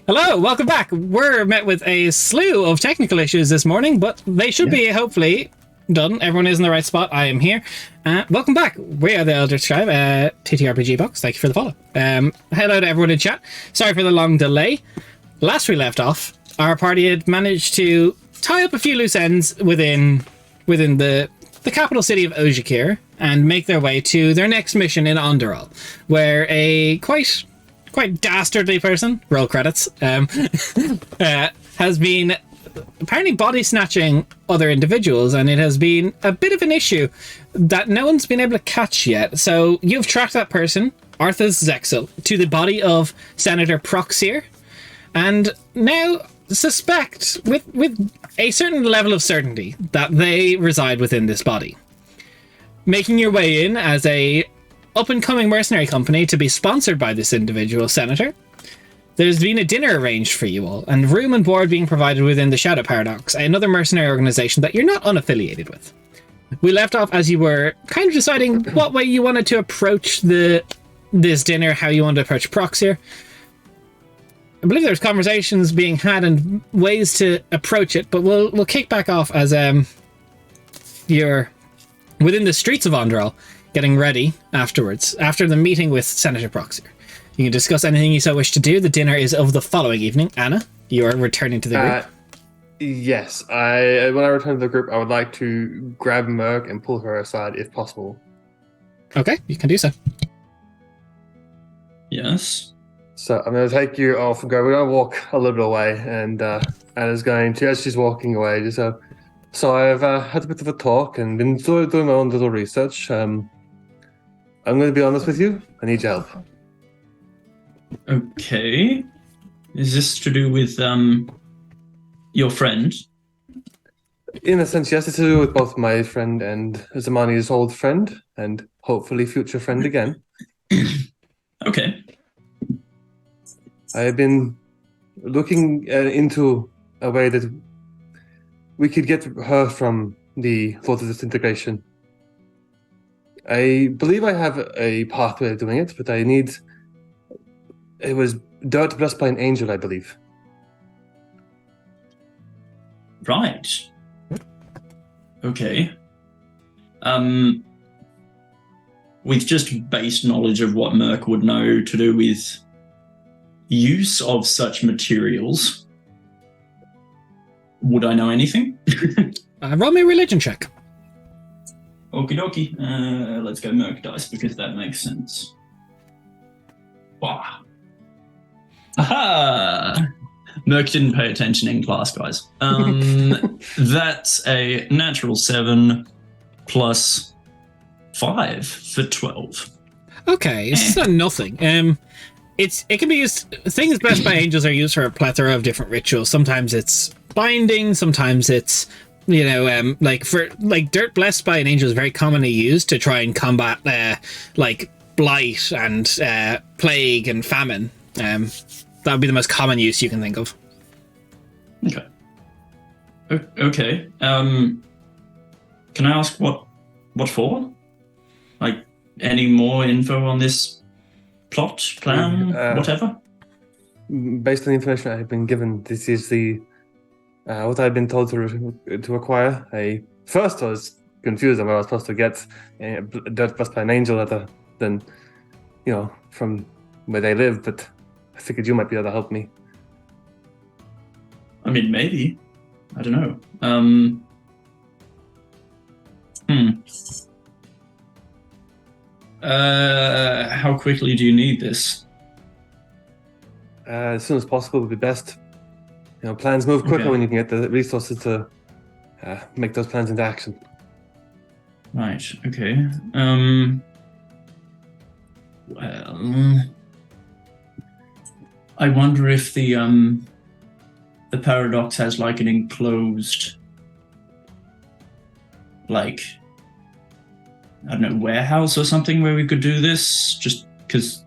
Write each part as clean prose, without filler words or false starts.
Hello, welcome back. We're met with a slew of technical issues this morning, but they should be hopefully done. Everyone is in the right spot. I am here. Welcome back. We are the Elder Scribe, TTRPG Box. Thank you for the follow. Hello to everyone in chat. Sorry for the long delay. Last we left off, our party had managed to tie up a few loose ends within the capital city of Ojikir and make their way to their next mission in Onderal, where a quite dastardly person, roll credits, has been apparently body snatching other individuals, and it has been a bit of an issue that no one's been able to catch yet. So you've tracked that person, Arthas Zexel, to the body of Senator Proxier, and now suspect with a certain level of certainty that they reside within this body. Making your way in as a up-and-coming mercenary company to be sponsored by this individual senator, there's been a dinner arranged for you all, and room and board being provided within the Shadow Paradox, another mercenary organization that you're not unaffiliated with. We left off as you were kind of deciding what way you wanted to approach this dinner, how you wanted to approach Proxier. I believe there's conversations being had and ways to approach it, but we'll kick back off as you're within the streets of Onderal, getting ready afterwards, after the meeting with Senator Proxier. You can discuss anything you so wish to do. The dinner is of the following evening. Anna, you are returning to the group. Yes, when I return to the group, I would like to grab Merc and pull her aside if possible. Okay, you can do so. Yes. So I'm going to take you off and go. We're going to walk a little bit away, and Anna's going to, as she's walking away, just so I've had a bit of a talk and been doing my own little research. I'm going to be honest with you. I need your help. Okay. Is this to do with your friend? In a sense, yes, it's to do with both my friend and Zamani's old friend, and hopefully future friend again. Okay. I have been looking into a way that we could get her from the Lord of Disintegration. I believe I have a pathway of doing it, but I need... It was dirt blessed by an angel, I believe. Right. Okay. With just base knowledge of what Merc would know to do with use of such materials, would I know anything? Roll me a religion check. Okie dokie. Let's go Merc dice because that makes sense. Wow. Aha! Merc didn't pay attention in class, guys. That's a natural 7 plus 5 for 12. Okay, it's not nothing. It can be used. Things blessed by angels are used for a plethora of different rituals. Sometimes it's binding. Sometimes it's dirt blessed by an angel is very commonly used to try and combat blight and plague and famine. That would be the most common use you can think of. Okay. Okay. Can I ask what for? Like, any more info on this plot, plan, whatever? Based on the information I have been given, this is the what I've been told to acquire. First, I was confused on where I was supposed to get dirt blessed by an angel other than, from where they live, but I figured you might be able to help me. I mean, maybe. I don't know. How quickly do you need this? As soon as possible would be best. Plans move quicker when you can get the resources to make those plans into action. Right, okay. Well, I wonder if the paradox has like an enclosed, I don't know, warehouse or something where we could do this. Just because,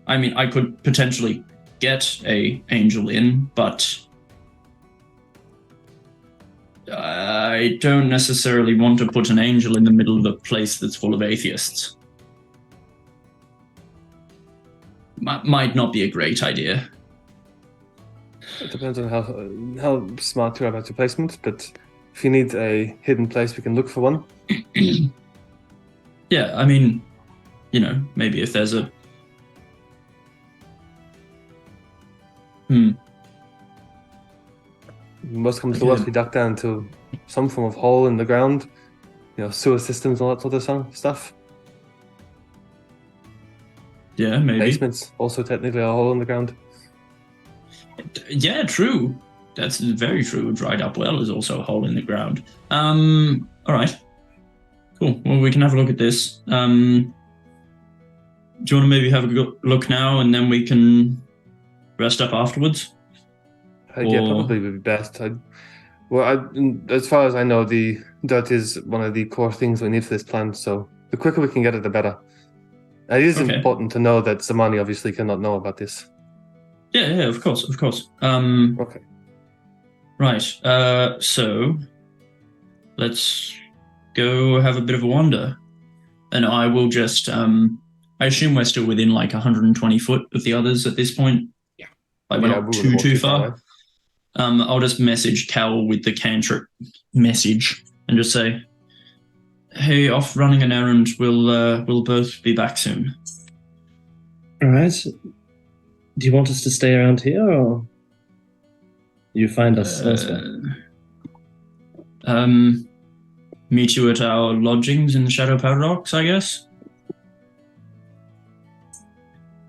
I could potentially get a angel in, but I don't necessarily want to put an angel in the middle of a place that's full of atheists. Might not be a great idea. It depends on how smart you are about your placement, but if you need a hidden place, we can look for one. Yeah, I mean, maybe if there's a... Most comes to worst, we duck down to some form of hole in the ground, sewer systems, all that sort of stuff. Yeah, maybe. Basements, also technically a hole in the ground. Yeah, true. That's very true. A dried up well is also a hole in the ground. All right. Cool. Well, we can have a look at this. Do you want to maybe have a look now and then we can rest up afterwards? Yeah, probably would be best. As far as I know, the dirt is one of the core things we need for this plan, so the quicker we can get it, the better. It is important to know that Zamani obviously cannot know about this. Yeah, of course. Okay. Right. So let's go have a bit of a wander. And I will just I assume we're still within like 120 foot of the others at this point. Yeah. Like we're not too far. I'll just message Cal with the cantrip message and just say, "Hey, off running an errand. We'll both be back soon." All right. Do you want us to stay around here, or you find us elsewhere? Meet you at our lodgings in the Shadow Paradox, I guess.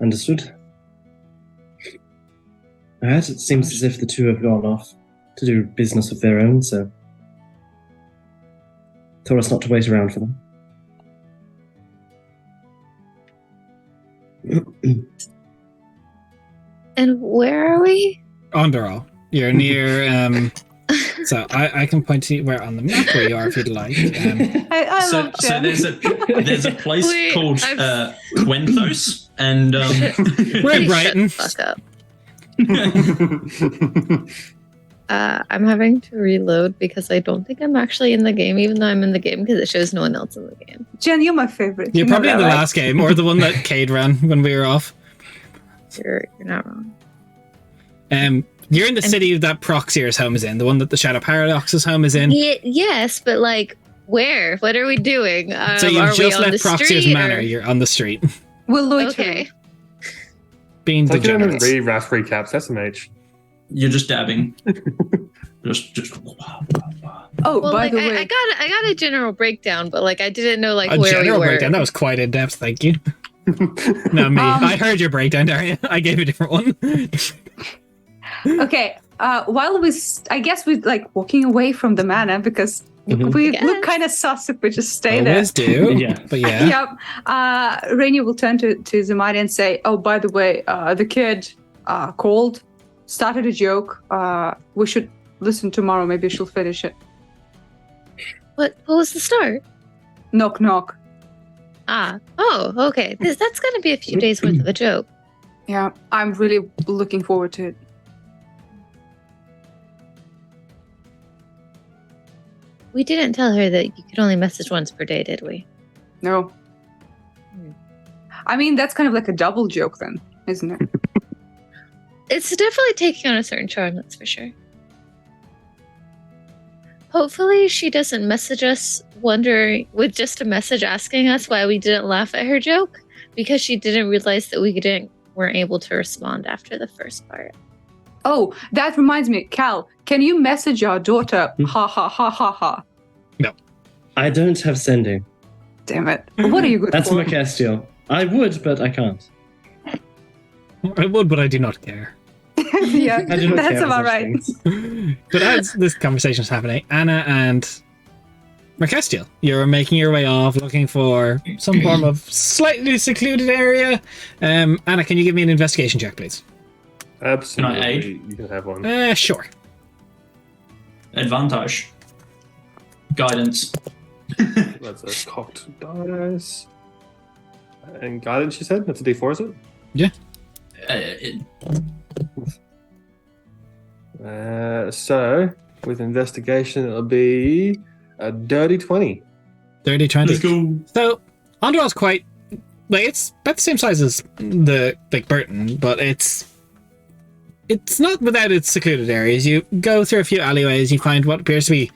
Understood. All right. It seems as if the two have gone off to do business of their own, so told us not to wait around for them. And where are we? Underall. You're near. So I can point to where on the map where you are if you'd like. I love So Jen. there's a place Wait, called Quenthos, and We're in Brighton. Shut the fuck up. I'm having to reload because I don't think I'm actually in the game, even though I'm in the game because it shows no one else in the game. Jen, you're my favorite. You're You know probably in that, the right? last game, or the one that Cade ran when we were off. You're not wrong. You're in the city that Proxier's home is in, the one that the Shadow Paradox's home is in. Yes, but like, where? What are we doing? So you've are we just on left the Proxier's street, manor. or- You're on the street, We'll loiter. Okay. being So I can degenerate. read Wrath recaps, SMH. you're just dabbing. just. Oh, Well, by like, the I way, got a general breakdown, but like I didn't know like A where general we were. breakdown. That was quite in depth. Thank you. No, me. I heard your breakdown, Daria. I gave a different one. okay. While I guess we're like walking away from the manor because Mhm. we Yes. look kind of sus if we just stay there. Always do. Yeah. But yeah. Yep. Rainier will turn to Zamari and say, "Oh, by the way, the kid called, started a joke. We should listen tomorrow. Maybe she'll finish it. What was the start? Knock, knock. Oh, okay. That's gonna be a few days worth of a joke. Yeah, I'm really looking forward to it. We didn't tell her that you could only message once per day, did we? No. I mean, that's kind of like a double joke then, isn't it? It's definitely taking on a certain charm, that's for sure. Hopefully she doesn't message us wondering with just a message asking us why we didn't laugh at her joke, because she didn't realize that weren't able to respond after the first part. Oh, that reminds me, Cal, can you message our daughter? Ha ha ha ha ha. I don't have sending. Damn it. What are you good That's for? Macastiel. I would, but I can't. I would, but I do not care. Yeah, I do not that's care for about such right. things. But as this conversation is happening, Anna and Mercastiel, you're making your way off looking for some form of slightly secluded area. Anna, can you give me an investigation check, please? Absolutely. Can I aid? You can have one. Sure. Advantage. Guidance. That's a cocked dice. And guidance, you said? That's a D4, is it? So, with investigation, it'll be a dirty 20. 30, 20. Let's go. So, Andor's quite... Like, it's about the same size as the Burton, but it's it's not without its secluded areas. You go through a few alleyways, you find what appears to be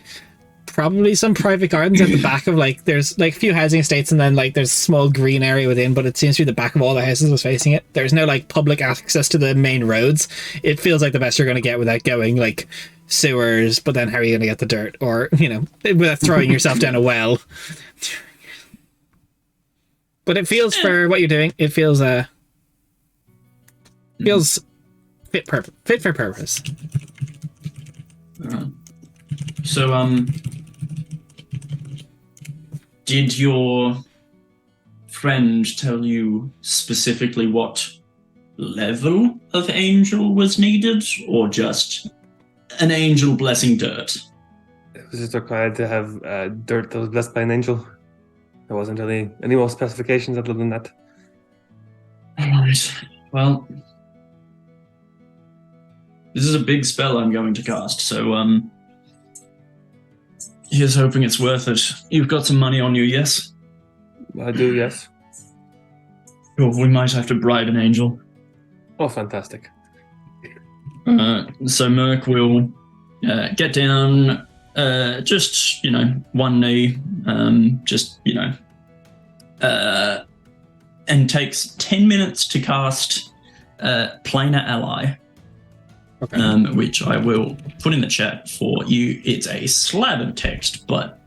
probably some private gardens at the back of, like, there's like a few housing estates, and then like there's a small green area within, but it seems to be the back of all the houses was facing it. There's no like public access to the main roads. It feels like the best you're going to get without going like sewers, but then how are you going to get the dirt, or, you know, without throwing yourself down a well. But it feels, for what you're doing, it feels fit for purpose. So, did your friend tell you specifically what level of angel was needed, or just an angel blessing dirt? It was just required to have dirt that was blessed by an angel. There wasn't really any more specifications other than that. Alright, well, this is a big spell I'm going to cast, so, here's hoping it's worth it. You've got some money on you, yes? I do, yes. Sure, we might have to bribe an angel. Oh, fantastic. So Merc will get down, just, you know, one knee, just, you know, and takes 10 minutes to cast Planar Ally. Okay. Which I will put in the chat for you. It's a slab of text, but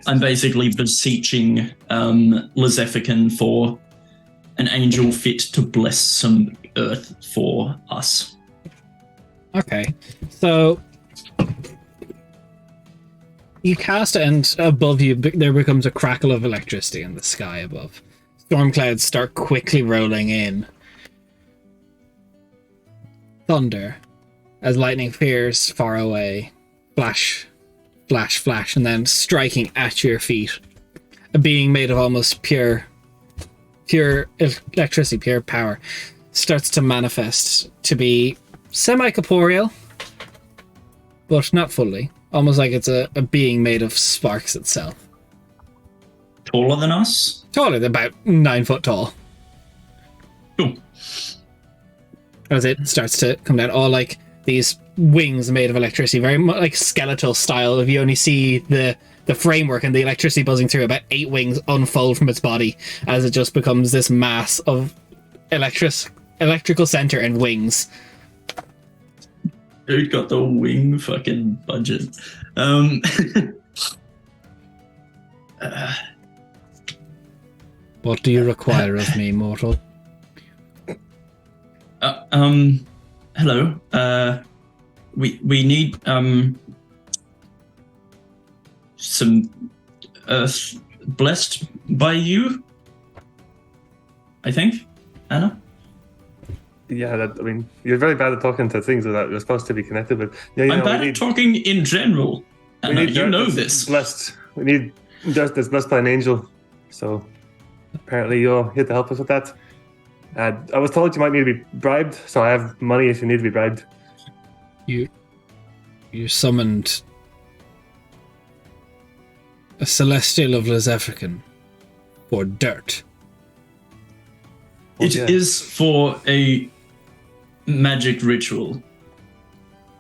I'm basically beseeching Lezephican for an angel fit to bless some earth for us. Okay, so you cast it, and above you there becomes a crackle of electricity in the sky above. Storm clouds start quickly rolling in. Thunder, as lightning appears far away. Flash, flash, flash, and then striking at your feet. A being made of almost pure electricity, pure power, starts to manifest to be semi-corporeal, but not fully. Almost like it's a being made of sparks itself. Taller than us? Taller, than about 9 foot tall. Cool. As it starts to come down, all like these wings made of electricity, very much like skeletal style. If you only see the framework and the electricity buzzing through, about 8 wings unfold from its body as it just becomes this mass of electrical center and wings. Dude got the wing fucking budget. What do you require of me, mortal? Hello. We need some earth blessed by you, I think, Anna? Yeah, I mean, you're very bad at talking to things that you're supposed to be connected with. Yeah, I'm bad at talking in general, Anna. You know this. Blessed. We need dirt that's blessed by an angel. So apparently you're here to help us with that. I was told you might need to be bribed, so I have money if you need to be bribed. You summoned a celestial of Lezephican for dirt. It is for a magic ritual.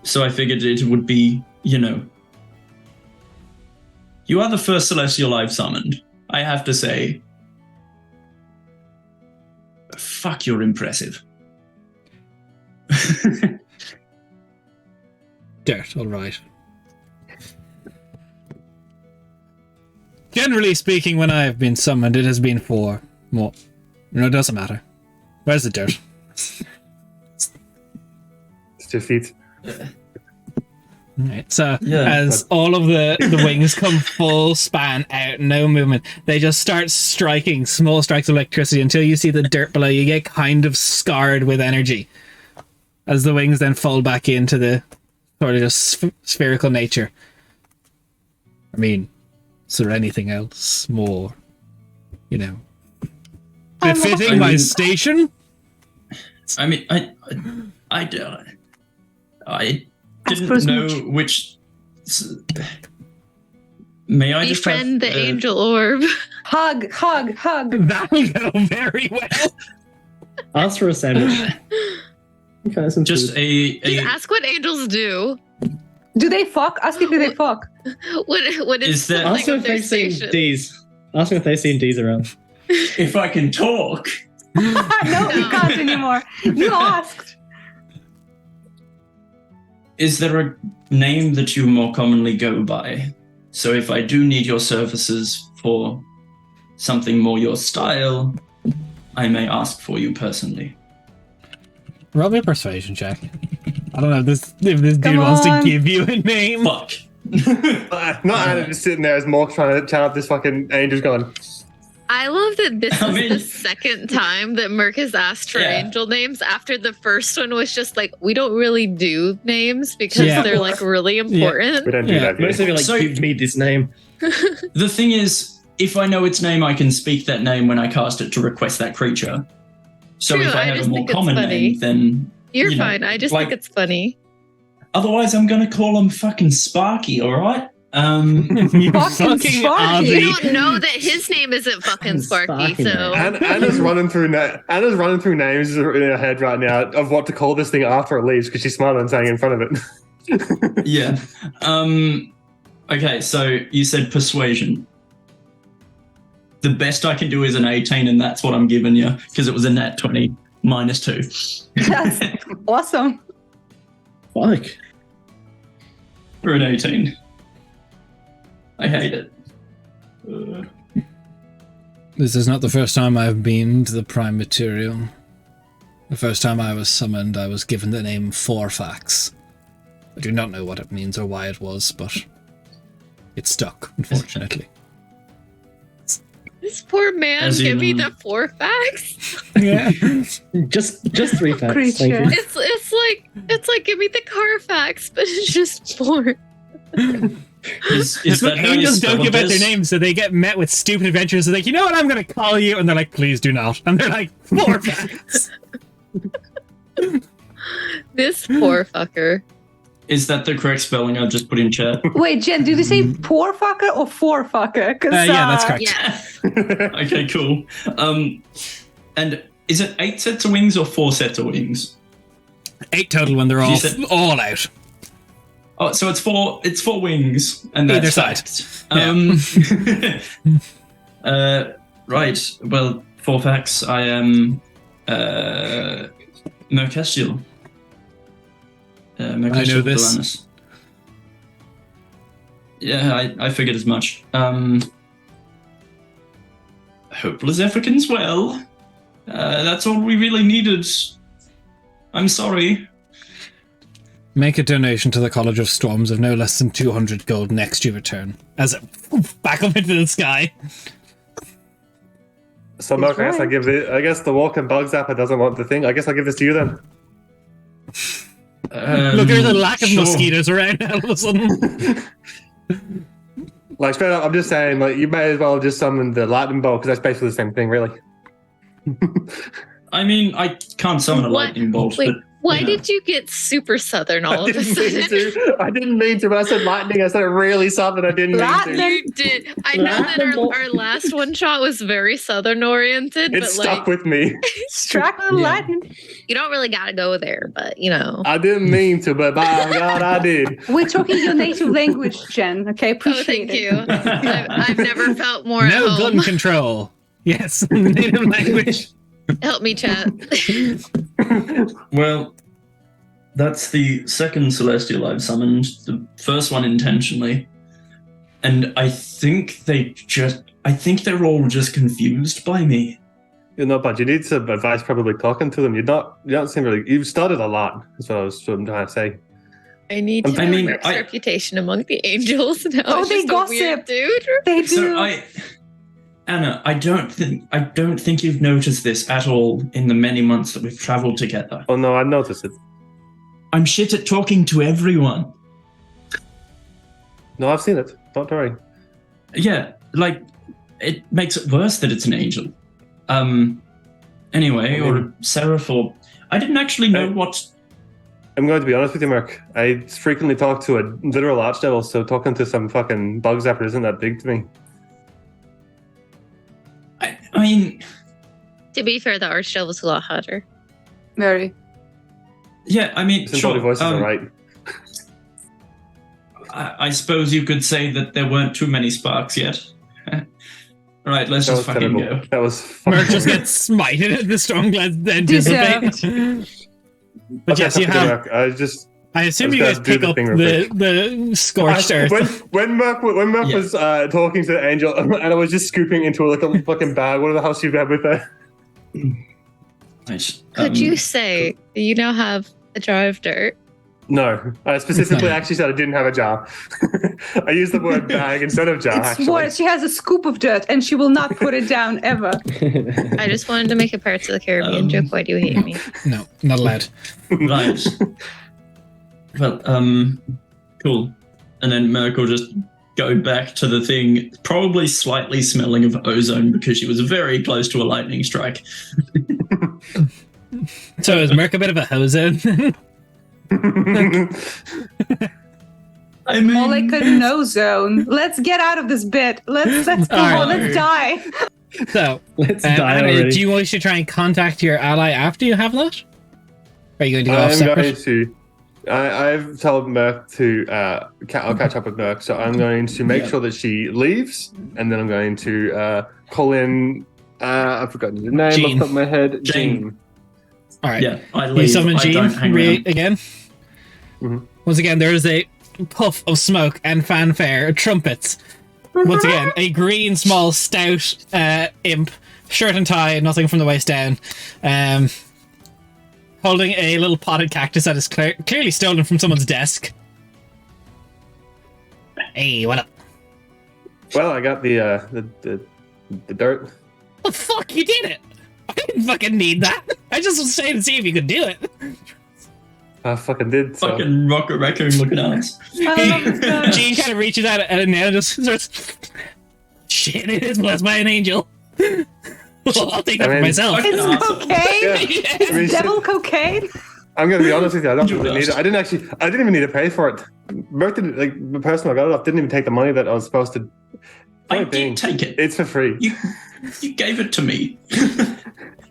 So I figured it would be, you know. You are the first celestial I've summoned. I have to say, fuck, you're impressive. Dirt, alright. Generally speaking, when I have been summoned, it has been for more. No, it doesn't matter. Where's the dirt? It's 2 feet. Right, so as all of the wings come full span out, no movement, they just start striking small strikes of electricity until you see the dirt below. You get kind of scarred with energy as the wings then fold back into the sort of just spherical nature. I mean, is there anything else more, you know, befitting my station? I mean, I didn't know which. May I just befriend the angel orb? Hug. That'll go very well. Ask for a sandwich. Okay, some Just food. Just ask what angels do. Do they fuck? Ask if they fuck. What is Is there- something Ask them of if their they've seen station? D's. Ask them if they've seen D's around. if I can talk. No, you can't anymore. You asked. Is there a name that you more commonly go by? So if I do need your services for something more your style, I may ask for you personally. Roll me a persuasion check. I don't know if this dude Come wants to on. give you a name. Fuck. Not Anna just sitting there as Mork trying to chant up this fucking angel's going. I love that this I is mean- the second time that Merc has asked for Yeah. angel names after the first one was just like, we don't really do names because Yeah. they're like really We important. don't do Yeah, that Most of here. you are like, So- give me this name. The thing is, if I know its name, I can speak that name when I cast it to request that creature. So True, if I I have a just more think it's common funny. name, then You're you know, fine. I just like- think it's funny. otherwise I'm gonna call him fucking Sparky, alright? You Fucking fucking Sparky. Aussie. You don't know that his name isn't fucking Sparky, Sparky, so Anna's running through names in her head right now of what to call this thing after it leaves because she's smiling and saying in front of it. Yeah. Okay, so you said persuasion. The best I can do is an 18, and that's what I'm giving you, because it was a nat 20 minus 2. That's awesome. Fuck. For an 18. I hate it. This is not the first time I've been to the Prime Material. The first time I was summoned, I was given the name Forfax. I do not know what it means or why it was, but it stuck, unfortunately. this poor man As give me in- the 4 facts. Yeah. Just 3 facts. Creature. Thank you. It's like give me the Carfax, but it's just 4. Is Look, that how you angels don't spell give out their this? names, so they get met with stupid adventures. So they're like, you know what, I'm going to call you. And they're like, please do not. And they're like, Forfax. This poor fucker. Is that the correct spelling I just put in chat? Wait, Jen, did you say poor fucker or four fucker? 'Cause, Yeah, that's correct. Yes. Okay, cool. And is it 8 sets of wings or 4 sets of wings? 8 total when they're You all, said- all out. Oh, so it's 4 wings, and that's Either side. fact. Right. Well, 4 facts. I am Mercestial. know this. Delanus. Yeah, I figured as much. Hopeless Africans, well. That's all we really needed. I'm sorry. Make a donation to the College of Storms of no less than 200 gold next you return. As it back up into the sky. So Mark, I guess the walking bug zapper doesn't want the thing. I guess I'll give this to you then. Look, there's a lack of sure. mosquitoes around all of a sudden. Like straight up, I'm just saying, like you may as well just summon the lightning bolt because that's basically the same thing, really. I mean, I can't summon a What? lightning bolt, Wait, but why yeah. did you get super southern all I of a didn't mean sudden? to. I didn't mean to. When I said lightning, I said really something I didn't mean to. Lightning. You did. I know that Lightning our last one shot was very southern oriented, It but stuck like with me. Struck with lightning. you don't really gotta go there. But you know, I didn't mean to, but by God, I did. We're talking your native language, Jen. Okay, oh, appreciate thank it. you. I've never felt more at No home. gun control. Yes, native language. Help me, chat. Well, that's the second celestial I've summoned. The first one intentionally, and I think they're all just confused by me. You're not bad. You need some advice, probably talking to them. You don't seem really. You've started a lot. That's what I'm trying to say. I need to I know mean, Merc's I- reputation among the angels. Now Oh, it's they just a weird gossip. dude. They do. So Anna, I don't think you've noticed this at all in the many months that we've traveled together. Oh no, I noticed it. I'm shit at talking to everyone. No, I've seen it. Don't worry. Yeah, like it makes it worse that it's an angel. Anyway, or seraph, or I didn't actually know what. I'm going to be honest with you, Mark. I frequently talk to a literal archdevil, so talking to some fucking bug zapper isn't that big to me. I mean, To be fair, the Archdevil's a lot hotter. Very. Yeah, I mean, Since sure. all the voices are right. I suppose you could say that there weren't too many sparks yet. Right, let's That just was fucking terrible. go. That was Merc fucking just gets smited at the Stormglads then dissipate. But yes, you have. I assume you guys pick up the scorched earth. When Merc was talking to the angel, and I was just scooping into like a fucking bag. What the hell she had with her? Nice. Could you say you now have a jar of dirt? No, I specifically actually said I didn't have a jar. I used the word bag instead of jar. It's worse. She has a scoop of dirt, and she will not put it down ever. I just wanted to make a Pirates of the Caribbean joke. Why do you hate me? No, not allowed. Right. Well, cool. And then Merc will just go back to the thing, probably slightly smelling of ozone because she was very close to a lightning strike. So is Merc a bit of a hozone? I mean, More like a no zone. Let's get out of this bit. Let's go. All right. Let's die. So, Let's die Anna, already. do you wish to try and contact your ally after you have that? Or are you going to go off I'm separate? going to. I've told Merc to. I'll catch up with Merc, so I'm going to make sure that she leaves, and then I'm going to call in. I've forgotten the name off the top of my head. Jean. All right. yeah, I You leave. summon I don't Jean hang around. again. Mhm. Once again, there is a puff of smoke and fanfare, trumpets. Once again, a green, small, stout imp, shirt and tie, nothing from the waist down, holding a little potted cactus that is clearly stolen from someone's desk. Hey, what up? Well, I got the dirt. The fuck, you did it! I didn't fucking need that. I just was saying to see if you could do it. I fucking did. So. Fucking rocket raccoon looking ass. Jean kind of reaches out and now just starts. Shit, it is blessed by an angel. I'll take that for myself. It's cocaine. Yeah. Yes. I mean, Devil cocaine. I'm gonna be honest with you. I don't You really need it. I didn't even need to pay for it. Merc didn't, like the person I got it off didn't even take the money that I was supposed to. I Point being, did take it. It's for free. You gave it to me.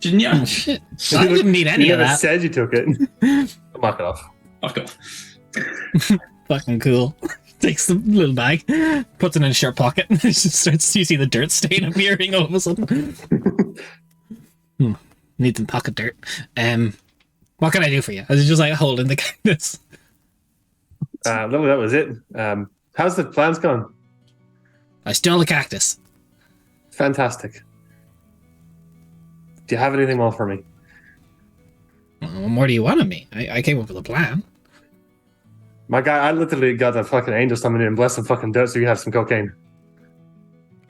Didn't you? Shit. I didn't need any you of never that. said you took it. Mark it off. Fuck off. Fucking cool. Takes the little bag, puts it in his shirt pocket, and just starts. You see the dirt stain appearing all of a sudden. Need some pocket dirt. What can I do for you? I was just like holding the cactus. That was it. How's the plans going? I stole the cactus. Fantastic. Do you have anything more for me? What more do you want of me? I came up with a plan. My guy, I literally got a fucking angel summoned in and blessed some fucking dirt so you have some cocaine.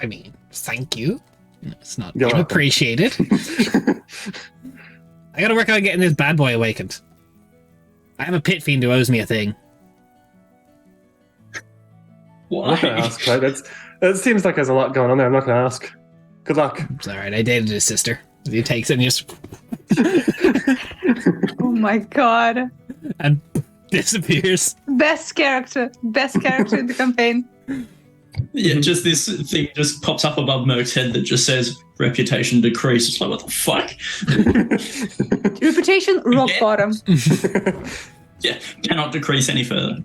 I mean, thank you. It's not You're welcome. appreciated. I gotta work on getting this bad boy awakened. I have a pit fiend who owes me a thing. I'm not gonna Why? ask, right? That seems like there's a lot going on there. I'm not gonna ask. Good luck. It's alright, I dated his sister. He takes it and just Oh my god. and disappears. Best character in the campaign. Yeah, just this thing just pops up above Merc's head that just says reputation decrease. It's like, what the fuck? Reputation rock Yeah. bottom. Yeah, cannot decrease any further.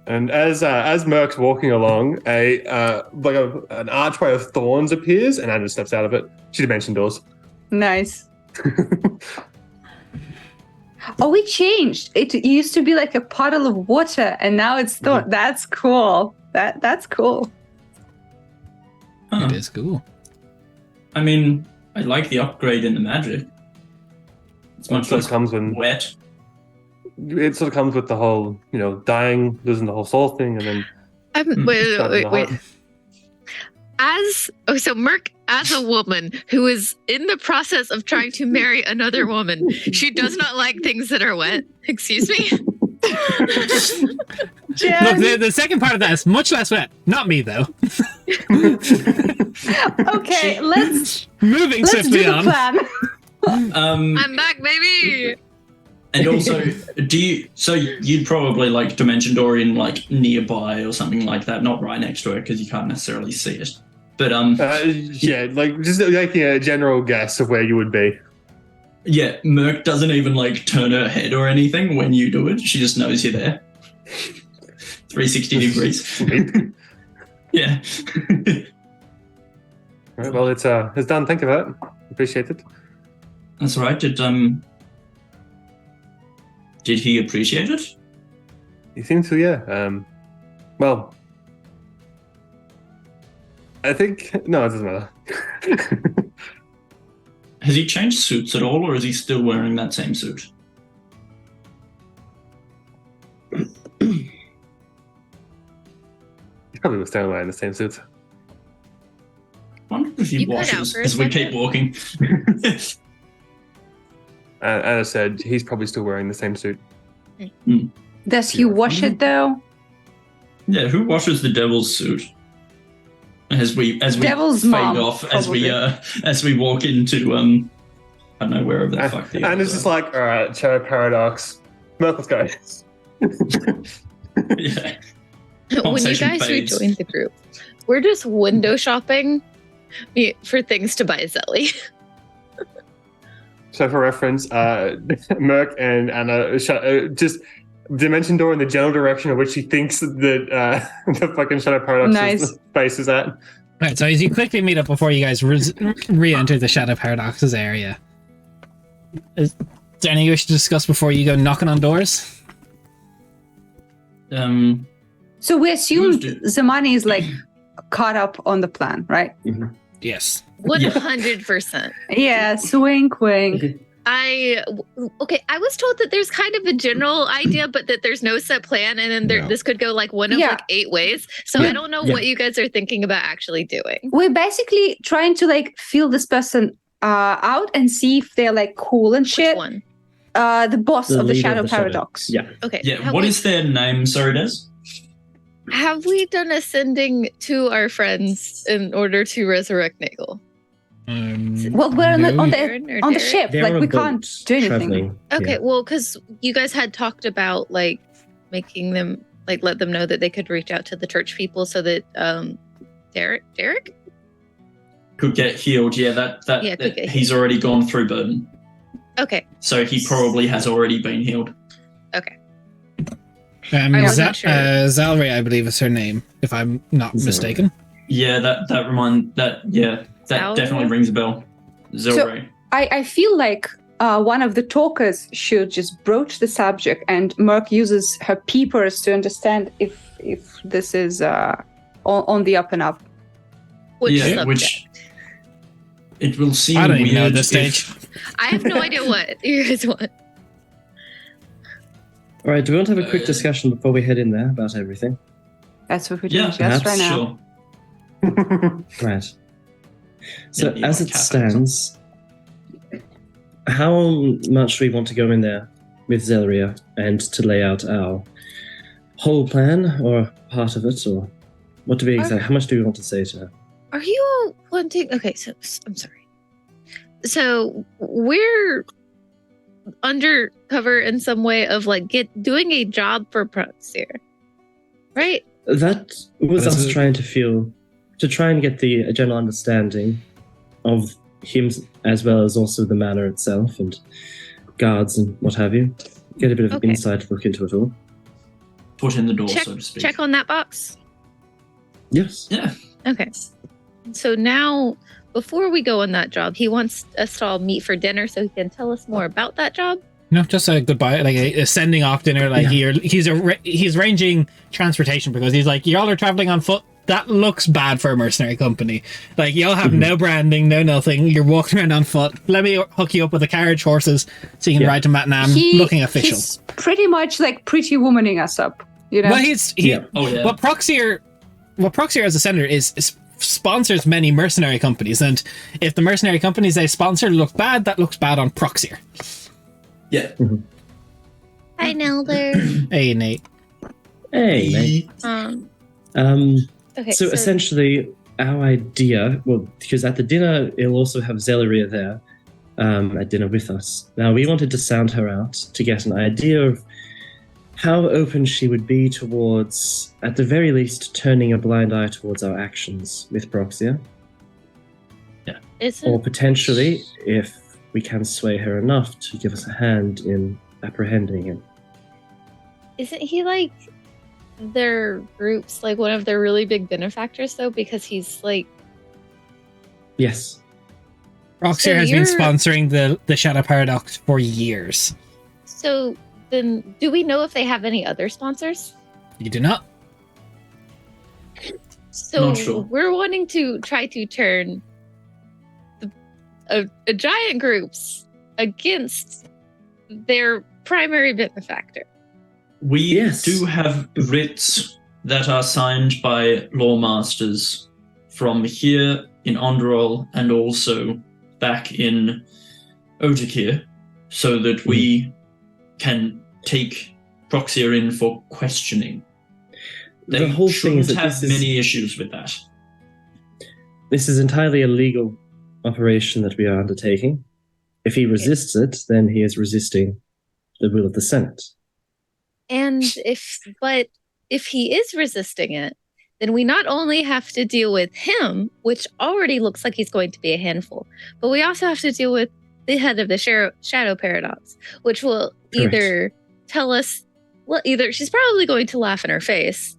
And as Merc's walking along, an archway of thorns appears, and Anna steps out of it. She dimension doors. Nice. Oh, it changed. It used to be like a puddle of water, and now it's thorn. That's cool. That's cool. Huh. It is cool. I mean, I like the upgrade in the magic. It's much Sort less of comes when wet. it sort of comes with the whole, dying, losing the whole soul thing, and then Wait. So Merc, as a woman who is in the process of trying to marry another woman, she does not like things that are wet. Excuse me? Look, the second part of that is much less wet. Not me, though. Okay, let's Moving do swiftly the on. plan. I'm back, baby! And also, you'd probably like dimension door in like nearby or something like that, not right next to it because you can't necessarily see it. But just making a general guess of where you would be. Yeah, Merc doesn't even like turn her head or anything when you do it. She just knows you're there. 360 degrees. Yeah. All right, well, it's done. Thank you for that. Appreciate it. That's all right. Did he appreciate it? You seem to, yeah. Well, I think no, it doesn't matter. Has he changed suits at all, or is he still wearing that same suit? He probably was still wearing the same suit. I wonder if he You cut out washes for a as we keep second. walking. As I said, he's probably still wearing the same suit. Does he wash it though? Yeah, who washes the devil's suit? As we Devil's fade mom, off, probably. as we walk into I don't know, wherever the fuck the And it's just like, all right, Shadow Paradox. Merc, let's go. yeah. When you Conversation guys fades. rejoin the group, we're just window shopping for things to buy Zelly. So for reference, Merc and Anna just dimension door in the general direction of which she thinks that the fucking Shadow Paradox Nice. base is at. Right, so as you quickly meet up before you guys re-enter the Shadow Paradox's area, is there anything you wish to discuss before you go knocking on doors? So we assumed Who's Zamani is like caught up on the plan, right? Yes. 100%. Yeah, wink, wink. I was told that there's kind of a general idea, but that there's no set plan, and then No. this could go like one of Yeah. like 8 ways. So I don't know what you guys are thinking about actually doing. We're basically trying to like feel this person out and see if they're like cool and Which shit. one? The boss The of the leader Shadow of the Shadow. Paradox. Yeah. Okay. Yeah, what is their name? Sorry, Des? Have we done ascending to our friends in order to resurrect Nagel? Well, we're on the Darren or on the Derek? ship. They're Like on we a boat can't do anything. traveling. Okay, Yeah. well, because you guys had talked about like making them like let them know that they could reach out to the church people so that Derek? Could get healed. Yeah, that Could get he's already gone through burden. Okay. So he probably has already been healed. I wasn't sure. Zalri, I believe is her name, if I'm not Zalri. mistaken. Yeah, that Zalri? definitely rings a bell. Zilray. I feel like one of the talkers should just broach the subject, and Merc uses her peepers to understand if this is on the up and up. Which yeah, subject? which it will seem I don't weird even know at this if- stage. I have no idea what you guys want. All right, do we want to have a quick discussion before we head in there about everything? That's what we're doing Yeah, just perhaps, right now. sure. Right. So, Yeah, as like it cafe. stands, how much do we want to go in there with Zelria and to lay out our whole plan or part of it, or what do we exactly? How much do we want to say to her? Are you wanting? Okay, so I'm sorry. So we're undercover in some way of like doing a job for Proxir, right? That was This us is- trying to try and get the general understanding of him, as well as also the manor itself and guards and what have you. Get a bit of Okay. insight look into it all. Foot in the door, Check, so to speak. check on that box. Yes. Yeah. Okay. So now, before we go on that job, he wants us to all meet for dinner so he can tell us more about that job. No, just a goodbye, like a sending off dinner. Like Yeah. he's arranging transportation because he's like, y'all are traveling on foot. That looks bad for a mercenary company. Like y'all have no branding, no nothing. You're walking around on foot. Let me hook you up with a carriage horses so you can Yeah. ride to Matnam, looking official. He's pretty much like pretty womaning us up, you know. Well, Yeah. Oh yeah. what Proxir as a senator is sponsors many mercenary companies, and if the mercenary companies they sponsor look bad, that looks bad on Proxir. Yeah. Hi, Nelder. Hey, Nate. Hey, mate. Okay. So essentially, our idea, well, because at the dinner, it'll also have Zelleria there at dinner with us. Now, we wanted to sound her out to get an idea of how open she would be towards, at the very least, turning a blind eye towards our actions with Proxia. Or potentially, if we can sway her enough to give us a hand in apprehending him. Isn't he like their group's like one of their really big benefactors though? Because he's like Yes. Roxir has been sponsoring the Shadow Paradox for years. So then do we know if they have any other sponsors? You do not. So Not sure. we're wanting to try to turn a giant groups against their primary benefactor. We Yes. do have writs that are signed by lawmasters from here in Onderol and also back in Otakir, so that we can take Proxia in for questioning. They The whole thing shouldn't is that have this is, many issues with that. this is entirely a legal operation that we are undertaking. If he resists it, then he is resisting the will of the Senate. And if he is resisting it, then we not only have to deal with him, which already looks like he's going to be a handful, but we also have to deal with the head of the Shadow Paradox, which will either tell us, well, either she's probably going to laugh in our face,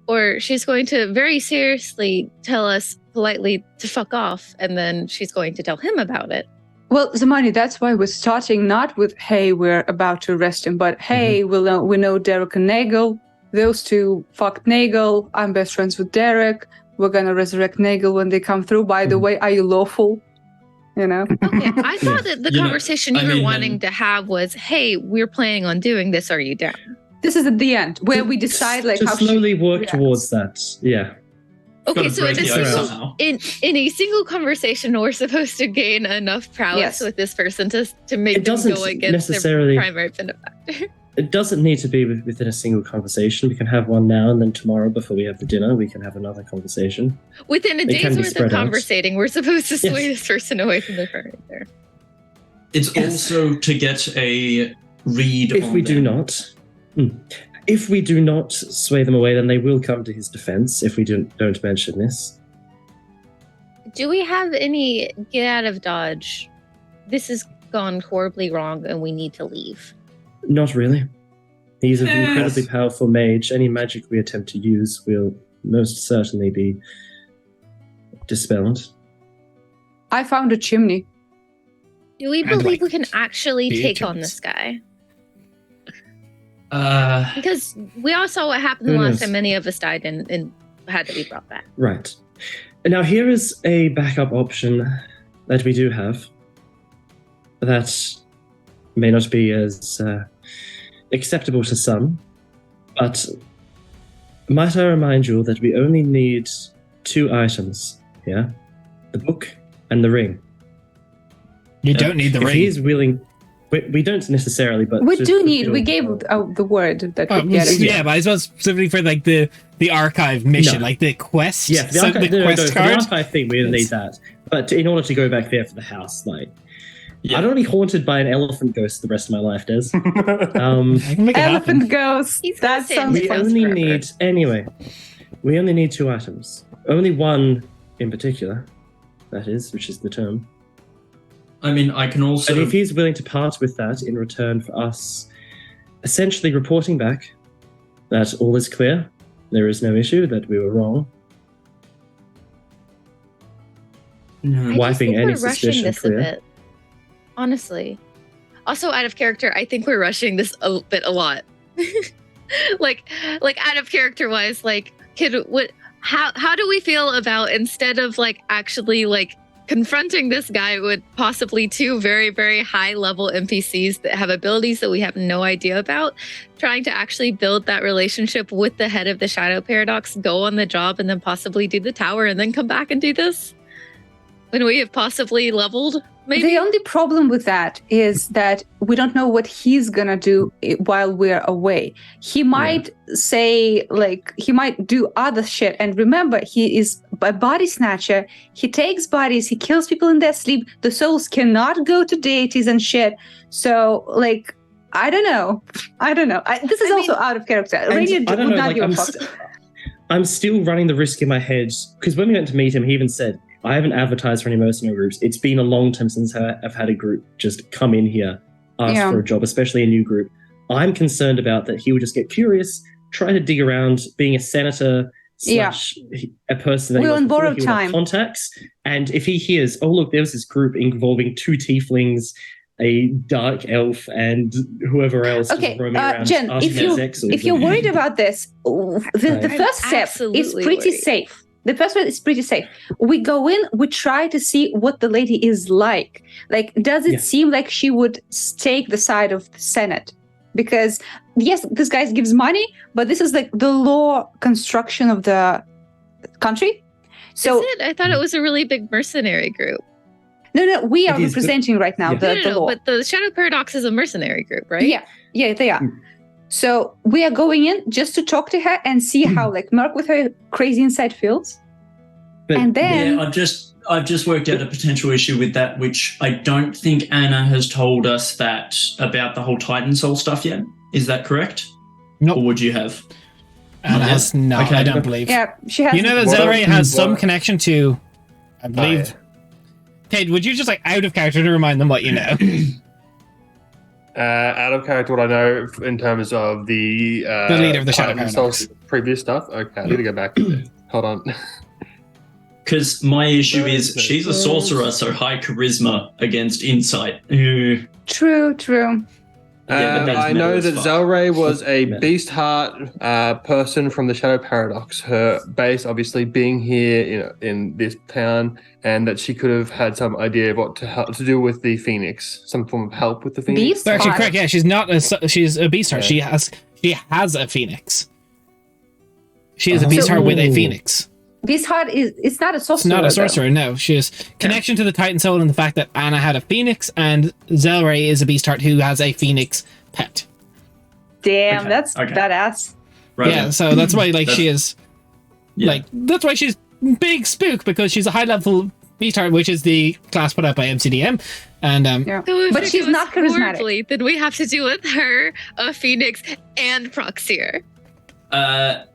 or she's going to very seriously tell us politely to fuck off, and then she's going to tell him about it. Well, Zamani, that's why we're starting not with, hey, we're about to arrest him, but hey, we know Derek and Nagel. Those two fucked Nagel. I'm best friends with Derek. We're gonna resurrect Nagel when they come through. By the way, are you lawful? You know? Okay, I thought that the You know, conversation you I were mean, wanting to have was, hey, we're planning on doing this, are you down? This is at the end, where we decide like to how slowly work reacts. towards that. Yeah. Okay, Gotta so in break a the ice single somehow. in a single conversation, we're supposed to gain enough prowess Yes. with this person to make It them doesn't go against necessarily- their primary benefactor. It doesn't need to be within a single conversation. We can have one now, and then tomorrow, before we have the dinner, we can have another conversation. Within a It day's can be worth of spread out. conversating, we're supposed to sway Yes. this person away from the primary there. It's Yes. also to get a read If on we do them. not, if we do not sway them away, then they will come to his defense. If we don't mention this, Do we have any get out of Dodge? This has gone horribly wrong and we need to leave. not really. He's an Yes. incredibly powerful mage. Any magic we attempt to use will most certainly be dispelled. I found a chimney. Do we I'd believe like we can actually be take on agents. this guy? Uh, Because we all saw what happened Who the last knows? time many of us died and had to be brought back. Right. And now here is a backup option that we do have that may not be as acceptable to some, but might I remind you that we only need 2 items here, the book and the ring. You don't need the If ring. he's willing, we don't necessarily, but We just do to need. feel- We gave the word that Oh, we get it. yeah, but I suppose specifically for like the archive mission, No. like the quest. Yeah, the so archive, the no, quest for the card. archive thing, we need that. But in order to go back there for the house, like, Yeah. I don't want to be haunted by an elephant ghost the rest of my life, Des. I can make it happen. Elephant ghost. He's gonna That stay sounds in we the house fun. only forever. need, anyway, we only need 2 items. Only one in particular, that is, which is the term. I mean, I can also. And if he's willing to part with that in return for us essentially reporting back that all is clear, there is no issue, that we were wrong, No. I wiping just think any we're rushing suspicion this clear. a bit. Honestly. Also, out of character, I think we're rushing this a lot. like out of character wise, like, how do we feel about instead of like actually like confronting this guy with possibly 2 very, very high level NPCs that have abilities that we have no idea about, trying to actually build that relationship with the head of the Shadow Paradox, go on the job, and then possibly do the tower and then come back and do this? When we have possibly leveled, maybe? The only problem with that is that we don't know what he's gonna do while we're away. He might say, like, he might do other shit. And remember, he is a body snatcher. He takes bodies, he kills people in their sleep. The souls cannot go to deities and shit. So, like, I don't know. This is I also mean- out of character. And Rainier I don't would know, not like, give a I'm fuck. I'm still running the risk in my head, because when we went to meet him, he even said, I haven't advertised for any mercenary groups. It's been a long time since I've had a group just come in here, ask for a job, especially a new group. I'm concerned about that he would just get curious, try to dig around, being a senator slash a person that We'll he borrow would have time. contacts. And if he hears, oh, look, there was this group involving 2 tieflings, a dark elf, and whoever else just roaming around. Jen, if you're worried about this, the first step is pretty safe. The first one is pretty safe. We go in, we try to see what the lady is like. Like, does it seem like she would take the side of the Senate? Because, yes, this guy gives money, but this is like the law construction of the country. So, is it? I thought it was a really big mercenary group. No, we are representing right now the law. But the Shadow Paradox is a mercenary group, right? Yeah, they are. So we are going in just to talk to her and see how like Merc with her crazy inside feels. And then I've just worked out a potential issue with that, which I don't think Anna has told us that about the whole Titan Soul stuff yet. Is that correct? No. Or would you have? Anna has not. I don't believe. Yeah, she has. You know that Zelray has some connection to, I believe. Ted, would you just like out of character to remind them what you know? Out of character, what I know in terms of the leader of the Shadow Paradox. Previous stuff. Okay, I need to go back. Hold on. Because my issue is she's a sorcerer, so high charisma against insight. True. I know that Zelray was a Beast Heart person from the Shadow Paradox. Her base, obviously, being here in this town, and that she could have had some idea of what to do with the Phoenix, some form of help with the Phoenix. Beast Actually, Heart. correct. Yeah, she's a Beast Heart. She has a Phoenix. She is a Beast Heart with a Phoenix. Beast Heart it's not a sorcerer. It's not a sorcerer, no. She has connection to the Titan Soul and the fact that Anna had a Phoenix, and Zelray is a Beast Heart who has a Phoenix pet. Damn, that's badass. Right. Yeah, so that's why she is that's why she's big spook, because she's a high level Beast Heart, which is the class put out by MCDM. And so but she's not charismatic. Then we have to do with her a Phoenix and Proxier.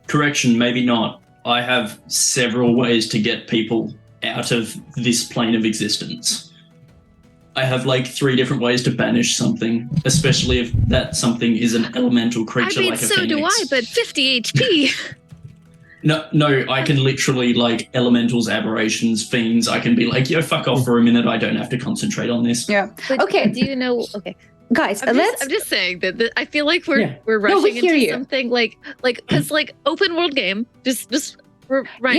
Correction, maybe not. I have several ways to get people out of this plane of existence. I have like 3 different ways to banish something, especially if that something is an elemental creature like a Phoenix. So do I, but 50 HP. No, I can literally like elementals, aberrations, fiends. I can be like, yo, fuck off for a minute. I don't have to concentrate on this. Yeah. But okay. do you know? Okay. Guys, I'm just saying that I feel like we're rushing into something like because like open world game just we're right.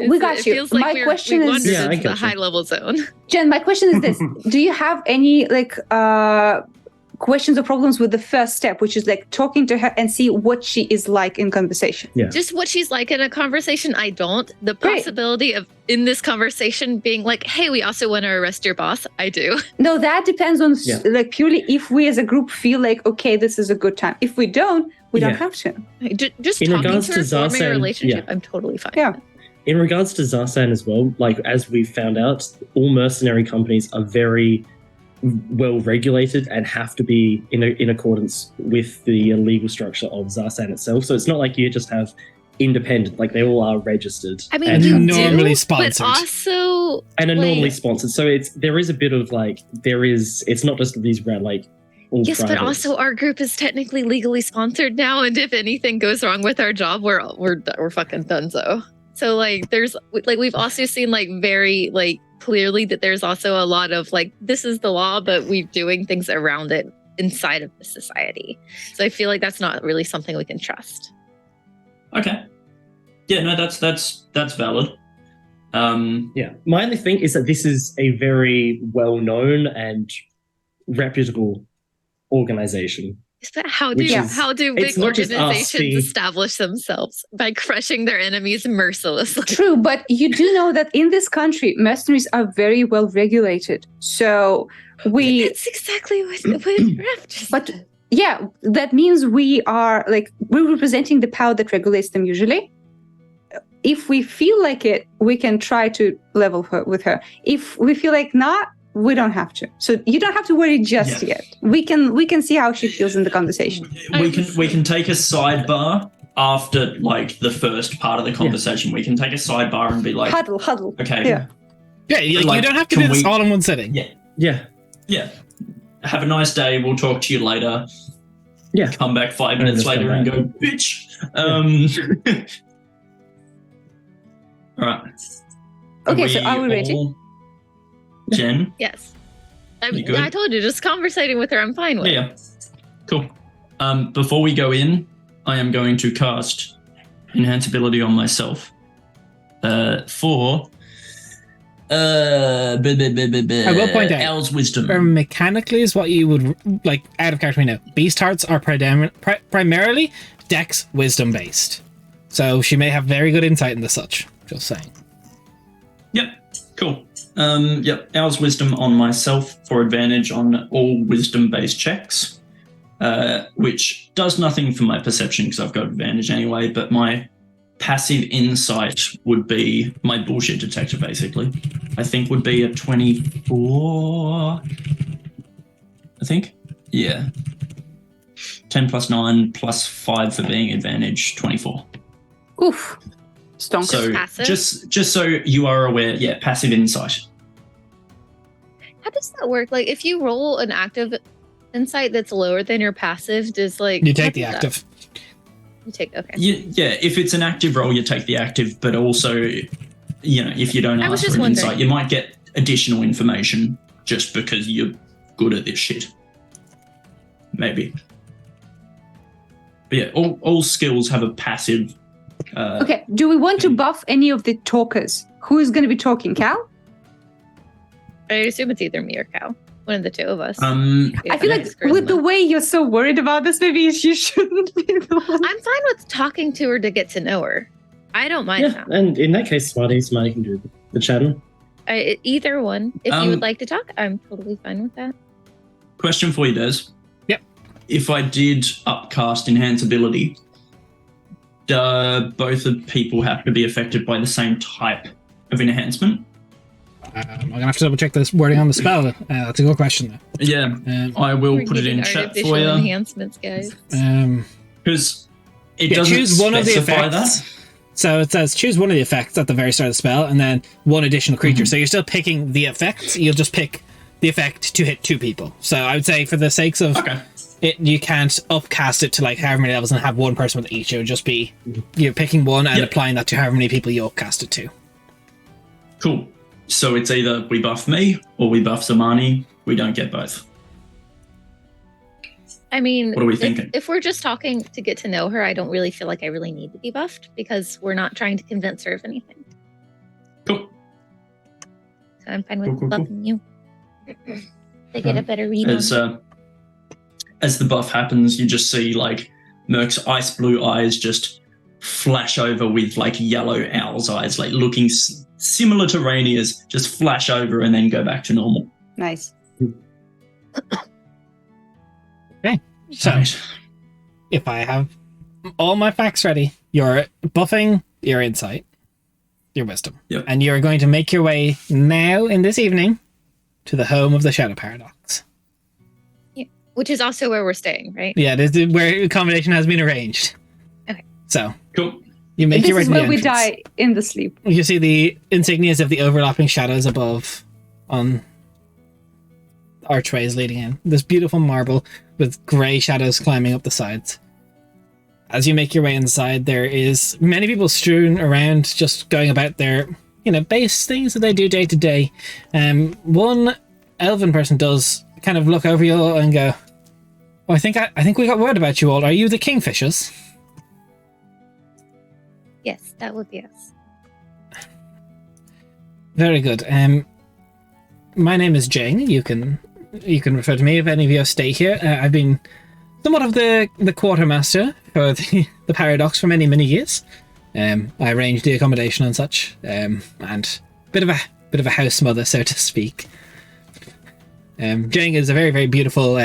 We got you. Feels like my question is into the high level zone. Jen, my question is this: do you have any like questions or problems with the first step, which is like talking to her and see what she is like in conversation? Yeah. Just what she's like in a conversation. I don't. The possibility of in this conversation being like, hey, we also want to arrest your boss. I do. No, that depends on like purely if we as a group feel like, okay, this is a good time. If we don't, we don't have to. Just in talking regards to her, to forming a Zarsan, relationship, I'm totally fine. Yeah. In regards to Zarsan as well, like as we found out, all mercenary companies are very well regulated and have to be in accordance with the legal structure of Zarsan itself. So it's not like you just have independent, like they all are registered. I mean, and you normally do, sponsored, but also normally sponsored. So there is a bit of like it's not just these like. Yes, private. But also our group is technically legally sponsored now, and if anything goes wrong with our job, we're fucking donezo. So like there's like we've also seen like very like clearly that there's also a lot of like this is the law, but we're doing things around it inside of the society. So I feel like that's not really something we can trust. Okay. Yeah, no, that's valid. My only thing is that this is a very well-known and reputable organization. But how do big organizations establish themselves? By crushing their enemies mercilessly. True, but you do know that in this country, mercenaries are very well regulated. So that's exactly what but yeah, that means we're representing the power that regulates them usually. If we feel like it, we can try to level her with her. If we feel like not, we don't have to. So you don't have to worry just yet. We can see how she feels in the conversation. We can take a sidebar after like the first part of the conversation. We can take a sidebar and be like huddle. Okay. Yeah, you Like, don't have to can do this we- all in one sitting. Yeah. Yeah. Yeah. Have a nice day. We'll talk to you later. Yeah. Come back 5 And minutes just come later and back. go, bitch. All right. Okay, so are we ready? all- Jen? Yes. You good? I told you, just conversating with her, I'm fine with. Yeah. Cool. Before we go in, I am going to cast Enhanceability on myself. For... I will point out, Owl's Wisdom. Mechanically is what you would, like, out of character we know. Beast Hearts are primarily Dex Wisdom based. So she may have very good insight into such. Just saying. Yep, cool. Yep, Owl's Wisdom on myself for advantage on all wisdom-based checks, which does nothing for my perception because I've got advantage anyway, but my passive insight would be my bullshit detector, basically. I think would be a 24, I think. Yeah. 10 plus 9 plus 5 for being advantage, 24. Oof. Stonks. So Passive? just so you are aware, yeah, passive insight. How does that work? Like, if you roll an active insight that's lower than your passive, does like You how take the does that- active. You take okay. Yeah, if it's an active roll, you take the active, but also, you know, if you don't I was ask just for an wondering. insight, you might get additional information just because you're good at this shit. Maybe. But yeah, all skills have a passive. Okay, do we want to buff any of the talkers? Who is going to be talking, Cal? I assume it's either me or Cal. One of the two of us. I feel like with the way you're so worried about this, maybe you shouldn't be the one. I'm fine with talking to her to get to know her. I don't mind Yeah, that. and in that case, Smarty can do the chatting. Either one. If you would like to talk, I'm totally fine with that. Question for you, Des. Yep. If I did upcast enhanceability, do both the people have to be affected by the same type of enhancement? I'm gonna have to double check this wording on the spell. That's a good question. Yeah, Though. I will We're put it in getting chat artificial for you. enhancements, guys. Because it Yeah, doesn't choose one of the specify effects. that. So it says choose one of the effects at the very start of the spell, and then one additional creature. So you're still picking the effects. You'll just pick the effect to hit 2 people. So I would say, for the sakes of Okay. it, you can't upcast it to like however many levels and have one person with each. It would just be you're picking one and Yep. applying that to however many people you upcast it to. Cool. So it's either we buff me or we buff Zamani. We don't get both. I mean, What are we thinking? If we're just talking to get to know her, I don't really feel like I really need to be buffed because we're not trying to convince her of anything. Cool. So I'm fine with Cool. buffing you. They get a better read As on as the buff happens, you just see like Merc's ice blue eyes just flash over with like yellow owl's eyes, like looking similar to Rainier's, just flash over and then go back to normal. Nice. So Right. if I have all my facts ready, you're buffing your insight, your wisdom, Yep. and you're going to make your way now in this evening to the home of the Shadow Paradox. which is also where we're staying, right? Yeah, this is where accommodation has been arranged. Okay. So Cool. you make This your way is to the where we entrance. die in the sleep. You see the insignias of the overlapping shadows above on archways leading in. This beautiful marble with grey shadows climbing up the sides. As you make your way inside, there is many people strewn around, just going about their, base things that they do day to day. One elven person does kind of look over you all and go, "Oh, I think we got word about you all. Are you the Kingfishers?" Yes, that would be us. Very good. My name is Jane. You can refer to me if any of you stay here. I've been somewhat of the quartermaster for the Paradox for many years. I arranged the accommodation and such, and bit of a house mother, so to speak. Jane is a very, very beautiful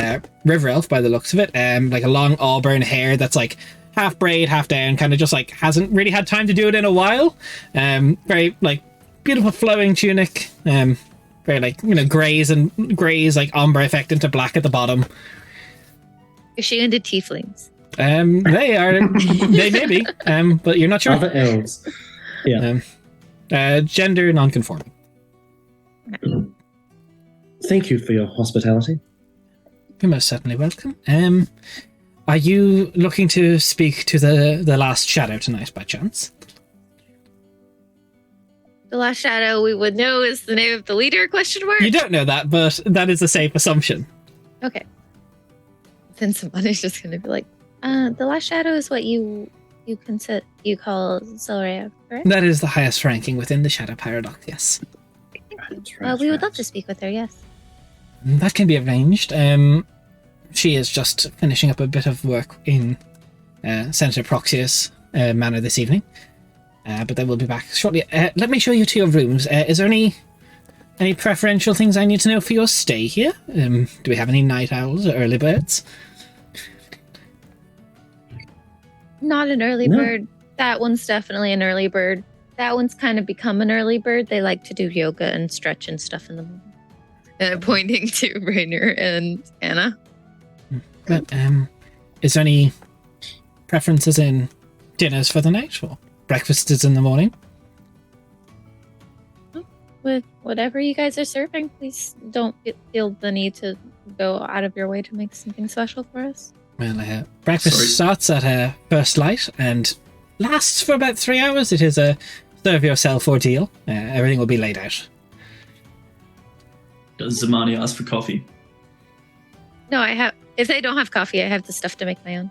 river elf by the looks of it. Like a long auburn hair that's like half braid, half down, kind of just like hasn't really had time to do it in a while. Very like beautiful flowing tunic. Very like grays like ombre effect into black at the bottom. Is she into tieflings? They may be, but you're not sure. Other elves. Yeah. Gender non-conforming. Thank you for your hospitality. You're most certainly welcome. Are you looking to speak to the last shadow tonight by chance? The last shadow we would know is the name of the leader, question mark? You don't know that, but that is a safe assumption. Okay. Then somebody's just going to be like, the last shadow is what you call Zolrea, correct? That is the highest ranking within the Shadow Paradox, yes. We would love to speak with her, yes. That can be arranged. She is just finishing up a bit of work in Senator Proxius' manor this evening. But they will be back shortly. Let me show you to your rooms. Is there any preferential things I need to know for your stay here? Do we have any night owls or early birds? Not an early bird. That one's definitely an early bird. That one's kind of become an early bird. They like to do yoga and stretch and stuff in the morning. Pointing to Rainer and Anna. But, is there any preferences in dinners for the night or breakfasts in the morning? With whatever you guys are serving, please don't feel the need to go out of your way to make something special for us. Well, breakfast starts at first light and lasts for about 3 hours. It is a serve yourself ordeal. Everything will be laid out. Does Zamani ask for coffee? No, I have. If they don't have coffee, I have the stuff to make my own.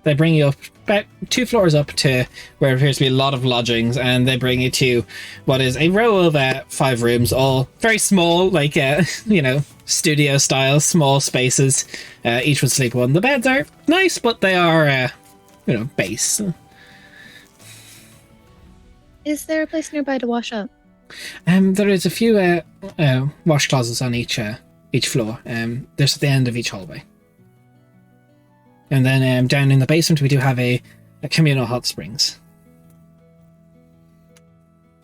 They bring you up about 2 floors up to where it appears to be a lot of lodgings, and they bring you to what is a row of 5 rooms, all very small, like, studio style, small spaces. Each would sleep one. The beds are nice, but they are, base. Is there a place nearby to wash up? There is a few wash closets on each floor. There's at the end of each hallway. And then down in the basement, we do have a communal hot springs.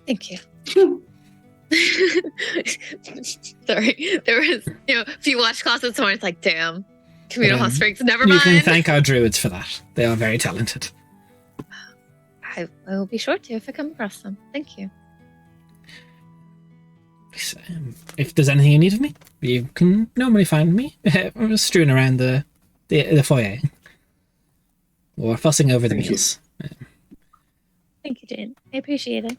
Thank you. Sorry, there was a few wash closets where it's like, damn, communal hot springs. Never mind. You can thank our druids for that. They are very talented. I will be sure to if I come across them. Thank you. If there's anything you need of me, you can normally find me strewn around the foyer or fussing over the meals. Thank you, Jane. I appreciate it.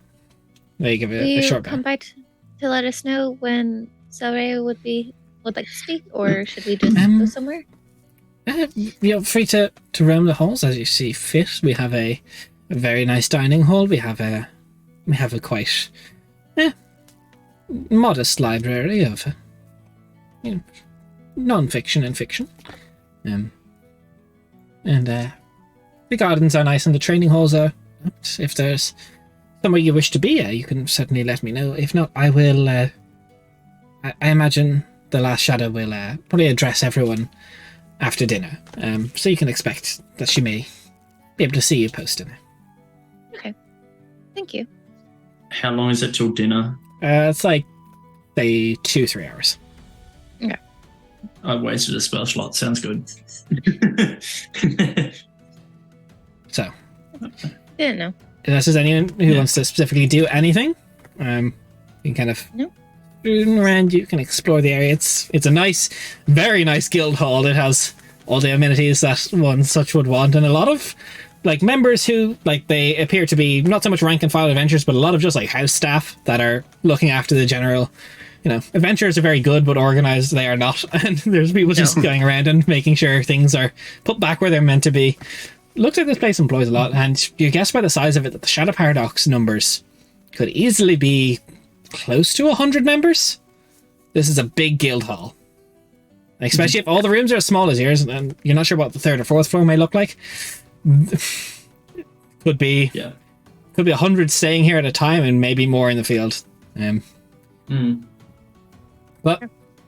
There you give it Will a short you come by to let us know when Zolrea would like to speak, or should we just go somewhere? You're free to roam the halls as you see fit. We have a very nice dining hall. We have a quite modest library of non-fiction and fiction. The gardens are nice and the training halls are. If there's somewhere you wish to be, you can certainly let me know. If not, I will. I imagine the last shadow will probably address everyone after dinner. So you can expect that she may be able to see you post dinner. Okay. Thank you. How long is it till dinner? It's like, say, 2-3 hours. Okay. I wasted a spell slot. Sounds good. So. Didn't know. Unless there's anyone who wants to specifically do anything, you can kind of turn around. You can explore the area. It's a nice, very nice guild hall. It has all the amenities that one such would want, and a lot of members who they appear to be not so much rank and file adventurers, but a lot of just house staff that are looking after the general. Adventurers are very good, but organized they are not, and there's people just going around and making sure things are put back where they're meant to be. Looks like this place employs a lot, and you guess by the size of it that the Shadow Paradox numbers could easily be close to 100 members. This is a big guild hall. Especially if all the rooms are as small as yours, and you're not sure what the 3rd or 4th floor may look like. Could be 100 staying here at a time, and maybe more in the field. But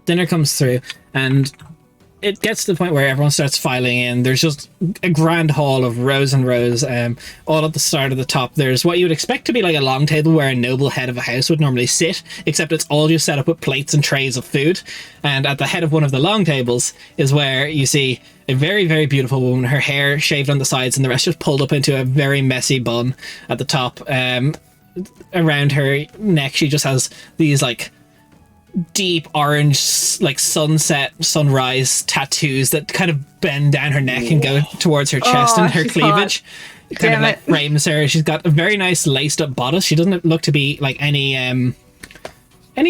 dinner comes through, and it gets to the point where everyone starts filing in. There's just a grand hall of rows and rows. All at the start of the top, there's what you would expect to be a long table where a noble head of a house would normally sit, except it's all just set up with plates and trays of food. And at the head of one of the long tables is where you see a very, very beautiful woman, her hair shaved on the sides and the rest just pulled up into a very messy bun at the top. Around her neck, she just has these deep orange, like sunrise tattoos that kind of bend down her neck and go towards her chest and her she's cleavage. hot. Kind of Damn like it. frames her. She's got a very nice laced up bodice. She doesn't look to be like any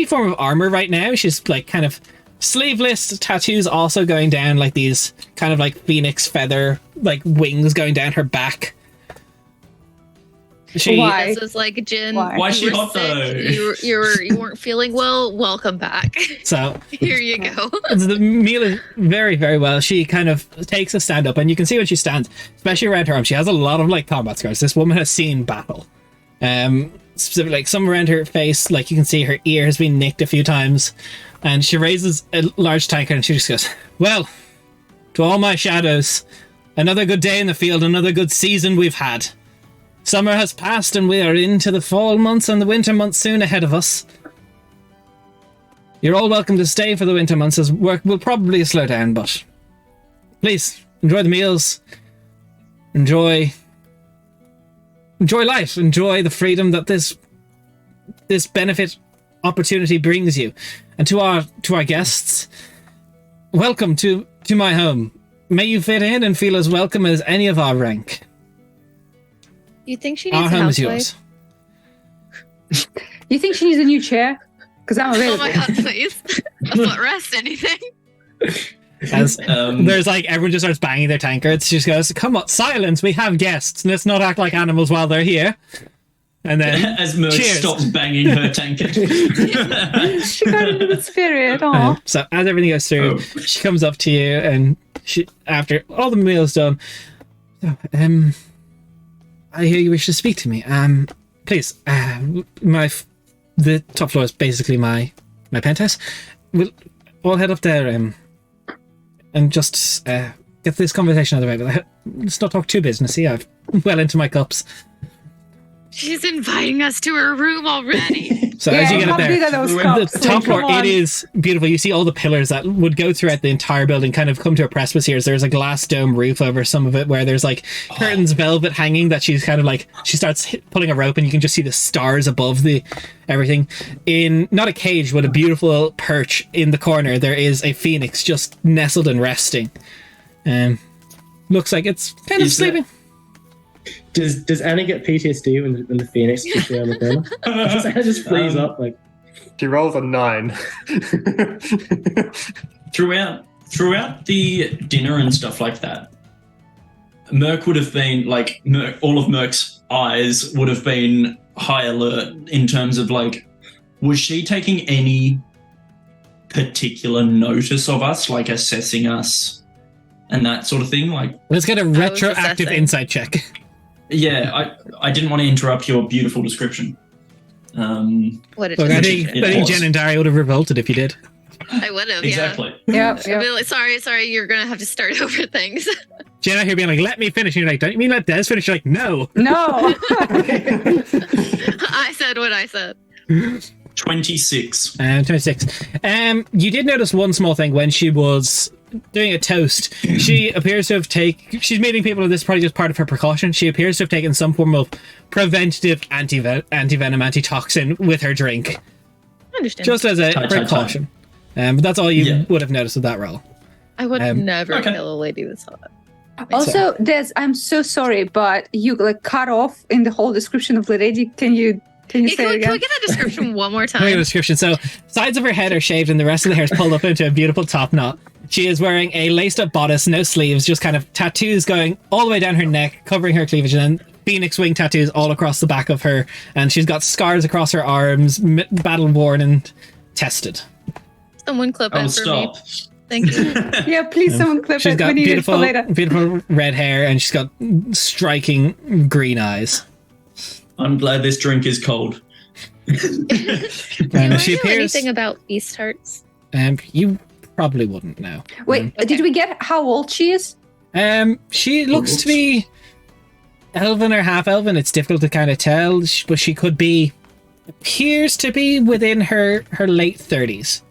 form of armor right now. She's like kind of sleeveless, tattoos also going down, like these kind of like phoenix feather like wings going down her back. Why? This is like Jin. Why is she you were hot, sick, though? You weren't feeling well. Welcome back. So Here you go. the meal is very, very well. She kind of takes a stand up, and you can see when she stands, especially around her arm, she has a lot of like combat scars. This woman has seen battle. Specifically, like some around her face, like you can see her ear has been nicked a few times, and she raises a large tankard and she just goes, "Well, to all my shadows, another good day in the field, another good season we've had. Summer has passed and we are into the fall months and the winter months soon ahead of us. You're all welcome to stay for the winter months as work will probably slow down, but please enjoy the meals, enjoy life, enjoy the freedom that this benefit opportunity brings you. And to our guests, welcome to my home. May you fit in and feel as welcome as any of our rank. You think she needs Our a home is housewife? yours." You think she needs a new chair? Because I'm Oh available. my god, please. A footrest, anything? As there's like everyone just starts banging their tankards. She just goes, "Come on, silence! We have guests. Let's not act like animals while they're here." And then As Merc cheers. stops banging her tankard. She got into the spirit. Aw. So as everything goes through, she comes up to you, and she, after all the meal's done, "So, I hear you wish to speak to me. Please, the top floor is basically my penthouse. We'll all head up there, and just get this conversation out of the way. But let's not talk too businessy. I've well into my cups." She's inviting us to her room already. So as you get how up there, big are those the cups? the top Like, floor, come it on. is beautiful. You see all the pillars that would go throughout the entire building kind of come to a precipice here. There's a glass dome roof over some of it where there's like curtains, velvet hanging that she's kind of like, she starts pulling a rope and you can just see the stars above the everything. In not a cage, but a beautiful perch in the corner, there is a phoenix just nestled and resting. Looks like it's kind of Is that- sleeping. Does Anna get PTSD when the Phoenix is there on the corner? Does Anna just freeze up like? She rolls a 9. Throughout the dinner and stuff like that, Merc would have been like all of Merc's eyes would have been high alert in terms of like, was she taking any particular notice of us, like assessing us and that sort of thing? Like, Let's get a was retroactive assessing. insight check. yeah, I didn't want to interrupt your beautiful description. What a Look, I decision. think Jen and Daria would have revolted if you did. I would have, Exactly. Yeah, yeah. yeah. I'd be like, sorry, you're gonna have to start over things. Jen out here being like, "Let me finish." And you're like, "Don't you mean let Des finish?" You're like, "No." No. I said what I said. 26. 26. You did notice one small thing when she was doing a toast. She appears to have she's meeting people, and this is probably just part of her precaution. She appears to have taken some form of preventative anti-venom, antitoxin with her drink, I understand. just as a Tie. precaution. But that's all you Yeah. would have noticed with that roll. I would never okay. kill a lady this hot. Also, Des, I'm so sorry, but you like cut off in the whole description of the lady. Can you Yeah, say it can we again? get that description one more Look at the time? description. So, sides of her head are shaved, and the rest of the hair is pulled up into a beautiful top knot. She is wearing a laced-up bodice, no sleeves, just kind of tattoos going all the way down her neck, covering her cleavage, and then phoenix wing tattoos all across the back of her. And she's got scars across her arms, battle-worn and tested. Someone clip Oh, it for stop. me. Thank you. Yeah, please, someone clip She's it. got We need it for beautiful, later. beautiful red hair, and she's got striking green eyes. I'm glad this drink is cold. Do And I she know appears. anything about beast hearts? You probably wouldn't know. Wait, did we get how old she is? She looks to be elven or half elven. It's difficult to kind of tell, but she could be, appears to be within her late 30s.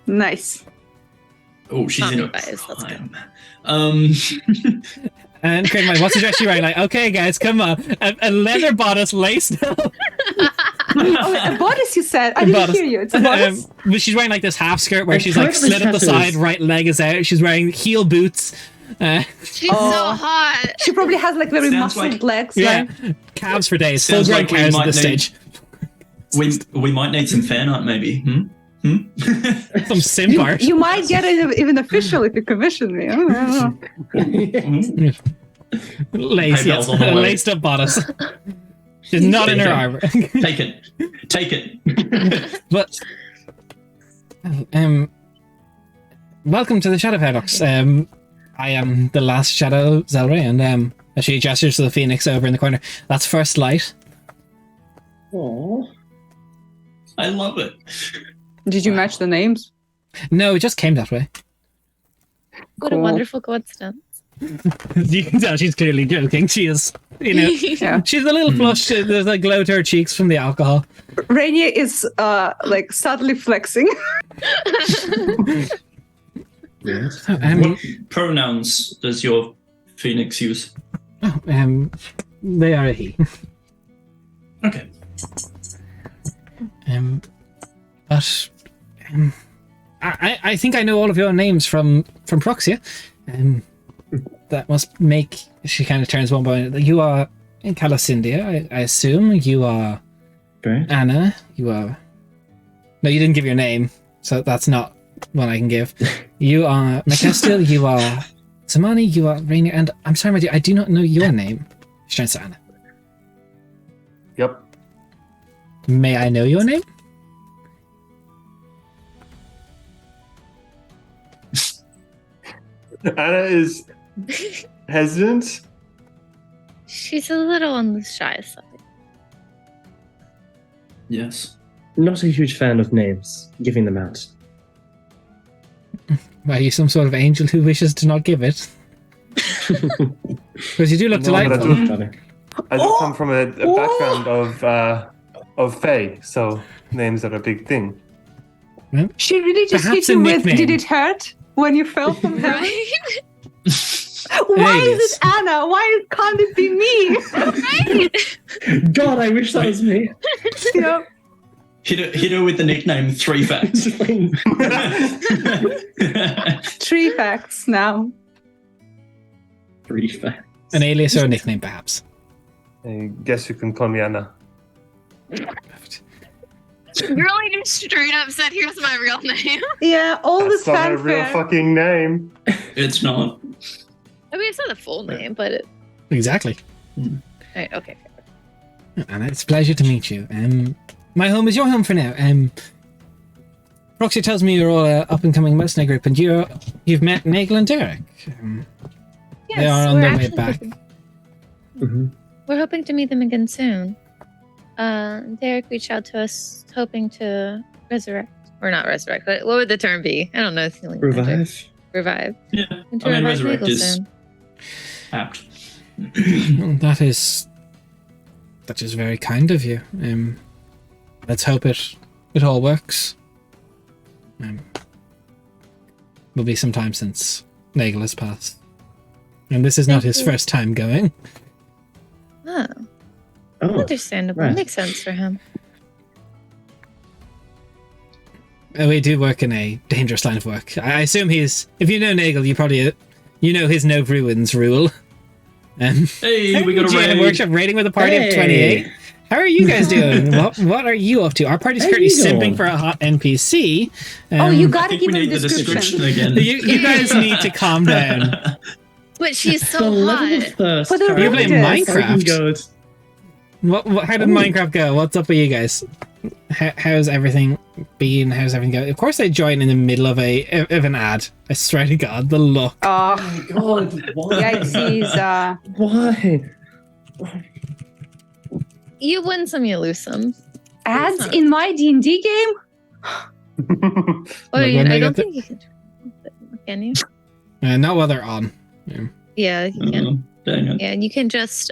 Nice. Oh, she's Mommy in a vibes, let's go. prime. And Craig, what's the dress you're wearing? Like, okay, guys, come on, a leather bodice laced up. A bodice, you said. I didn't Bodice. hear you. It's a bodice. But she's wearing like this half skirt where And she's like currently slit up the tattoos. side, right leg is out. She's wearing heel boots. She's Oh. so hot. She probably has like very Sounds muscled like- legs. Yeah, Like, calves for days. Full Sounds grown like we cows at might this need- stage. We might need some fan art, maybe. Some simp art. you might get it even official if you commission me. I don't know. Lace, Hey, yes. bells on the way. Laced up bodice. She's not in her armor. Take it. Take it. But welcome to the Shadow Paradox. I am the last Shadow Zelry, and as she gestures to the Phoenix over in the corner, that's First Light. Aww. I love it. Did you match the names? No, it just came that way. What a Cool. wonderful coincidence. You can tell she's clearly joking. She is, you know, Yeah. she's a little flushed. There's a glow to her cheeks from the alcohol. Rainier is like subtly flexing. Yes. What pronouns does your Phoenix use? They are a he. Okay. But I think I know all of your names from Proxia. That must make. She kind of turns one by. You are in Calacindia, I assume. You are Great. Anna. You are. No, you didn't give your name, so that's not one I can give. You are Macestil. You are Samani. You are Rainier. And I'm sorry, my dear, I do not know your name. She turns to Anna. Yep. May I know your name? Anna is hesitant. She's a little on the shy side. Yes. Not a huge fan of names, giving them out. Are you some sort of angel who wishes to not give it? Because you do look No, but I delightful. do- Darling. I do come from a background of Fae, so names are a big thing. She really just Perhaps hit you a with. nickname. Did it hurt when you fell from heaven? Right? Why It is is. it Anna? Why can't it be me? God, I wish that was me. Yeah. Hit her with the nickname 3 Facts. 3 facts now. 3 facts. An alias or a nickname, perhaps. I guess you can call me Anna. Really just straight up said, here's my real name. Yeah, all That's this not my real fanfare. fucking name. It's not. I mean, it's not the full name, but it. Exactly. Right, okay. Anna, it's a pleasure to meet you. My home is your home for now. Proxy tells me you're all an up-and-coming mercenary group, and you've met Nagel and Derek. Yes, They are on we're their way actually back. hoping- Mm-hmm. We're hoping to meet them again soon. Derek reached out to us, hoping to resurrect, or not resurrect, but what would the term be? I don't know. It's healing magic. Revive. Revive. Yeah. And to I mean, revive resurrect Nagel is soon. apt. That is very kind of you. Let's hope it all works. Will be some time since Nagel has passed, and this is not Thank his you. first time going. Oh, Oh, understandable. right. Makes sense for him. We do work in a dangerous line of work. I assume he's. If you know Nagel, you probably know his no ruins rule. Hey, we got a GM raid. workshop raiding with a party Hey. of 28. How are you guys doing? what are you up to? Our party's How currently you simping doing? for a hot NPC. Oh, you I gotta think give we him need a the description. description again. You guys need to calm down. But she's the so level hot. of thirst. For the currently You play Raiders. is so Minecraft? good. How did Oh. Minecraft go? What's up with you guys? How's everything been? How's everything going? Of course, they join in the middle of an ad. I swear to God, the luck. Oh, God, why? yikesies. Why? You win some, you lose some. Ads in my D&D game? Oh, Like when I they don't get think you can. Can you? Not while they're on. Yeah, you can. Oh, dang it. Yeah, and you can just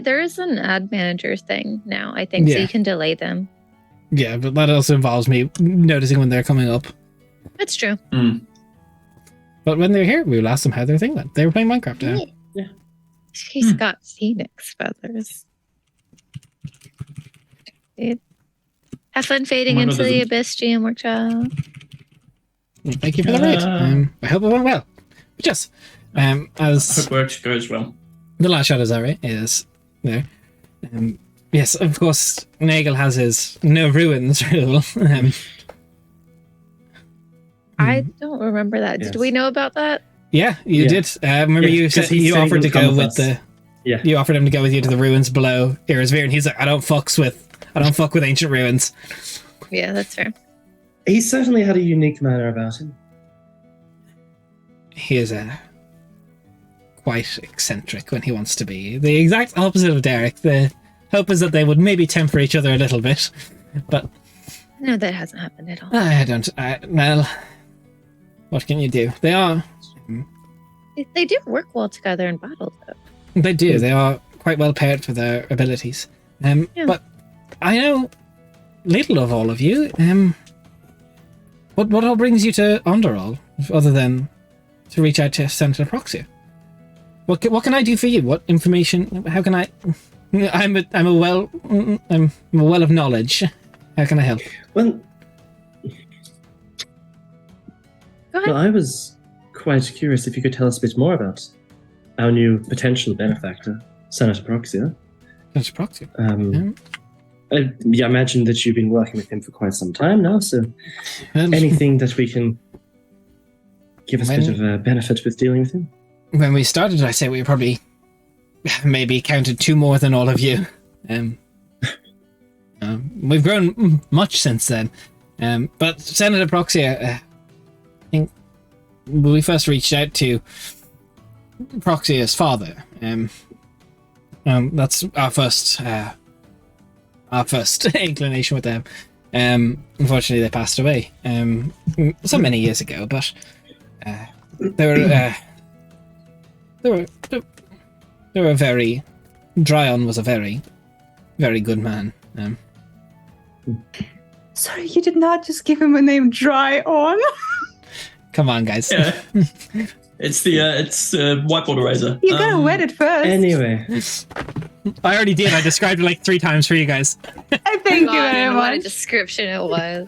there is an ad manager thing now, I think, so Yeah. you can delay them. Yeah, but that also involves me noticing when they're coming up. That's true. But when they're here, we will ask them how their thing went. They were playing Minecraft. She's got phoenix feathers. Have fun fading Oh my God, into there's the a- abyss, GM workshop. Thank you for the raid. I hope it went well. But yes, as Hope work goes well. the last shot of Zari is there. Yes, of course, Nagel has his no ruins rule. I don't remember that. Yes. Did we know about that? Yeah, you Yeah. did. Remember Yeah, you 'cause said he you said he offered to would come go with with us. the. Yeah. You offered him to go with you to the ruins below Irisvir, and he's like, I don't fuck with ancient ruins. Yeah, that's fair. He certainly had a unique manner about him. He is quite eccentric when he wants to be. The exact opposite of Derek. The hope is that they would maybe temper each other a little bit, but No, that hasn't happened at all. I don't. Well, what can you do? They are. They do work well together in battle, though. They do. They are quite well paired for their abilities. Yeah. But I know little of all of you. What all brings you to Underall, other than to reach out to Senator Proxia? What can I do for you? What information? How can I? I'm a well of knowledge. How can I help? Well, Go ahead. well, I was quite curious if you could tell us a bit more about our new potential benefactor, Senator Proxia. Senator Proxia. I imagine that you've been working with him for quite some time now, so Well, anything that we can give us a bit of a benefit with dealing with him? when we started, I say we probably maybe counted 2 more than all of you. We've grown much since then. But Senator Proxia, I think when we first reached out to Proxia's father, that's our first inclination with them. Unfortunately, they passed away so many years ago, but they were very. Dryon was a very, very good man. Sorry, you did not just give him a name, Dry On. Come on, guys. Yeah. It's the whiteboard eraser. You gotta wet it first. Anyway, I already did. I described it like 3 times for you guys. Thank you very What a much. description it was.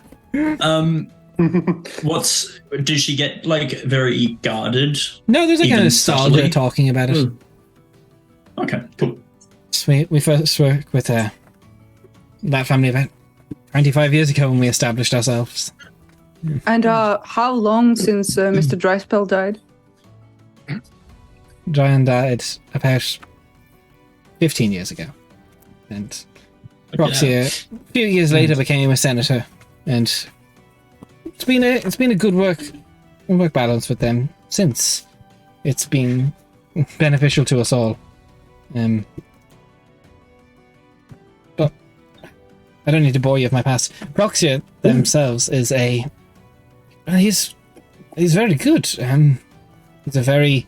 Does she get like very guarded? No, there's like a Even nostalgia subtly? talking about it. Okay, cool. We first worked with that family about 25 years ago when we established ourselves. And how long since Mr. Dryspell died? Dryon died about 15 years ago. And Proxia, a few years later, became a senator. And it's been a good work balance with them since. It's been beneficial to us all. But I don't need to bore you with my past. Proxia themselves is he's very good. He's a very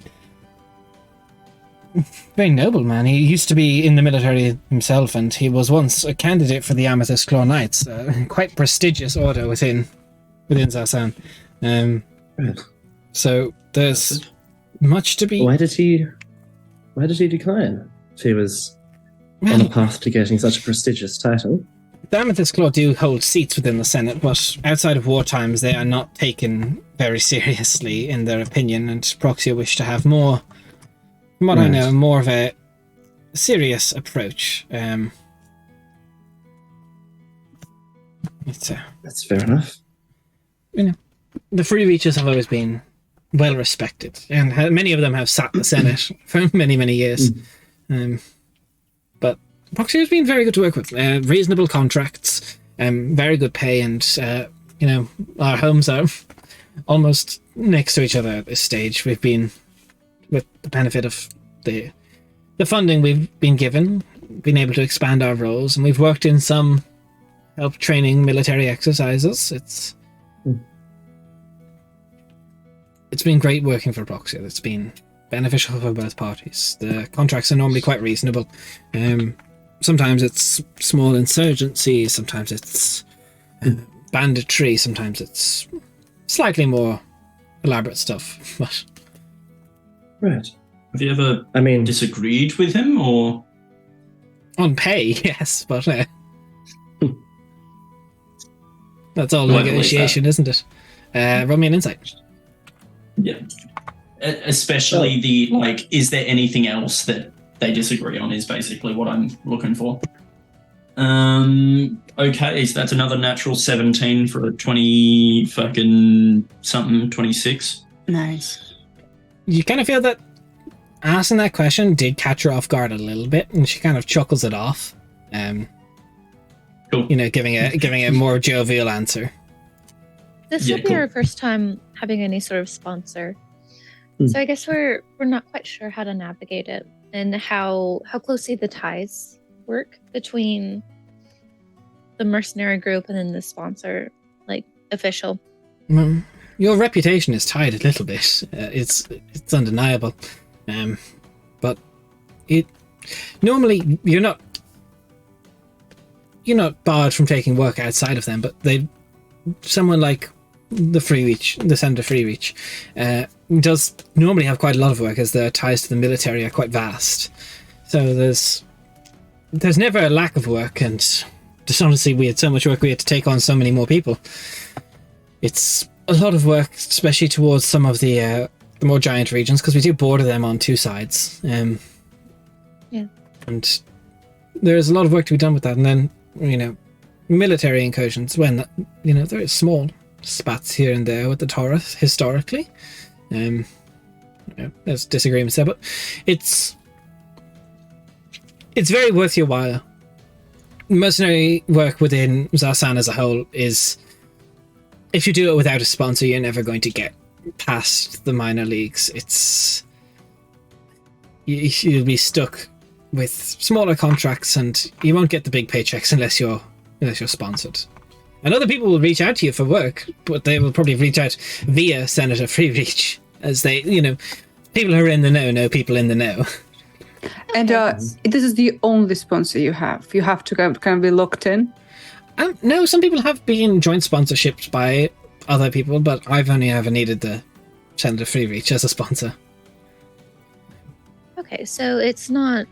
noble man. He used to be in the military himself, and he was once a candidate for the Amethyst Claw Knights, quite prestigious order within Zarsan. So there's much to be. why did he decline? If he was on a path to getting such a prestigious title. The Amethyst Claw do hold seats within the Senate, but outside of war times, they are not taken very seriously in their opinion, and Proxia wish to have more, from what I Right. know, more of a serious approach. That's fair enough. The Free Reachers have always been well respected, and many of them have sat the Senate for many, many years. But Proxy has been very good to work with. Reasonable contracts, very good pay, and our homes are almost next to each other at this stage. We've been, with the benefit of the funding we've been given, been able to expand our roles, and we've worked in some help training military exercises. It's been great working for Proxia. It's been beneficial for both parties. The contracts are normally quite reasonable. Sometimes it's small insurgency, sometimes it's banditry, sometimes it's slightly more elaborate stuff. But Right. Have you ever I mean, disagreed with him, or on pay, yes, but That's all No, I believe negotiation, isn't it? Roll me an insight. Yeah. Especially the, like, is there anything else that they disagree on is basically what I'm looking for. Okay, so that's another natural 17 for a 20 fucking something, 26. Nice. You kind of feel that asking that question did catch her off guard a little bit, and she kind of chuckles it off. Cool. You know, giving a more jovial answer. This Yeah, will be cool. our first time having any sort of sponsor. So I guess we're not quite sure how to navigate it and how closely the ties work between the mercenary group and then the sponsor, like official. Your reputation is tied a little bit. It's undeniable. But it normally you're not barred from taking work outside of them, but someone like the Free Reach, the Senator Free Reach, does normally have quite a lot of work, as their ties to the military are quite vast. So there's never a lack of work, and just honestly, we had so much work, we had to take on so many more people. It's a lot of work, especially towards some of the more giant regions, because we do border them on two sides. Yeah. And there's a lot of work to be done with that, and then, you know, military incursions, when, you know, there are small spats here and there with the Taurus historically. You know, there's disagreements there, but it's very worth your while. Mercenary work within Zarsan as a whole is, if you do it without a sponsor, you're never going to get past the minor leagues. You'll be stuck with smaller contracts, and you won't get the big paychecks unless you're sponsored. And other people will reach out to you for work, but they will probably reach out via Senator Free Reach, as they, you know, people who are in the know people in the know. And this is the only sponsor you have. You have to kind of be locked in. No, some people have been joint sponsorships by other people, but I've only ever needed the Senator Free Reach as a sponsor. Okay, so it's not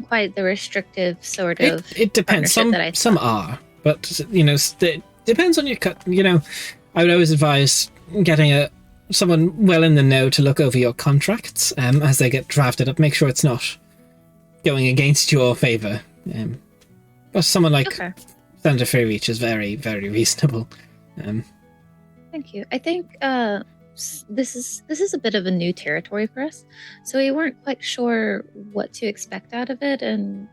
quite the restrictive sort of. It depends. Some are, but you know, it depends on your cut. You know, I would always advise getting someone well in the know to look over your contracts as they get drafted up. Make sure it's not going against your favor. But someone like Senator Free Reach is very, very reasonable. Thank you. I think this is a bit of a new territory for us, so we weren't quite sure what to expect out of it, and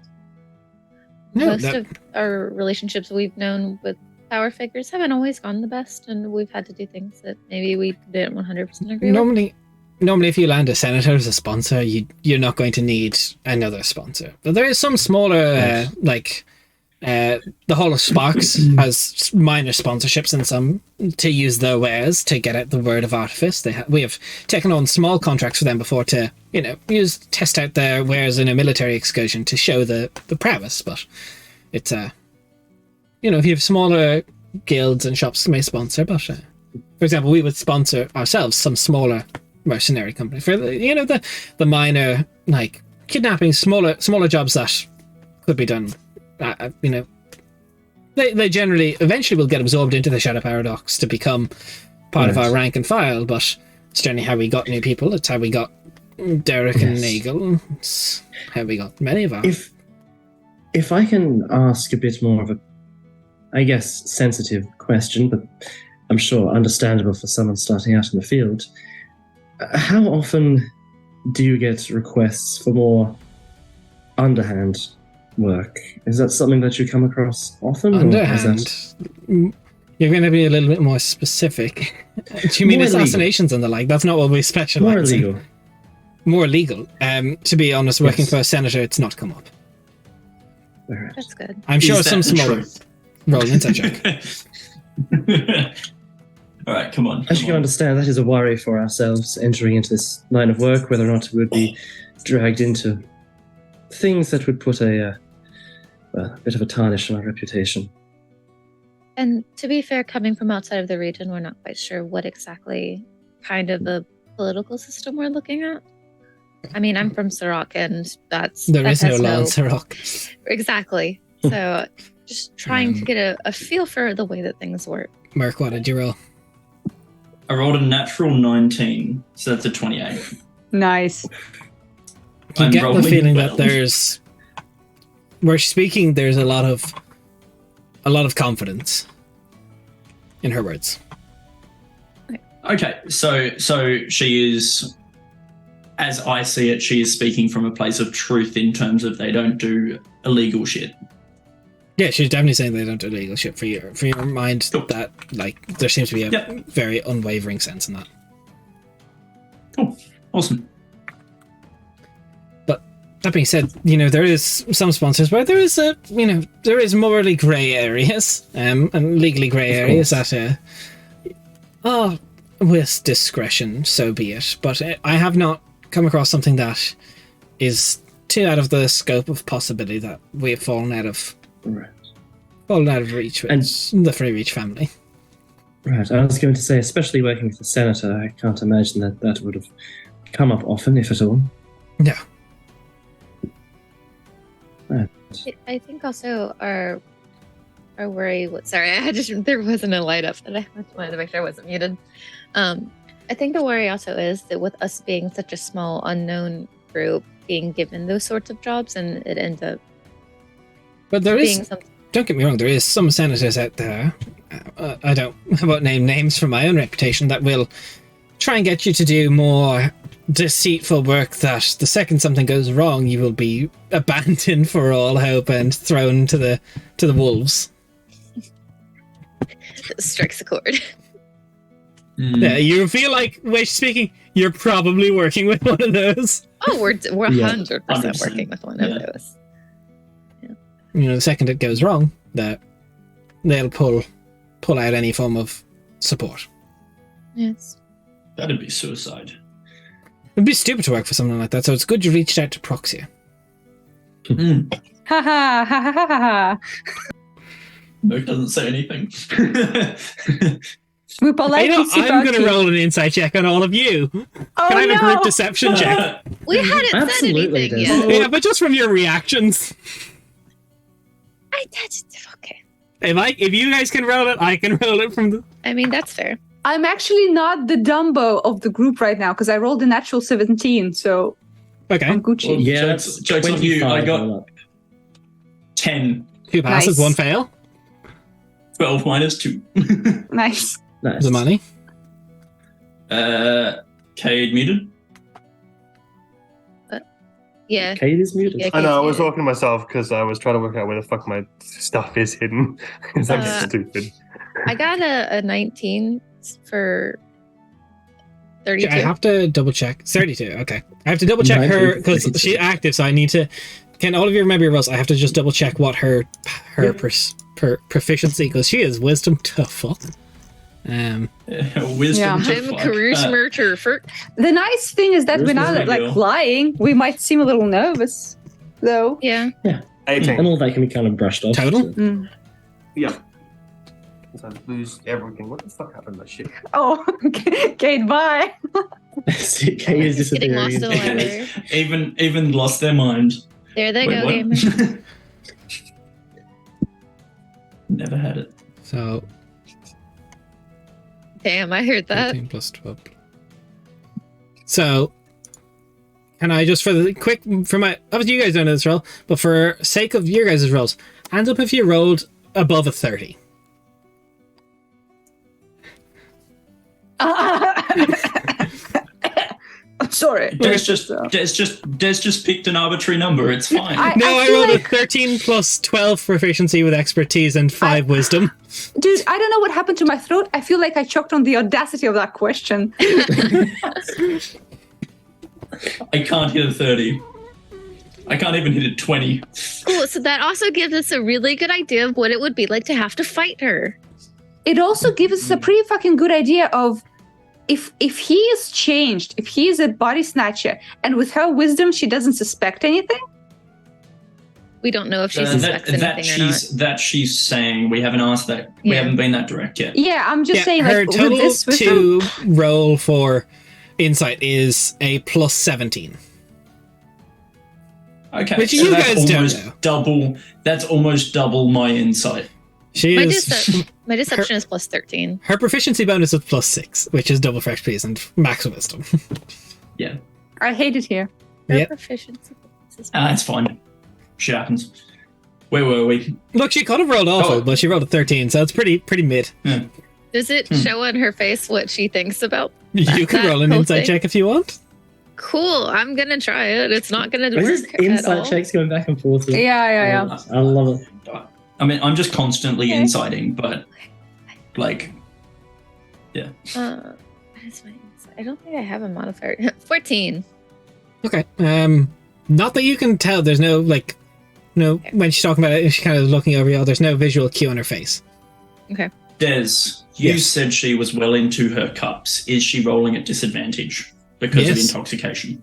most of our relationships we've known with power figures haven't always gone the best, and we've had to do things that maybe we didn't 100% agree with. Normally, if you land a senator as a sponsor, you're not going to need another sponsor. But there is some smaller, like the Hall of Sparks has minor sponsorships and some to use their wares to get out the word of artifice. We have taken on small contracts for them before to, you know, test out their wares in a military excursion to show the prowess. But it's you know, if you have smaller guilds and shops may sponsor, but for example, we would sponsor ourselves some smaller mercenary company for the minor, like kidnapping, smaller jobs that could be done. You know, they generally eventually will get absorbed into the Shadow Paradox to become part of our rank and file, but it's generally how we got new people. It's how we got Derek and Nagel. It's how we got many of our. If I can ask a bit more of a, I guess, sensitive question, but I'm sure understandable for someone starting out in the field. How often do you get requests for more underhand work? Is that something that you come across often? Underhand? You're going to be a little bit more specific. Do you mean assassinations and the like? That's not what we specialize in. More legal. To be honest, working for a senator, it's not come up. Right. That's good. I'm sure some smaller. Roll an insight check. All right, come on. As you can understand, that is a worry for ourselves entering into this line of work, whether or not we would be dragged into things that would put a bit of a tarnish on our reputation. And to be fair, coming from outside of the region, we're not quite sure what exactly kind of a political system we're looking at. I mean, I'm from Sirach, and there is no law in Sirach. Exactly. So just trying to get a feel for the way that things work. Merc, what did you roll? I rolled a natural 19, so that's a 28. Nice. You I'm get the rolling feeling well. that there's, where she's speaking, there's a lot of confidence in her words. Okay, so she is, as I see it, she is speaking from a place of truth in terms of they don't do illegal shit. Yeah, she's definitely saying they don't do illegal shit for your mind. Cool. That like there seems to be a Yep. very unwavering sense in that. Cool, awesome. But that being said, you know, there is some sponsors where there is morally grey areas, and legally grey areas that with discretion, so be it. But I have not come across something that is too out of the scope of possibility that we have fallen out of reach with the Free Reach family. Right, I was going to say, especially working with the senator, I can't imagine that would have come up often, if at all. No. I think also our worry. Sorry, there wasn't a light up, but I just wanted to make sure I wasn't muted. I think the worry also is that with us being such a small unknown group, being given those sorts of jobs, and it ends up But there being is. something. Don't get me wrong. There is some senators out there. I don't about name names for my own reputation that will try and get you to do more deceitful work. That the second something goes wrong, you will be abandoned for all hope and thrown to the wolves. Strikes a chord. Yeah, you feel like, way she's speaking, you're probably working with one of those. Oh, we're Yeah. 100% 100%. working with one Yeah. of those. You know, the second it goes wrong, that they'll pull out any form of support. Yes. That'd be suicide. It'd be stupid to work for something like that, so it's good you reached out to Proxia. Mm. Ha ha ha ha ha ha. Merc doesn't say anything. We You politely know, see I'm going to Bertie. roll an insight check on all of you. Oh Can I have a no! group deception check? We hadn't said Absolutely, anything Des. yet. Yeah, but just from your reactions. Okay. If you guys can roll it, I can roll it from the... I mean, that's fair. I'm actually not the Dumbo of the group right now because I rolled a natural 17, so Okay. I'm Gucci. Well, Yeah, jokes- jokes on you, I 25 got- all up. 10, 2 passes, Nice. 1 fail. 12 minus 2. Nice. Nice. The money. Cade muted. Yeah. Kate is muted. Yeah. I know, I was Yeah. talking to myself because I was trying to work out where the fuck my stuff is hidden. Because I'm stupid. I got a 19 for 32. I have to double check. 32, okay. I have to double check her, because she's active, so I need to... Can all of you remember your rolls? I have to just double check what her proficiency, because she is wisdom to fuck. Wisdom Yeah. to I'm fuck. charisma for The nice thing is that Where's we're the not video? like lying. We might seem a little nervous, though. yeah. 18. And all that can be kind of brushed off. Total? so- Mm. Yeah. So I lose everything. What the fuck happened to my shit? Oh, Kate, bye. See, Kate is Just getting lost in the disappearing. library. even lost their mind. There they Wait, go, what? gamers. Never had it. So, Damn, I heard that. 13 plus 12. So, can I just, obviously you guys don't know this roll, but for sake of your guys' rolls, hands up if you rolled above a 30. I'm sorry. Des just picked an arbitrary number. It's fine. No, I feel rolled like- a 13 plus 12 proficiency with expertise and 5 wisdom. Dude, I don't know what happened to my throat. I feel like I choked on the audacity of that question. I can't hit a 30. I can't even hit a 20. Cool. So that also gives us a really good idea of what it would be like to have to fight her. It also gives us a pretty fucking good idea of if he is changed, if he is a body snatcher, and with her wisdom she doesn't suspect anything. We don't know if she suspects anything or not. That she's saying. We haven't asked that. We Yeah. haven't been that direct yet. Yeah, I'm just saying, her like, with total this wisdom. to roll for insight is a plus 17. Okay, Which so you that's guys don't almost know. double. That's almost double my insight. She My, is. my deception is plus 13. Her proficiency bonus is +6, which is double fresh peas and max wisdom. Yeah. I hate it here. Her Yep. proficiency is It's fine. Shit happens. Where were we? Look, she could have rolled awful, Oh. but she rolled a 13, so it's pretty mid. Does it show on her face what she thinks about? You can that roll an whole insight thing? check if you want. Cool. I'm gonna try it. It's not gonna This is work at insight all. checks going back and forth. Yeah. I love it. I mean, I'm just constantly Okay. inciting, but like, What is my insight? I don't think I have a modifier. 14. Okay. Not that you can tell. There's no when she's talking about it, she's kind of looking over you. There's no visual cue on her face. Des, you Yes. said she was well into her cups. Is she rolling at disadvantage because of Yes. intoxication?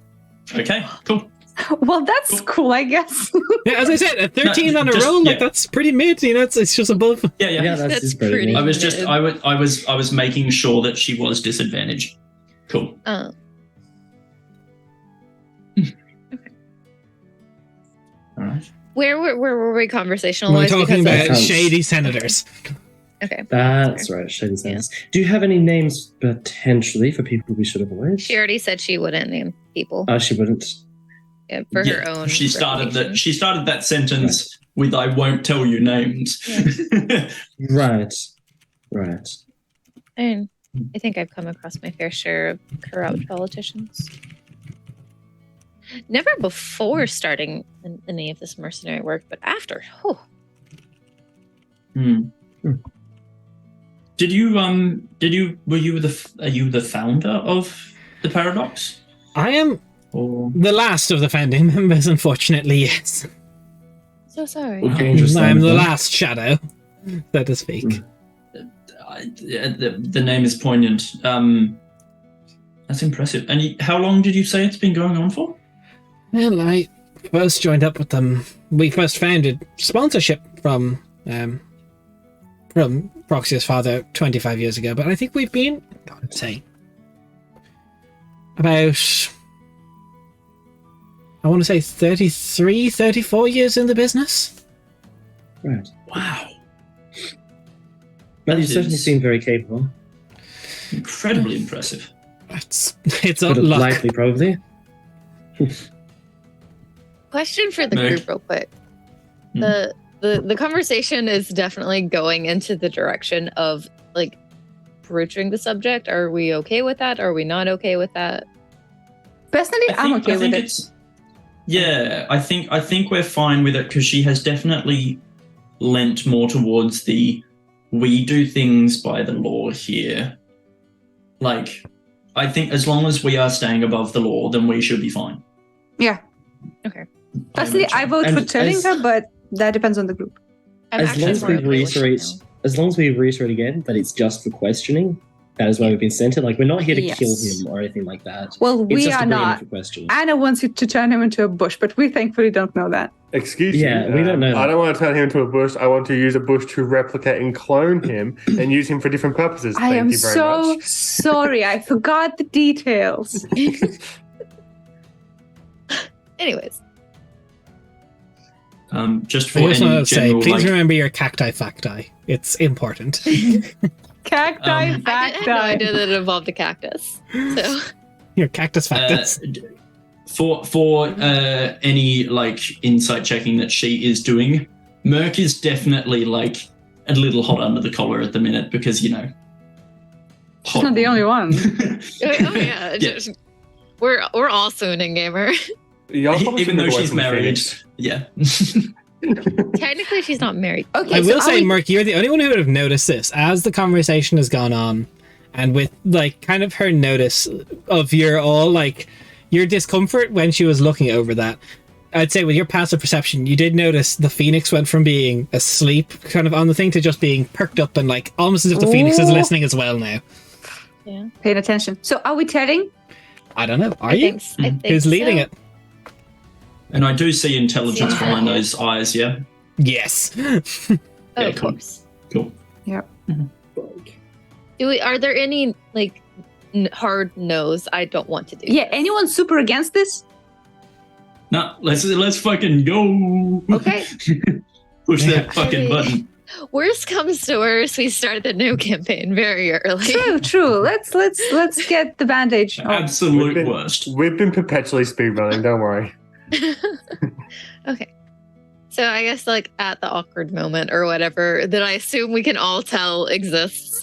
Okay, cool. Well, that's cool, I guess. Yeah, as I said, a 13 No, on a just- roll, yeah. that's pretty mid. It's just above. Yeah. Yeah, that's That's pretty pretty- neat. I was just, mid. I was making sure that she was disadvantaged. Cool. Oh. All right. Where were we conversational We're wise? talking about of- shady senators. Okay. That's right, shady sense. Do you have any names potentially for people we should avoid? She already said she wouldn't name people She wouldn't. for Yeah, her own. She started reputation. that. She started that sentence with "I won't tell you names." Right. And I think I've come across my fair share of corrupt politicians. Never before starting any of this mercenary work, but after. Oh, Hmm. Are you the founder of the Paradox? I am Or the last of the founding members, unfortunately, yes. so sorry. Dangerous I am the name, last shadow, so to speak. the name is poignant. That's impressive. And how long did you say it's been going on for? Well, I first joined up with them. We first founded sponsorship from Proxia's father 25 years ago, but I think we've been, I'd say, about, I want to say 33, 34 years in the business. Right. Wow, Well, you That certainly is- seem very capable. incredibly impressive. It's a Put it luck. lightly, probably. Question for the Meg? group, real quick. The conversation is definitely going into the direction of like broaching the subject. Are we okay with that? Are we not okay with that? Personally, I'm okay with it. it's. Yeah, I think we're fine with it because she has definitely lent more towards the we do things by the law here. Like, I think as long as we are staying above the law, then we should be fine. Yeah. Okay. Personally, I vote for And turning as- her, but that depends on the group. I'm As actually long as more we okay with it reiterate, now. as long as we reiterate again that it's just for questioning, that is why we've been sent it. Like, we're not here to kill Yes. him or anything like that. Well, It's we just are to bring him not. for questions. Anna wants you to turn him into a bush, but we thankfully don't know that. Excuse Yeah, me. we don't know I that. don't want to turn him into a bush. I want to use a bush to replicate and clone him and use him for different purposes. I Thank am you very so much. sorry. I forgot the details. Anyways, Just I for just any want to say, general, please like, remember your cacti facti. It's important. Cacti, I I had no facti. idea that it involved a cactus. So Your cactus factus. for any like insight checking that she is doing, Merc is definitely like a little hot under the collar at the minute because She's not the only one. oh yeah, just- we're all swooning gamer. Y'all probably Even should though move away she's from the married, Phoenix. yeah. Technically, she's not married. Okay, I will so say, are we- Merc, you're the only one who would have noticed this as the conversation has gone on, and with like kind of her notice of your discomfort when she was looking over that. I'd say with your passive perception, you did notice the Phoenix went from being asleep kind of on the thing to just being perked up and like almost as if the Phoenix is Ooh. listening as well now. Yeah, Paying attention. So are we telling? I don't know. Are I you? think, I think Who's leading so. it? And I do see intelligence Yeah. behind those eyes, yeah? Yes. Oh, Yeah, of cool. course. Cool. Are there any like hard no's I don't want to do? Yeah, anyone super against this? No, let's fucking go. Okay. Push Yeah. that fucking button. Worst comes to worst, we start the new campaign very early. True. Let's get the bandage. Absolute worst. We've been perpetually speedrunning. Don't worry. Okay. So I guess like at the awkward moment or whatever that I assume we can all tell exists.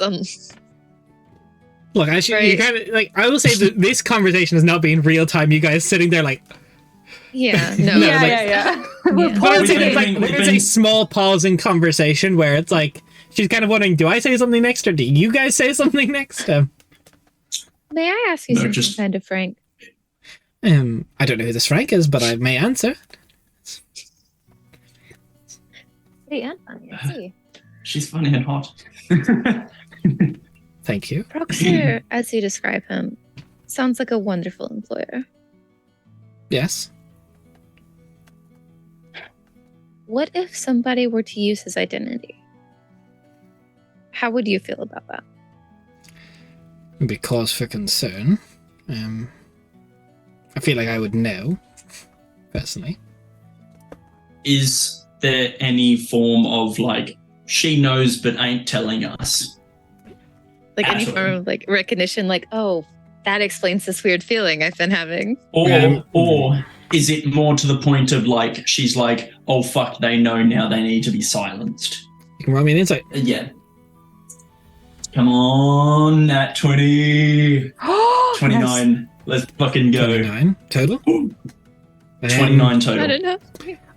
Look, actually, Right. you kind of like. I will say that this conversation has not been real time. You guys sitting there like. Yeah. No. No, Yeah, like- yeah. We're Yeah. But I would say We've there's been- like we've there's a been- small pause in conversation where it's like she's kind of wondering, do I say something next or do you guys say something next? May I ask you No, something just- kind of frank? I don't know who this Frank is, but I may answer. Pretty and funny, I see. She's funny and hot. Thank you. Proxer, as you describe him, sounds like a wonderful employer. Yes. What if somebody were to use his identity? How would you feel about that? It'd be cause for concern. I feel like I would know, personally. Is there any form of like she knows but ain't telling us? Like any Absolutely. form of like recognition, like, oh, that explains this weird feeling I've been having. Or is it more to the point of like she's like, oh fuck, they know now, they need to be silenced? You can roll me an insight. Yeah. Come on, nat 20. 29. Let's fucking go. 29 total. Ooh, 29 I total. don't know.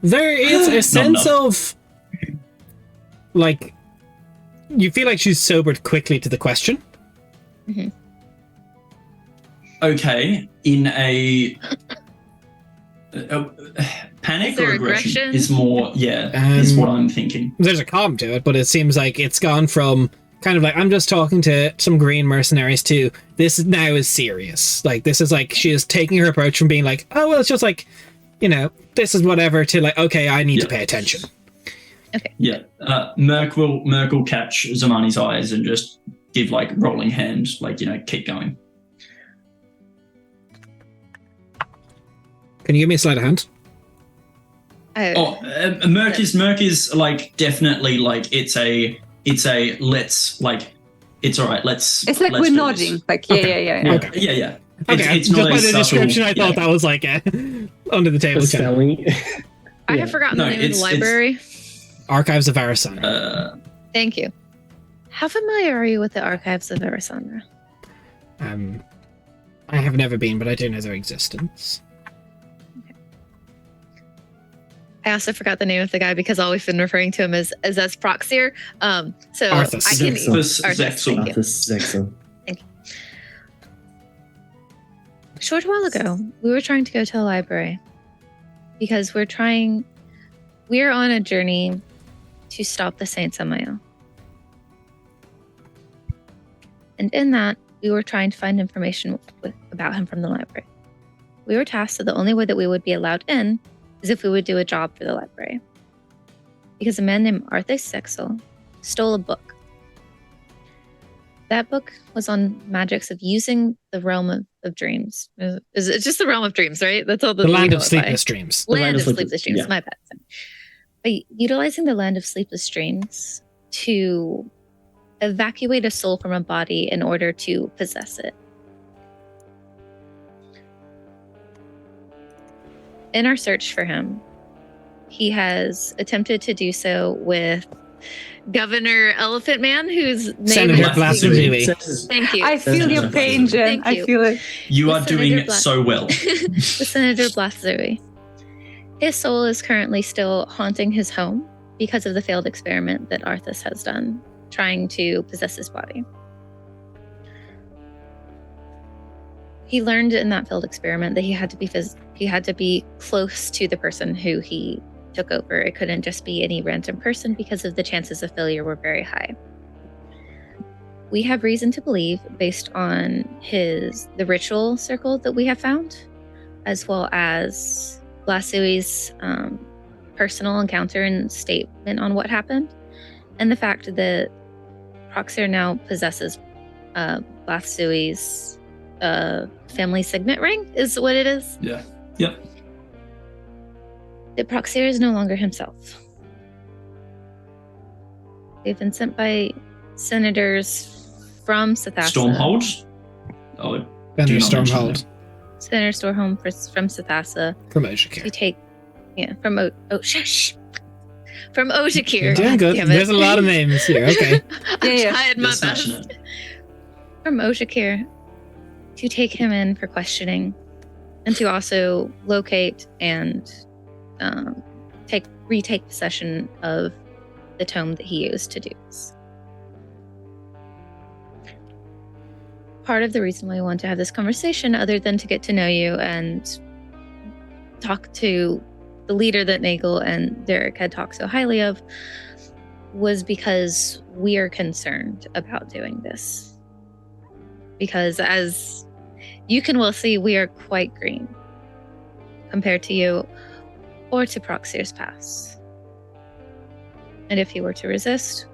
There is a sense enough. of like you feel like she's sobered quickly to the question. Okay, in a panic Is there or aggression aggression? is more, is what I'm thinking. There's a calm to it, but it seems like it's gone from kind of like I'm just talking to some green mercenaries to this now is serious. Like this is like she is taking her approach from being like, oh well, it's just like, you know, this is whatever to like, okay, I need to pay attention. Yeah, Merc will catch Zamani's eyes and just give like rolling hand, like, you know, keep going. Can you give me a sleight of hand? Merc is like definitely like it's a let's like it's all right. Let's. It's like let's we're do nodding. this. Like yeah. Okay. Yeah. Okay, It's just not by a the subtle- description, I thought yeah. that was like a under the table The chat. spelling. I Yeah. have forgotten No, the name of it's- the library. Archives of Arasana. Thank you. How familiar are you with the archives of Arasana? I have never been, but I do know their existence. I also forgot the name of the guy because all we've been referring to him as Proxier. So Arthas. I can Zexel. Arthas Arthas, Zexel. thank you. Arthas Zexel. A short while ago, we were trying to go to a library because we're on a journey to stop the Saint Samael. And in that, we were trying to find information about him from the library. We were tasked that the only way that we would be allowed in is if we would do a job for the library. Because a man named Arthas Zexel stole a book. That book was on magics of using the realm of dreams. Is it just the realm of dreams, right? That's all The land we of know it by. sleepless dreams. Land of sleepless dreams. yeah. My bad. By utilizing the land of sleepless dreams to evacuate a soul from a body in order to possess it. In our search for him, he has attempted to do so with Governor Elephant Man, whose name Senator is Blasphemy. Thank you. I feel your pain, Jen. Thank I you. feel it. You are Listen, doing Senator so well. the Senator Blasphemy. His soul is currently still haunting his home because of the failed experiment that Arthas has done, trying to possess his body. He learned in that failed experiment that he had to be close to the person who he took over. It couldn't just be any random person because of the chances of failure were very high. We have reason to believe, based on the ritual circle that we have found, as well as Blasui's personal encounter and statement on what happened, and the fact that Proxer now possesses Blasui's family signet ring is what it is. Yeah. Yep. That Proxer is no longer himself. They've been sent by senators from Sathasa. Stormhold? Oh, Senator do not mention Stormhold Senator Stormhold from Sathasa from to Oshakir. take, from Oshakir. You're doing good. Damn it. There's a lot of names here. Okay. I'm Yeah. trying my You're smashing best. it. From Oshakir to take him in for questioning and to also locate and retake possession of the tome that he used to do this. Part of the reason why we want to have this conversation, other than to get to know you and talk to the leader that Nagel and Derek had talked so highly of, was because we are concerned about doing this. Because as you can well see, we are quite green compared to you or to Proxyr's Pass. And if he were to resist,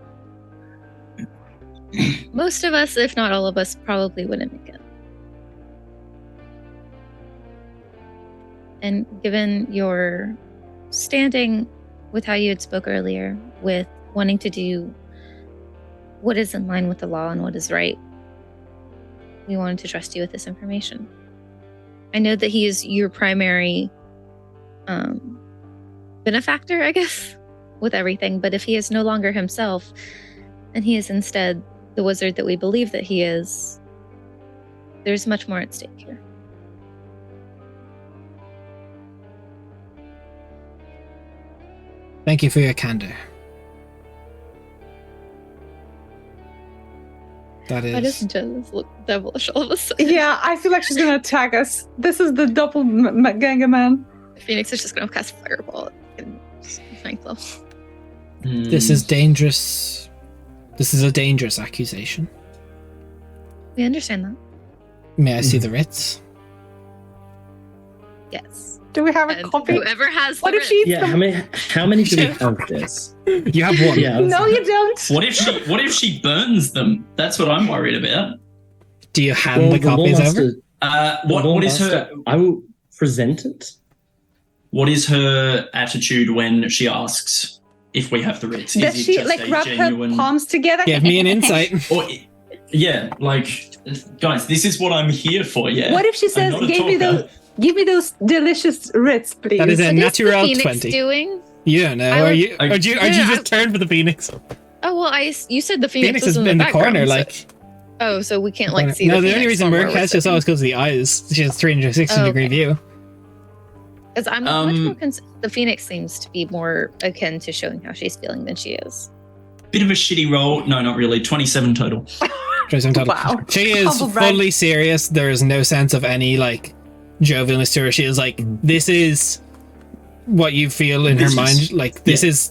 most of us, if not all of us, probably wouldn't make it. And given your standing with how you had spoke earlier, with wanting to do what is in line with the law and what is right, we wanted to trust you with this information. I know that he is your primary benefactor, I guess, with everything, but if he is no longer himself, and he is instead the wizard that we believe that he is, there's much more at stake here. Thank you for your candor. That Why does is. Jez look devilish all of a sudden? Yeah, I feel like she's gonna attack us. This is the doppelganger man. Phoenix is just going to cast Fireball and flank them. This is dangerous. This is a dangerous accusation. We understand that. May I see the writs? Yes. Do we have a And copy? whoever has the What if writ- she eats Yeah, them? how many do we have this? You have one. Yeah. No, you don't. What if she burns them? That's what I'm worried about. Do you hand the copies over? What is her I will present it. what is her attitude when she asks if we have the writs? Does Is it she just like a rub genuine her palms together? Give me an insight. or yeah, like guys, this is what I'm here for, yeah. What if she I'm says, not a Give me those delicious Ritz, please." That is a What is the natural Phoenix 20. doing? You don't know. I Are would- you? Or do you just turn for the Phoenix? Oh, well, you said the Phoenix, Phoenix was is in in the background, corner, so- like. Oh, so we can't like see No, the the only Phoenix reason from where Merc we're has just always because of the eyes. She has 360 Oh, degree okay. view. Because I'm much more the Phoenix seems to be more akin to showing how she's feeling than she is. Bit of a shitty roll. No, not really. 27 total. Wow. She is Humble brag. fully serious. There is no sense of any like jovialness to her. She is like, this is what you feel in her Business. mind. Like this is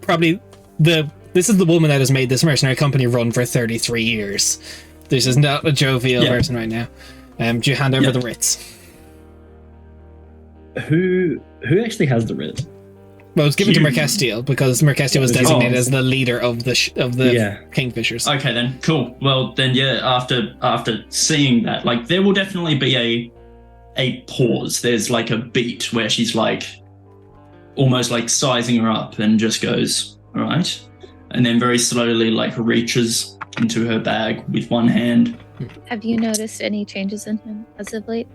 probably this is the woman that has made this mercenary company run for 33 years. This is not a jovial Yeah. person right now. Do you hand over Yeah. the writs? Who actually has the writ? Well, it was given to You- Mercestiel because Mercestiel was Oh. designated as the leader of the Yeah. Kingfishers. Okay then, cool. Well then, yeah. After seeing that, like, there will definitely be a pause. There's like a beat where she's like, almost like sizing her up, and just goes, "All right," and then very slowly like reaches into her bag with one hand. Have you noticed any changes in him as of late?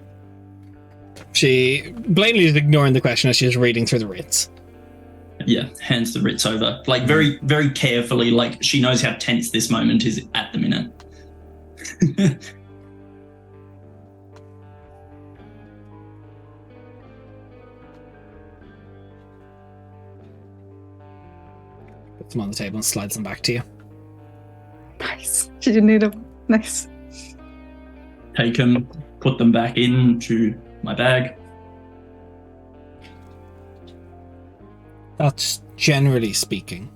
She blatantly is ignoring the question as she's reading through the writs. Yeah, hands the writs over, like very, very carefully. Like she knows how tense this moment is at the minute. Puts them on the table and slides them back to you. Nice. She didn't need them. Nice. Take them, put them back into my bag. That's generally speaking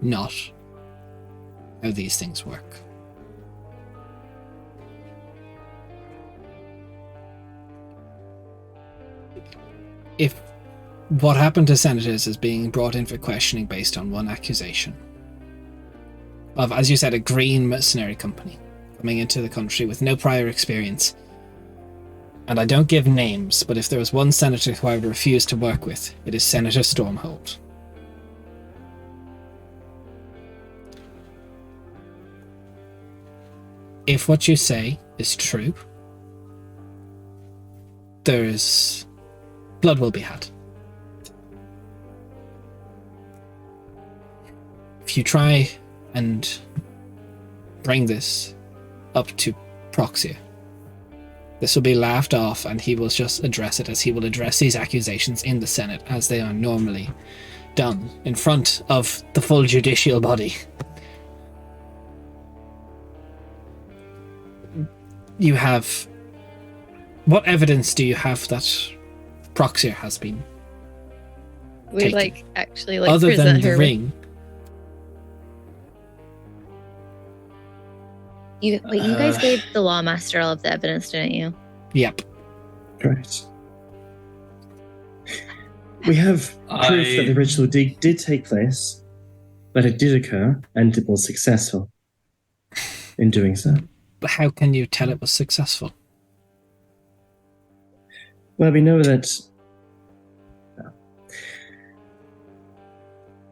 not how these things work. If what happened to senators is being brought in for questioning based on one accusation of, as you said, a green mercenary company coming into the country with no prior experience, and I don't give names, but if there was one senator who I would refuse to work with, it is Senator Stormhold. if what you say is true, there's blood will be had. If you try and bring this up to Proxia, this will be laughed off, and he will just address it as he will address these accusations in the Senate, as they are normally done, in front of the full judicial body. You have... What evidence do you have that Proxia has been We taken? actually Other than present the her ring? You guys gave the Lawmaster all of the evidence, didn't you? Yep. Correct. We have proof that the ritual did take place, that it did occur, and it was successful in doing so. But how can you tell it was successful? Well, we know that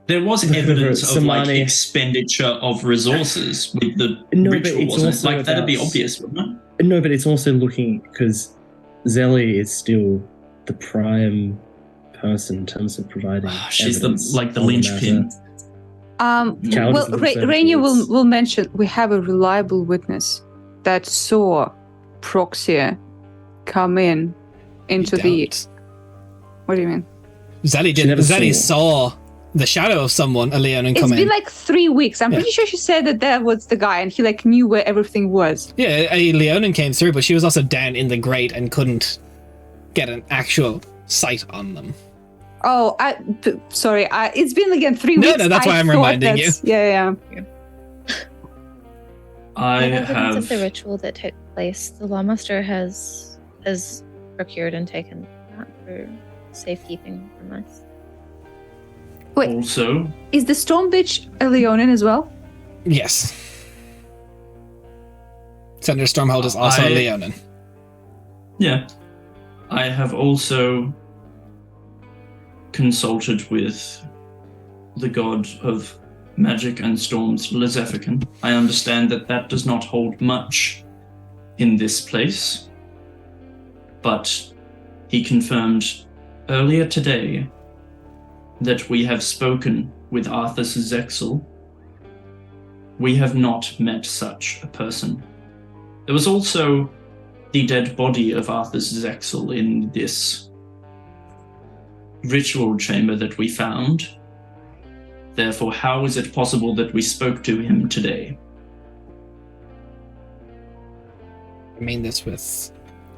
There was Look, evidence of Samani- expenditure of resources with the No, but ritual, it's wasn't it? also That'd be about- obvious, wouldn't it? no, but it's also looking because Zelly is still the prime person in terms of providing. She's the evidence like the on linchpin. matter. Well, Counters the Rainier observatories. will mention we have a reliable witness that saw Proxia come into the. Don't. What do you mean? Zelly She did. never Zelly saw. saw the shadow of someone, a Leonin, It's come been in. like 3 weeks. I'm Yeah. pretty sure she said that was the guy, and he knew where everything was. Yeah, a Leonin came through, but she was also down in the grate and couldn't get an actual sight on them. Oh, sorry. It's been again 3 No, weeks. no, that's why I'm thought reminding you. Yeah. I What evidence of the have ritual that took place, the Lawmaster has procured and taken that for safekeeping from us. Wait, also is the Storm Bitch a Leonin as well? Yes. Senator Stormhold is also a I- Leonin. Yeah. I have also consulted with the god of magic and storms, Lezephican. I understand that does not hold much in this place, but he confirmed earlier today that we have spoken with Arthas Zexel. We have not met such a person. There was also the dead body of Arthas Zexel in this ritual chamber that we found. Therefore, how is it possible that we spoke to him today? I mean this with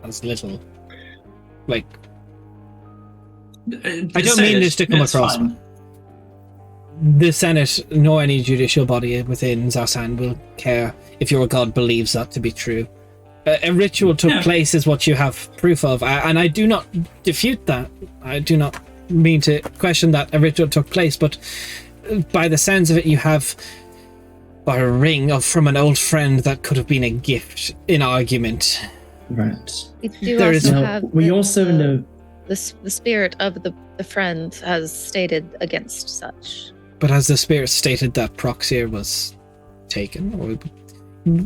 as little... Like, I don't mean this to come across. The Senate nor any judicial body within Zarsan will care if your god believes that to be true. A ritual took place is what you have proof of, and I do not dispute that. I do not mean to question that a ritual took place, but by the sounds of it, you have a ring from an old friend that could have been a gift in argument. Right. We do There also is- Now, have we also know. the spirit of the friend has stated against such. But has the spirit stated that Proxia was taken, or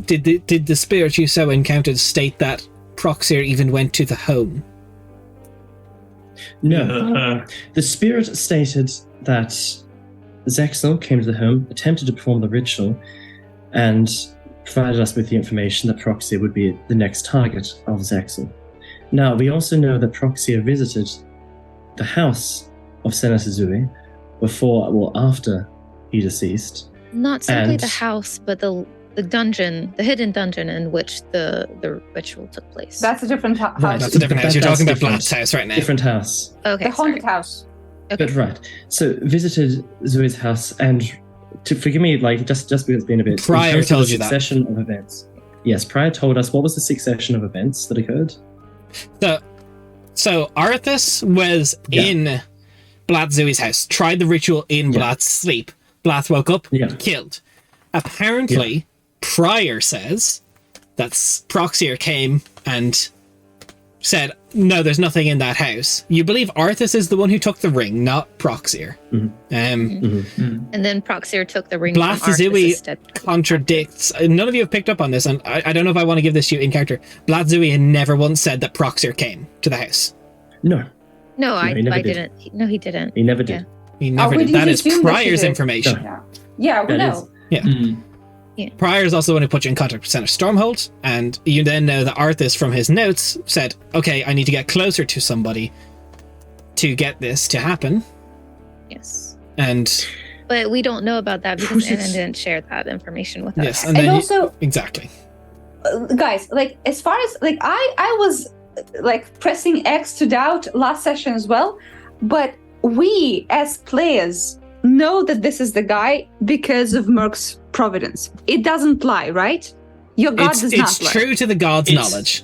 did the spirit you so encountered state that Proxia even went to the home? No. The spirit stated that Zexel came to the home, attempted to perform the ritual, and provided us with the information that Proxia would be the next target of Zexel. Now, we also know that Proxia visited the house of Senator Zui before or after he deceased. Not simply And- the house, but the dungeon, the hidden dungeon in which the ritual took place. That's a different house. Right. That's a different house. You're That's talking about different. Blatt's house right now. Different house. okay. The haunted sorry. house. Okay. But right. So visited Zui's house, and to forgive me, just because it's been a bit. Prior in terms of told the you that. succession of events. Yes, Prior told us what was the succession of events that occurred. So Arthas was Yeah. in Blatt Zui's house, tried the ritual in Yeah. Blatt's sleep. Blatt woke up, Yeah. killed. Apparently, Prior says that Proxia came and said, no, there's nothing in that house. You believe Arthas is the one who took the ring, not Proxir. And then Proxir took the ring from Arthas Blathzui instead. contradicts. None of you have picked up on this, and I don't know if I want to give this to you in character. Blathzui had never once said that Proxir came to the house. No, No, I he never didn't. No, he didn't. he never did. He never we did. did That is assume that he Prior's did. information. No. Yeah, we That know. is- Prior is also the one who put you in contact with Senator Stormhold, and you then know that Arthas, from his notes, said, okay, I need to get closer to somebody to get this to happen. Yes. And But we don't know about that because Who's Anna this? didn't share that information with yes, us. and And then also, exactly. guys, like as far as like I was like pressing X to doubt last session as well, but we as players know that this is the guy because of Merc's providence. It doesn't lie, right? Your god does not It's lie. true to the god's It's- knowledge.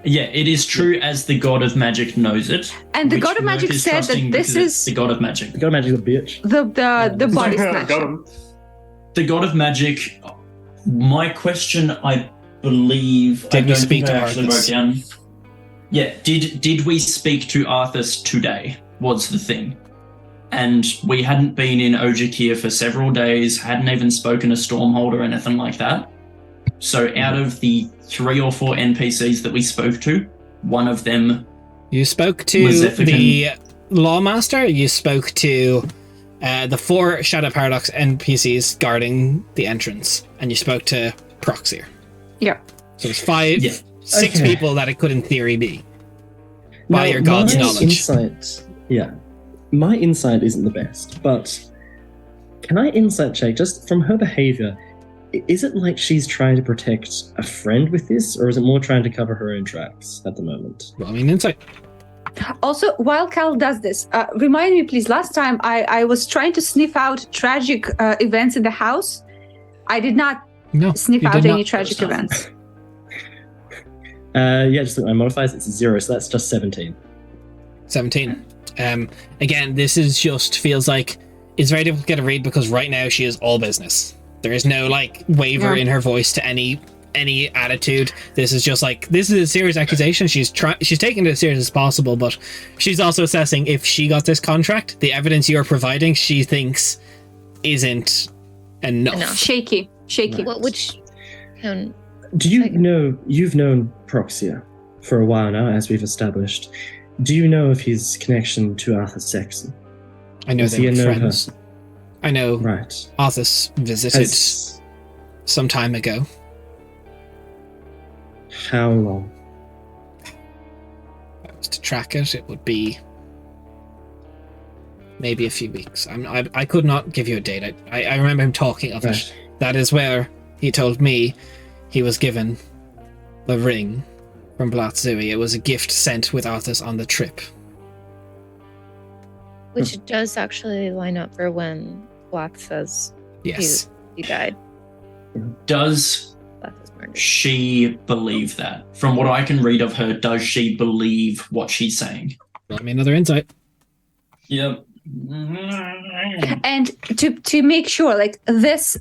Yeah, it is true as the god of magic knows it. And the which god of magic Merc is said that trusting this because it's is the god of magic. The god of magic is a bitch. the body Got snatcher. him. The god of magic. My question, I believe, Did I we don't speak think I to actually Arthas? wrote down. Yeah, did we speak to Arthas today? Was the thing, and we hadn't been in Ojakir for several days. Hadn't even spoken to Stormhold or anything like that. So out of the 3 or 4 NPCs that we spoke to, one of them. You spoke to Mazefican. the Lawmaster, you spoke to the 4 Shadow Paradox NPCs guarding the entrance, and you spoke to Proxir. Yeah. So there's 5, Yeah. 6 Okay. people that it could in theory be. By Now, your god's my knowledge. Insight, yeah. My insight isn't the best, but can I insight check just from her behavior? Is it like she's trying to protect a friend with this, or is it more trying to cover her own tracks at the moment? Well, I mean, insight. Also, while Cal does this, remind me, please. Last time I was trying to sniff out tragic events in the house. I did not No. sniff you out did any not. tragic Stuff. events. Yeah, just look at my modifiers. It's 0, so that's just 17. 17. Again, this is just feels like it's very difficult to get a read because right now she is all business. There is no like waver Yeah. in her voice to any attitude. This is just like this is a serious accusation. She's taking it as serious as possible, but she's also assessing if she got this contract, the evidence you're providing, she thinks isn't enough. Enough. Shaky. Right. What which can Do you Okay. know, you've known Proxia for a while now, as we've established. Do you know of his connection to Arthur Saxon? I know Has they he were known her? friends. I know Right. Arthas visited Has, some time ago. how long? If I was to track it, it would be maybe a few weeks. I could not give you a date. I remember him talking of it. Right. That is where he told me he was given the ring from Blathzui. It was a gift sent with Arthas on the trip. which does actually line up for when Blath says Yes. he died. Does Blath was murdered. she believe that? From what I can read of her, does she believe what she's saying? Let me another insight. Yep. And to make sure, like this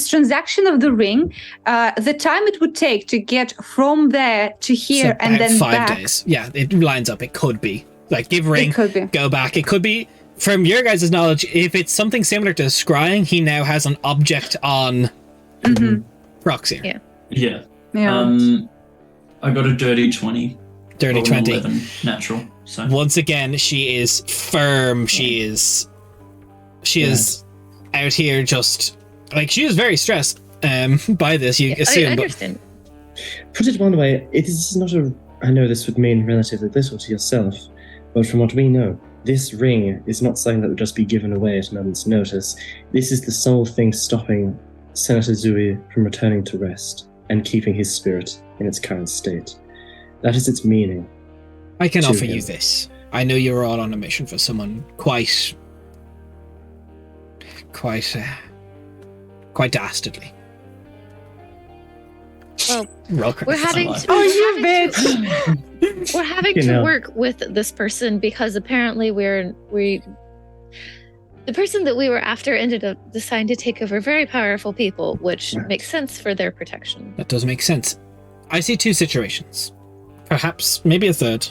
transaction of the ring, the time it would take to get from there to here So and about then 5 back, days. Yeah, it lines up. It could be. Like, give ring, it could be. go back. It could be, from your guys' knowledge, if it's something similar to scrying, he now has an object on Mhm. Proxy. Yeah. Yeah. Yeah. I got a dirty 20. Dirty Rolled an 20. 11 natural. So Once again, she is firm. She is out here just, like, she is very stressed by this, you I assume. But understand. Put it one way, it is not a. I know this would mean relatively little to yourself, but from what we know, this ring is not something that would just be given away at a moment's notice. This is the sole thing stopping Senator Zui from returning to rest and keeping his spirit in its current state. That is its meaning. I can to offer you him. this. I know you're all on a mission for someone quite dastardly. Well, Roll we're credits. having like- to, we're having You to know. work with this person because apparently the person that we were after ended up deciding to take over very powerful people, which Right. makes sense for their protection. That does make sense. I see 2 situations. perhaps maybe a third,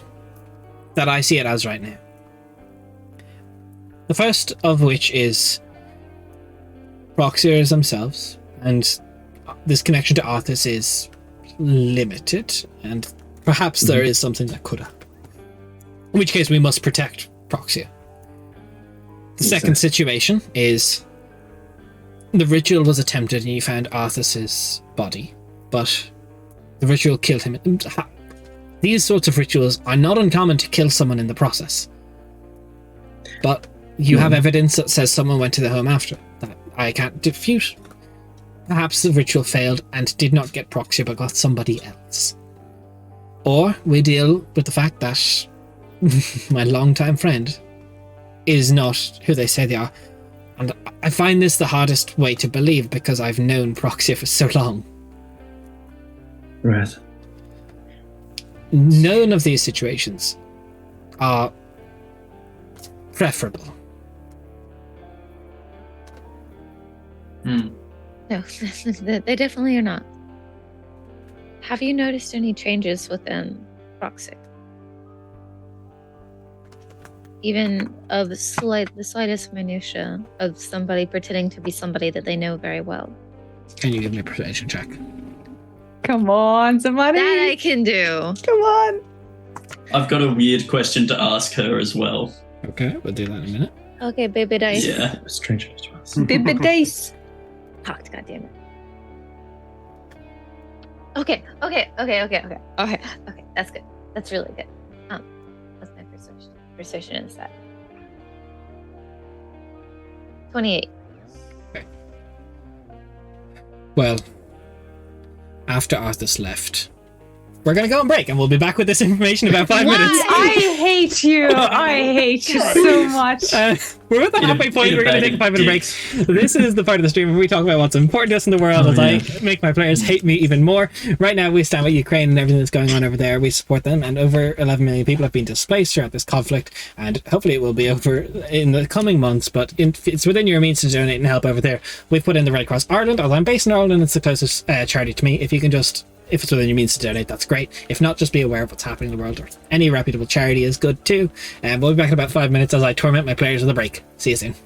that I see it as right now. The first of which is Proxiers themselves, and this connection to Arthas is limited, and perhaps there is something that could happen. In which case we must protect Proxia. The second situation is the ritual was attempted and you found Arthas's body, but the ritual killed him. These sorts of rituals are not uncommon to kill someone in the process. But you have evidence that says someone went to the home after. That I can't defute. Perhaps the ritual failed and did not get Proxia but got somebody else. Or we deal with the fact that my longtime friend is not who they say they are. And I find this the hardest way to believe because I've known Proxia for so long. Right. None of these situations are preferable. Hmm. No, they definitely are not. Have you noticed any changes within Proxy? Even of the slightest minutia of somebody pretending to be somebody that they know very well. Can you give me a persuasion check? Come on, somebody. That I can do. Come on. I've got a weird question to ask her as well. Okay, we'll do that in a minute. Okay, baby dice. Yeah. Stranger to us. Baby dice. Fucked, goddammit. Okay. That's good. That's really good. That's my persuasion. Persuasion is that 28. Well, after Arthas left, we're going to go on break and we'll be back with this information in about 5 minutes. I hate you. I hate you so much. We're at the halfway point. We're going to take a 5-minute break. This is the part of the stream where we talk about what's important to us in the world as I make my players hate me even more. Right now, we stand with Ukraine and everything that's going on over there. We support them, and over 11 million people have been displaced throughout this conflict, and hopefully it will be over in the coming months, but it's within your means to donate and help over there. We've put in the Red Cross Ireland. Although I'm based in Ireland, it's the closest charity to me. If you can just... If it's within your means to donate, that's great. If not, just be aware of what's happening in the world. Or any reputable charity is good too. And we'll be back in about 5 minutes as I torment my players with a break. See you soon.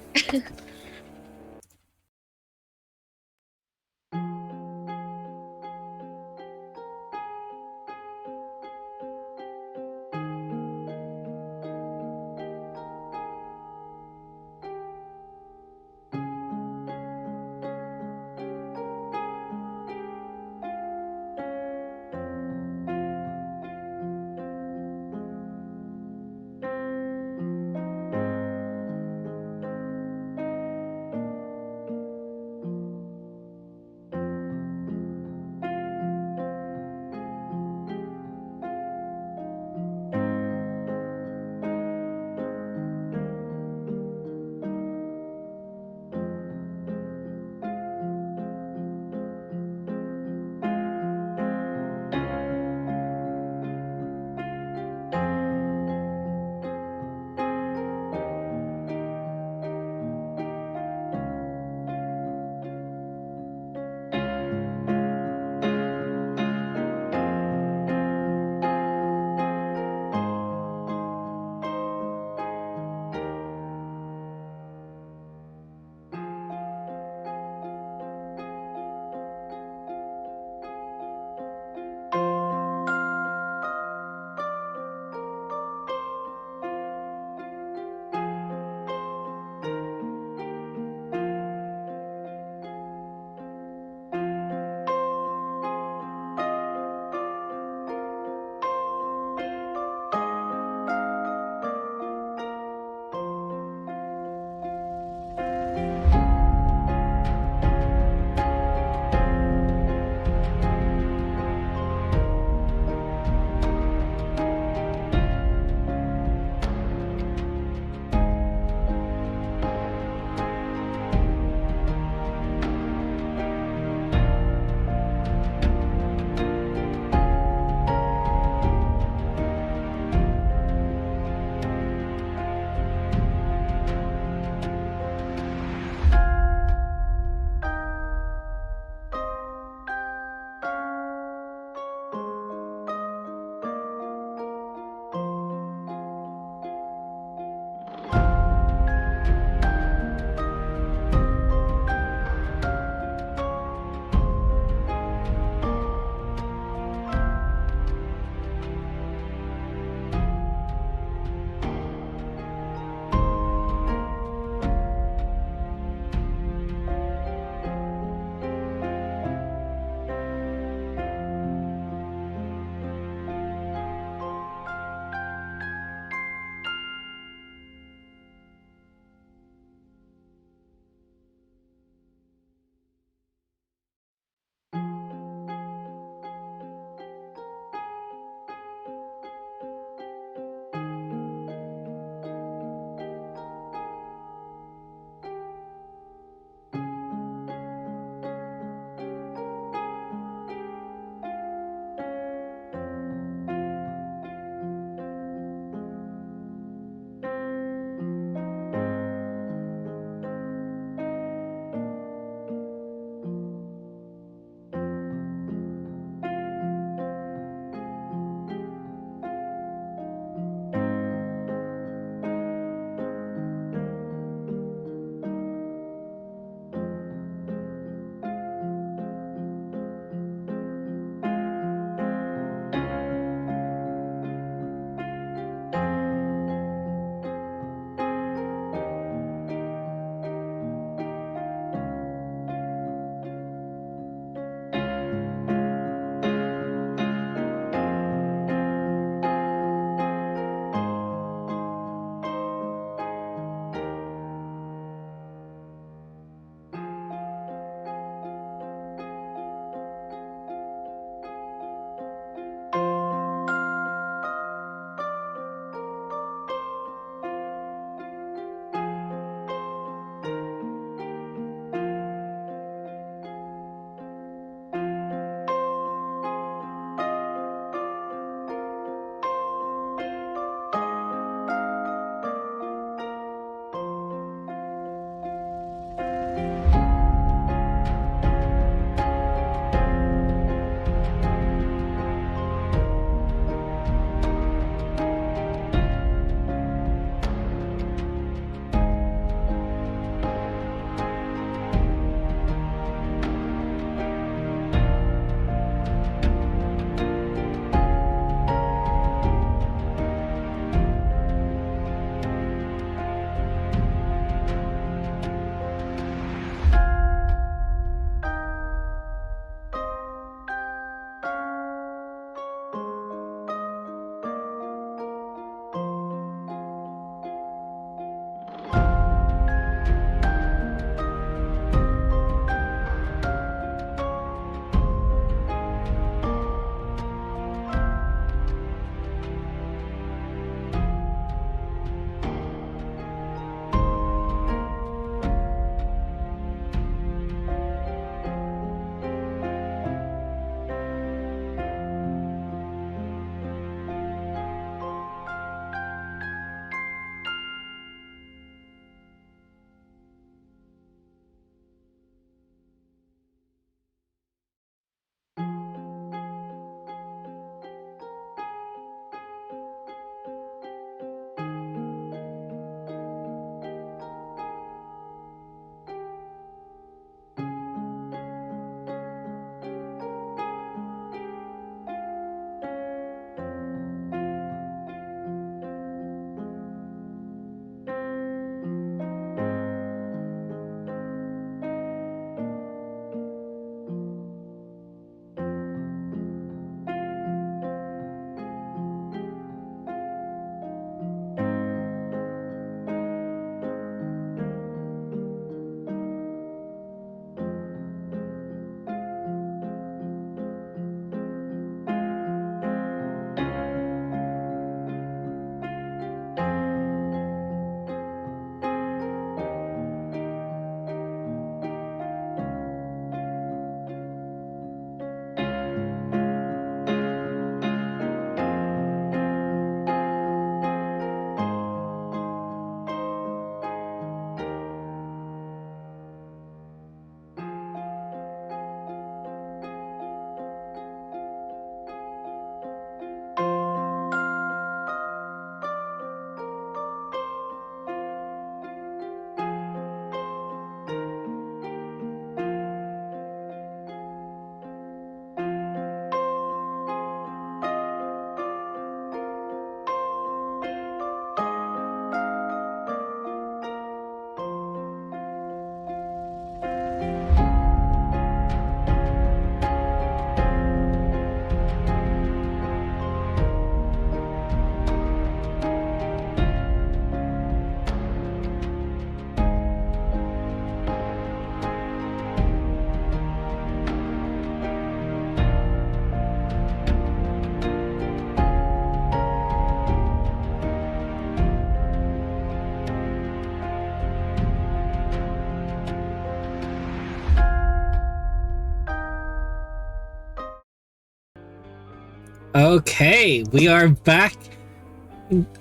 Okay, we are back.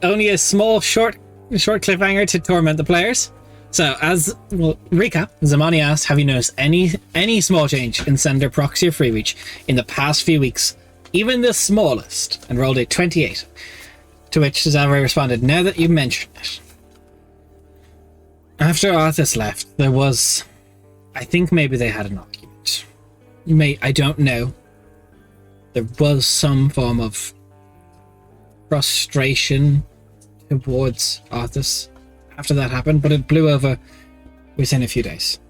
Only a small, short cliffhanger to torment the players. So, recap, Zamani asked, have you noticed any small change in Senator Proxy Free Reach in the past few weeks? Even the smallest, and rolled a 28. To which Zavra responded, now that you mention it. After Arthas left, there was... I think maybe they had an argument. I don't know. There was some form of frustration towards Arthas after that happened, but it blew over within a few days.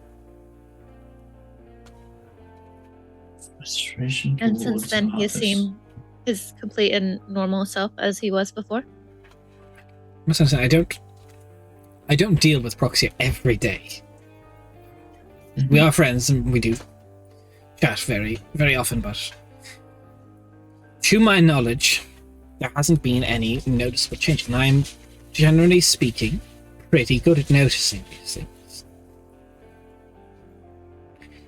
Frustration. And since towards then, he has Arthas. seen his complete and normal self as he was before. Must I say, I don't deal with Proxy every day. We are friends and we do chat very, very often, but to my knowledge, there hasn't been any noticeable change, and I'm, generally speaking, pretty good at noticing these things.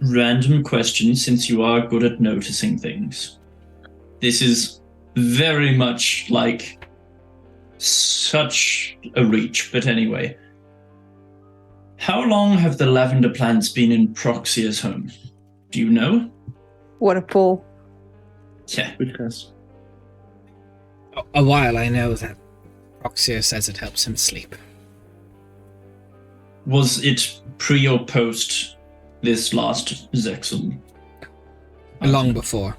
Random question, since you are good at noticing things. This is very much like such a reach, but anyway. How long have the lavender plants been in Proxia's home? Do you know? What a pull. Yeah. Good question. A while, I know that Proxia says it helps him sleep. Was it pre or post this last Zexel? Long before.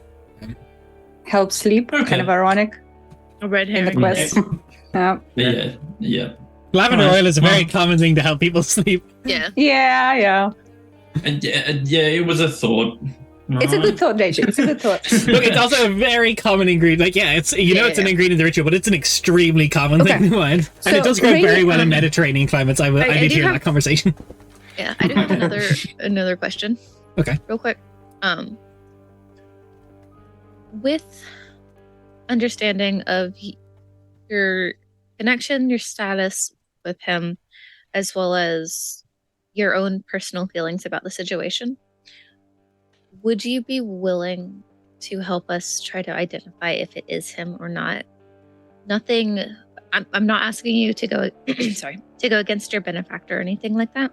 Help sleep. Okay. Kind of ironic A red in the herring. quest. Yeah. Yeah. Lavender Alright, oil is a very well. common thing to help people sleep. Yeah. Yeah. And yeah, it was a thought. It's a good thought, JJ. It's a good thought. Look, it's also a very common ingredient. Like, yeah, it's it's an ingredient in the ritual, but it's an extremely common thing to find. And So, it does grow very Rainy- well in Mediterranean climates. I I did do hear have- that conversation. Yeah, I do have another question. Okay. Real quick. With understanding of your connection, your status with him, as well as your own personal feelings about the situation, would you be willing to help us try to identify if it is him or not? Nothing. I'm not asking you to go. To go against your benefactor or anything like that.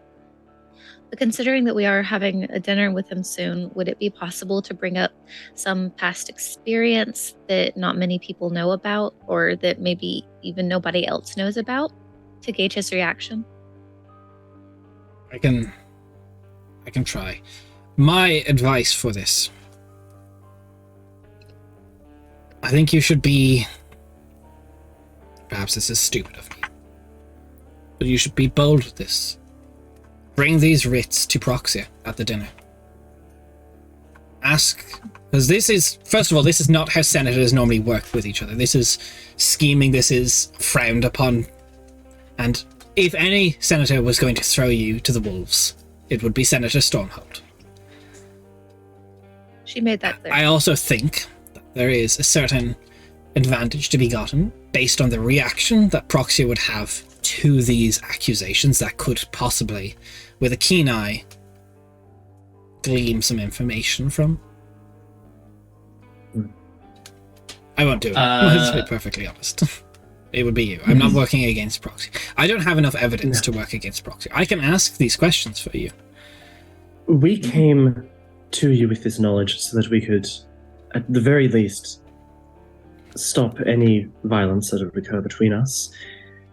But considering that we are having a dinner with him soon, would it be possible to bring up some past experience that not many people know about, or that maybe even nobody else knows about, to gauge his reaction? I can try. My advice for this. I think you should be... Perhaps this is stupid of me. But you should be bold with this. Bring these writs to Proxia at the dinner. Ask... Because this is... First of all, this is not how senators normally work with each other. This is scheming. This is frowned upon. And if any senator was going to throw you to the wolves, it would be Senator Stormhold. She made that clear. I also think that there is a certain advantage to be gotten based on the reaction that Proxia would have to these accusations that could possibly, with a keen eye, glean some information from. I won't do it. Let's be perfectly honest. It would be you. I'm not working against Proxy. I don't have enough evidence to work against Proxy. I can ask these questions for you. We came to you with this knowledge so that we could, at the very least, stop any violence that would occur between us,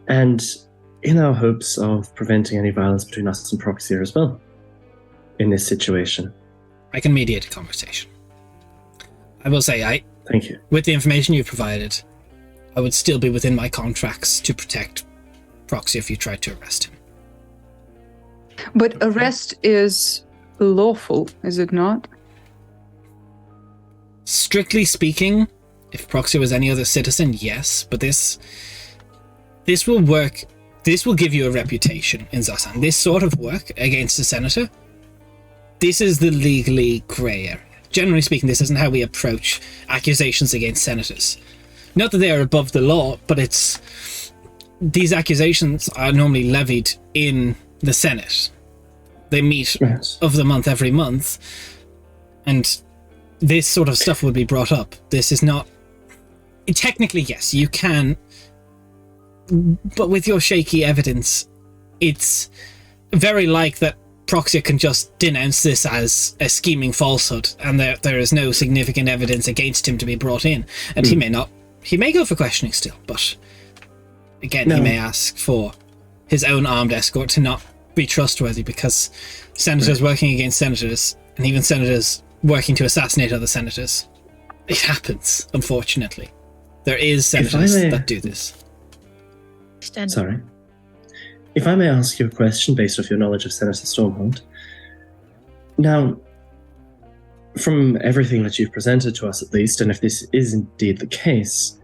and in our hopes of preventing any violence between us and Proxia as well in this situation. I can mediate a conversation. I will say, Thank you. with the information you've provided, I would still be within my contracts to protect Proxy if you tried to arrest him. But arrest is lawful, is it not? Strictly speaking, if Proxy was any other citizen, yes, but this will work. This will give you a reputation in Zasan. This sort of work against a senator, this is the legally grey area. Generally speaking, this isn't how we approach accusations against senators. Not that they are above the law, but these accusations are normally levied in the Senate. They meet of the month every month, and this sort of stuff would be brought up. This is not technically, yes, you can. But with your shaky evidence, it's very like that Proxia can just denounce this as a scheming falsehood, and there is no significant evidence against him to be brought in. And he may not. He may go for questioning still, but again, he may ask for his own armed escort to not be trustworthy, because senators working against senators, and even senators working to assassinate other senators, it happens, unfortunately. There is senators that do this. Sorry. If I may ask you a question based off your knowledge of Senator Stormhold. Now, from everything that you've presented to us at least, and if this is indeed the case,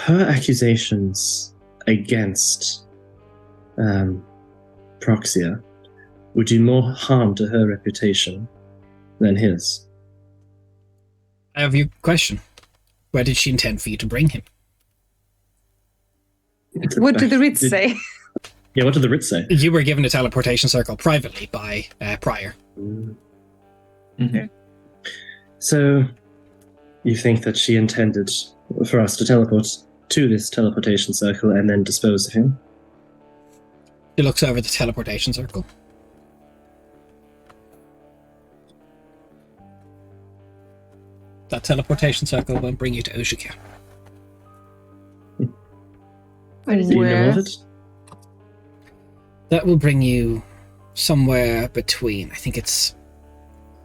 her accusations against Proxia would do more harm to her reputation than his. I have your question. Where did she intend for you to bring him? What did the Ritz say? Yeah, what did the Ritz say? You were given a teleportation circle privately by Pryor. Mm-hmm. So, you think that she intended for us to teleport to this teleportation circle and then dispose of him? He looks over the teleportation circle. That teleportation circle won't bring you to Oshika. Do you know of it? That will bring you somewhere between, I think it's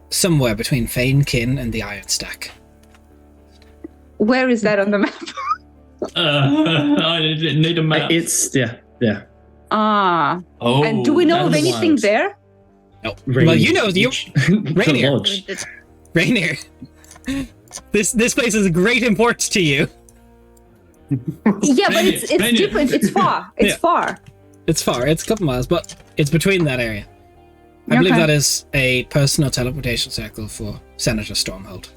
somewhere between Fanekin and the Iron Stack. Where is that on the map? I need a map. It's, yeah. Ah. Oh, And do we know of that's anything wild. there? No. Rainier. Well, you know, Rainier. Lodge. Rainier. This place is of great importance to you. Yeah, but it's different. It's far. It's far. It's far. It's a couple miles, but it's between that area. I believe that is a personal teleportation circle for Senator Stormhold.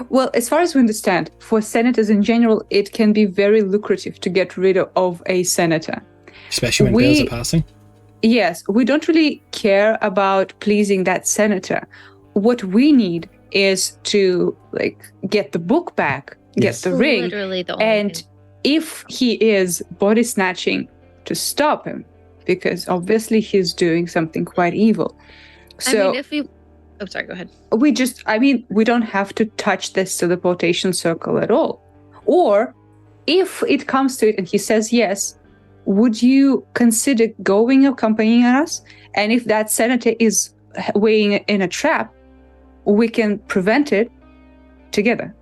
Well, as far as we understand, for senators in general, it can be very lucrative to get rid of a senator. Especially when bills are passing. Yes, we don't really care about pleasing that senator. What we need is to get the book back, get the ring, Literally the only and thing. if he is body snatching, to stop him, because obviously he's doing something quite evil. So I mean, if we... Oh, sorry, go ahead. we don't have to touch this teleportation circle at all. Or if it comes to it and he says yes, would you consider going accompanying us? And if that senator is weighing in a trap, we can prevent it together.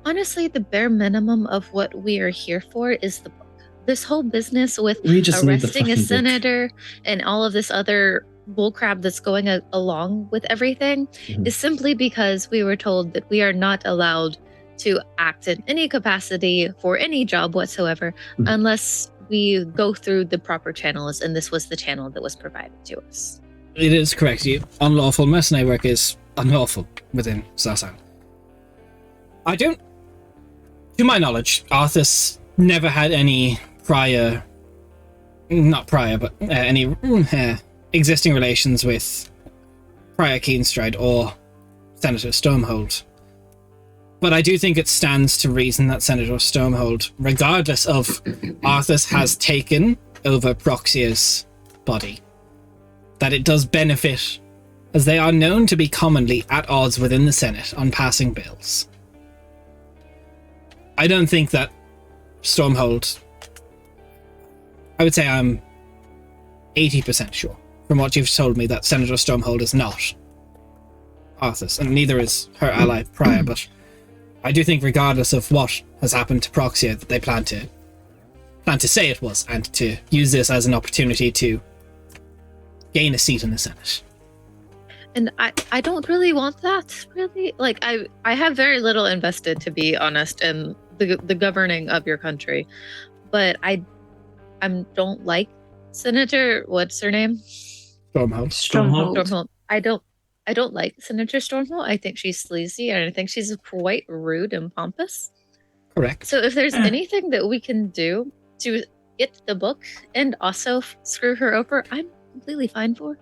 Honestly, the bare minimum of what we are here for is the book. This whole business with We just need the arresting a fucking book. senator and all of this other bullcrap that's going along with everything is simply because we were told that we are not allowed to act in any capacity for any job whatsoever unless we go through the proper channels, and this was the channel that was provided to us. It is correct. Unlawful mercenary work is unlawful within Sasan. I don't... To my knowledge, Arthas never had any any existing relations with Prior Keenstride or Senator Stormhold. But I do think it stands to reason that Senator Stormhold, regardless of Arthas has taken over Proxia's body, that it does benefit, as they are known to be commonly at odds within the Senate on passing bills. I don't think that Stormhold... I would say I'm 80% sure, from what you've told me, that Senator Stormhold is not Arthas, and neither is her ally Prior, but I do think regardless of what has happened to Proxia, that they plan to say it was, and to use this as an opportunity to gain a seat in the Senate. And I don't really want that, really. I have very little invested, to be honest, in the governing of your country. But I don't like Senator, what's her name? Stormhold. I don't like Senator Stormhold. I think she's sleazy, and I think she's quite rude and pompous. Correct. So if there's anything that we can do to get the book and also screw her over, I'm completely fine for.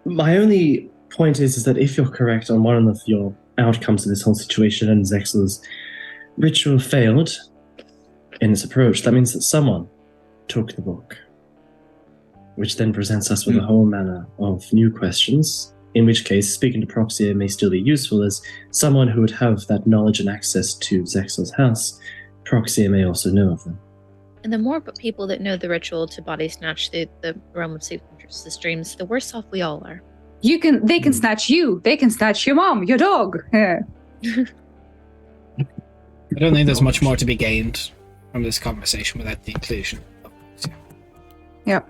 My only point is that if you're correct on one of your outcomes of this whole situation and Zexel's ritual failed in its approach, that means that someone took the book, which then presents us with a whole manner of new questions, in which case speaking to Proxia may still be useful, as someone who would have that knowledge and access to Zexel's house, Proxia may also know of them. And the more people that know the ritual to body snatch the realm of subconscious dreams, the worse off we all are. They can snatch you. They can snatch your mom, your dog. Yeah. I don't think there's much more to be gained from this conversation without the inclusion of Proxia. Yep.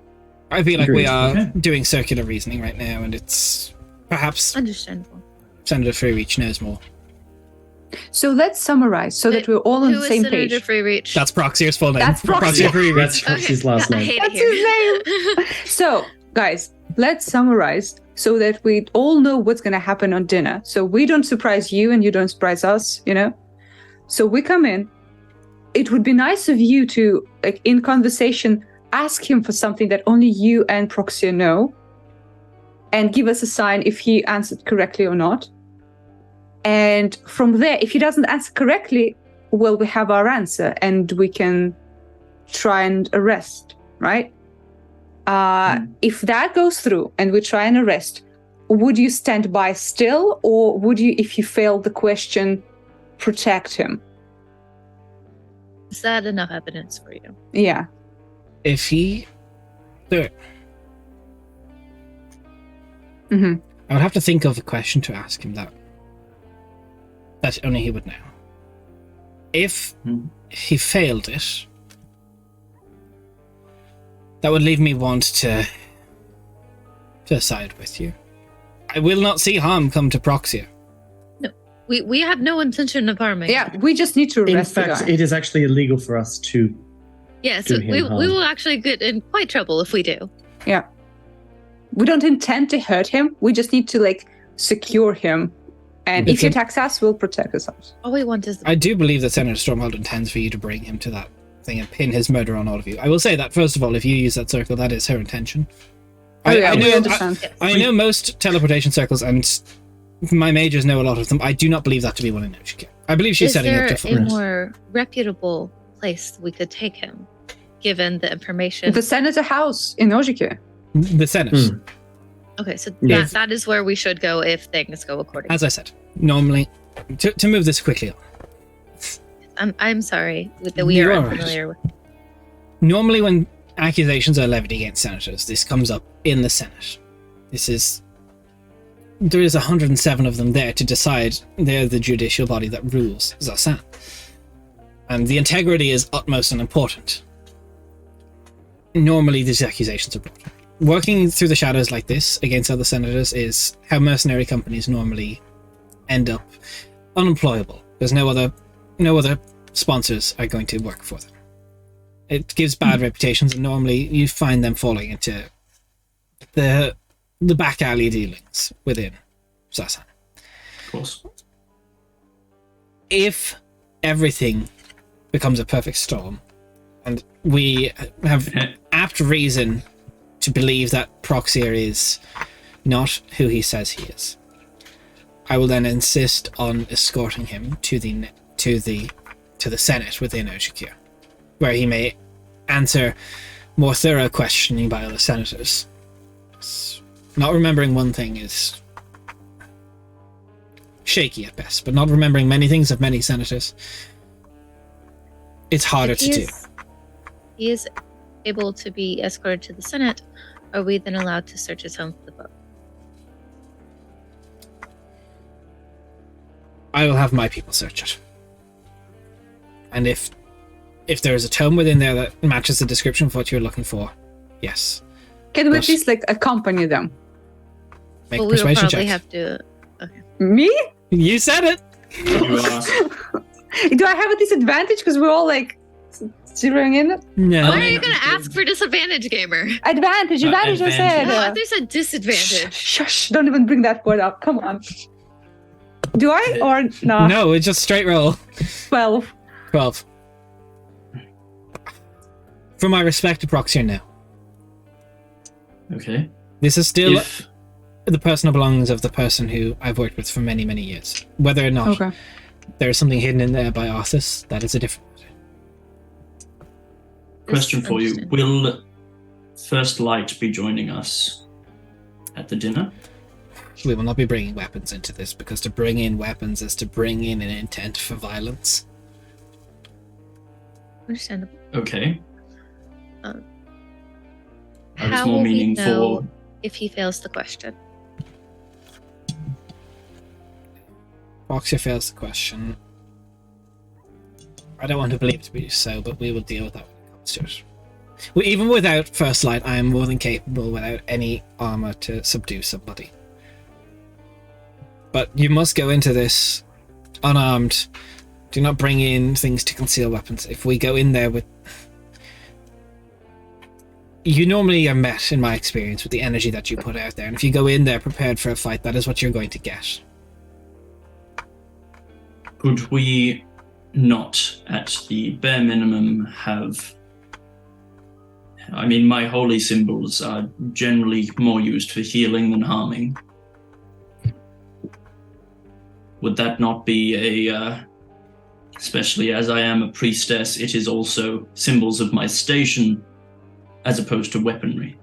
I feel like we are Okay. doing circular reasoning right now, and it's perhaps Understandable. Senator Freereach knows more. So let's summarize so that we're all on Who the is same Senator page. Freereach? That's Proxia's full name. That's Proxia. Freereach. That's Proxia's last I name. hate That's it his here. So, guys, let's summarize so that we all know what's going to happen on dinner. So we don't surprise you and you don't surprise us, you know? So we come in. It would be nice of you to, like, in conversation, ask him for something that only you and Proxia know and give us a sign if he answered correctly or not. And from there, if he doesn't answer correctly, well, we have our answer and we can try and arrest, right? If that goes through and we try and arrest, would you stand by still, or would you, if he failed the question, protect him? Is that enough evidence for you? Yeah. If he... There, Hmm. I would have to think of a question to ask him that only he would know. If he failed it, that would leave me want to side with you. I will not see harm come to Proxia. We have no intention of harming. Yeah, we just need to In arrest the fact, guy. it is actually illegal for us to. Yes, Do him we harm. will actually get in quite trouble if we do. We don't intend to hurt him. We just need to, like, secure him. And if he attacks us, we'll protect ourselves. All we want is I do believe that Senator Stormhold intends for you to bring him to that thing and pin his murder on all of you. I will say that, first of all, if you use that circle, that is her intention. Oh, yeah, we know, understand. I know most teleportation circles, and my mages know a lot of them. I do not believe that to be one in Noshika. I believe she's is setting there up a different. more reputable place we could take him, given the information? The senator house in Ojike. The Senate. Okay, so Yes. that is where we should go if things go according. As I said, normally, to move this quickly on, I'm sorry that we You're are all right. unfamiliar with. normally when accusations are levied against senators, this comes up in the Senate. There is 107 of them there to decide. They're the judicial body that rules Zasan. And the integrity is utmost and important. Normally these accusations are brought. Working through the shadows like this against other senators is how mercenary companies normally end up unemployable. There's no other sponsors are going to work for them. It gives bad reputations, and normally you find them falling into the back alley dealings within Zasan. Of course. If everything becomes a perfect storm, and we have apt reason to believe that Proxia is not who he says he is, I will then insist on escorting him to the Senate within Oshikir, where he may answer more thorough questioning by other senators. Not remembering one thing is shaky at best, but not remembering many things of many senators, it's harder to do. He is able to be escorted to the Senate. Are we then allowed to search his home for the book? I will have my people search it. And if there is a tome within there that matches the description of what you're looking for, yes. Can we Yes. at least, like, accompany them? Make Well, we will persuasion probably check. have to. Me? You said it! You asked. Do I have a disadvantage because we're all, like, zeroing in? No. Why are you going to ask for disadvantage, gamer? Advantage, I said. advantage. No, I there's a disadvantage. Shush, don't even bring that word up. Come on. Do I or no? No, it's just straight roll. 12. 12. For my respect to Proxia now. Okay. This is still If the personal belongings of the person who I've worked with for many, many years. Whether or not there's something hidden in there by Arthas, that is a different matter. Question for you. Will First Light be joining us at the dinner? We will not be bringing weapons into this, because to bring in weapons is to bring in an intent for violence. Understandable. Okay. How more will we meaning know for- if he fails the question? Boxer fails the question. I don't want to believe it to be so, but we will deal with that when it comes to it. Well, even without First Light, I am more than capable without any armor to subdue somebody. But you must go into this unarmed. Do not bring in things to conceal weapons. If we go in there with... You normally are met, in my experience, with the energy that you put out there. And if you go in there prepared for a fight, that is what you're going to get. Could we not, at the bare minimum, have... I mean, my holy symbols are generally more used for healing than harming. Would that not be a... especially as I am a priestess, it is also symbols of my station, as opposed to weaponry.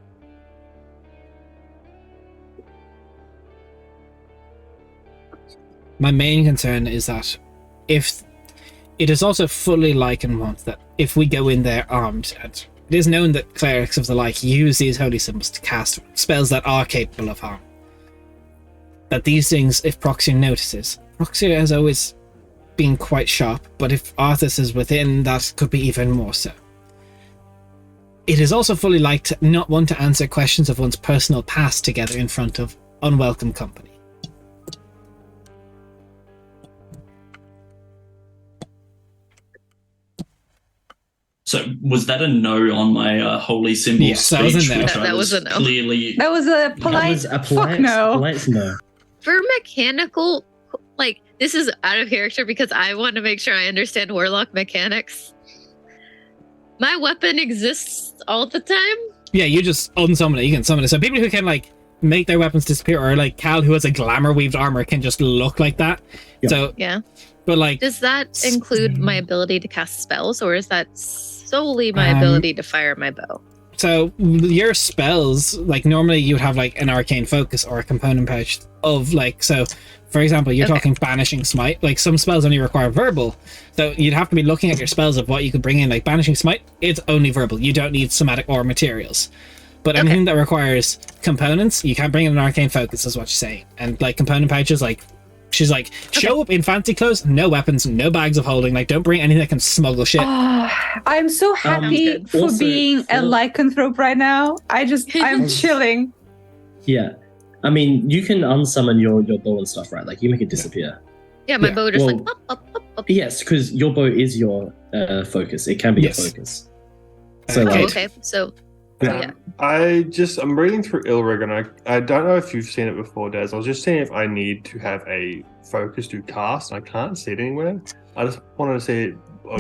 My main concern is that if it is also fully likened once that if we go in there armed, and it is known that clerics of the like use these holy symbols to cast spells that are capable of harm. That these things, if Proxy notices, Proxy has always been quite sharp, but if Arthas is within, that could be even more so. It is also fully like to not want to answer questions of one's personal past together in front of unwelcome company. So was that a no on my holy symbol Yes, that was a speech? no. Which That I was a no. Clearly, That was a That polite, was a fuck no. polite no. For mechanical, like, this is out of character because I want to make sure I understand warlock mechanics. My weapon exists all the time. Yeah, you just unsummon it, you can summon it. So people who can like make their weapons disappear, or like Cal who has a glamour weaved armor can just look like that. Yeah. So Yeah. but like Does that include my ability to cast spells, or is that solely my Um, ability to fire my bow? so your spells, like normally you would have like an arcane focus or a component pouch of like, so for example, you're Okay. talking banishing smite, like some spells only require verbal, so you'd have to be looking at your spells of what you could bring in. Like banishing smite, it's only verbal, you don't need somatic or materials. But Okay. anything that requires components, you can't bring in an arcane focus, is what you're saying. And like component pouches, like she's like, show up in fancy clothes, no weapons, no bags of holding, like don't bring anything that can smuggle shit. I'm so happy good. for Also, being a for- lycanthrope right now. I'm chilling. Yeah. I mean, you can unsummon your bow and stuff, right? Like, you make it disappear. Yeah, my Yeah, bow just well- like up, up, up, up. Yes, because your bow is your focus. It can be Yes. your focus. So, Oh, Okay. like, okay. So, Yeah. I'm reading through Ilrig, and I don't know if you've seen it before, Des. I was just seeing if I need to have a focus to cast. I can't see it anywhere. I just wanted to see it.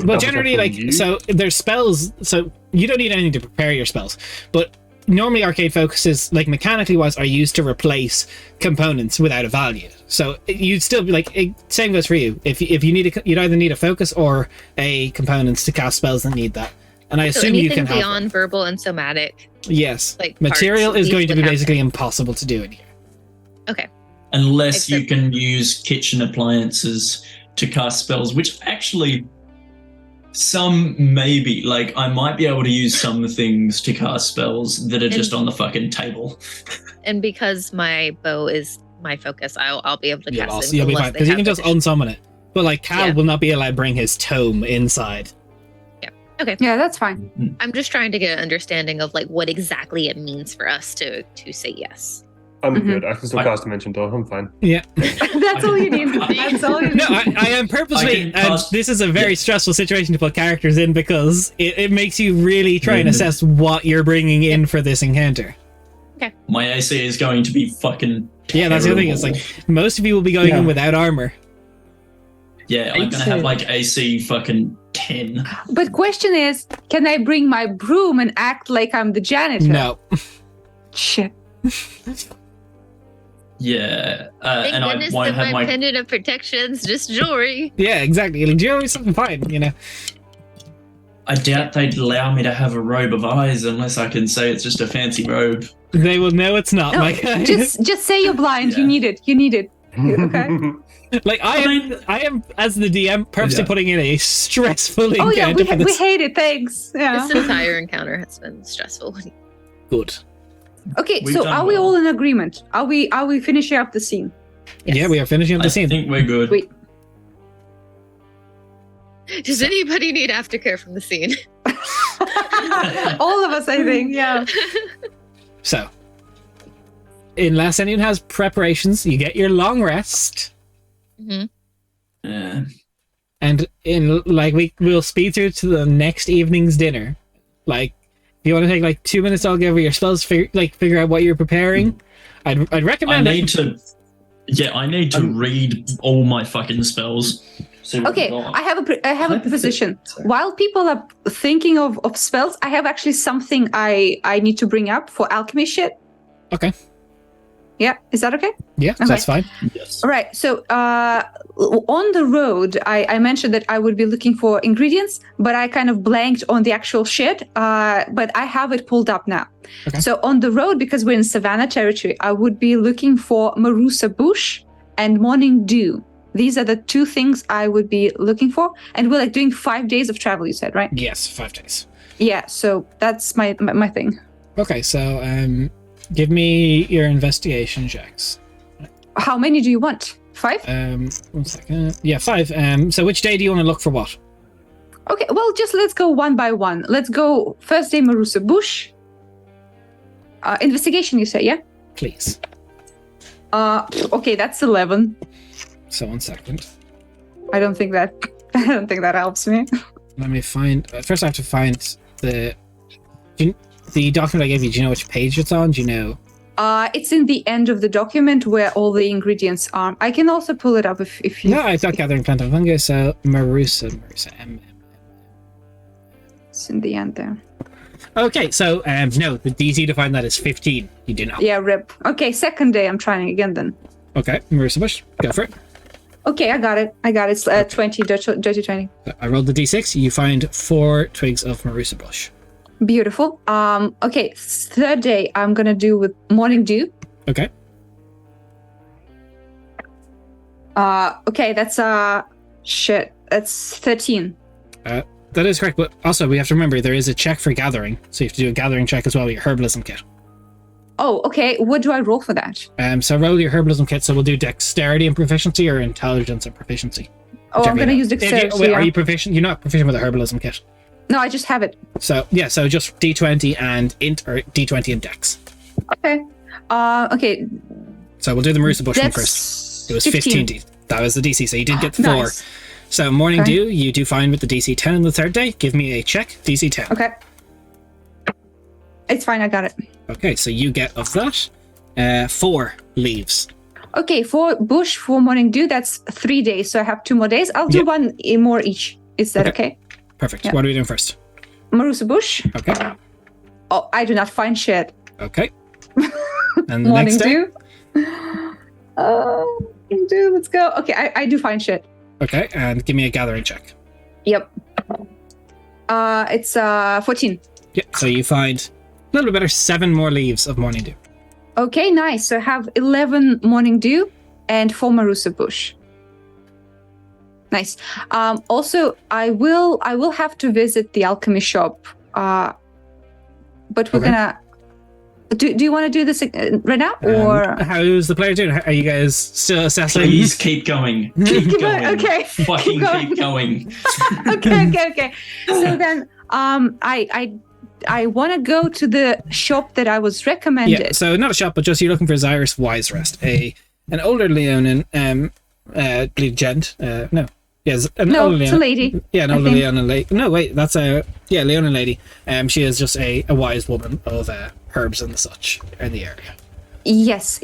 But generally, like, so there's spells, so you don't need anything to prepare your spells, but normally arcade focuses, like mechanically wise, are used to replace components without a value. So you'd still be like, same goes for you. If you need you'd either need a focus or a components to cast spells that need that. And I so assume you anything can have beyond them. verbal and somatic. Yes. like, Material parts, is going these to be would have basically to- impossible to do in here. Okay. unless you Except- can use kitchen appliances to cast spells, which actually some maybe, like I might be able to use some things to cast spells that are just on the fucking table. And because my bow is my focus, I'll be able to Yeah, cast also, it you'll be unless fine, they because you have can just additional- unsummon it. But like Cal Yeah. will not be allowed to bring his tome inside. Yeah, that's fine. I'm just trying to get an understanding of like what exactly it means for us to say yes. I'm Mhm. good. I can still cast Dimension Door. I'm fine. Yeah. That's all you need. That's all you need. No, I am purposely. I can cast- this is a very stressful situation to put characters in because it makes you really try and assess what you're bringing in for this encounter. My AC is going to be fucking Yeah, that's the other thing. It's like most of you will be going in without armor. yeah, I'm gonna have like AC fucking 10. But question is, can I bring my broom and act like I'm the janitor? No. Shit. Yeah, Thank and I goodness won't that have my my. pendant of protection's just jewelry. Yeah, exactly. Like, jewelry's something fine, you know. I doubt they'd allow me to have a robe of eyes unless I can say it's just a fancy robe. They will know it's not, No, like just say you're blind. Yeah. You need it. You need it. Okay. like I am as the DM purposely Yeah. putting in a stressful Oh yeah, encounter for we this. hate it. Thanks. Yeah. This entire encounter has been stressful. Good. Okay, We've so done are we well. all in agreement? Are we finishing up the scene? Yeah, we are finishing up the I scene. think we're good. Wait. Does anybody need aftercare from the scene? All of us, I think. Yeah. So, unless anyone has preparations, you get your long rest, hmm Yeah. and we'll speed through to the next evening's dinner. Like, if you want to take like 2 minutes, I'll go over your spells, figure out what you're preparing. I'd I recommend it. need to. Yeah, I need to read all my fucking spells. See what Okay, I've got. I have a position. Sorry. While people are thinking of spells, I have actually something I need to bring up for alchemy shit. Okay. Yeah, is that okay? Yeah, Okay. that's fine. Yes. All right. So on the road, I mentioned that I would be looking for ingredients, but I kind of blanked on the actual shit. But I have it pulled up now. Okay. So on the road, because we're in Savannah territory, I would be looking for Marusa bush and morning dew. These are the two things I would be looking for. And we're like doing 5 days of travel, you said, right? Yes, 5 days. Yeah. So that's my thing. Okay, so give me your investigation checks. How many do you want? 5? 1 second. Yeah, 5. So which day do you want to look for what? Okay, well, just let's go one by one. Let's go first day Marusa Bush. Investigation, you say, yeah? Please. Okay, that's 11. So 1 second. I don't think that helps me. Let me find. First, I have to find the document I gave you. Do you know which page it's on? Do you know? It's in the end of the document where all the ingredients are. I can also pull it up if you. No, I thought gathering plant of fungus. So Marusa, M. It's in the end there. Okay, so no, the DC to find that is 15. You do not. Yeah, rip. Okay, second day. I'm trying again then. Okay, Marusa Bush, go for it. Okay, I got it. It's 20, dirty 20. So I rolled the D6. You find 4 twigs of Marusa Bush. Beautiful. Okay, third day I'm gonna do with morning dew. Okay. Okay, that's shit. That's 13. That is correct, but also we have to remember there is a check for gathering, so you have to do a gathering check as well with your herbalism kit. Oh, okay. What do I roll for that? So roll your herbalism kit. So we'll do dexterity and proficiency, or intelligence and proficiency. Oh, I'm gonna use dexterity. Wait, are you proficient? You're not proficient with a herbalism kit. No, I just have it. So yeah, so just D20 and int, or D20 and dex. Okay. Okay. So we'll do the Marusa Bush one That's first. It was 15 D. That was the DC, so you did get 4. Nice. So morning Okay. dew, you do fine with the DC 10 on the third day. Give me a check, DC 10. Okay. It's fine. I got it. Okay, so you get of that 4 leaves. Okay, for bush, for morning dew, that's 3 days. So I have 2 more days. I'll do Yeah. one more each. Is that okay? Perfect. Yeah. What are we doing first? Marusa bush. Okay. Oh, I do not find shit. Okay. And the Morning next day? dew. Morning dew. Let's go. Okay, I do find shit. Okay, and give me a gathering check. Yep. It's 14. Yeah, so you find a little bit better 7 more leaves of morning dew. Okay, nice. So I have 11 morning dew and 4 Marusa bush. Nice. Also, I will have to visit the alchemy shop. But we're Okay. gonna. Do you want to do this right now, or How's the player doing? Are you guys still assessing? Please keep going. Keep going. Okay. Fucking Keep keep going. okay. So then, I want to go to the shop that I was recommended. Yeah, so not a shop, but just you're looking for Zyrus Wise Rest, an older Leonin gent. No. Yes, an No, older it's a Leonin. lady. Yeah, an I older think. Leonin lady. No, wait, that's Leonin lady. She is just a wise woman of herbs and such in the area. Yes.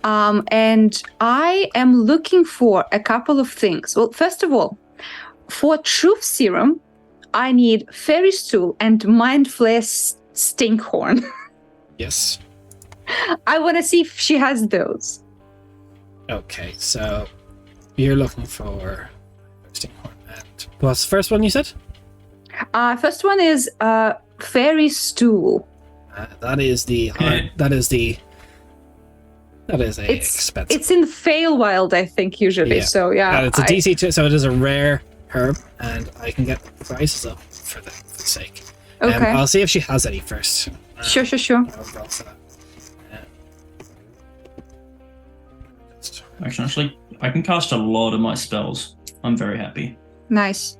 And I am looking for a couple of things. Well, first of all, for truth serum, I need fairy stool and mind flare stinkhorn. Yes. I want to see if she has those. Okay, so you're looking for Stinkhorn. And what's the first one you said? First one is fairy stool. That is expensive. It's in Feywild, I think, usually. Yeah. So yeah, It's a DC 2, so it is a rare herb, and I can get the prices up for the sake. Okay. I'll see if she has any first. Sure. I'll roll for that. Actually, I can cast a lot of my spells. I'm very happy. Nice.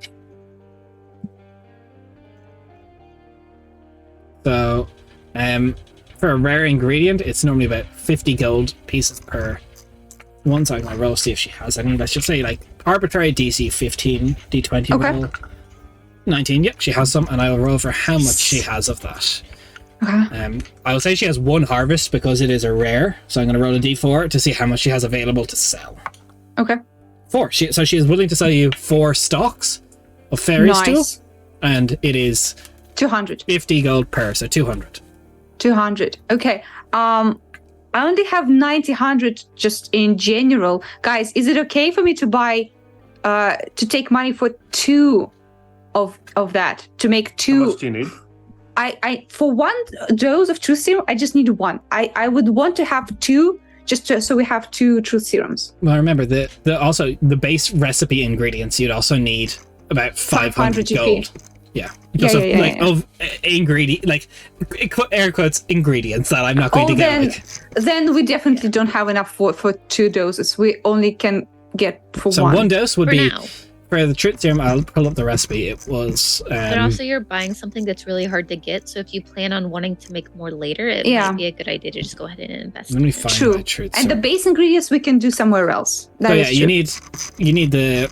So, for a rare ingredient, it's normally about 50 gold pieces per one. So I'm going to roll, see if she has any. Let's just say, like, arbitrary DC 15, D20 Okay. roll. 19, yep, she has some, and I will roll for how much she has of that. Okay. I will say she has one harvest because it is a rare, so I'm going to roll a D4 to see how much she has available to sell. Okay. 4. So she is willing to sell you 4 stocks of fairy stool, Nice. and it is 200. 50 gold per, so 200. 200. Okay. I only have 90 just in general. Guys, is it okay for me to buy to take money for 2 of that to make How 2? much do you need? I for 1 dose of truth serum, I just need 1. I would want to have 2 so we have 2 truth serums. Well, remember also the base recipe ingredients. You'd also need about 500 GP. gold. Yeah, of ingredient, like air quotes ingredients that I'm not going to get. Then we definitely don't have enough for 2 doses. We only can get for So 1. 1 dose would For be now. for the truth serum. I'll pull up the recipe. It was. But also, you're buying something that's really hard to get. So if you plan on wanting to make more later, it Yeah. might be a good idea to just go ahead and invest. Let me in it. find True. my truth And the serum. base ingredients we can do somewhere else. That So is yeah, true. you need the.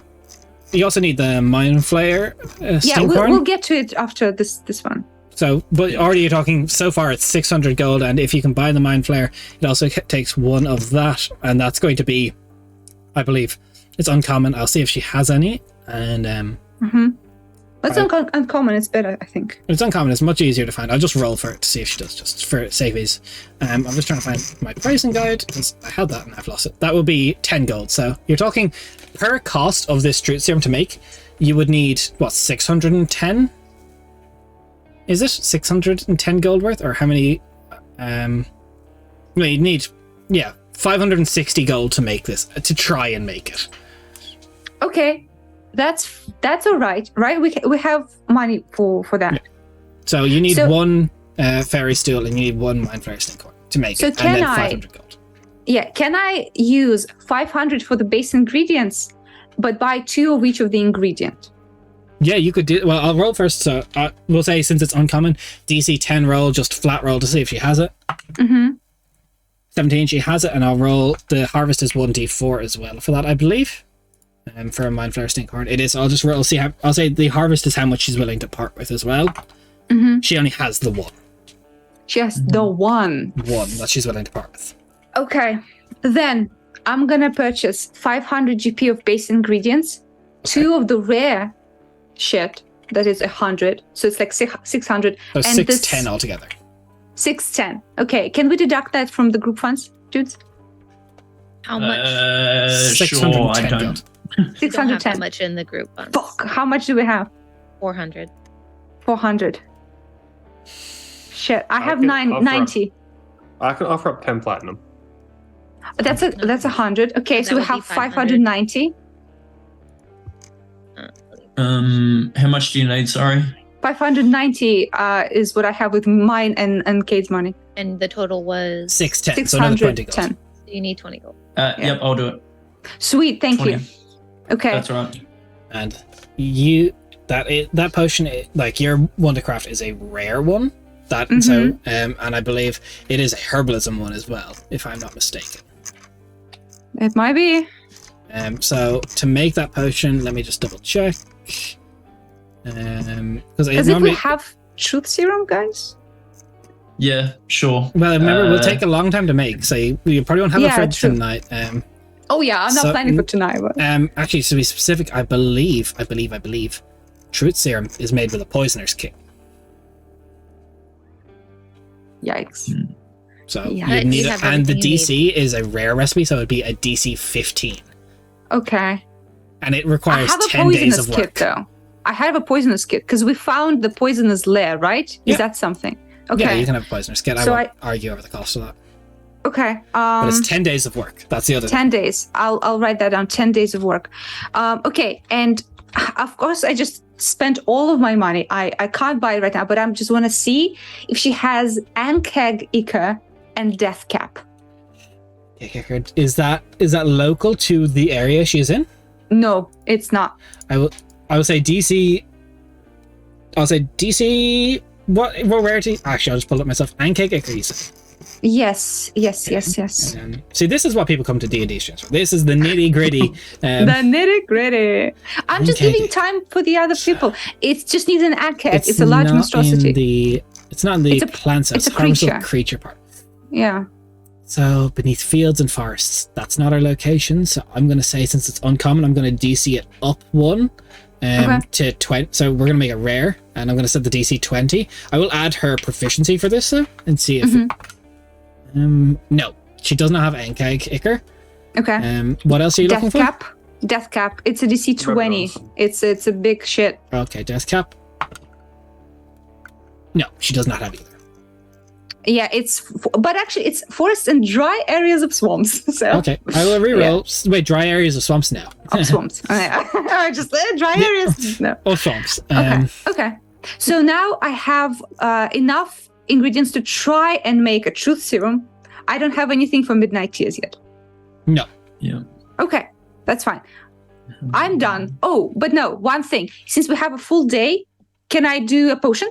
You also need the mind flayer. Yeah, Stinkhorn. we'll get to it after this one. So, but already you're talking so far it's 600 gold, and if you can buy the mind flayer, it also takes 1 of that, and that's going to be, I believe, it's uncommon. I'll see if she has any, and That's Right. uncommon. It's better, I think. it's uncommon. It's much easier to find. I'll just roll for it to see if she does, just for savies. I'm just trying to find my pricing guide because I had that and I've lost it. That will be 10 gold. So you're talking per cost of this truth serum to make, you would need what, 610? Is it 610 gold worth, or how many? No, you'd need 560 gold to make this, to try and make it. Okay, that's all right. Right, we have money for that. Yeah. So you need So- 1 fairy stool and you need 1 mind flayer stinkhorn to make So it, can and then I- 500 gold. Yeah, can I use 500 for the base ingredients, but buy 2 of each of the ingredient? Yeah, you could do. Well, I'll roll first. So we'll say since it's uncommon, DC 10 roll, just flat roll to see if she has it. Mm-hmm. 17, she has it, and I'll roll. The harvest is 1d4 as well for that, I believe. For a mind flayer stinkhorn, it is. I'll just roll. See how. I'll say the harvest is how much she's willing to part with as well. Mm-hmm. She only has the 1 She has the 1. that she's willing to part with. Okay, then I'm gonna purchase 500 GP of base ingredients, 2 of the rare shit that is 100, so it's like 600. So And 610 altogether. 610. Okay, can we deduct that from the group funds, dudes? How much? Sure, I 610 don't. gold. We don't have that 610. much in the group funds. Fuck, how much do we have? 400. 400. Shit, I have can offer 90. I can offer up 10 platinum. That's 100. Okay, That so we would be have 500. 590. How much do you need? Sorry. 590 is what I have with mine and Kate's money. And the total was. 610. So another 20 gold. 610. You need 20 gold. Yep, I'll do it. Sweet, thank 20. you. Okay. That's right. And that potion, like your Wondercraft, is a rare one. That so and I believe it is a herbalism one as well, if I'm not mistaken. It might be. So to make that potion, let me just double check. Because Because if we have truth serum, guys. Yeah, sure. well, remember, it will take a long time to make, so you probably won't have it Yeah, for true. tonight. Oh yeah, I'm not So- planning for tonight, but Actually, to be specific, I believe, truth serum is made with a poisoner's king. yikes. So Yeah. you But need you it, have and the everything you DC is a rare recipe, so it'd be a DC 15, Okay. and it I requires have a 10 days poisonous of kit work. though. I have a poisonous kit because we found the poisonous lair, right? Yeah. Is that something? Okay. Yeah, you can have a poisoner's kit. I So won't argue over the cost of that. Okay. But it's 10 days of work. That's the other 10 days. I'll write that down. 10 days of work. Okay. And of course, I just spent all of my money. I can't buy it right now, but I just want to see if she has Ankeg Ica and Death Cap. thing. Is that local to the area she's in? No, it's not. I will say DC. I'll say DC. What rarity? Actually, I'll just pull it myself. Ankeg Ica. Yes. See, this is what people come to D&D streams for. This is the nitty gritty. The nitty gritty. I'm just Ankeg. giving time for the other people. It just needs an Ankeg. It's a not large monstrosity. It's not in the It's a- plants. it's a harmful creature. creature part. Yeah. So beneath fields and forests, that's not our location. So I'm going to say, since it's uncommon, I'm going to DC it up one to 20. So we're going to make it rare, and I'm going to set the DC 20. I will add her proficiency for this though, and see if. No, she does not have Ankeg Icar. Okay. What else are you looking Death for? Cap. Death Cap. It's a DC 20. It's a big shit. Okay, death cap. No, she does not have either. Yeah, but actually it's forests and dry areas of swamps. So Okay, I will reroll. Wait, dry areas of swamps now. of swamps. I just said dry areas. No. Or swamps. Okay. So now I have enough ingredients to try and make a truth serum. I don't have anything for midnight tears yet. No. Yeah. Okay, that's fine. I'm done. Oh, but no, one thing. Since we have a full day, can I do a potion?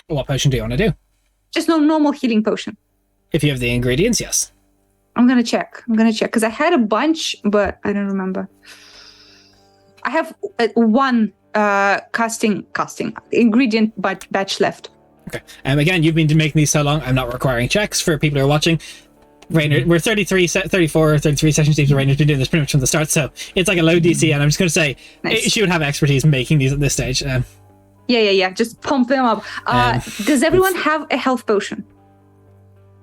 What potion do you want to do? Just no normal healing potion. If you have the ingredients, yes. I'm gonna check because I had a bunch, but I don't remember. I have one casting ingredient batch left. Okay. Again, you've been making these so long, I'm not requiring checks for people who are watching. Rainer, we're 33 sessions deep, so Rainer's been doing this pretty much from the start, so it's like a low DC, and I'm just going to say Nice. she would have expertise making these at this stage. Yeah. Just pump them up. Does everyone have a health potion?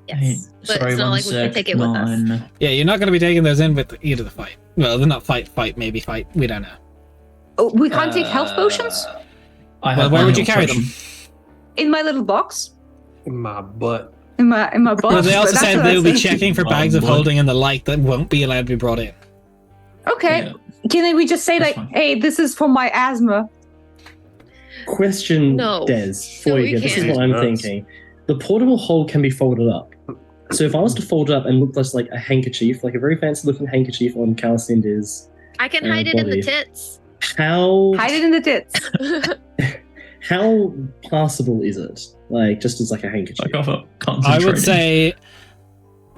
Yes. But Sorry, it's not one like we can sec, take it with us. mine. Yeah, you're not going to be taking those in with either the fight. Well, they're not fight, maybe fight. We don't know. Oh, we can't take health potions? I Well, have where one would you health carry potion. them? In my little box? In my butt. In my box? Well, they also That's said what I they'll be was thinking. checking for bags of Boy. holding and the like that won't be allowed to be brought in. Okay. Yeah. Can we just say That's like, fine. hey, this is for my asthma? Question, No. Des, for No, you we here. This is can't. what I'm Nuts. thinking. The portable hold can be folded up. So if I was to fold it up and look less like a handkerchief, like a very fancy looking handkerchief on Calicinda's, I can hide it in the body. tits. how Hide it in the tits. how passable is it? Like just as like a handkerchief. Like off a I concentrating. would say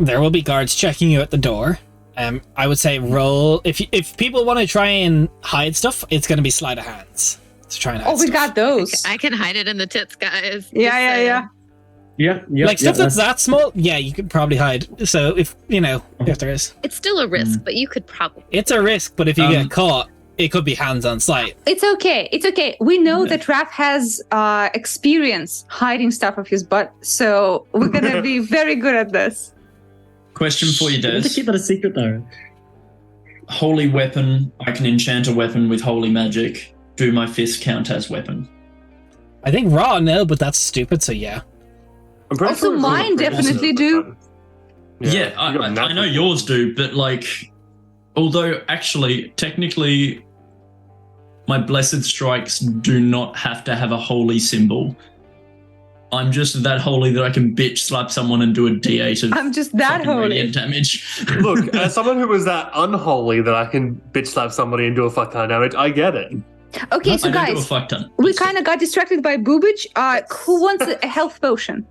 there will be guards checking you at the door. I would say roll if people want to try and hide stuff, it's going to be sleight of hands to try and hide Oh, we stuff. got those. I can hide it in the tits, guys. Yeah. Yeah, Like stuff that's that small, yeah, you could probably hide. So if if there is, It's still a risk, but you could probably. it's a risk. But if you get caught, it could be hands on sight. It's okay. We know that Raph has experience hiding stuff of his butt, so we're gonna be very good at this. Question for you, You want to Des. keep that a secret though. Holy weapon. I can enchant a weapon with holy magic. Do my fist count as weapon? I think raw no, but that's stupid. So yeah. I'm pretty Also, sure it's all mine the definitely previous do. one. Yeah, you got I natural. know yours do, but like, although actually, technically, my blessed strikes do not have to have a holy symbol. I'm just that holy that I can bitch slap someone and do a D8 of I'm just that fucking holy. radiant damage. Look, as someone who was that unholy that I can bitch slap somebody and do a fuck ton of damage, I get it. Okay, so I don't do a guys, fuck ton. we kind of got distracted by boobage. Who wants a health potion?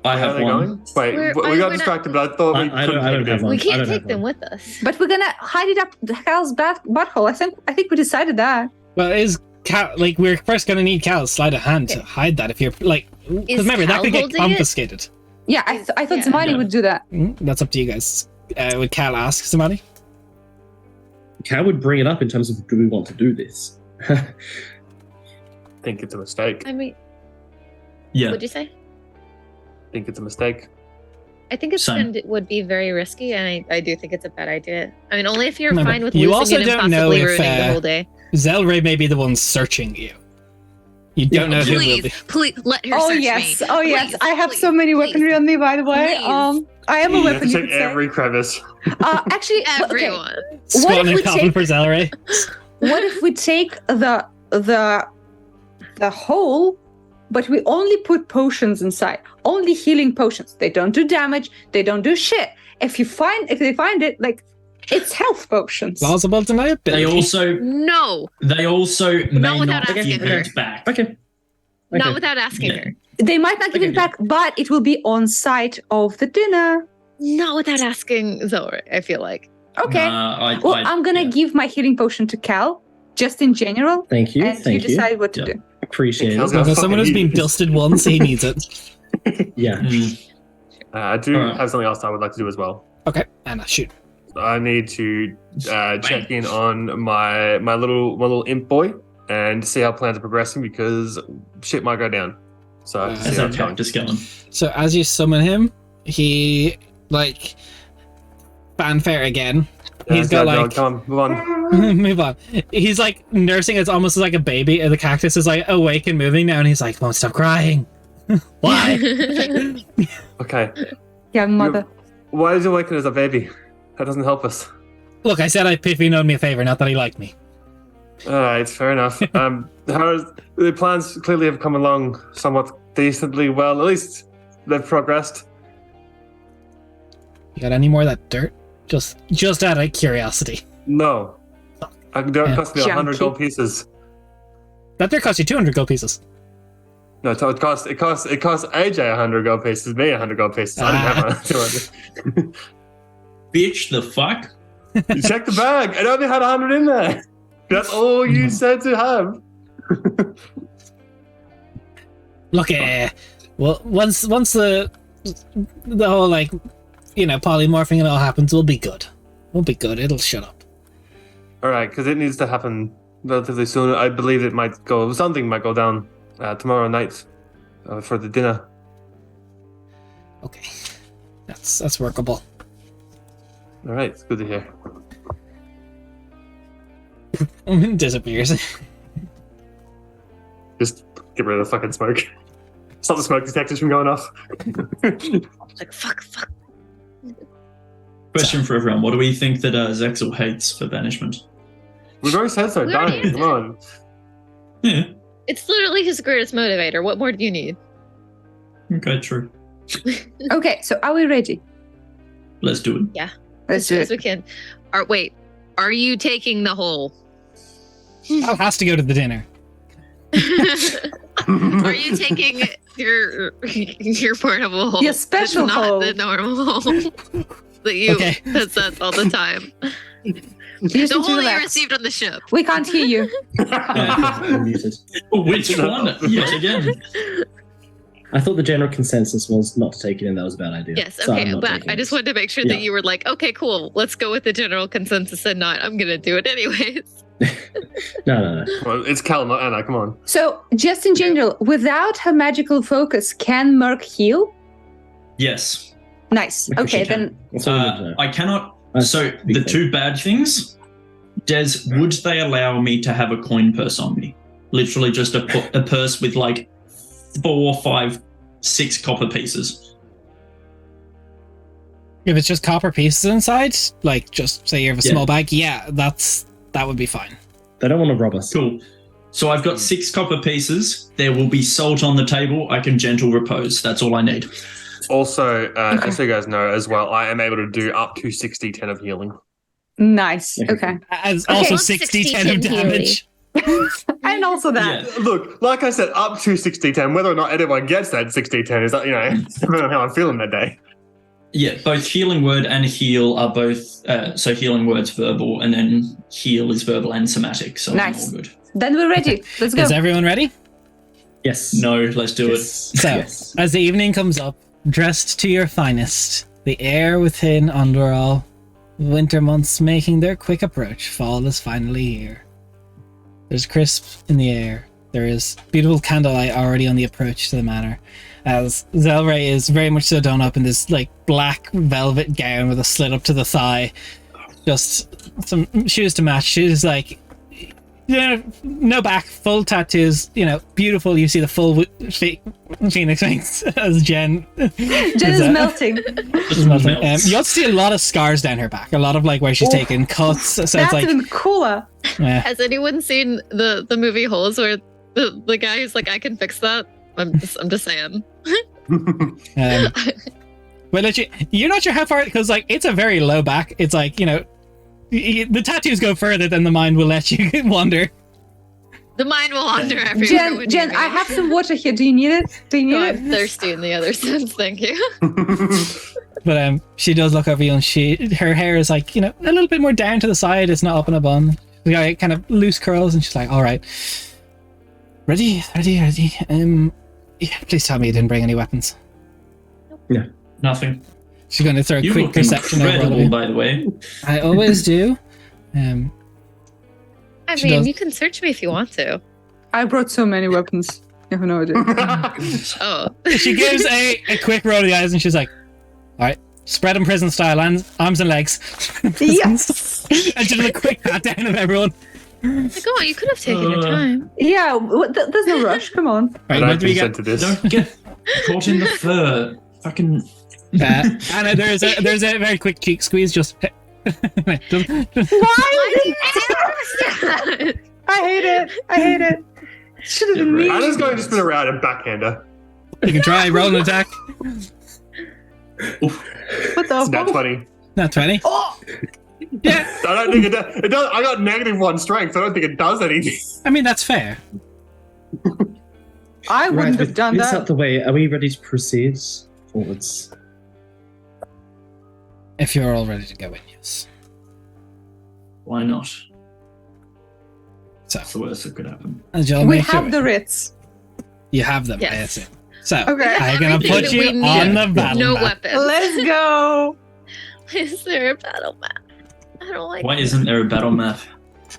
I Where are have they one. going? Wait, We're- we got we're not- distracted, but I thought we I couldn't don't take it have in. one. We I can't don't take have them one. with us. But we're gonna hide it up the Cal's butthole. I think we decided that. Well, is Cal like we're first going to need Cal's sleight of hand to hide that if you're like because Is remember that Cal could get holding it? confiscated. Yeah, I thought Yeah. Zamani Yeah. would do that. That's up to you guys. Would Cal ask somebody? Cal would bring it up in terms of do we want to do this? I think it's a mistake. I mean, Yeah. what'd you say? I think it's a mistake. I think would be very risky, and I do think it's a bad idea. I mean, only if you're Remember, fine with you losing also it and don't know possibly if, ruining the whole day. Zelray may be the one searching you. You don't know who will be. Please let her Oh search yes, me. oh yes. Please, I have please, so many please. weaponry on me, by the way. Please. I am a You have weapon. to You check could say. every crevice. Actually, okay. Everyone. Squatting if we coffin take- for Zelray. What if we take the hole, but we only put potions inside? Only healing potions. They don't do damage. They don't do shit. If they find it, like it's health potions. Plausible deniability. They also No, may without not asking give her. it back. Okay. not without asking Yeah. her. They might not give Okay. it back, but it will be on site of the dinner. Not without asking Zora, I feel like. Okay. Well, I'm gonna give my healing potion to Cal, just in general, Thank you. and Thank you you. decide what to Yeah. do. Appreciate How's it. that? Because someone who's been Fucking dusted once, he needs it. Yeah. I do Alright. have something else I would like to do as well. Okay, and shoot. I need to check in on my little imp boy and see how plans are progressing because shit might go down. So I have to How's see how that it's going. practice going? So as you summon him, he fanfare again. He's got go, like come on, move on. move on. He's like nursing. It's almost like a baby, and the cactus is like awake and moving now, and he's like, "Won't stop crying." Why? Okay. Young mother. Why did you awaken as a baby? That doesn't help us. Look, I said if he known me a favor, not that he liked me. Alright, fair enough. The plans clearly have come along somewhat decently well. At least they've progressed. You got any more of that dirt? Just out of curiosity. No. It cost me 100 Junkie. gold pieces. That dirt cost you 200 gold pieces. No, it cost AJ 100 gold pieces, me 100 gold pieces. I didn't have 200. Bitch, the fuck? You check the bag. It only had 100 in there. That's all you said to have. Look, well, once the whole polymorphing and all happens, we'll be good. We'll be good. It'll shut up. All right, because it needs to happen relatively soon. I believe something might go down tomorrow night for the dinner. Okay, that's workable. All right, it's good to hear. Disappears. Just get rid of the fucking smoke. Stop the smoke detectors from going off. Like, fuck. Question for everyone: what do we think that Zexel hates for banishment? We've already said so. We already Darn, come on. Yeah. It's literally his greatest motivator. What more do you need? Okay, true. Okay, so are we ready? Let's do it. Let's do As it. we can. Are you taking the whole? Al has to go to the dinner. Are you taking your portable hole? Your special Not hole. the normal hole that you Okay. possess all the time. You just The need to hole that you relax. received on the ship. We can't hear you. I'm muted. Which one? Yet again. I thought the general consensus was not to take it in. That was a bad idea. Yes, So I'm okay. not But taking I it. just wanted to make sure Yeah. that you were like, okay, cool. Let's go with the general consensus and not, I'm going to do it anyways. No. Well, it's Cal, not Anna. Come on. So, just in general, without her magical focus, can Merc heal? Yes. Nice. Because she Okay, can. then That's all we need to know. I cannot. That's So a big the thing. two bad things. Des, would they allow me to have a coin purse on me? Literally just a purse with like 4, 5, 6 copper pieces. If it's just copper pieces inside, like just say you have a Yeah. small bag, that would be fine. They don't want to rob us. Cool. So I've got 6 copper pieces. There will be salt on the table. I can gentle repose. That's all I need. Also, just so you guys know as well, I am able to do up to 60-10 of healing. nice. Okay. Okay. As Okay. also Not 60-10 of 60-10 damage. And also that. Yeah. Look, like I said, up to 60-10. Whether or not anyone gets that 60-10 is, depending on how I'm feeling that day. Yeah, both healing word and heal are both. So healing word's verbal, and then heal is verbal and somatic. So Nice. I'm all good. Then we're ready. Let's go. Is everyone ready? Yes. No, let's do Yes. So, Yes. as the evening comes up, dressed to your finest, the air within Underall, winter months making their quick approach, fall is finally here. There's crisp in the air, There is beautiful candlelight already on the approach to the manor, as Zelray is very much so done up in this like black velvet gown with a slit up to the thigh, just some shoes to match. She's like, no back, full tattoos, beautiful. You see the full phoenix wings as Jen. Jen is melting. You also see a lot of scars down her back, a lot of like where she's taken cuts. So That's it's like even cooler. yeah. Has anyone seen the movie Holes where the guy who's like, I can fix that? I'm just saying. But literally, you're not sure how far, because like it's a very low back. It's like the tattoos go further than the mind will let you wander. The mind will wander everywhere. Jen, I have some water here. Do you need it? I'm thirsty in the other sense. Thank you. But she does look over you, and her hair is like a little bit more down to the side. It's not up in a bun. She's got kind of loose curls, and she's like, "All right, ready. Yeah, please tell me you didn't bring any weapons." Yeah, Nothing. She's going to throw a You quick look perception over all of incredible, you. by the way. I always do. I She mean, does. you can search me if you want to. I brought so many weapons. You have no idea. Oh. She gives a quick roll of the eyes, and she's like, "All right, spread them prison style, arms and legs." Yes. And just a quick pat down of everyone. Like, oh, you could have taken your time. Yeah, there's no rush. Come on. Right, And what I've do we been get? sent to this. Don't get caught in the fur. Fucking. Anna, there's a very quick cheek squeeze. Just. Why? I I hate it. Should have been me. Anna's going to spin around and backhander. You can try roll an attack. What the It's nat fuck? 20. Not 20. Oh! Yeah, I don't think it does. I got -1 strength. I don't think it does anything. I mean that's fair. I wouldn't have done This out that. the way. Are we ready to proceed forwards? If you're all ready to go in, yes. Why not? So, That's the worst that could happen. as y'all We make your have way- the Ritz. You have them, I Yes. assume. So, Okay. I'm gonna Everything put that you we need. on the battle No map. weapons. Let's go. Is there a battle map? I don't like Why it. isn't there a battle map?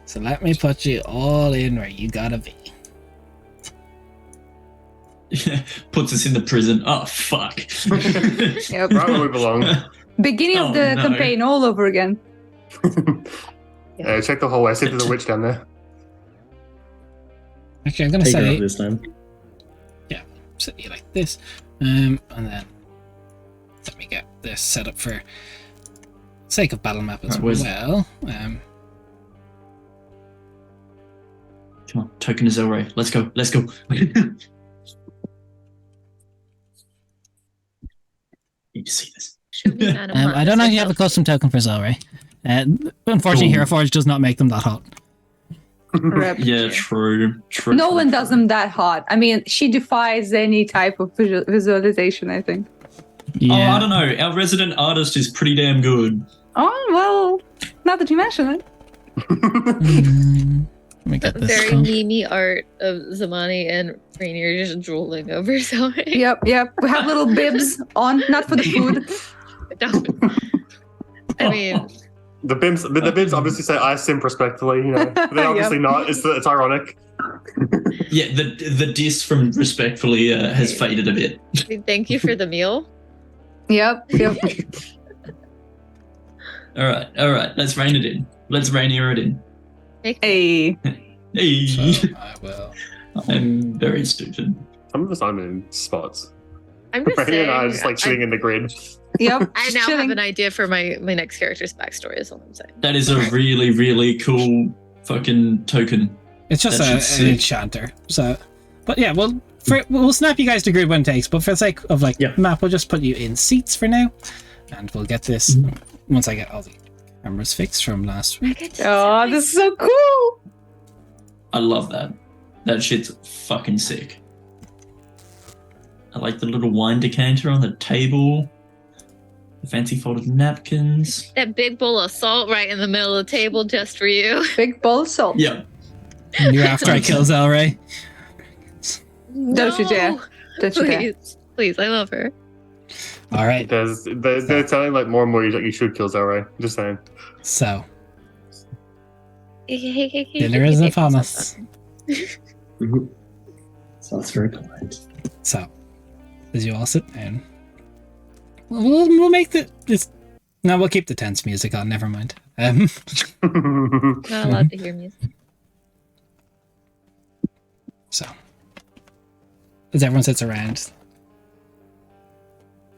So let me put you all in where you gotta be. Puts us in the prison. Oh, fuck. Yep. Right where we belong. Beginning Oh, of the no. campaign all over again. Check the hallway. See if there's a witch down there. Actually, I'm gonna Take her say up this time. set you like this, and then let me get this set up for sake of battle map as Right, where's- well. Come on, token is Zelray. Let's go. Let's go. Need to see this. Should we not I don't actually have a custom token for Zelray. Unfortunately, Cool. Hero Forge does not make them that hot. Rip. Yeah, true. No one does them that hot. I mean, she defies any type of visualization, I think. Oh, I don't know. Our resident artist is pretty damn good. Oh, well, now that you mention it. Let me get this. Very going. memey art of Zamani and Rainier just drooling over something. Yep. We have little bibs on, not for the food. I mean, The bibs obviously say I sim respectfully, but they're obviously not. It's ironic. Yeah, the diss from respectfully has faded a bit. thank you for the meal. Yep. All right. Let's rein it in. Let's Rainier it in. Hey. Hey, So I will. I'm very stupid. Some of us aren't in spots. I'm just Brandon saying. and I are just like sitting in the grid. Yep. I just now chilling. have an idea for my next character's backstory. Is all I'm saying. That is a really, really cool fucking token. It's just That an should suit. enchanter. So, but yeah, we'll snap you guys to grid when it takes. But for the sake of map, we'll just put you in seats for now, and we'll get this once I get all the cameras fixed from last week. Oh, this is so cool. I love that. That shit's fucking sick. I like the little wine decanter on the table. The fancy folded napkins. That big bowl of salt right in the middle of the table just for you. Big bowl of salt. Yeah. You after I kill Zelray. Don't you dare. Don't you dare. Please, I love her. All right. They're telling like more and more you should kill Zelray. Just saying. So Dinner dinner is upon us. So that's very kind. So, as you all sit down, we'll make this. No, we'll keep the tense music on. Never mind. Not allowed to hear music. So, as everyone sits around,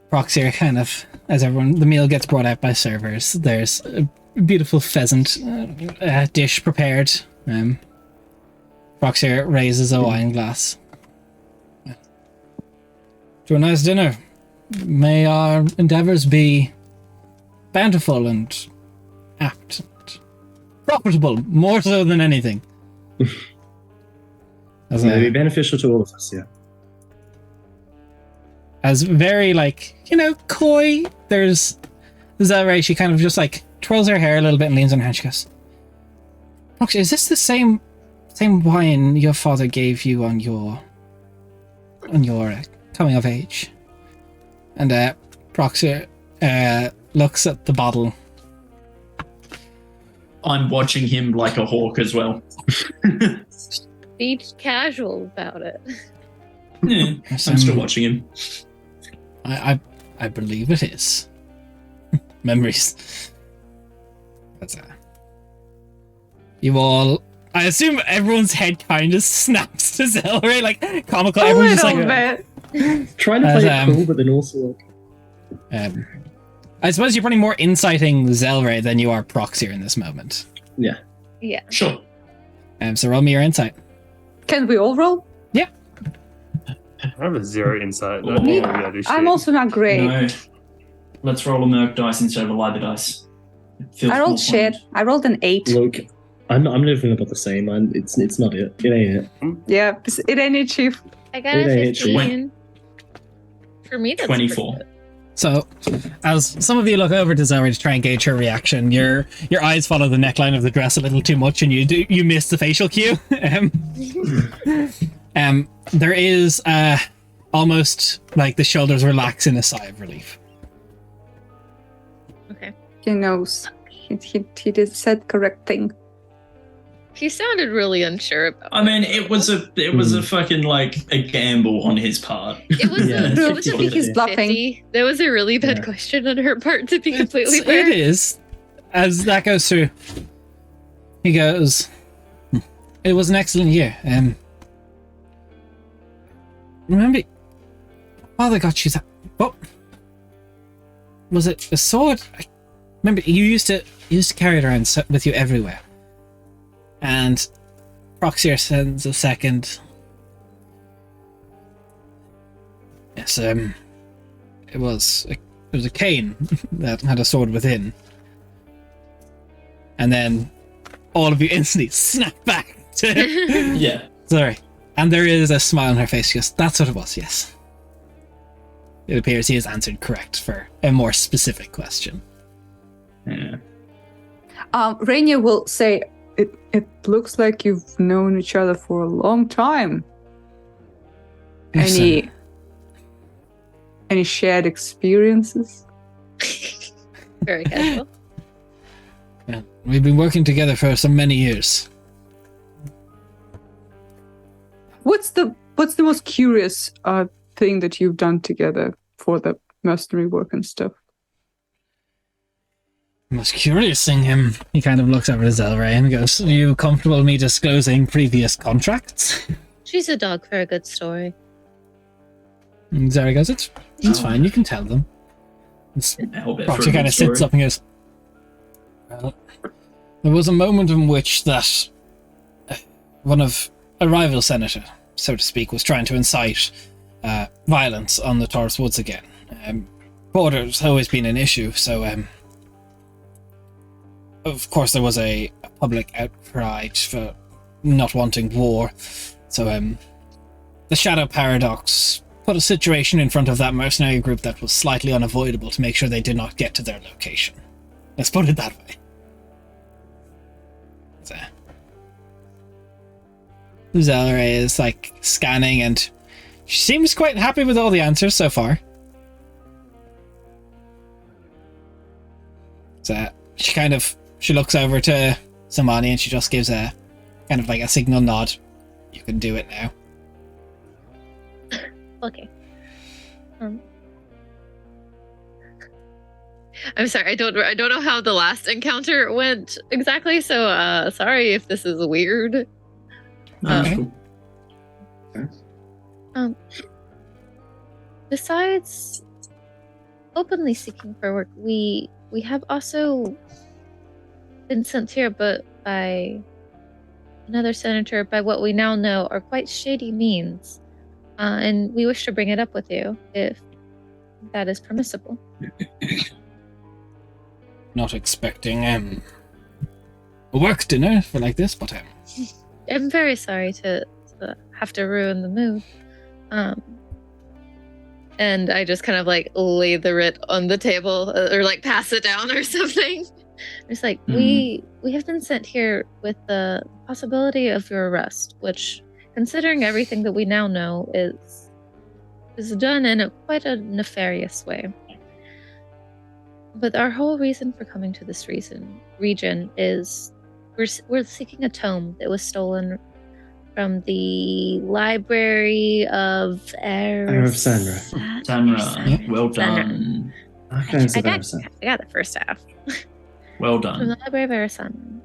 Proxy kind of, as the meal gets brought out by servers, there's a beautiful pheasant dish prepared. Proxy raises a wine glass. To a nice dinner. May our endeavours be bountiful and apt and profitable, more so than anything. As Maybe beneficial to all of us, yeah. As very, coy, there's Zelray, she kind of just, twirls her hair a little bit and leans on her hand. She goes, Proxy, is this the same wine your father gave you on your coming of age? And Proxy looks at the bottle. I'm watching him like a hawk as well. Be casual about it. Yeah, I'm still watching him. I believe it is. Memories. That's you all. I assume everyone's head kind of snaps to Zelray, comical. A Everyone's just little bit. Trying to play it cool, but then also I suppose you're probably more inciting Zelray than you are Proxy in this moment. yeah. Yeah. Sure. So roll me your insight. Can we all roll? Yeah. I have a 0 insight. Oh. I don't know if I do shit. I'm also not great. No. Let's roll a Merc dice instead of a Liber dice. It feels I more rolled shit. pointed. I rolled an 8. Look, I'm living about the same. It's not it. It ain't it. Yeah, it ain't it, Chief. I got a It ain't 15. For me, that's 24. pretty good. So, as some of you look over to Zelray to try and gauge her reaction, your eyes follow the neckline of the dress a little too much, and you miss the facial cue. There is almost the shoulders relax in a sigh of relief. Okay. He knows. He did said correct thing. He sounded really unsure about I mean, it was a fucking a gamble on his part. it. Was Yeah, it was a 50-50. He's bluffing. 50. That was a really bad Yeah. question on her part, to be completely It fair. is. As that goes through, he goes, it was an excellent year. Remember, father got you that. What? Was it a sword? I remember you used to carry it around with you everywhere. And Proxier sends a second. Yes, it was a cane that had a sword within. And then all of you instantly snap back to Yeah. sorry. And there is a smile on her face. She goes, that's what it was, yes. It appears he has answered correct for a more specific question. Yeah. Rainier will say, it looks like you've known each other for a long time. Yes, Any shared experiences? Very casual. yeah. We've been working together for so many years. What's the most curious thing that you've done together for the mercenary work and stuff? Most curious thing, he kind of looks over to Zelray and goes, are you comfortable with me disclosing previous contracts? She's a dog for a good story. And Zelray goes, it's fine, you can tell them. Proxy kind of sits up and goes, well, there was a moment in which that a rival senator, so to speak, was trying to incite violence on the Taurus Woods again. Border's always been an issue, so of course there was a public outcry for not wanting war. So the Shadow Paradox put a situation in front of that mercenary group that was slightly unavoidable to make sure they did not get to their location. Let's put it that way. So, Zelray is scanning and she seems quite happy with all the answers so far. So she looks over to Samani and she just gives a kind of a signal nod. You can do it now. Okay. I'm sorry. I don't know how the last encounter went exactly. So sorry if this is weird. No, that's Okay. cool. Besides openly seeking for work, we have also been sent here, but by another senator, by what we now know are quite shady means, and we wish to bring it up with you if that is permissible. Not expecting a work dinner for like this, but I'm very sorry to have to ruin the mood. And I just kind of like lay the writ on the table or like pass it down or something. It's like, we have been sent here with the possibility of your arrest, which, considering everything that we now know, is done in quite a nefarious way. But our whole reason for coming to this region is we're seeking a tome that was stolen from the library of Sanra. Samra, well Sanra. done. I got the first half. Well From the done. library of Arisanna.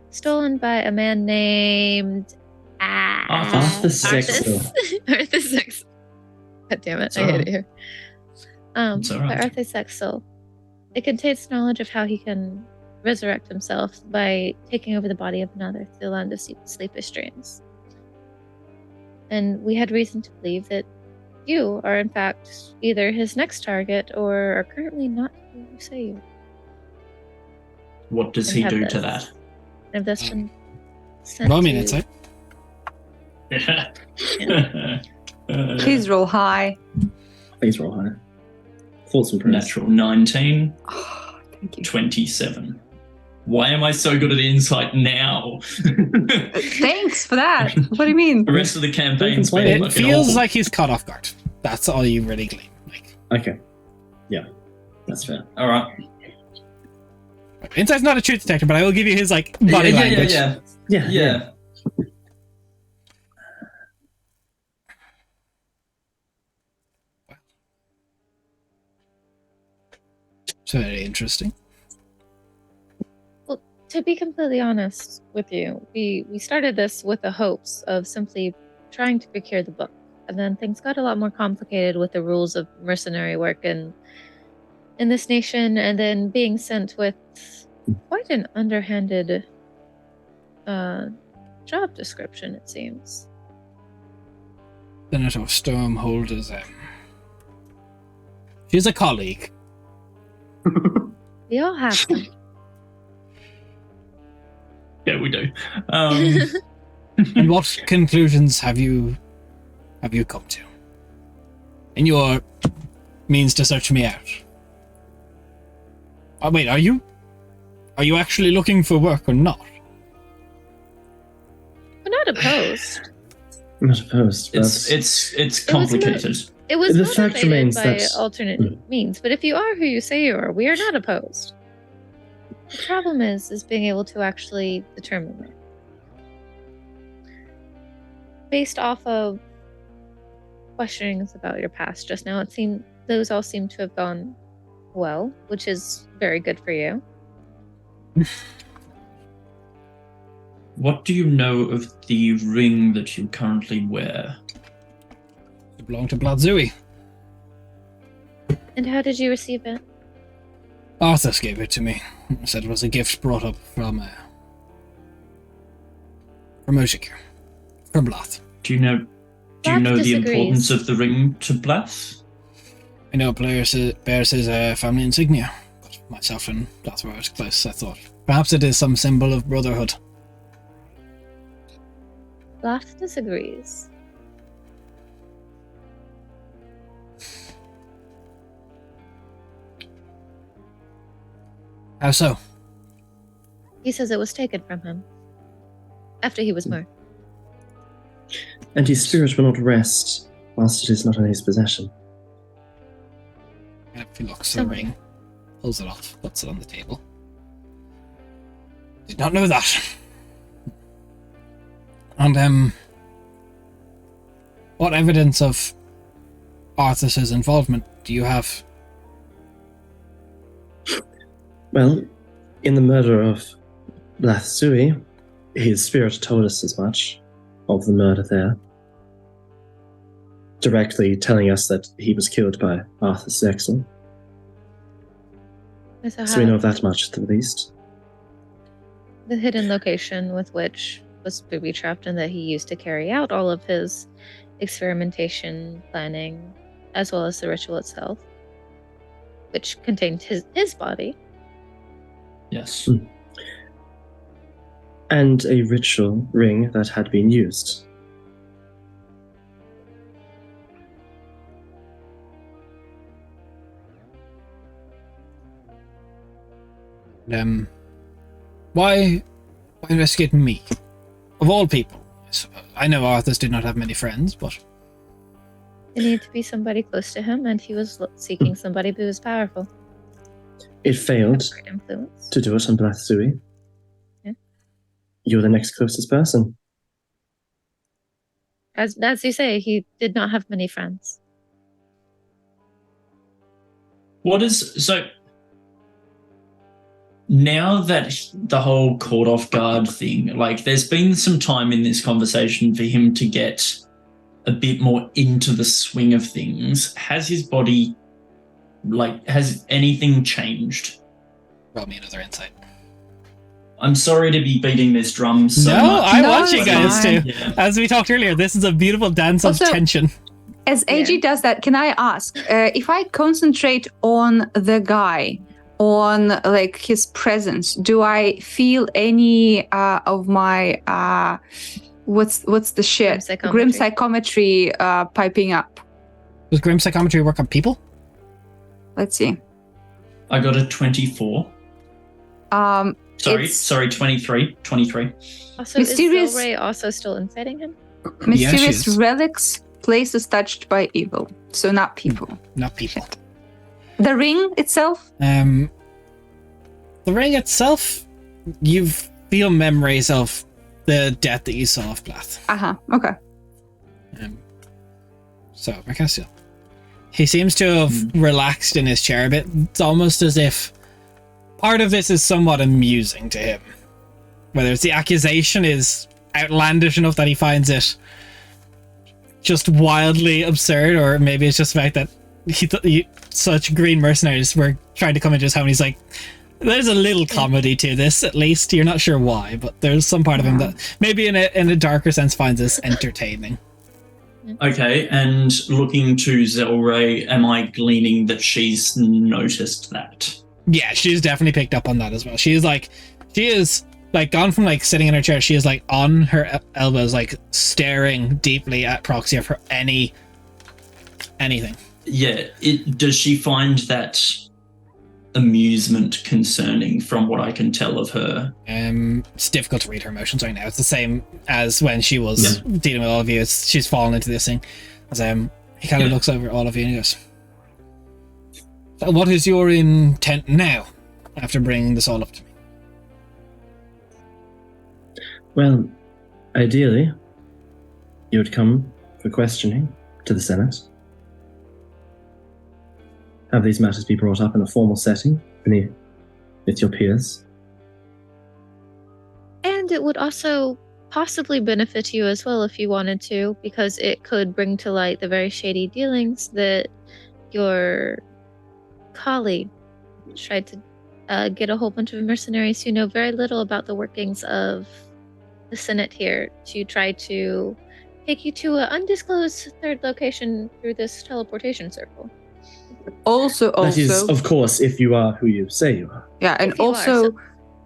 Stolen by a man named Arthur Sexton. Arthur Sexton. God damn it, It's I hate alright. it here. It's alright. By Arthur Sexton. It contains knowledge of how he can resurrect himself by taking over the body of another through the land of sleepless dreams. And we had reason to believe that you are in fact either his next target or are currently not who you say you are. What does And he have do to this. that? And that's been sent roll me an to- insight. Please roll high. Please roll higher. Thoughts and prayers. Natural 19, Oh, thank you. 27. Why am I so good at insight now? Thanks for that. What do you mean? The rest of the campaign's complain. been It fucking feels awful. like he's caught off guard. That's all you really glean. Like, Okay. Yeah. That's fair. All right. insight's not a truth detector, but I will give you his like body language. Yeah. It's very interesting. Well, to be completely honest with you, we started this with the hopes of simply trying to procure the book. And then things got a lot more complicated with the rules of mercenary work in this nation, and then being sent with quite an underhanded job description, it seems. Senator Stormhold is she's a colleague. We all have them. Yeah, we do. And what conclusions have you come to? In your means to search me out? Oh, wait, are you actually looking for work or not? We're not opposed. I'm not opposed, but It's complicated. It was The fact motivated remains by that- alternate means, but if you are who you say you are, we are not opposed. The problem is being able to actually determine it. Based off of questionings about your past just now, those all seem to have gone well, which is very good for you. What do you know of the ring that you currently wear? It belonged to Bladzui. And how did you receive it? Arthas gave it to me. Said it was a gift brought up from Oshikir. From Blath. Do you know Blath the disagrees. importance of the ring to Blath? I know bears his family insignia. But myself and Blath were as close, I thought. Perhaps it is some symbol of brotherhood. Blath disagrees. How so? He says it was taken from him after he was murdered. and his spirit will not rest whilst it is not in his possession. If he looks at the ring, pulls it off, puts it on the table. Did not know that. And what evidence of Arthur's involvement do you have? Well, in the murder of Lathsui, his spirit told us as much of the murder there, directly telling us that he was killed by Arthur Zexel. So we know that much at the least. The hidden location with which was booby-trapped and that he used to carry out all of his experimentation planning, as well as the ritual itself, which contained his body. Yes. And a ritual ring that had been used. Why investigate me? Of all people, I suppose. I know Arthurs did not have many friends, but It needed to be somebody close to him, and he was seeking somebody who was powerful. It failed Great influence. to do it on Lathsui. Yeah. You're the next closest person. As you say, he did not have many friends. So now that the whole caught off guard thing, like there's been some time in this conversation for him to get a bit more into the swing of things. Has his body, has anything changed? roll me another insight. I'm sorry to be beating this drum so No, much. I No, want you it's guys fine. to. Yeah. As we talked earlier, this is a beautiful dance of Also- tension. As AG does that, can I ask if I concentrate on the guy, on like his presence, do I feel any of my what's the shit Grim psychometry. psychometry piping up? Does grim psychometry work on people? Let's see. I got a 24. It's- Sorry, 23. 23. Also, Mysterious- is Zilray also still inciting him? Mysterious she is. relics, places touched by evil. So not people. Not people. The ring itself? The ring itself, you feel memories of the death that you saw of Blath. Okay. So, Mercasio. He seems to have relaxed in his chair a bit. It's almost as if part of this is somewhat amusing to him. Whether it's the accusation is outlandish enough that he finds it just wildly absurd, or maybe it's just the fact that such green mercenaries were trying to come into his home and he's like, there's a little comedy to this, at least. You're not sure why, but there's some part of him that maybe in a darker sense finds this entertaining. Okay, and looking to Zelray, am I gleaning that she's noticed that? Yeah, she's definitely picked up on that as well. She is gone from like sitting in her chair. She is like on her elbows, like staring deeply at Proxia for anything. Yeah, does she find that amusement concerning from what I can tell of her? It's difficult to read her emotions right now. It's the same as when she was dealing with all of you. She's fallen into this thing. As he kind of looks over all of you and he goes, "So what is your intent now, after bringing this all up to me?" Well, ideally, you would come for questioning to the Senate. Have these matters be brought up in a formal setting with your peers. And it would also possibly benefit you as well if you wanted to, because it could bring to light the very shady dealings that your colleague tried to get a whole bunch of mercenaries who know very little about the workings of the Senate here to try to take you to an undisclosed third location through this teleportation circle. Also, That is, of course, if you are who you say you are. yeah, and If you are, also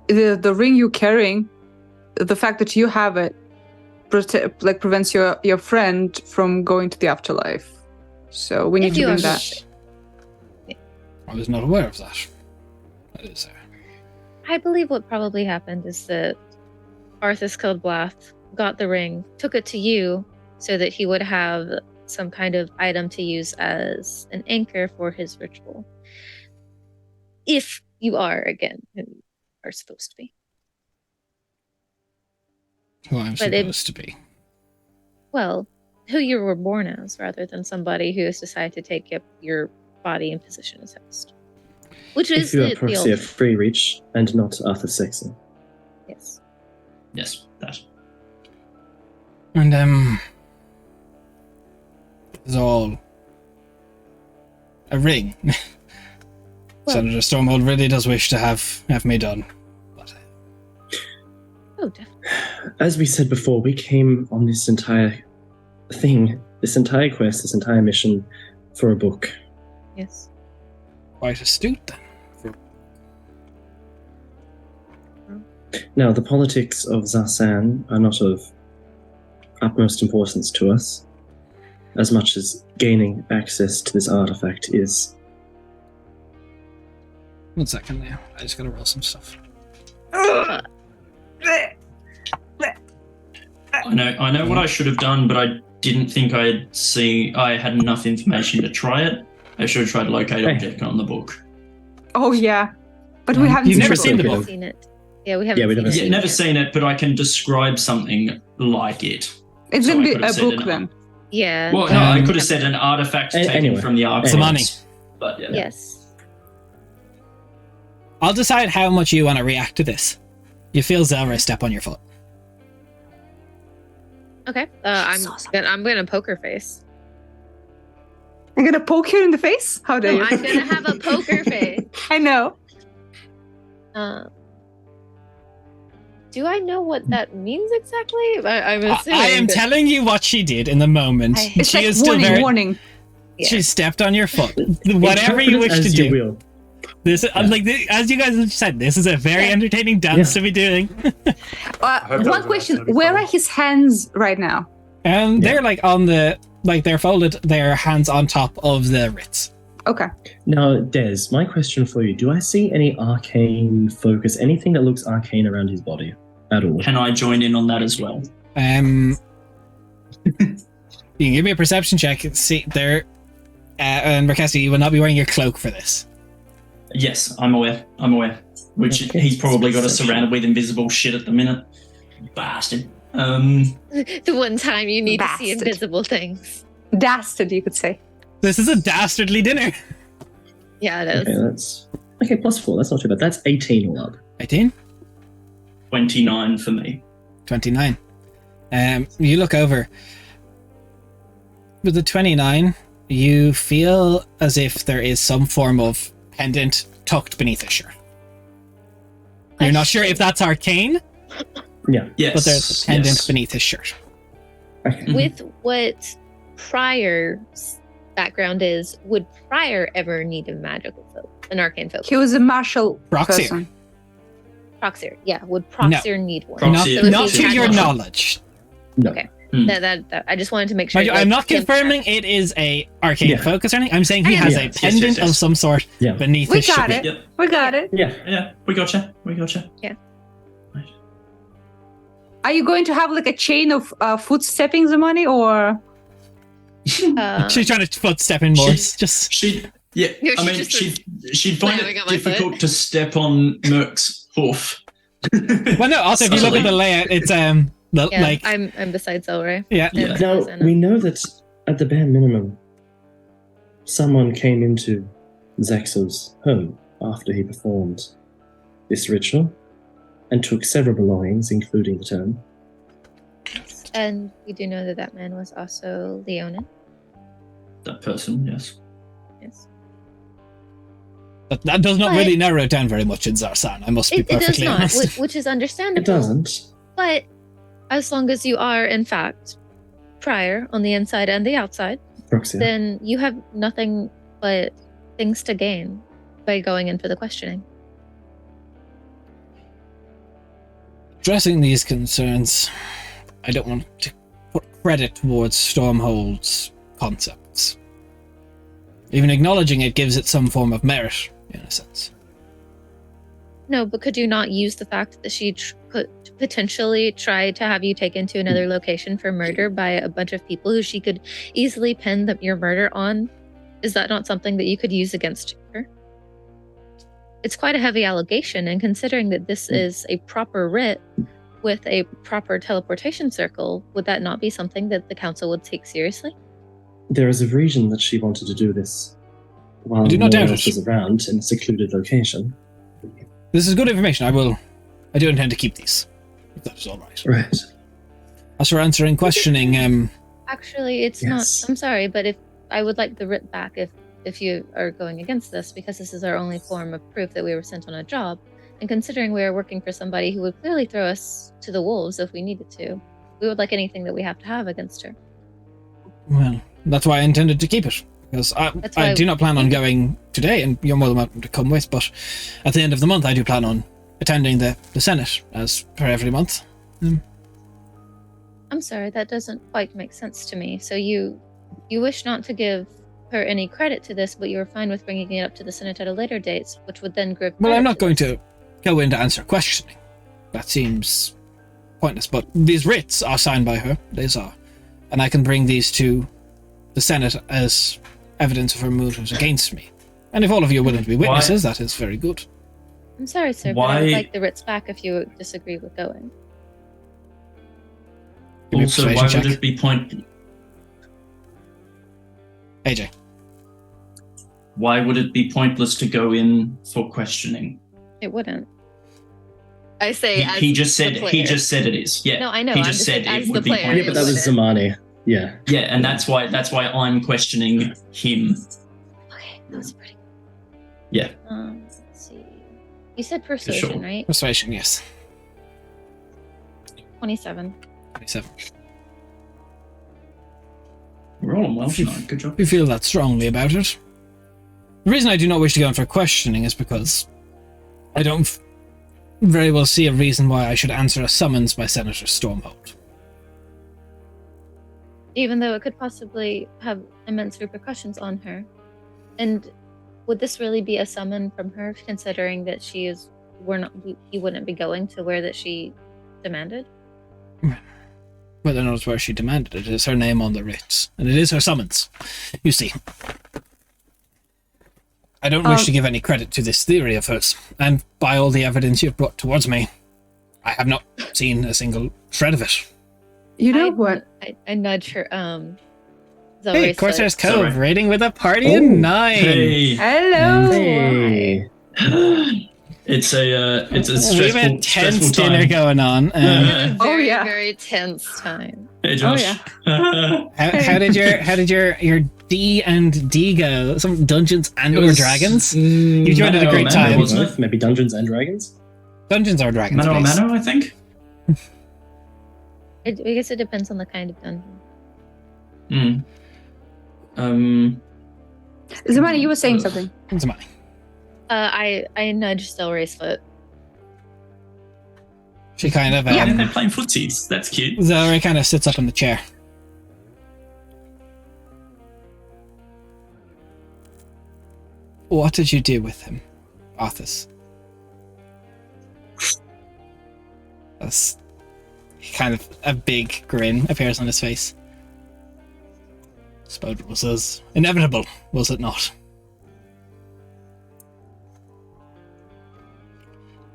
the ring you're carrying, the fact that you have it prevents your friend from going to the afterlife. So we need If to you bring are- that. I was not aware of that. That is I believe what probably happened is that Arthas killed Blath, got the ring, took it to you so that he would have some kind of item to use as an anchor for his ritual. If you are, again, who you are supposed to be. who I'm But it- supposed to be. Well, who you were born as, rather than somebody who has decided to take up your body and position as host. Which is If you are the proxy old. of Free Reach and not Arthur Saxon. Yes. Yes, that. And it's all a ring. Well- Senator Stormhold really does wish to have me done. But Oh, definitely. As we said before, we came on this entire thing, this entire quest, this entire mission for a book. Yes. quite astute then. Now, the politics of Zarsan are not of utmost importance to us, as much as gaining access to this artifact is. 1 second now. I just gotta roll some stuff. I know what I should have done, but I didn't think I had enough information to try it. I should have tried locate object on the book. Oh yeah, but we haven't You've never seen seen the it. book. Seen it. Yeah, we haven't Yeah, we seen never it. Yeah, never seen it, but I can describe something like it. It's So gonna I be could have a said book it. then. Yeah. Well, no, I could have said an artifact taken anyway. from the archives. Some money. But yeah. Yes. I'll decide how much you want to react to this. You feel Zelra step on your foot. Okay. Saw something. I'm gonna poker face. I'm gonna poke you in the face. How dare No, you? I'm gonna have a poker face. I know. Do I know what that means exactly? I'm assuming. I am that- telling you what she did in the moment. It's she like is still warning, very. warning. Yeah. She stepped on your foot. Whatever you wish to As do. you will. This, as you guys have said, this is a very entertaining dance to be doing. hope that One was question: absolutely where fine. are his hands right now? They're like on the, like they're folded, their hands on top of the Ritz. Okay. Now, Des, my question for you: do I see any arcane focus, anything that looks arcane around his body at all? Can I join in on that as well? You can give me a perception check. See there, and Rakesti, you will not be wearing your cloak for this. Yes, I'm aware. Which Okay. he's probably got us surrounded with invisible shit at the minute. Bastard. The one time you need to see Bastard. invisible things. Dastardly, you could say. This is a dastardly dinner. Yeah, it is. Okay, that's okay. +4. That's not too bad. That's 18 all up. 18, 29 for me. 29. You look over. With the 29, you feel as if there is some form of pendant tucked beneath his shirt. You're not sure if that's arcane, Yeah. Yes. but there's a pendant yes. beneath his shirt. Okay. Mhm. With what Prior's background is, would Prior ever need a magical folk, an arcane folk? He was a martial Proxier. person. Proxier, yeah. Would Proxier need one? Proxier. Not, So if not he to had your one- knowledge. No. Okay. Hmm. That I just wanted to make sure. Mind you, like, I'm not him- confirming it is a arcane Yeah. focus or anything. I'm saying he Yeah. has Yeah. a Yes, pendant yes, yes. of some sort Yeah. beneath We his got shirt. it. Yep. We got it. Yeah. We gotcha. Are you going to have like a chain of footstepping the money, or She's trying to footstep in more. Just She'd yeah. No, I she mean, just she'd find slamming it on my foot. difficult to step on Merc's hoof. well, no. Also, if you look at the layout, it's yeah, like I'm beside Zelray. yeah. Yeah. Now, we know that at the bare minimum, someone came into Zaxel's home after he performed this ritual and took several belongings, including the tome. And we do know that that man was also Leonin. That person, yes. Yes. But that does not But- really narrow it down very much in Zarsan. I must be It does perfectly not, honest. which is It understandable. doesn't. But as long as you are, in fact, Prior on the inside and the outside, Proxia. then you have nothing but things to gain by going in for the questioning. Addressing these concerns, I don't want to put credit towards Stormhold's concepts. Even acknowledging it gives it some form of merit, in a sense. No, but could you not use the fact that she could potentially try to have you taken to another location for murder by a bunch of people who she could easily pin your murder on? Is that not something that you could use against her? It's quite a heavy allegation, and considering that this is a proper writ, with a proper teleportation circle, would that not be something that the council would take seriously? There is a reason that she wanted to do this while I do no not doubt one else it. is around in a secluded location. This is good information. I do intend to keep these, if that is all right. Right. As for answering questioning, Actually, it's Yes. not. I'm sorry, but if I would like the writ back if you are going against this, because this is our only form of proof that we were sent on a job, and considering we are working for somebody who would clearly throw us to the wolves if we needed to, we would like anything that we have to have against her. well, that's why I intended to keep it. Because That's I why- do not plan on going today, and you're more than welcome to come with, but at the end of the month I do plan on attending the Senate, as per every month. I'm sorry, that doesn't quite make sense to me. So you wish not to give her any credit to this, but you were fine with bringing it up to the Senate at a later date, which would then give. Well, I'm credit not going this. to go in to answer questioning. That seems pointless, but these writs are signed by her. These are. And I can bring these to the Senate as evidence of her motives against me. And if all of you are willing to be witnesses, that is very good. I'm sorry, sir, but I would Why- like the writs back if you disagree with going. Give me a Also, why persuasion would check. it be point? AJ. Why would it be pointless to go in for questioning? It wouldn't. I say as He just the said. He player. just said it is. Yeah. No, I know. He I'm just said as it the would be player. Yeah, pointless. but that was wouldn't. Zamani. Yeah. Yeah, and that's why I'm questioning him. Okay, that was pretty. Yeah. Let's see. You said persuasion, sure. right? Persuasion, yes. 27. 27. We're all on well tonight. Good job. If you feel that strongly about it. The reason I do not wish to go in for questioning is because I don't very well see a reason why I should answer a summons by Senator Stormhold. Even though it could possibly have immense repercussions on her. And would this really be a summon from her, considering that he wouldn't be going to where that she demanded? Whether or not it's where she demanded it, is her name on the writ, and it is her summons. You see, I don't wish to give any credit to this theory of hers, and by all the evidence you've brought towards me, I have not seen a single shred of it. You know what? I nudge her. Hey, Corsair's Sorry. Cove, raiding with a party Oh, of 9. Hey. Hello. Hey. It's a We have a stressful, tense stressful dinner time. going on. Yeah. Oh, Very, yeah. very tense time. Hey Josh. yeah. How did your D and D go? Some Dungeons and or Dragons? You joined at a great time. wasn't it? Both, maybe Dungeons and Dragons? Dungeons or Dragons? Mano a please. mano, I think. I guess it depends on the kind of dungeon. Hmm. Zamani, you were saying something. It's mine. I nudge Celery's foot. She kind of Yeah, they're playing footsies. That's cute. Celery kind of sits up in the chair. What did you do with him, Arthas? That's kind of a big grin appears on his face. Suppose it was as inevitable, was it not?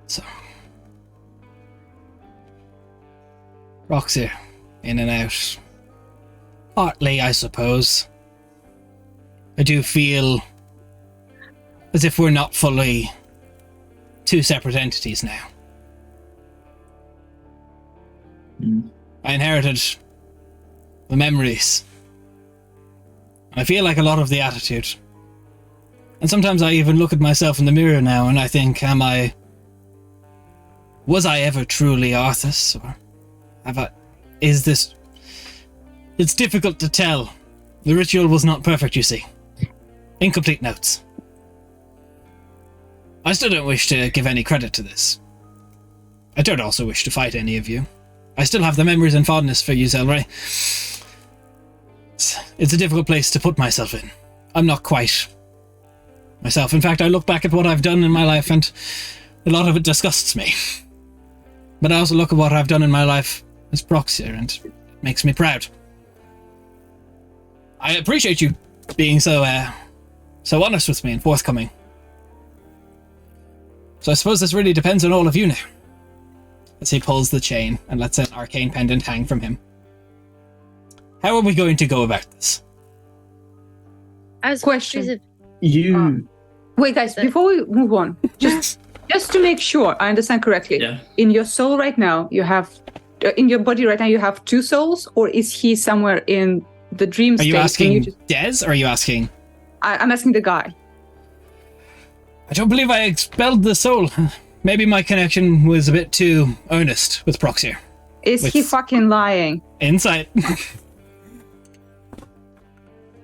So, Roxy, in and out. Partly, I suppose. I do feel as if we're not fully two separate entities now. I inherited the memories. I feel like a lot of the attitude. And sometimes I even look at myself in the mirror now and I think, was I ever truly Arthas? Or is this... It's difficult to tell. The ritual was not perfect, you see. Incomplete notes. I still don't wish to give any credit to this. I don't also wish to fight any of you. I still have the memories and fondness for you, Zelray. It's a difficult place to put myself in. I'm not quite myself. In fact, I look back at what I've done in my life and a lot of it disgusts me. But I also look at what I've done in my life as Proxir and it makes me proud. I appreciate you being so honest with me and forthcoming. So I suppose this really depends on all of you now. as he pulls the chain and lets an arcane pendant hang from him. How are we going to go about this? Question. You Wait, guys, before we move on, just to make sure I understand correctly, in your soul right now, you have, in your body right now, you have 2 souls, or is he somewhere in the dream state? Are you asking Des, or are you asking? I'm asking the guy. I don't believe I expelled the soul. Maybe my connection was a bit too earnest with Proxir. Is he fucking lying? Insight.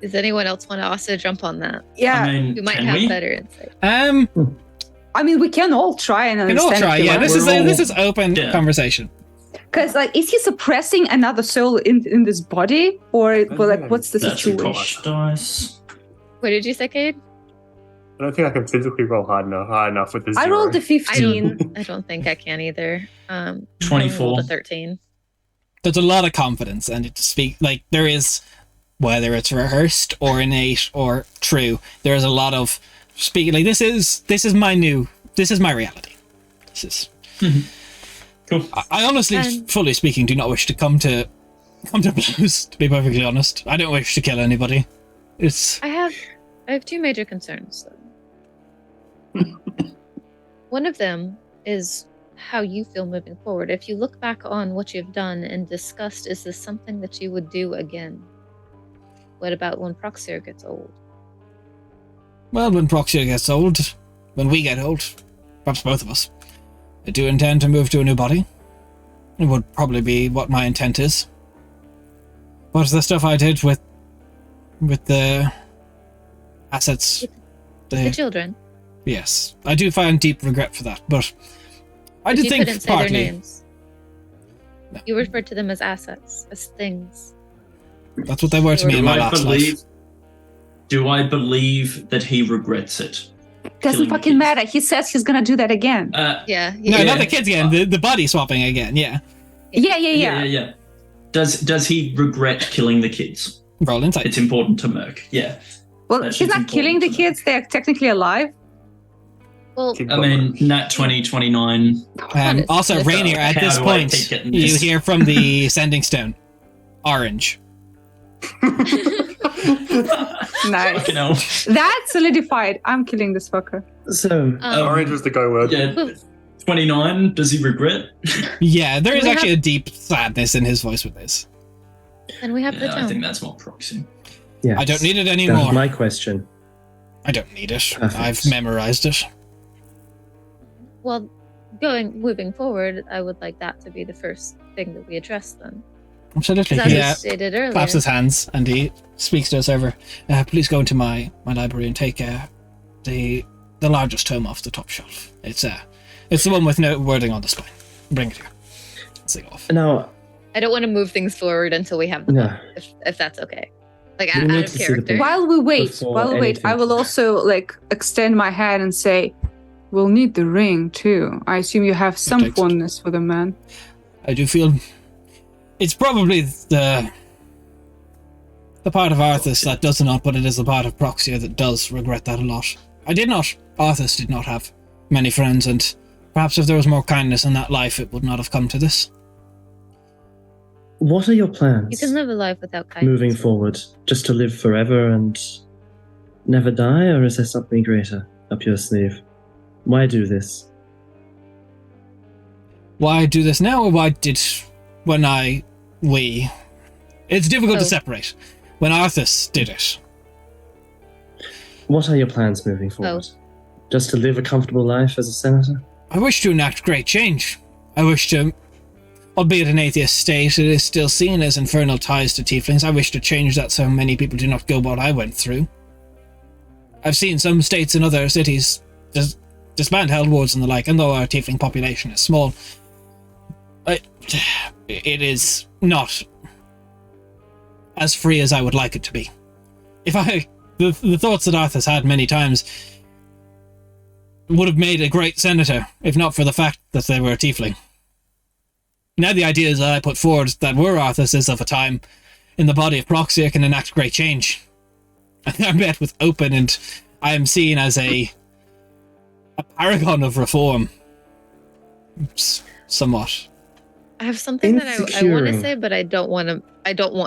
Does anyone else want to also jump on that? Yeah. I mean, We might can have we? better insight. I mean, we can all try and We can understand. all try. if you Yeah, want. this is open conversation. Because, like, is he suppressing another soul in this body, or well, like, what's the That's a situation? cost dice. What did you say, Cade? I don't think I can physically roll high enough with the 0. I rolled a 15. I don't think I can either. 24. I rolled a 13. There's a lot of confidence, and to speak like there is, whether it's rehearsed or innate or true, there is a lot of speaking. Like this is my reality. This is. Cool. I honestly, fully speaking, do not wish to come to blows. To be perfectly honest, I don't wish to kill anybody. I have 2 major concerns. One of them is how you feel moving forward. If you look back on what you've done and discussed, is this something that you would do again? What about when Proxir gets old? Well, when Proxir gets old, when we get old, perhaps both of us, I do intend to move to a new body. It would probably be what my intent is. But the stuff I did with the assets, The children. yes, I do find deep regret for that. But I But did you think couldn't say partly. their names. No. You referred to them as assets, as things. That's what they were to me in my last life. Do I believe that he regrets it? Doesn't Killing fucking kids. matter. He says he's gonna do that again. Yeah. No, Yeah. not the kids again. The body swapping again. Yeah. Yeah. Does he regret killing the kids? Roll insight. It's important to Merc. Yeah. Well, That's he's not important killing the to know. kids. They're technically alive. Well, I mean, nat 20, 29. Also, Listen, Rainier, at how this do I point, take it in you this? hear from the sending stone. Orange. Nice. Fucking hell. That's solidified. I'm killing this fucker. so Orange was the go word. Yeah. 29. Does he regret? Yeah, there is We actually have- a deep sadness in his voice with this. and we have the Yeah, I tome. think that's more proxy. yeah, I don't need it that anymore. was my question. I don't need it. Perfect. I've memorized it. Well, moving forward, I would like that to be the first thing that we address then. Absolutely. As I Yeah. stated earlier. Claps his hands and he speaks to us over. Please go into my library and take the largest tome off the top shelf. It's the one with no wording on the spine. Bring it here. Let's take it off. Now, I don't want to move things forward until we have the No. book, if that's okay. Like We out need of to see the character. book. While we wait, Before I anything. will also like extend my hand and say, "We'll need the ring too." I assume you have some Perfect. fondness for the man. I do feel it's probably the part of Arthas that does not, but it is the part of Proxia that does regret that a lot. Arthas did not have many friends, and perhaps if there was more kindness in that life, it would not have come to this. what are your plans You can live a life without kindness. moving forward? Just to live forever and never die, or is there something greater up your sleeve? Why do this? Why do this now, or why did we? It's difficult to Oh. separate. When Arthas did it, What are your plans moving forward? Just to live a comfortable life as a senator? I wish to enact great change. I wish to, albeit an atheist state, it is still seen as infernal ties to tieflings. I wish to change that so many people do not go what I went through. I've seen some states and other cities disband hell wards and the like, and though our tiefling population is small, it is not as free as I would like it to be. The thoughts that Arthur's had many times would have made a great senator, if not for the fact that they were a tiefling. Now the ideas that I put forward that were Arthur's of a time in the body of Proxia can enact great change. I'm met with open, and I am seen as a paragon of reform. Oops. somewhat. I have something that I want to Insecuring. say, but I don't want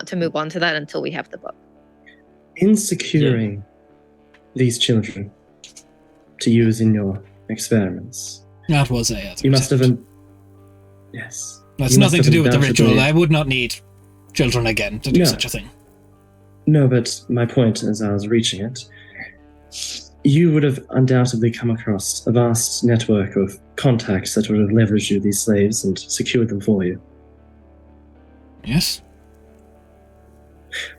to move on to that until we have the book. In securing these children to use in your experiments, That was a... you must have... Yes. That's You must nothing to have do with the undoubtedly- ritual. I would not need children again to do No. such a thing. No, but my point as I was reaching it, you would have undoubtedly come across a vast network of contacts that would have leveraged you these slaves and secured them for you. Yes?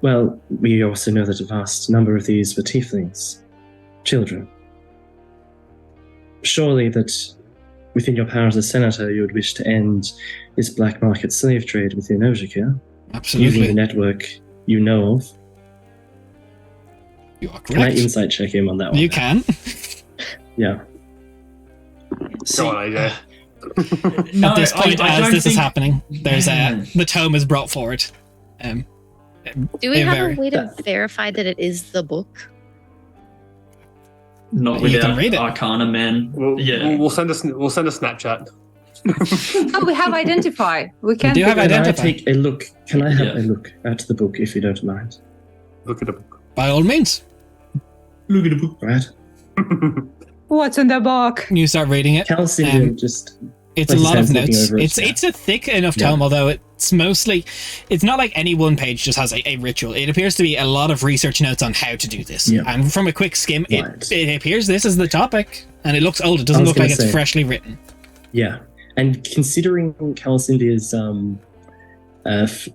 Well, we also know that a vast number of these were tieflings, children. Surely that within your powers as senator, you would wish to end this black market slave trade within Ojikir, using the Absolutely. network you know of. You are Can I correct. insight check him on that one? You can. Yeah. Go on, AJ. No, At this point, I as don't this is think- happening, there's the tome is brought forward. Do we have very- a way to verify that it is the book? Not You can without read it. Arcana Man. Yeah. We'll send a Snapchat. Oh, we have identify. We can. do have figure it Can I out. identify. take a look? Can I have Yeah. a look at the book if you don't mind? Look at the book. By all means, Look at the book. Right? What's in the book? you start reading it. Chalcedon just It's Like a he lot of says, looking notes. over it, It's yeah. it's a thick enough Yeah. tome, although it's not like any one page just has a ritual. It appears to be a lot of research notes on how to do this. Yeah. And from a quick skim, Right. it appears this is the topic, and it looks old. It doesn't I was look like gonna it's say- freshly written. yeah. And considering Chalcindia's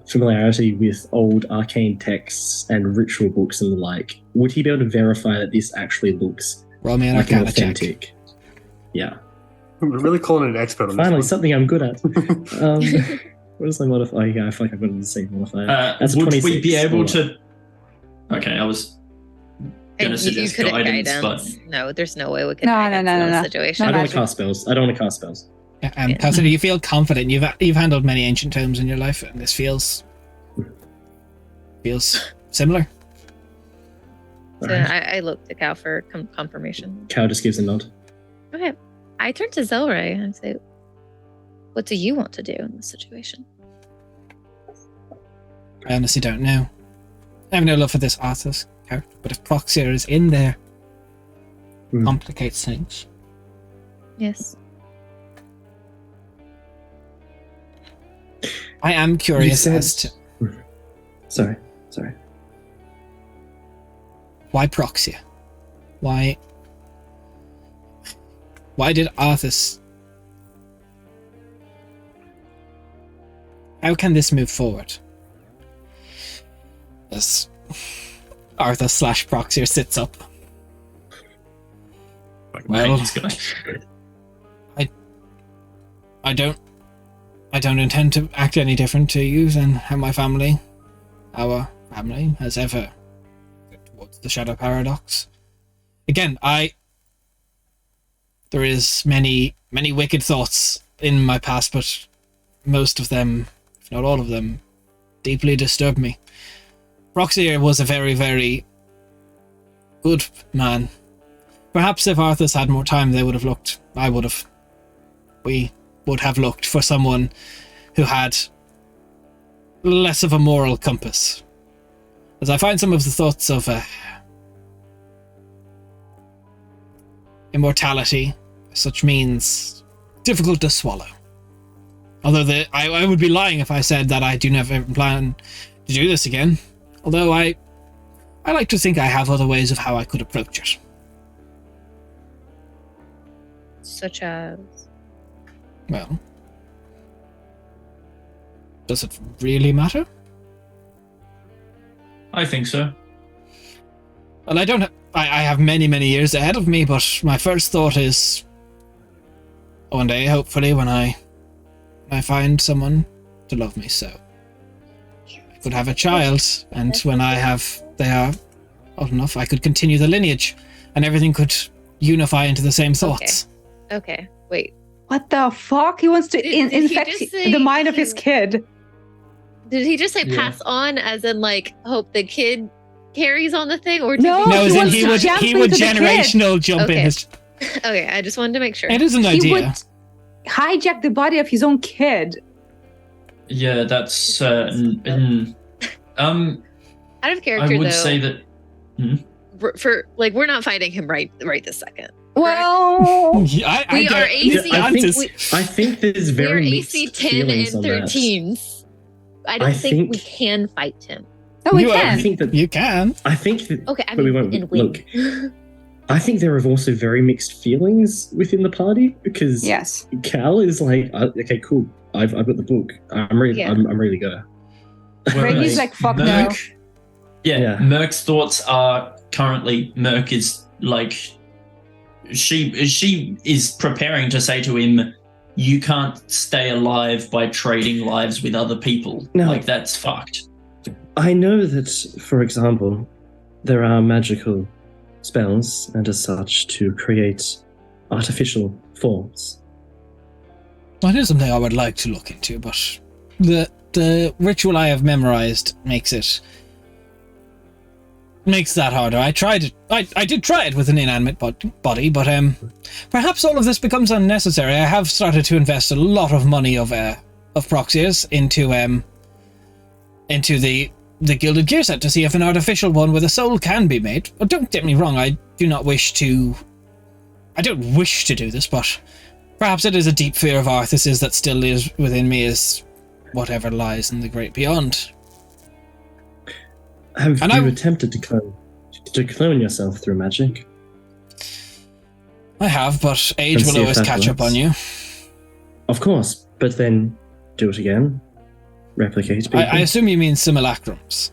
familiarity with old arcane texts and ritual books and the like, would he be able to verify that this actually looks Roll me an like an Arcana check. authentic? Yeah. We're really calling an expert on Finally, this something I'm good at. What is my modifier? Oh, yeah, I feel like I've got the same modifier. That's a Would we 26. be able Oh, to? Okay, I was gonna You suggest couldn't guidance, No, there's no way we could No, guidance no, no, in no. this situation. I don't want Magic. to cast spells. I don't want to cast spells. And consider you feel confident. You've handled many ancient tomes in your life, and this feels similar. So Alright. I looked to Cal for confirmation. Cow just gives a nod. Okay. I turn to Zelray and say, what do you want to do in this situation? I honestly don't know. I have no love for this artist character, but if Proxia is in there, Hmm. complicates things. Yes. I am You curious said- as to Sorry. why Proxia? Why did Arthas... How can this move forward? As Arthas / Proxia sits up. Well, this guy. I don't intend to act any different to you than how our family has ever towards the Shadow Paradox. Again, there is many wicked thoughts in my past, but most of them, if not all of them, deeply disturb me. Proxia was a very, very good man. Perhaps if Arthas had more time, we would have looked for someone who had less of a moral compass. As I find some of the thoughts of immortality, such means difficult to swallow. Although I would be lying if I said that I do never plan to do this again. Although I like to think I have other ways of how I could approach it. Such as. Well, does it really matter? I think so. Well, I have many, many years ahead of me, but my first thought is one day, hopefully, when I find someone to love me so. I could have a child, and when they are old enough, I could continue the lineage, and everything could unify into the same thoughts. Okay, wait. What the fuck? He wants to Did he infect just say the mind of he- his kid. Did he just say Yeah. pass on as in like hope the kid carries on the thing? Or did No, he No, he as in wants he to would jump he would into the kid. generational jump in Okay. his. Okay, I just wanted to make sure. It is an He idea. would hijacked the body of his own kid. Yeah, that's Out of character, I would though. say that. We're not fighting him right this second. Well, Yeah, We are AC. I think there's We are very AC mixed 10 feelings and on that. 13s. I don't think we can fight him. no, we You are- can. I think that You can. I think that, Okay, I but we mean, won't and win. look. I think there are also very mixed feelings within the party because Yes. Cal is like, okay, cool. I've got the book. I'm ready. Yeah. I'm ready to go. Reggie's like, fuck no. Merc, Yeah. Merc's thoughts are currently Merc is like she is preparing to say to him, "You can't stay alive by trading lives with other people. No. Like that's fucked." I know that, for example, there are magical spells and as such to create artificial forms. That is something I would like to look into, but the ritual I have memorized makes that harder. I tried it. I did try it with an inanimate body, but perhaps all of this becomes unnecessary. I have started to invest a lot of money of Proxius into the Gilded Gear set to see if an artificial one with a soul can be made. But don't get me wrong, I don't wish to do this, but perhaps it is a deep fear of Arthas's that still lives within me as whatever lies in the great beyond. Have And you I- attempted to clone yourself through magic? I have, but age And will see if always that catch up works. on you. Of course, but then do it again. Replicate people. I assume you mean simulacrums.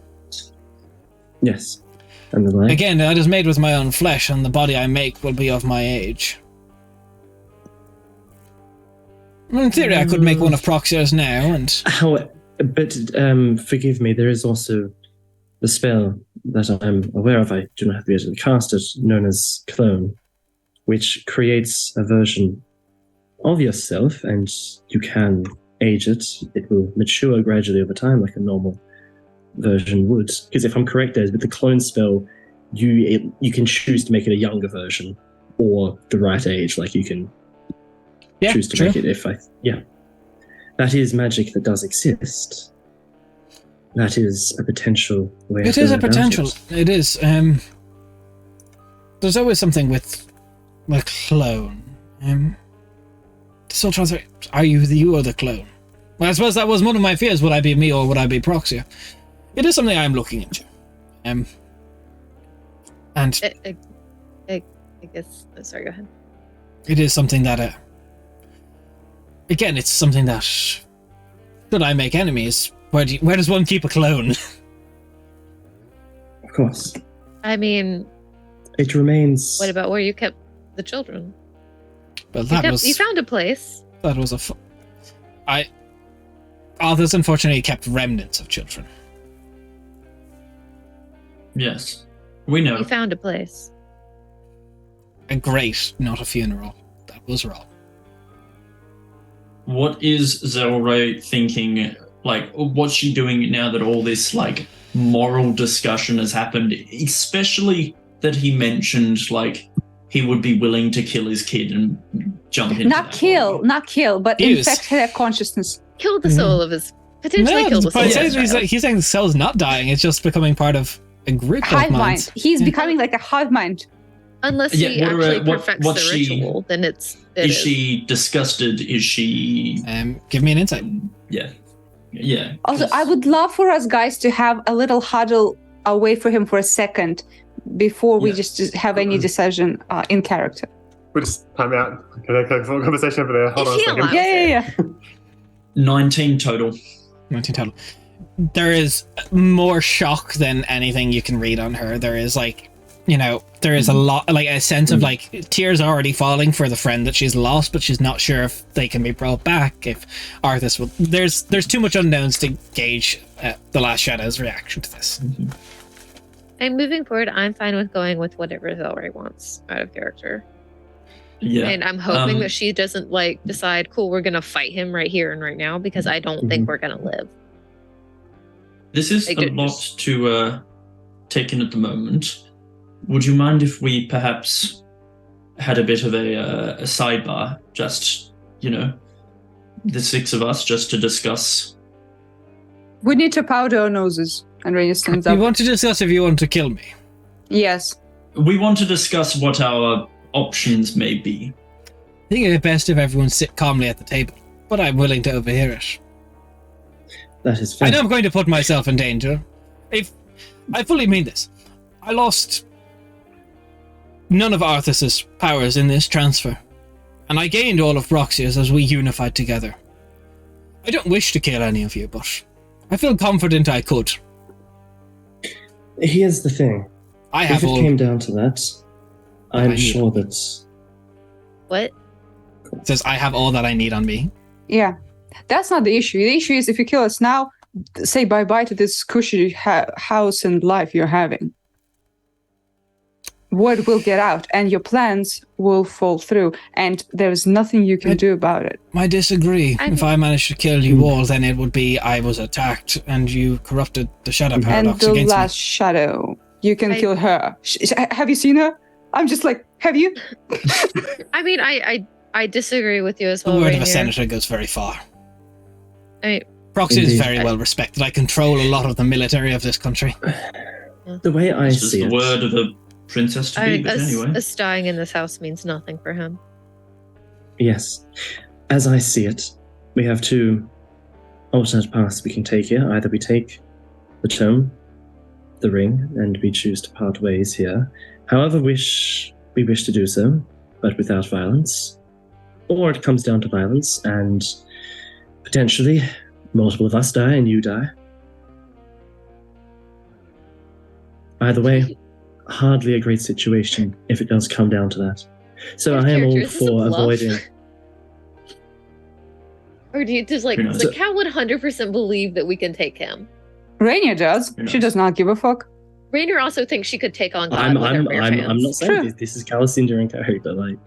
Yes. And the like. Again, that is made with my own flesh, and the body I make will be of my age. In theory, I could make one of Proxia's now, and But forgive me, there is also the spell that I'm aware of. I do not have to be able to cast it, known as Clone, which creates a version of yourself, and you can age it. It will mature gradually over time, like a normal version would. Because if I'm correct, there, with the clone spell, you can choose to make it a younger version or the right age. Like you can choose to make it that is magic that does exist. That is a potential way. it is a potential. It is. There's always something with a clone. Still trying to say, are you or the clone? Well, I suppose that was one of my fears. Would I be me or would I be Proxia? It is something I'm looking into. And I guess. Sorry, go ahead. it is something that, again, it's something that, should I make enemies, where does one keep a clone? Of course, I mean, it remains. what about where you kept the children? Well, You found a place. that was Arthas unfortunately kept remnants of children. Yes, we know. You found a place. A grate, not a funeral. That was wrong. What is Zelray thinking? Like, what's she doing now that all this like moral discussion has happened? Especially that he mentioned like he would be willing to kill his kid and jump into Not that kill, but Use. infect her consciousness. Kill the soul of his. Potentially kill the soul but of his child. he's saying the cell's not dying, it's just becoming part of a group of Hive minds. mind. He's Yeah. becoming like a hive mind. Unless Yeah, he what are- actually what- perfects what's the she- ritual, then it Is is. she disgusted? Is she? Give me an insight. Yeah, yeah. Also, 'cause- I would love for us guys to have a little huddle away from him for a second before we Yeah. just have any decision in character. We'll just time out. Can I have a full conversation over there? Hold on a He second. allows- Yeah. 19 total. 19 total. There is more shock than anything you can read on her. There is there is a lot, like a sense of like tears already falling for the friend that she's lost, but she's not sure if they can be brought back. If Arthas will, there's too much unknowns to gauge the Last Shadow's reaction to this. And moving forward, I'm fine with going with whatever Zelray wants out of character. Yeah. And I'm hoping Um, that she doesn't like decide, cool, we're gonna fight him right here and right now, because I don't think we're gonna live. This is Like, a it lot just- to take in at the moment. Would you mind if we perhaps had a bit of a sidebar, just the 6 of us just to discuss. We need to powder our noses. And Rainier stands You up. want to discuss if you want to kill me? Yes. We want to discuss what our options may be. I think it's best if everyone sit calmly at the table, but I'm willing to overhear it. That is fair. I know I'm going to put myself in danger. If I fully mean this. I lost none of Arthas's powers in this transfer, and I gained all of Broxia's as we unified together. I don't wish to kill any of you, but I feel confident I could. Here's the thing. I have If it all... came down to that, I'm I- sure that... What? It says I have all that I need on me. Yeah. That's not the issue. The issue is if you kill us now, say bye-bye to this cushy house and life you're having. Word will get out, and your plans will fall through, and there's nothing you can do about it. I disagree. I If I managed to kill you all, then it would be I was attacked and you corrupted the Shadow And Paradox the against last shadow, you can I- kill her. Have you seen her? I'm just like, have you? I mean, I disagree with you as me. well. The word of a Rainier. senator goes very far. I- Proxy is Indeed. very well respected. I control a lot of the military of this country. The way I It's just see the it... word of a princess to I be, mean, but anyway. us dying in this house means nothing for him. Yes. As I see it, we have 2 alternate paths we can take here. Either we take the tome, the ring, and we choose to part ways here. However we wish to do so, but without violence. Or it comes down to violence, and potentially multiple of us die and you die. Either way, hardly a great situation if it does come down to that. So Out of I am all character, is this a for bluff? avoiding... Or do you just like Who knows? the cat would 100% believe that we can take him? Rainier does. Who She knows? does not give a fuck. Rainier also thinks she could take on God I'm with her bare not hands. saying True. this is Callus during character. Like,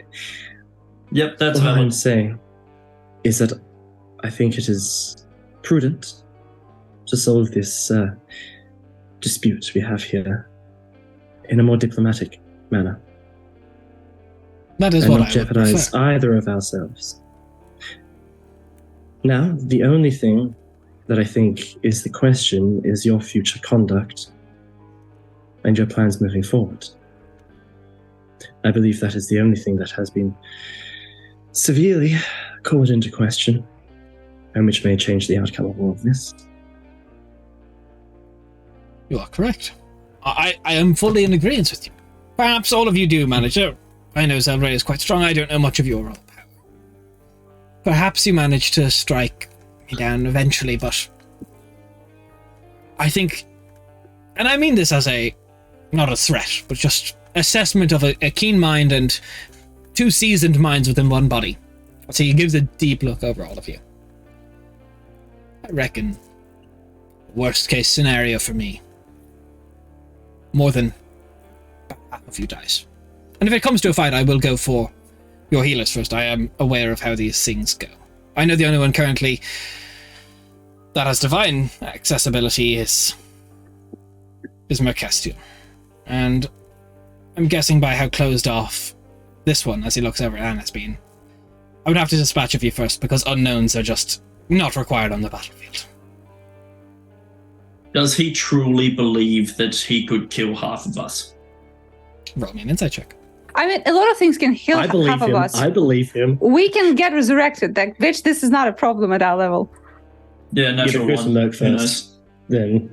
Yep, that's what I'm valid. saying is that I think it is prudent to solve this dispute we have here in a more diplomatic manner That is and what not I would jeopardize prefer. either of ourselves. Now, the only thing that I think is the question is your future conduct and your plans moving forward. I believe that is the only thing that has been severely called into question, and which may change the outcome of all of this. You are correct. I am fully in agreement with you. Perhaps all of you do manage it. I know Zelray is quite strong. I don't know much of your raw power. Perhaps you manage to strike me down eventually, but I think, and I mean this as not a threat, but just assessment of a keen mind and 2 seasoned minds within one body. So he gives a deep look over all of you. I reckon worst case scenario for me, more than half of you dies. And if it comes to a fight, I will go for your healers first. I am aware of how these things go. I know the only one currently that has divine accessibility is Mercastian. And I'm guessing by how closed off this one, as he looks over at Anne, has been, I would have to dispatch of you first, because unknowns are just not required on the battlefield. Does he truly believe that he could kill half of us? Roll me an insight check. I mean, a lot of things can heal I believe half of him. us. I believe him. We can get resurrected. Like, bitch, this is not a problem at our level. Yeah, natural Chris one. Merc Who knows? first. Then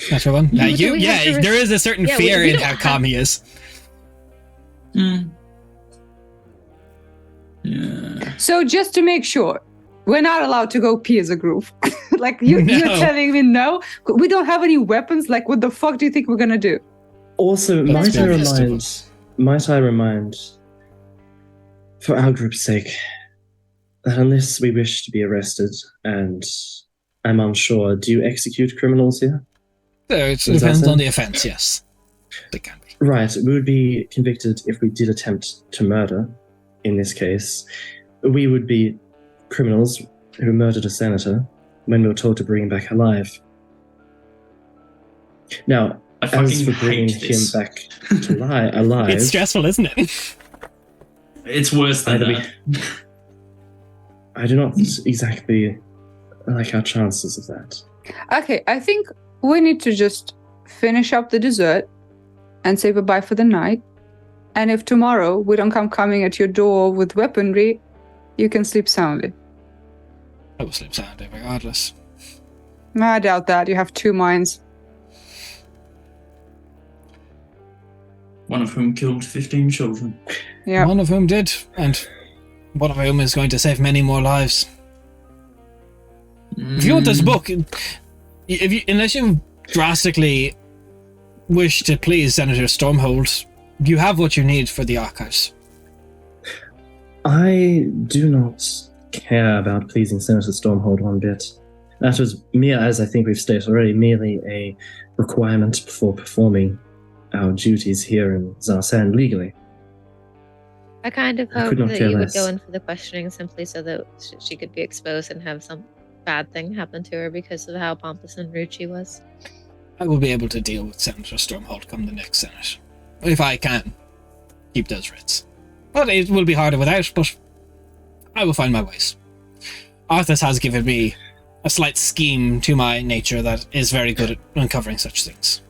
Natural one? Yeah, do we have to there is a certain Yeah, fear we in don't how have- calm he is. Hmm. Yeah. So just to make sure, we're not allowed to go pee as a group. Like, you're No. telling me no? We don't have any weapons? Like, what the fuck do you think we're gonna do? also, Yeah, might I that's remind, for our group's sake, that unless we wish to be arrested, and I'm unsure, do you execute criminals here? So it Is that depends so? on the offense, yes. They can be. Right, we would be convicted if we did attempt to murder. In this case, we would be criminals who murdered a senator when we were told to bring him back alive. Now, I as fucking for bringing hate him this. back to alive, It's stressful, isn't it? It's worse than Either we- that. I do not exactly like our chances of that. Okay, I think we need to just finish up the dessert and say goodbye for the night. And if tomorrow we don't come coming at your door with weaponry, you can sleep soundly. I will sleep soundly regardless. I doubt that. You have two minds. One of whom killed 15 children. Yeah. One of whom did, and one of whom is going to save many more lives. If you want this book, unless you drastically wish to please Senator Stormhold, you have what you need for the archives. I do not care about pleasing Senator Stormhold one bit. That was as I think we've stated already, merely a requirement before performing our duties here in Zarsan legally. I kind of I hoped could not that care you would less. go in for the questioning simply so that she could be exposed and have some bad thing happen to her because of how pompous and rude she was. I will be able to deal with Senator Stormhold come the next Senate. If I can keep those writs. But it will be harder without, but I will find my ways. Arthas has given me a slight scheme to my nature that is very good at uncovering such things.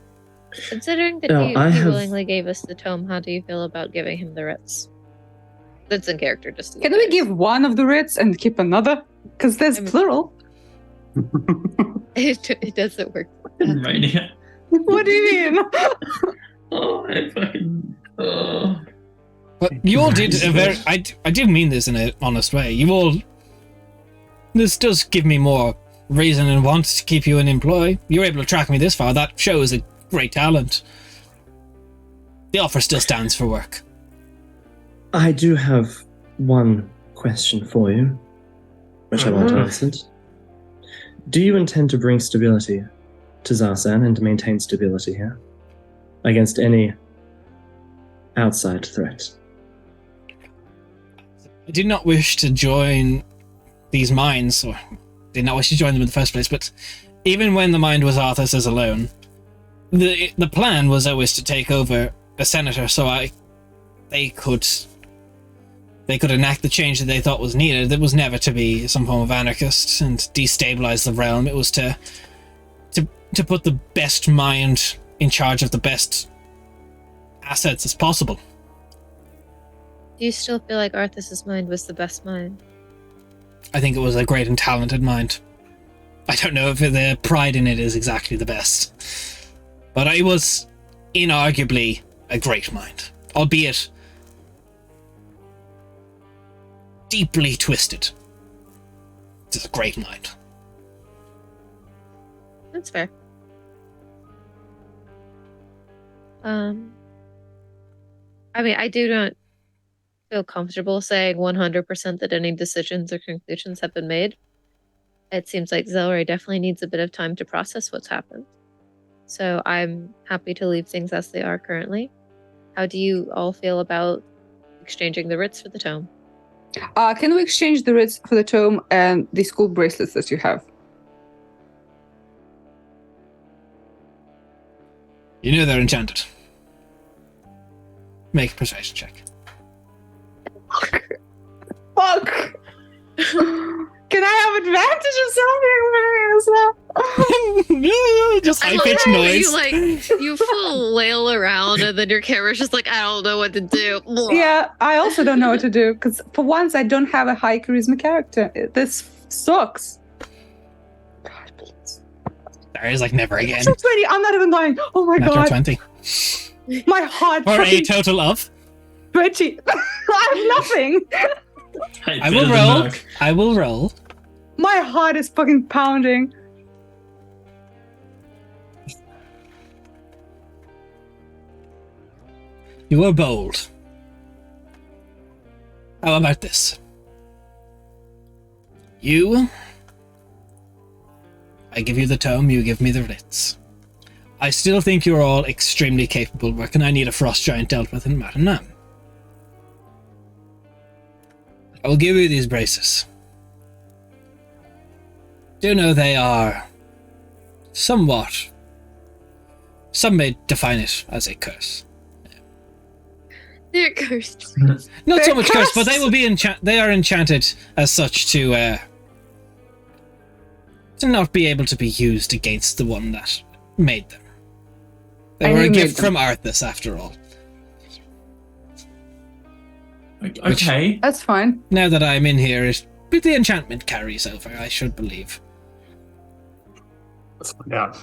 Considering that No, he I have- willingly gave us the tome, how do you feel about giving him the writs? That's in character, just Can we give one of the writs and keep another? Because there's I mean- plural. it doesn't work. Right here. What do you mean? Oh, I fucking. Oh. But you all did a very... I do mean this in an honest way. You all... This does give me more reason and want to keep you in employ. You were able to track me this far. That shows a great talent. The offer still stands for work. I do have one question for you, which I want answered. Do you intend to bring stability to Zarsan and to maintain stability here against any outside threat? I did not wish to join these minds, or did not wish to join them in the first place, but even when the mind was Arthas's alone, the plan was always to take over a senator so they could enact the change that they thought was needed. It was never to be some form of anarchist and destabilize the realm. It was to put the best mind in charge of the best assets as possible. Do you still feel like Arthas's mind was the best mind? I think it was a great and talented mind. I don't know if the pride in it is exactly the best, but it was inarguably a great mind, albeit deeply twisted. It's a great mind. That's fair. I mean, I do not feel comfortable saying 100% that any decisions or conclusions have been made. It seems like Zelray definitely needs a bit of time to process what's happened. So I'm happy to leave things as they are currently. How do you all feel about exchanging the writs for the tome? Can we exchange the writs for the tome and the school bracelets that you have? You know they're enchanted. Make a persuasion check. Fuck! Can I have advantage of something? Just I high love pitched how noise. you flail around and then your camera's just like, I don't know what to do. Yeah, I also don't know what to do because for once I don't have a high charisma character. This sucks. God, please. There is like never again. Natural 20. I'm not even lying. Oh my Natural god, 20. my heart. For a fucking total of. 20. I have nothing. I will roll. I will roll. My heart is fucking pounding. You were bold. How about this? I give you the tome, you give me the writs. I still think you're all extremely capable work, and I need a frost giant dealt with in Matanam. I will give you these braces. Do know they are somewhat... Some may define it as a curse. They're cursed. Not so They're much cursed, but cursed. they will be they are enchanted as such to not be able to be used against the one that made them. They And were a who made gift them? from Arthas, after all. Okay. That's fine. Now that I'm in here, the enchantment carries over, I should believe. Let's find out.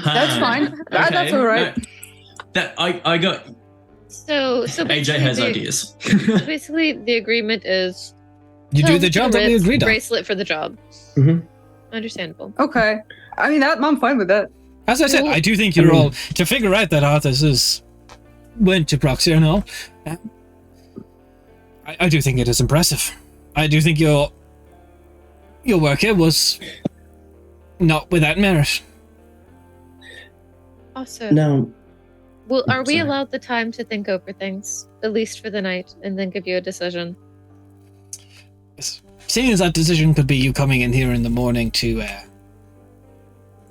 That's fine. That's all right. No, that I got. So AJ basically has the- ideas. Basically, the agreement is You do Tom the to job that we wrist, agreed on. bracelet for the job. Mhm. Understandable. Okay. I mean, I'm fine with that. As I said, Cool. I do think you're all to figure out that Arthas went to Proxy and all. I do think it is impressive. I do think your work here was not without merit. Also, Now, well, are we sorry. allowed the time to think over things, at least for the night, and then give you a decision? Seeing as that decision could be you coming in here in the morning to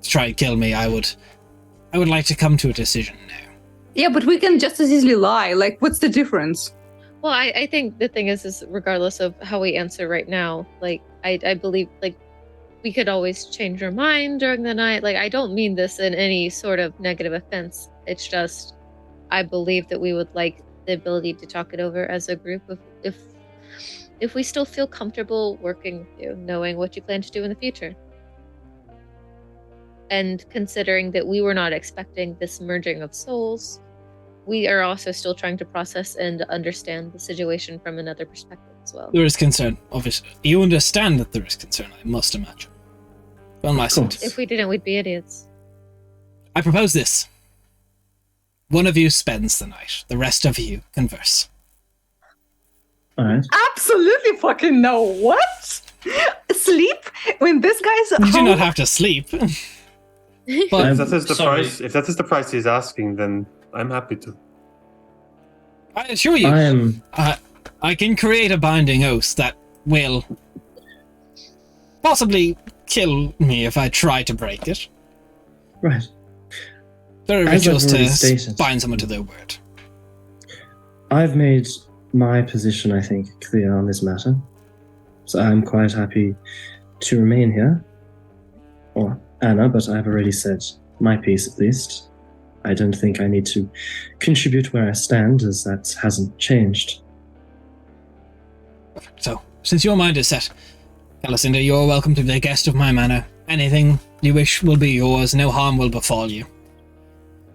try and kill me, I would like to come to a decision now. Yeah, but we can just as easily lie. Like, what's the difference? Well, I think the thing is regardless of how we answer right now, like, I believe, like, we could always change our mind during the night. Like, I don't mean this in any sort of negative offense. It's just, I believe that we would like the ability to talk it over as a group if we still feel comfortable working with you, knowing what you plan to do in the future. And considering that we were not expecting this merging of souls, we are also still trying to process and understand the situation from another perspective as well. There is concern, obviously. You understand that there is concern, I must imagine. On my side. If we didn't, we'd be idiots. I propose this. One of you spends the night. The rest of you converse. all right. Absolutely fucking no. What? Sleep when this guy's You do home? not have to sleep. But If that is the Sorry. price, if that is the price he's asking, then I'm happy to. I assure you, I am. I can create a binding oath that will possibly kill me if I try to break it. Right. There are As I've rituals already to stated. bind someone to their word. I've made my position, I think, clear on this matter. So I'm quite happy to remain here. Or Anna, but I've already said my piece at least. I don't think I need to contribute where I stand, as that hasn't changed. So, since your mind is set, Calicinda, you're welcome to be a guest of my manor. Anything you wish will be yours. No harm will befall you.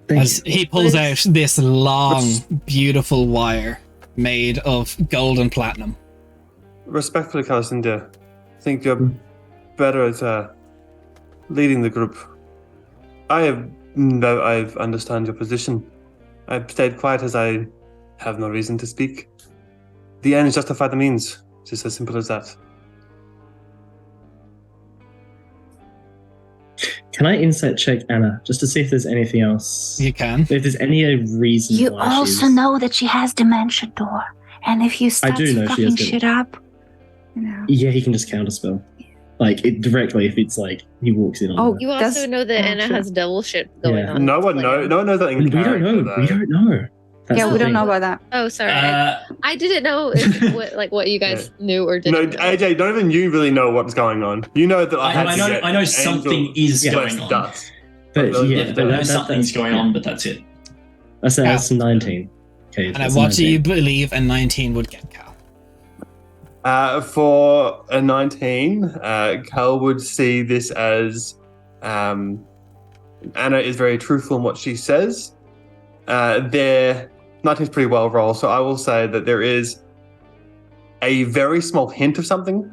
Thank As you. he pulls out this long, beautiful wire made of gold and platinum. Respectfully, Calicinda, I think you're better at leading the group. I've understand your position. I've stayed quiet as I have no reason to speak. The ends justify the means. It's just as simple as that. Can I insight check Anna, just to see if there's anything else? You can. If there's any reason You why also she's... know that she has Dementia Door. And if you start do know she fucking has shit up, you know. Yeah, he can just counterspell. Like, it directly if it's like, he walks in on Oh, her. You also That's know that Anna true. has devil shit going Yeah. on. No one Like- knows. No one knows that in We don't character, know. though. We don't know. That's Yeah, the we don't thing. know about that. Oh, sorry. Uh, I didn't know if, what you guys knew or No, didn't know. AJ, don't even you really know what's going on. You know that I had to get I know something Angel is Yeah. going on. dust. But Really, yeah, yeah, but I know that, something's going yeah. on, but that's it. That's 19. Okay, And that's what do 19. you believe a 19 would get, Cal? For a 19, Cal would see this as Anna is very truthful in what she says. 19 is pretty well rolled, so I will say that there is a very small hint of something.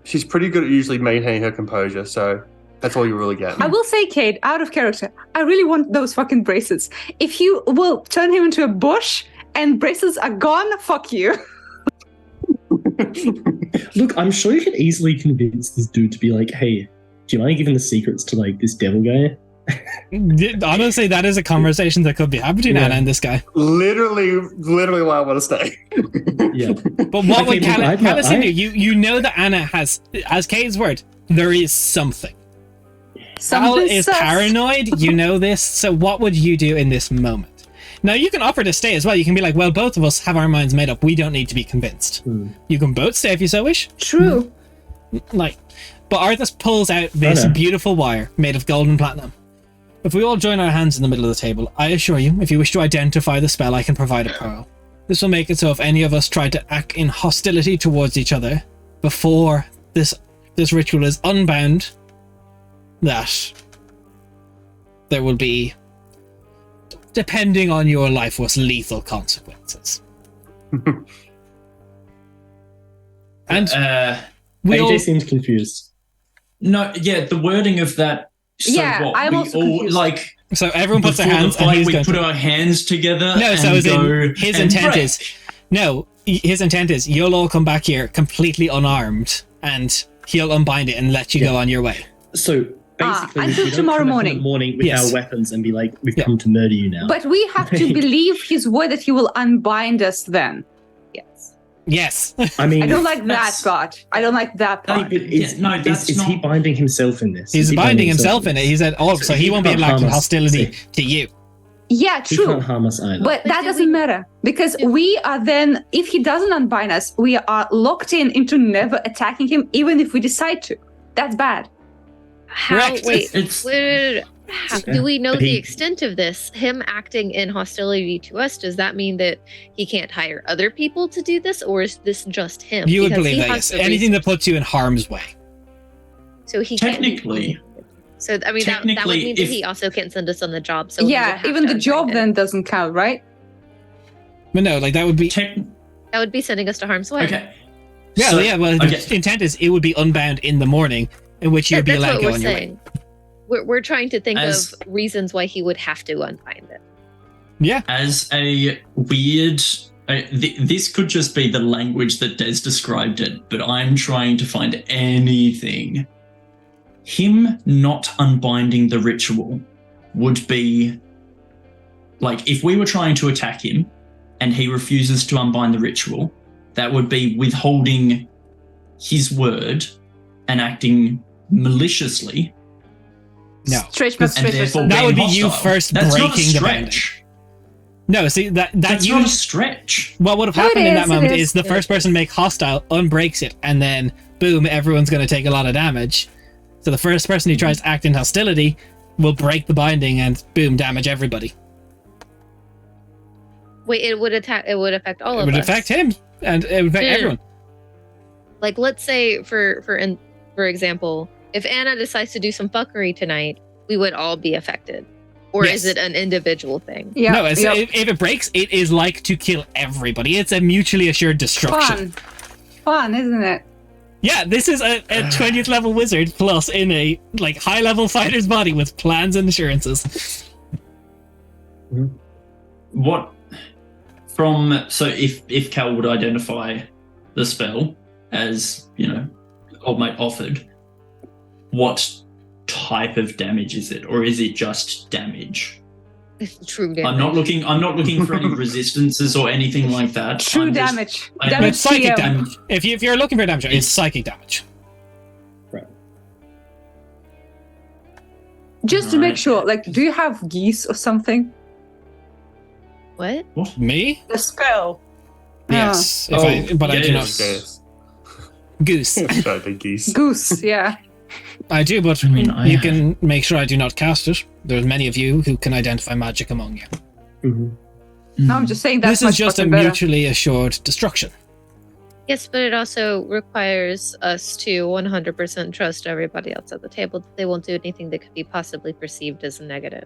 She's pretty good at usually maintaining her composure, so that's all you really get. I will say, Kate, out of character, I really want those fucking bracelets. If you will turn him into a bush and bracelets are gone, fuck you. Look, I'm sure you can easily convince this dude to be like, hey, do you mind giving the secrets to like this devil guy? Honestly, that is a conversation that could be happening between Yeah. Anna and this guy. literally why I want to stay. Yeah. But what would Okay, but Calicinda do? You know that Anna has, as Kate's word, there is something. Al Something is sus. paranoid. You know this. So what would you do in this moment? Now, you can offer to stay as well. You can be like, well, both of us have our minds made up. We don't need to be convinced. You can both stay if you so wish. True. Like, but Arthas pulls out this beautiful wire made of gold and platinum. If we all join our hands in the middle of the table, I assure you, if you wish to identify the spell, I can provide a pearl. This will make it so if any of us try to act in hostility towards each other before this ritual is unbound, that there will be, depending on your life force, lethal consequences. And AJ seems confused. No, yeah, the wording of that. So Yeah, what, I'm we also all confused. like. so everyone puts their Before hands the and fight, he's we going put to... our hands together. No, so and as in, go his and intent pray. is... No, his intent is you'll all come back here completely unarmed and he'll unbind it and let you go on your way. So basically, until we don't tomorrow come back morning. in the morning with Yes. our weapons and be like, we've come to murder you now. But we have to believe his word that he will unbind us then. Yes. Yes. I mean, I don't like that That's- part. I don't like that No, part. but that's is he not. binding himself in this? He's Is he binding himself in it. He said, oh, so he won't be able to act in harm us. hostility to you. Yeah, He true. can't harm us either. But that do doesn't we- matter because we are then, if he doesn't unbind us, we are locked into never attacking him, even if we decide to. That's bad. How? Correct. Wait. It's How, do we know But the he- extent of this? Him acting in hostility to us, does that mean that he can't hire other people to do this, or is this just him? You would Because believe he that, has yes. the Anything that resources. puts you in harm's way. So he can't be- Technically- So I mean that would technically, mean that if- he also can't send us on the job. So he would Yeah, have even to the unbind job it. then doesn't count, right? But no, like that would be... That would be sending us to harm's way. okay. Yeah, So- yeah, well, okay. the intent is it would be unbound in the morning, in which you'd be That's allowed what to go we're on your way. saying. We're trying to think As- of reasons why he would have to unbind it. Yeah. As a weird. This could just be the language that Des described it, but I'm trying to find anything. Him not unbinding the ritual would be like if we were trying to attack him and he refuses to unbind the ritual, that would be withholding his word and acting maliciously. No. Stretch And stretch. therefore That would be being you hostile. first That's not a breaking the binding. stretch. No, see, that That's you... not a stretch. What would have No, it happened in that is, it moment is. is the first person to make hostile unbreaks it, and then boom, everyone's going to take a lot of damage. So the first person who tries to act in hostility will break the binding and boom, damage everybody. Wait, it would attack. It would affect all It of would us. affect him, and it would affect Yeah. everyone. Like, let's say, for example, if Anna decides to do some fuckery tonight, we would all be affected. Or Yes. is it an individual thing? Yeah, No, it's, yeah. if it breaks, it is like to kill everybody. It's a mutually assured destruction. Fun, isn't it? Yeah, this is a 20th level wizard plus in a like high level fighter's body with plans and assurances. What from so if Cal would identify the spell as, you know, old mate offered, what type of damage is it? Or is it just damage? True damage. I'm not looking for any resistances or anything like that. True I'm just- damage. I- Damage It's psychic TM. damage. If you're looking for damage, it's psychic damage. Just to make Right. sure, like, do you have geese or something? What? Me? The spell. Yes. Oh, But I do not. yes. Goose. The geese. Goose, yeah. I do, but I mean, I you have- can make sure I do not cast it. There's many of you who can identify magic among you. No, I'm just saying that's This is much just a fucking better. mutually assured destruction. Yes, but it also requires us to 100% trust everybody else at the table that they won't do anything that could be possibly perceived as a negative.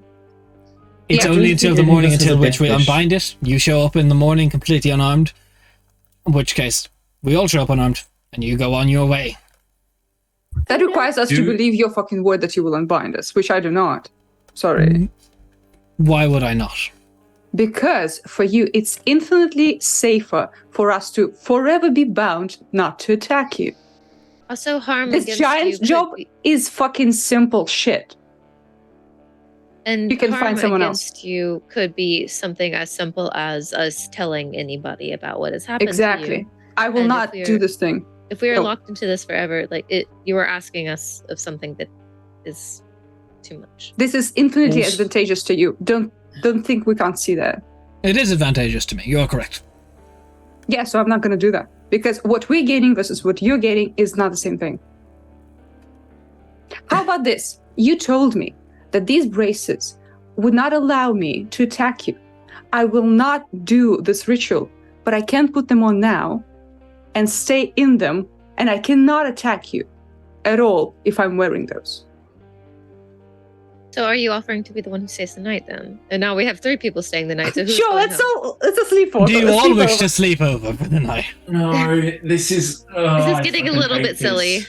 It's Yeah. only Don't until think the any of morning us has until a which we death wish. unbind it. You show up in the morning completely unarmed. In which case, we all show up unarmed, and you go on your way. That requires us to Do- believe your fucking word that you will unbind us, which I do not. Sorry. Why would I not? Because for you, it's infinitely safer for us to forever be bound not to attack you. Also, harm This against giant's you could job be- is fucking simple shit. and you can harm find someone else. against you could be something as simple as us telling anybody about what has happened to Exactly. you. I will And not if do you're- this thing. If we are No. locked into this forever, like you are asking us of something that is too much. This is infinitely Also- advantageous to you. Don't think we can't see that. It is advantageous to me. You're correct. Yeah, so I'm not going to do that. Because what we're gaining versus what you're gaining is not the same thing. How about this? You told me that these braces would not allow me to attack you. I will not do this ritual, but I can put them on now and stay in them, and I cannot attack you at all if I'm wearing those. So are you offering to be the one who stays the night then? And now we have 3 people staying the night. So who's Sure, going let's home? a sleepover. Do you a all wish sleepover. to sleep over for the night? No, this is. This is getting a little bit silly.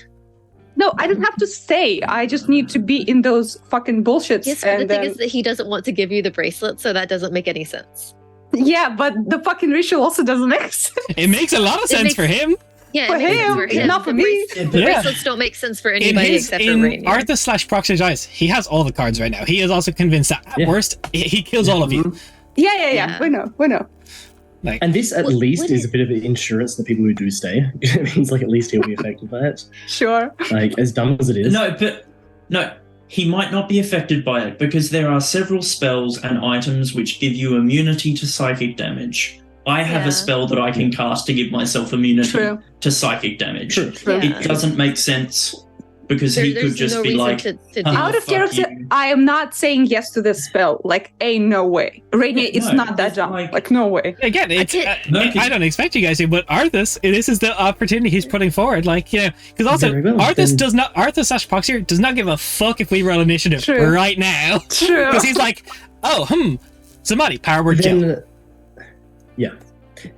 No, I don't have to stay. I just need to be in those fucking bullshits. Yes, but the and thing is that he doesn't want to give you the bracelet, so that doesn't make any sense. yeah, but the fucking ritual also doesn't make sense. It makes a lot of sense makes- for him. Yeah, For it makes sense him, for him. not for The me. The Yeah. bracelets don't make sense for anybody except for in Rainier. Arthur/Proxy's eyes, he has all the cards right now. He is also convinced that at Yeah. worst, he kills all of you. Yeah. Yeah. We know. Like, And this at What- least what is is- a bit of insurance to the people who do stay. It means like at least he'll be affected by it. Sure. Like as dumb as it is. No, he might not be affected by it because there are several spells and items which give you immunity to psychic damage. I have Yeah. a spell that I can cast to give myself immunity True. to psychic damage. True. True. Yeah. It doesn't make sense because he could There's just no be reason like, to do "Oh, Out of fuck character, you." I am not saying yes to this spell. Like, no way. Rainier, it's No, not that it's dumb. like- Like, no way. again, it's, can't- No, I don't expect you guys to, but Arthas, this is the opportunity he's putting forward. Like, you know, because also Very well, Arthas then- Arthas/Proxy does not give a fuck if we roll initiative True. right now. True. Because he's like, somebody, power word kill. Then,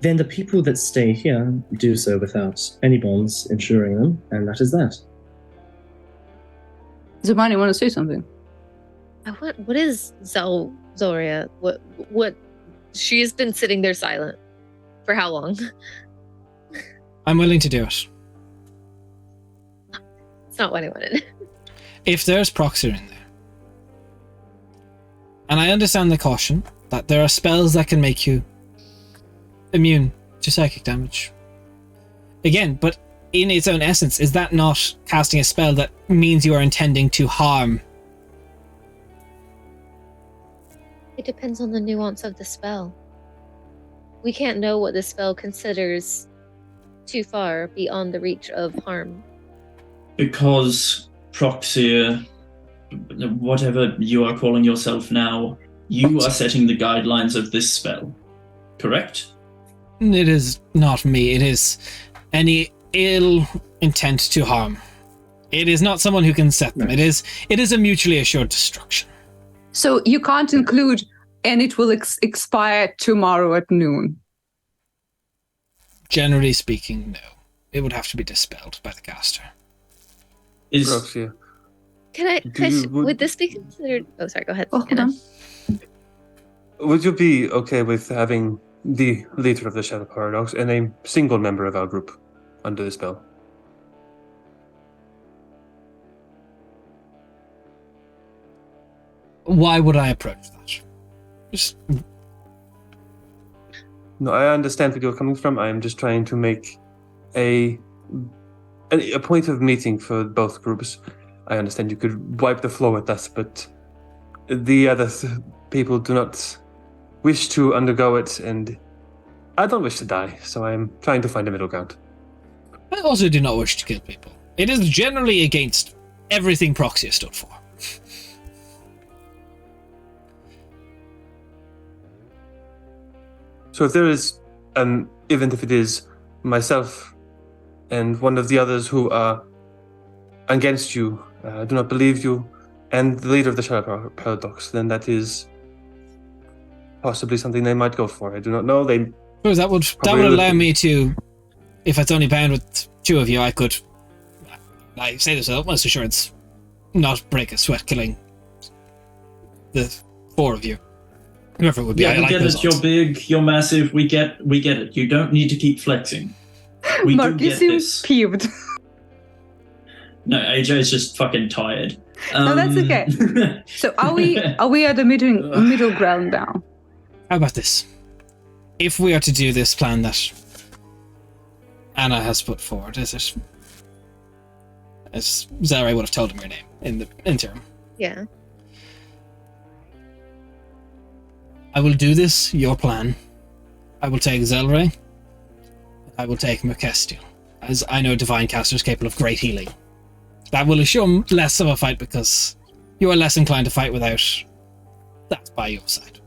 then the people that stay here do so without any bonds insuring them, and that is that. Zamani, want to say something? What is Zoria? What? She has been sitting there silent for how long? I'm willing to do it. It's not what I wanted. If there's Proxy in there, and I understand the caution that there are spells that can make you immune to psychic damage. Again, but in its own essence, is that not casting a spell that means you are intending to harm? It depends on the nuance of the spell. We can't know what the spell considers too far beyond the reach of harm. because Proxy, whatever you are calling yourself now, you are setting the guidelines of this spell, correct? It is not me. It is any ill intent to harm. It is not someone who can set them. It is a mutually assured destruction. So you can't include, and it will expire tomorrow at noon. Generally speaking, no. It would have to be dispelled by the caster. Is Proxy. Would this be considered? Oh, sorry. Go ahead. Oh, hold Anna. on. Would you be okay with having the leader of the Shadow Paradox and a single member of our group under the spell? Why would I approach that? Just, No, I understand where you're coming from. I am just trying to make a point of meeting for both groups. I understand you could wipe the floor with us, but the other people do not wish to undergo it, and I don't wish to die, so I am trying to find a middle ground. I also do not wish to kill people. It is generally against everything Proxy stood for. So if there is, even if it is myself and one of the others who are against you, do not believe you, and the leader of the Shadow Paradox, then that is possibly something they might go for. I do not know. They Because that would Probably allow would. me to, if it's only bound with two of you, I could, I say this with utmost assurance, not break a sweat killing the four of you. Whoever it would be. yeah, I we like get those it. You're odds. big. You're massive. We get it. You don't need to keep flexing. We Mark, do you get seem this. peeved. No, AJ's just fucking tired. No, that's okay. So are we at the middle ground now? How about this? If we are to do this plan that Anna has put forward, is it? As Zara would have told him your name in the interim. Yeah. I will do this, your plan. I will take Zelray. I will take Merkestiel, as I know divine casters capable of great healing. That will assure less of a fight because you are less inclined to fight without that by your side.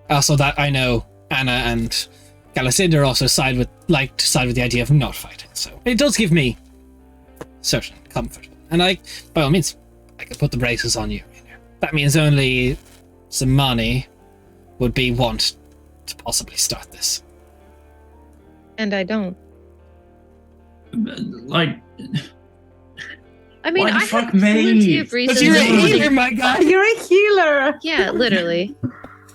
Also, that I know Anna and Galacinda also side with the idea of not fighting. So it does give me certain comfort. And by all means, I could put the braces on you. That means only Zamani would want to possibly start this. And I don't. Like, I mean, why the I fuck have me? plenty of reasons. But you're a to- healer, my guy! You're a healer. Yeah, literally.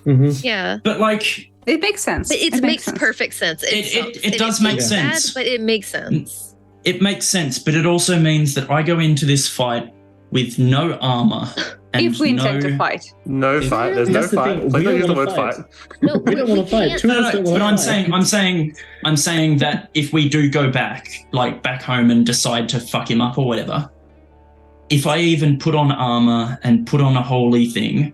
Yeah. but like, It makes sense. But it makes sense. perfect sense. It does make feels sense. bad, but it makes sense. it makes sense, but it also means that I go into this fight with no armor. And If we intend to fight. No fight. There's no That's the fight. thing, Please we don't use the don't word wanna fight. No, We don't want to fight. can't- Two of us No, don't but want to fight. I'm saying that if we do go back home and decide to fuck him up or whatever, if I even put on armor and put on a holy thing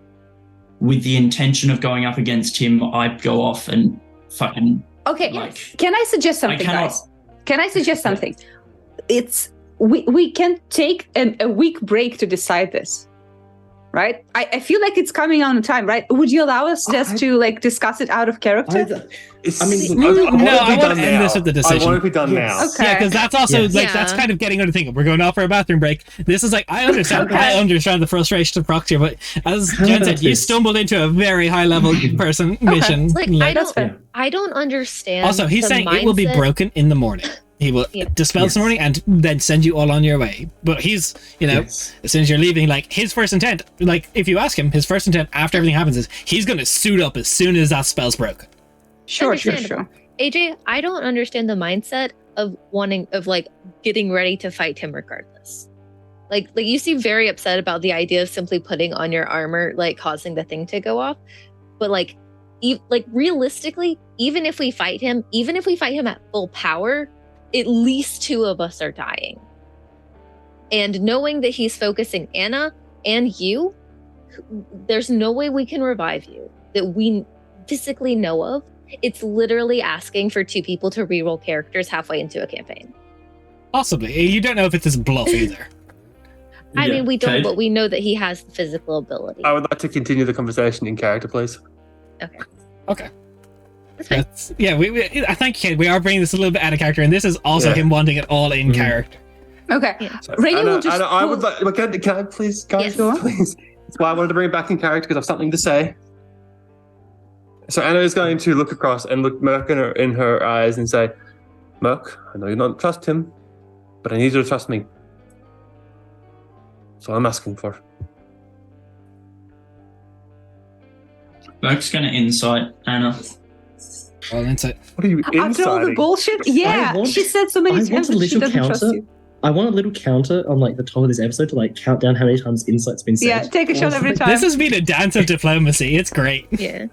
with the intention of going up against him, I'd go off and fucking Okay, like. can I suggest something, cannot- guys? Can I suggest something? We can take a week break to decide this. Right? I feel like it's coming on time, right? Would you allow us just to discuss it out of character? I mean, I want to end this with the decision. I want it to be done Yes. now. Okay. Yeah, because that's also Yes. that's Yeah. kind of getting under thing. We're going out for a bathroom break. This is I understand. Okay. I understand the frustration of Proxy, but as How Jen about said, you this? stumbled into a very high level person mission. Like, That's fair. I don't understand. Also, he's the saying it will be mindset- broken in the morning. He will Yeah. dispel this Yes. morning and then send you all on your way. But he's, Yes. as soon as you're leaving, his first intent, if you ask him, his first intent after everything happens is he's going to suit up as soon as that spell's broken. Sure. Understandable. AJ, I don't understand the mindset of getting ready to fight him regardless. Like you seem very upset about the idea of simply putting on your armor, causing the thing to go off. But realistically, even if we fight him at full power, at least two of us are dying. And knowing that he's focusing Anna and you, there's no way we can revive you that we physically know of. It's literally asking for two people to reroll characters halfway into a campaign. Possibly. You don't know if it's his bluff either. I mean, we don't, Cade? but we know that he has the physical ability. I would like to continue the conversation in character, please. Okay. That's fine. I thank you, Kate. We are bringing this a little bit out of character, and this is also Yeah. him wanting it all in Mhm. character. Okay. Yeah. So, Rainy Anna, will just Anna, I pull- would like. Can I please, guys? Yes. Go on. Please. That's why I wanted to bring it back in character because I have something to say. So Anna is going to look across and look Merc in her eyes and say, "Merc, I know you don't trust him, but I need you to trust me. That's all I'm asking for." Merc's gonna insight Anna. Well, insight. What are you After all the inciting? bullshit? Yeah. want- She said so I many want times a that she little doesn't trust counter. you. I want a little counter on the top of this episode to count down how many times insight's been said. Yeah, take a shot every time. This has been a dance of diplomacy. It's great. Yeah.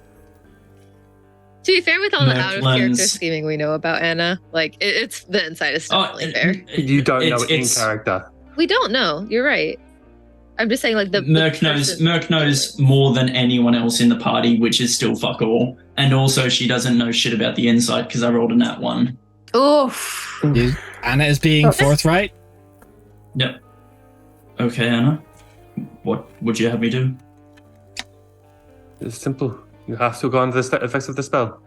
To be fair, with all the Merc out of character lens. scheming we know about Anna, it's the insight is definitely fair. You don't know it in it's- character. We don't know. You're right. I'm just saying, the Merc knows person- Merc knows more than anyone else in the party, which is still fuck all. And also, she doesn't know shit about the insight because I rolled a nat 1. Oof. Anna is being forthright. Yep. Okay, Anna. What would you have me do? It's simple. You have to go on the effects of the spell.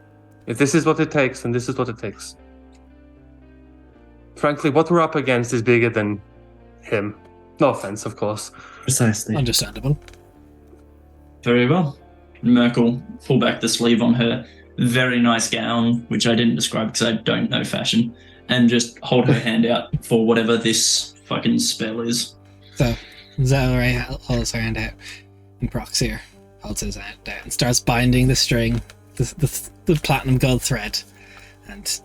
If this is what it takes, then this is what it takes. Frankly, what we're up against is bigger than him. No offense, of course. Precisely. Understandable. Very well. Merc will pull back the sleeve on her very nice gown, which I didn't describe because I don't know fashion, and just hold her hand out for whatever this fucking spell is. So, Zelray holds her hand out, and Proxir holds his hand out and starts binding the string, the platinum gold thread. And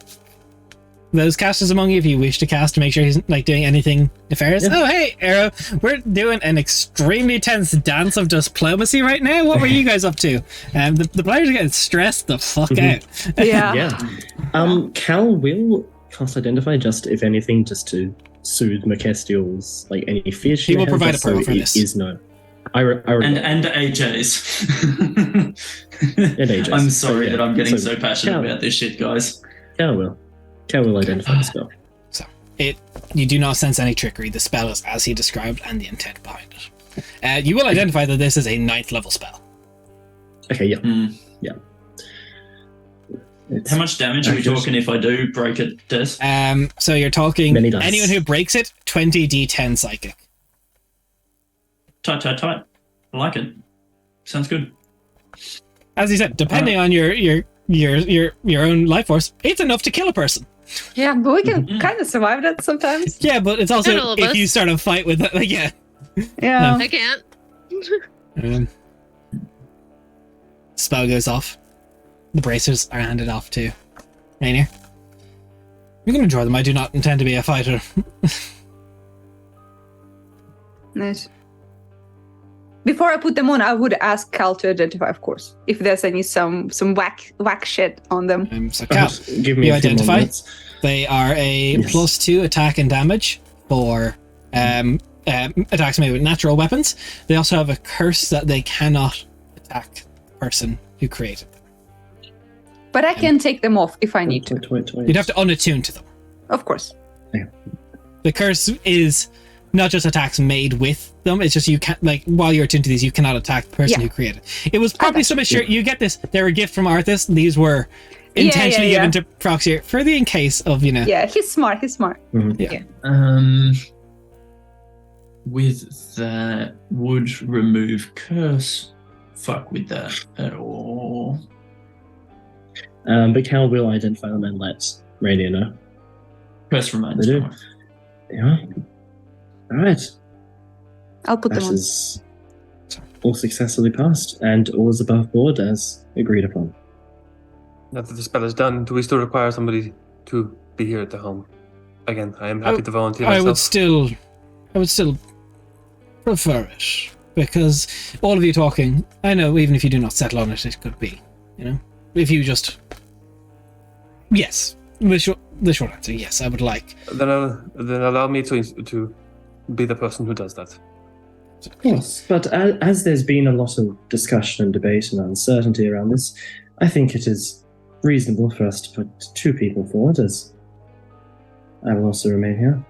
those casters among you, if you wish to cast to make sure he's doing anything nefarious. Yeah. Oh, hey, Arrow, we're doing an extremely tense dance of diplomacy right now. What were you guys up to? The players are getting stressed the fuck out. Yeah. Yeah. Cal will cast Identify just, if anything, just to soothe Merkestiel's any fears she He may will have, provide just a pearl so for it this. is known. And AJ's. And AJ's. I'm sorry But yeah, that I'm getting so so passionate Cal- about this shit, guys. Cal will identify the spell. You do not sense any trickery. The spell is as he described, and the intent behind it. You will identify that this is a 9th level spell. Okay, yeah. Hmm. Yeah. How much damage are we talking if I do break it, Des? So you're talking Many dice. anyone who breaks it, 20d10 psychic. Tight. I like it. Sounds good. As he said, depending on your own life force, it's enough to kill a person. Yeah, but we can kind of survive that sometimes. Yeah, but it's Not all also of if us. you start a fight with it, like, yeah. Yeah. I can't. Spell goes off. The bracers are handed off to Rainier. You can enjoy them. I do not intend to be a fighter. Nice. Before I put them on, I would ask Cal to identify, of course, if there's any some whack shit on them. So Cal, Give me you a few more identify? minutes. They are a Yes. +2 attack and damage for attacks made with natural weapons. They also have a curse that they cannot attack the person who created them. But I can take them off if I need to. Wait. You'd have to unattune to them. Of course. The curse is not just attacks made with them, it's just you can't, like, while you're attuned to these, you cannot attack the person Yeah. who created it. It was probably got some sure you get this. They're a gift from Arthas. These were intentionally given to Proxy for the in case of, you know. Yeah, he's smart. With that, would remove curse fuck with that at all? But Cal will identify them and let Rainier know. Curse remains. They do. fine. Yeah. All right. I'll put them on. Ashes all successfully passed, and all is above board as agreed upon. Now that the spell is done, do we still require somebody to be here at the home? Again, I am happy to volunteer I myself. would still prefer it, because all of you talking, I know even if you do not settle on it, it could be, you know, if you just, yes, the short answer, yes, I would like. Then allow me to be the person who does that. Of course, but as there's been a lot of discussion and debate and uncertainty around this, I think it is reasonable for us to put 2 people forward, as I will also remain here.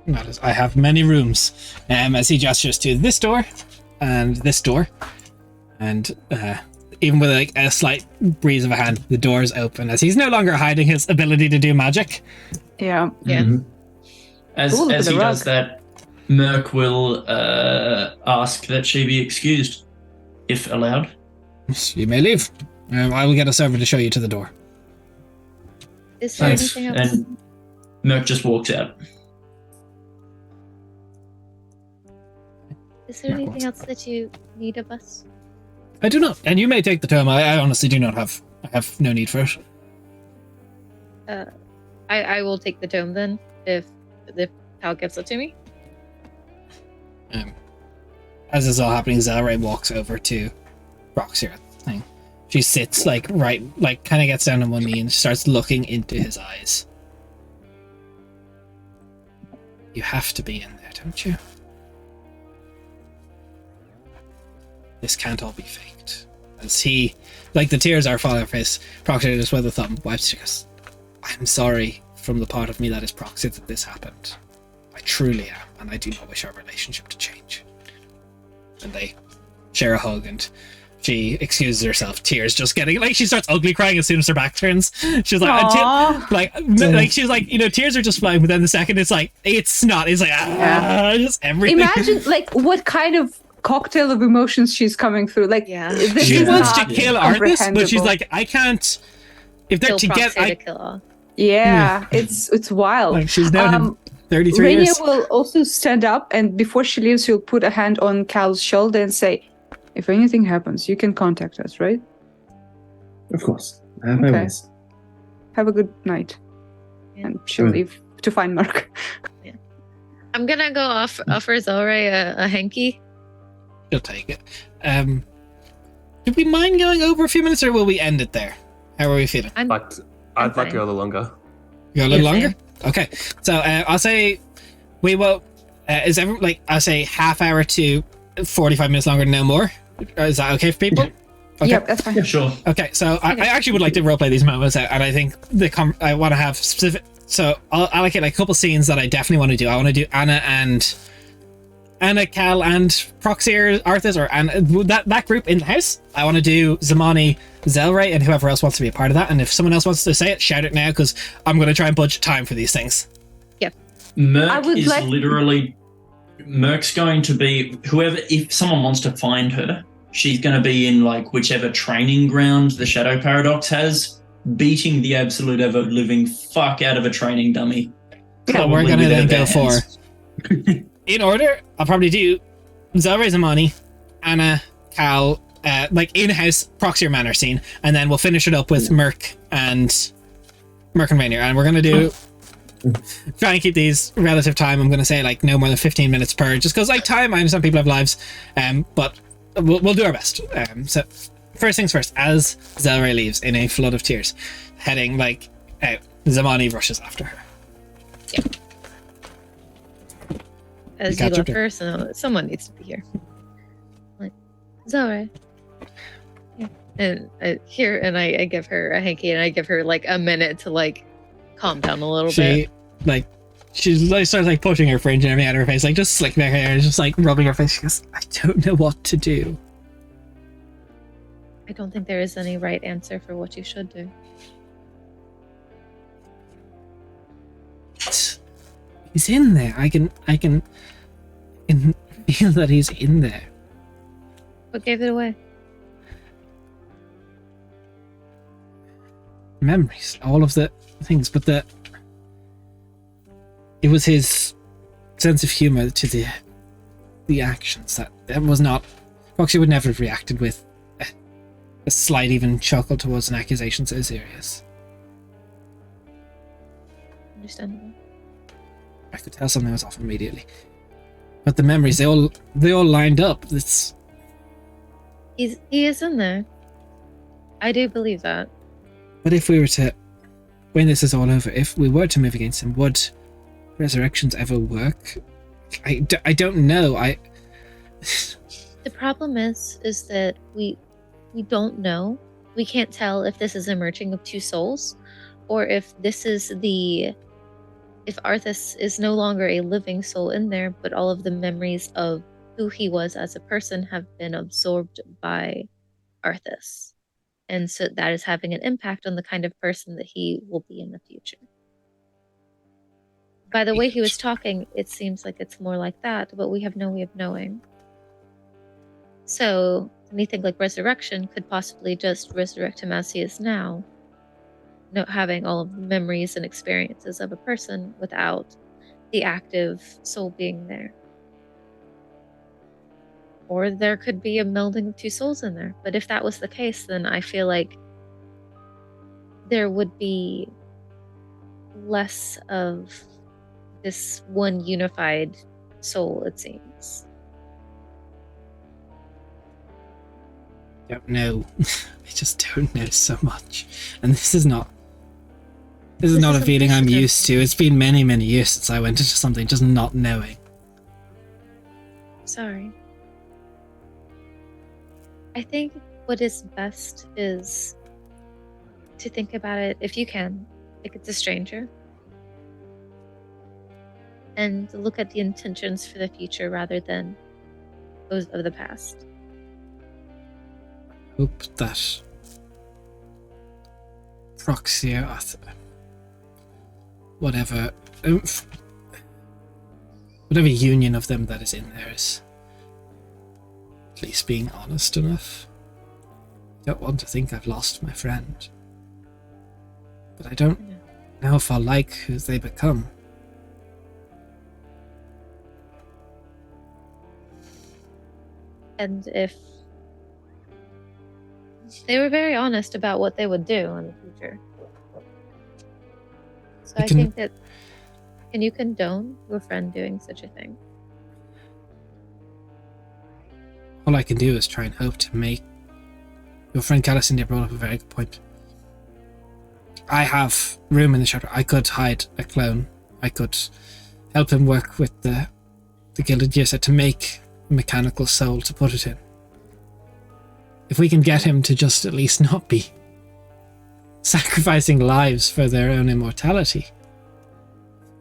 That is, I have many rooms. As he gestures to this door and this door, and even with like a slight breeze of a hand, the doors open as he's no longer hiding his ability to do magic. Yeah. Yeah. Mhm. As Ooh, look as at he the does rug. that, Merc will ask that she be excused, if allowed. You may leave. I will get a servant to show you to the door. Is there Thanks. anything else? And Merc just walks out. Is there anything else that you need of us? I do not, and you may take the tome. I honestly do not have. I have no need for it. I will take the tome then, if Cal gives it to me. As this is all happening, Zelray walks over to Roxy. Thing. She sits like kind of gets down on one knee and starts looking into his eyes. You have to be in there, don't you? This can't all be faked. As he, like the tears are falling off his Proxy just with a thumb wipes. She goes, I'm sorry from the part of me that is Proxy that this happened. I truly am, and I do not wish our relationship to change. And they share a hug, and she excuses herself, tears just getting, like, she starts ugly crying as soon as her back turns. She's like, Aww. like she's like, you know, tears are just flying, but then the second it's like, it's snot, it's like, just everything. Imagine like what kind of cocktail of emotions she's coming through. Like, Yeah. this She is wants to not kill Arthas, but she's comprehensible. like, I can't. If they're Kill together, Proxy to kill all. Yeah, it's wild. like she's known him 33 Rainier years. will also stand up, and before she leaves, she'll put a hand on Cal's shoulder and say, if anything happens, you can contact us, right? Of course. I have my Okay. ways. Have a good night. Yeah. And she'll Good. leave to find Mark. I'm gonna go offer Zelray a hanky. She'll take it. Do we mind going over a few minutes, or will we end it there? How are we feeling? I'd like to fine. go a little longer. You got a little Yeah, longer? Okay. So I'll say we will. Is every I'll say half hour to 45 minutes longer, no more. Is that okay for people? Okay. Yep, that's fine. Yeah, sure. Okay, so I actually would like to roleplay these moments out, and I think I want to have specific. So I'll allocate like a couple scenes that I definitely want to do. I want to do Anna, Cal, and Proxy or Arthas, or Anna, that group in the house. I want to do Zamani, Zelray, and whoever else wants to be a part of that. And if someone else wants to say it, shout it now, because I'm going to try and budget time for these things. Merc is literally... Merc's going to be... Whoever... If someone wants to find her, she's going to be in, like, whichever training ground the Shadow Paradox has, beating the absolute ever-living fuck out of a training dummy. So we're going to then go for... in order, I'll probably do Zelray, Zamani, Anna, Cal, like in-house Proxy or Manor scene, and then we'll finish it up with Merc and Rainier, and we're going to do... try and keep these relative time. I'm going to say like no more than 15 minutes per, just because like time, I understand people have lives, but we'll do our best. So first things first, as Zelray leaves in a flood of tears, heading like out, Zamani rushes after her. Yeah. As you left her, so someone needs to be here. Like, Zelray. Yeah. And I give her a hanky, and I give her like a minute to like calm down a little bit. She's like starts like pushing her fringe and everything out of her face, like just slicking back her hair, just like rubbing her face. She goes, I don't know what to do. I don't think there is any right answer for what you should do. He's in there. I can feel that he's in there. What gave it away? Memories, all of the things, but it was his sense of humor to the actions that was not. Foxy would never have reacted with a slight even chuckle towards an accusation so serious. Understandable. I could tell something was off immediately, but the memories they all lined up. He is in there. I do believe that. But if we were to, when this is all over, if we were to move against him, would resurrections ever work? I don't know. The problem is that we don't know. We can't tell if this is a merging of two souls, or if this is if Arthas is no longer a living soul in there, but all of the memories of who he was as a person have been absorbed by Arthas. And so that is having an impact on the kind of person that he will be in the future. By the way he was talking, it seems like it's more like that, but we have no way of knowing. So anything like resurrection could possibly just resurrect him as he is now, not having all of the memories and experiences of a person without the active soul being there. Or there could be a melding of two souls in there. But if that was the case, then I feel like there would be less of this one unified soul, it seems. Don't know. I just don't know so much. And this is not a feeling I'm used to. It's been many, many years since I went into something just not knowing. Sorry. I think what is best is to think about it, if you can, like it's a stranger. And look at the intentions for the future rather than those of the past. Hope that Proxy, whatever union of them that is in there is at least being honest enough. I don't want to think I've lost my friend, but I don't know if I'll like who they become. And if they were very honest about what they would do in the future. So I think that, can you condone your friend doing such a thing? All I can do is try and hope to make... Your friend Calicindia brought up a very good point. I have room in the shelter. I could hide a clone. I could help him work with the Gilded Gear set to make mechanical soul to put it in. If we can get him to just at least not be sacrificing lives for their own immortality.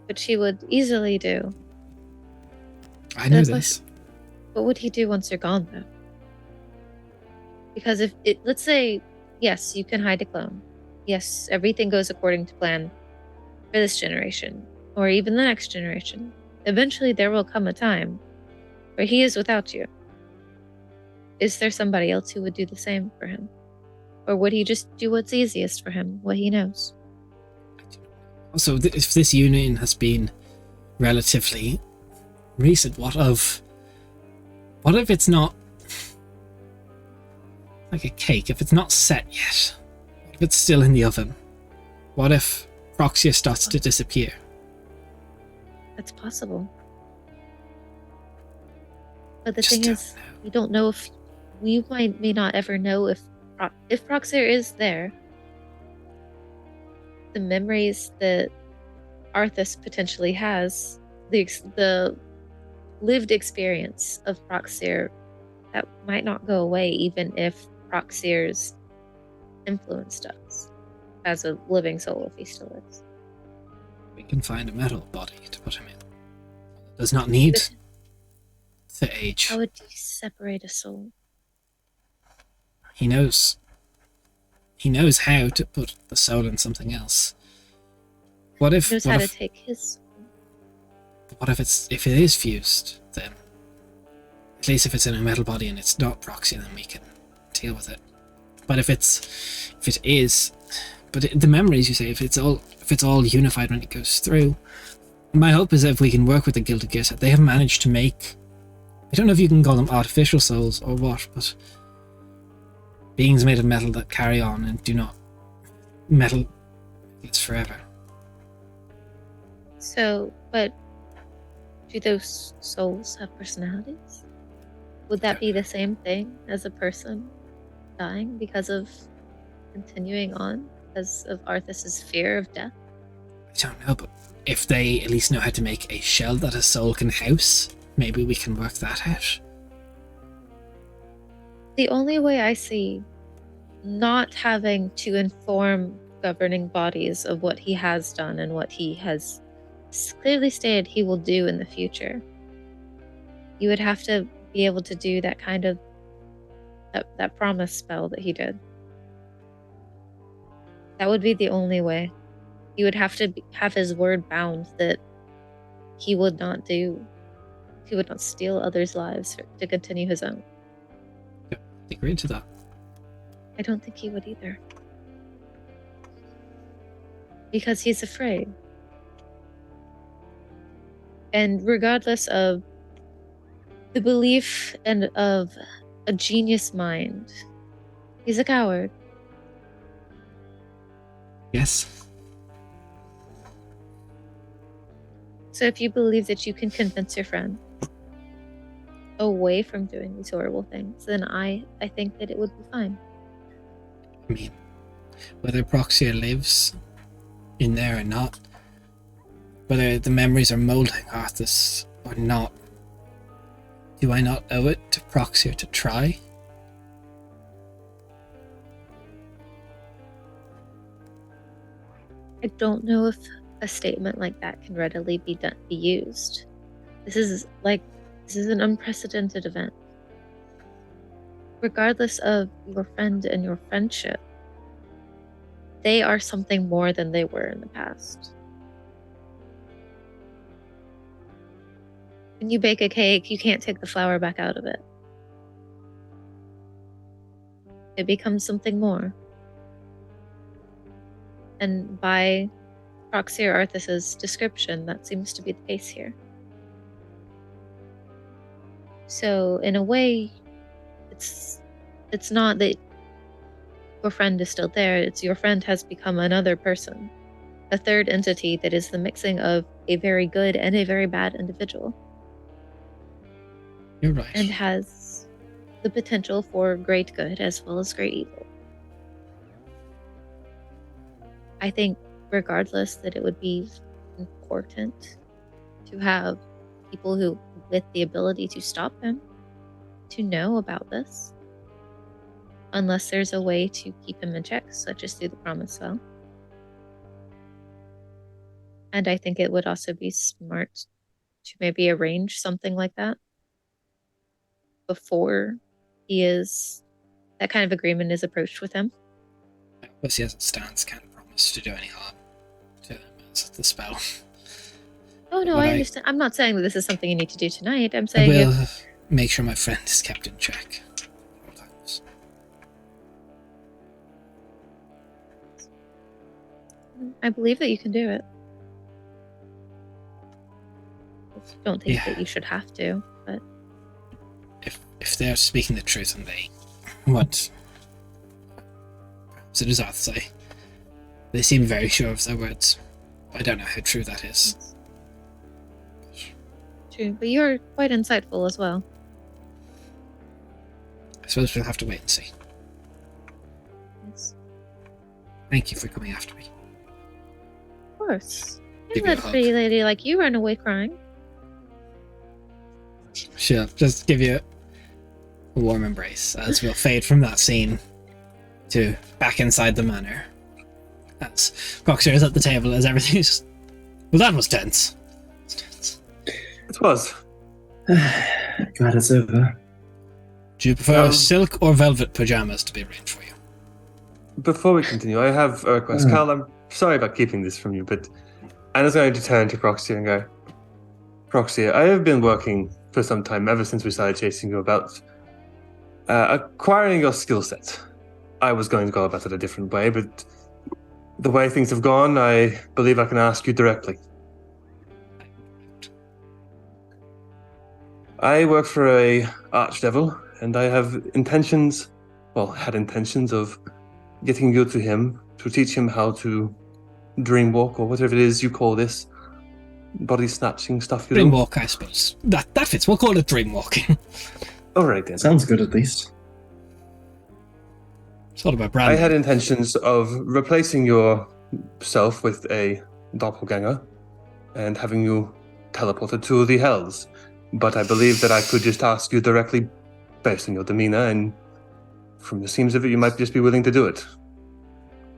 Which he would easily do. I know this. What would he do once you're gone, though? Because if it, let's say, yes, you can hide a clone. Yes, everything goes according to plan for this generation, or even the next generation. Eventually, there will come a time where he is without you. Is there somebody else who would do the same for him? Or would he just do what's easiest for him, what he knows? Also, if this union has been relatively recent, what if it's not like a cake? If it's not set yet, what if it's still in the oven? What if Proxia starts to disappear? That's possible. But the thing is, we don't know if we may not ever know if Proxia is there. The memories that Arthas potentially has, the lived experience of Proxir, that might not go away even if Proxir's influence does, as a living soul if he still is. We can find a metal body to put him in. It does not need to age. How would you separate a soul? He knows how to put the soul in something else. What if? He knows how to take his soul. What if it is fused? Then, at least if it's in a metal body and it's not Proxy, then we can deal with it. But if it is, the memories you say, if it's all unified when it goes through, my hope is that if we can work with the Guild of Gears, they have managed to make. I don't know if you can call them artificial souls or what, but beings made of metal that carry on and do not metal it's forever. So, but do those souls have personalities? Would that be the same thing as a person dying because of continuing on, because of Arthas's fear of death? I don't know, but if they at least know how to make a shell that a soul can house, maybe we can work that out. The only way I see not having to inform governing bodies of what he has done and what he has clearly stated he will do in the future, you would have to be able to do that kind of that promise spell that he did. That would be the only way. He would have to have his word bound that he would not steal others' lives to continue his own. Yeah, I agree to that. I don't think he would either. Because he's afraid. And regardless of the belief and of a genius mind, he's a coward. Yes. So if you believe that you can convince your friend away from doing these horrible things, then I think that it would be fine. I mean, whether Proxia lives in there or not, whether the memories are molding Arthas or not, do I not owe it to Proxia to try? I don't know if a statement like that can readily be used. This is an unprecedented event. Regardless of your friend and your friendship, they are something more than they were in the past. When you bake a cake, you can't take the flour back out of it. It becomes something more. And by Proxia Arthas's description, that seems to be the case here. So, in a way, it's not that your friend is still there, it's your friend has become another person. A third entity that is the mixing of a very good and a very bad individual. You're right. And has the potential for great good as well as great evil. I think, regardless, that it would be important to have people with the ability to stop him to know about this. Unless there's a way to keep him in check, such as through the promise spell. And I think it would also be smart to maybe arrange something like that before that kind of agreement is approached with him. Plus, he as it stands, can't promise to do any harm to him as the spell. Oh no, But I understand. I'm not saying that this is something you need to do tonight. I'm I saying will make sure my friend is kept in check. at all times. I believe that you can do it. I don't think that you should have to, but If they're speaking the truth and they want, perhaps it is Arthur's say, they seem very sure of their words. I don't know how true that is. true. But you're quite insightful as well. I suppose we'll have to wait and see. Yes. Thank you for coming after me. Of course. Give Can't you a let a hug. pretty lady like you run away crying. She'll just give you a warm embrace as we'll fade from that scene to back inside the manor. As Proxer is at the table as everything's just... Well, that was tense. It was. Glad it's over. Do you prefer silk or velvet pajamas to be arranged for you? Before we continue, I have a request. Cal, I'm sorry about keeping this from you, but Anna's going to turn to Proxy and go, Proxy, I have been working for some time, ever since we started chasing you, about acquiring your skill set. I was going to go about it a different way, but the way things have gone, I believe I can ask you directly. I work for a archdevil, and I have had intentions of getting you to him to teach him how to dream walk, or whatever it is you call this body snatching stuff you Dream do. walk, I suppose. That fits. We'll call it dream walking. All right then. Sounds good, at least. It's all about branding. I had intentions of replacing yourself with a doppelganger and having you teleported to the Hells. But I believe that I could just ask you directly based on your demeanor, and from the seams of it, you might just be willing to do it.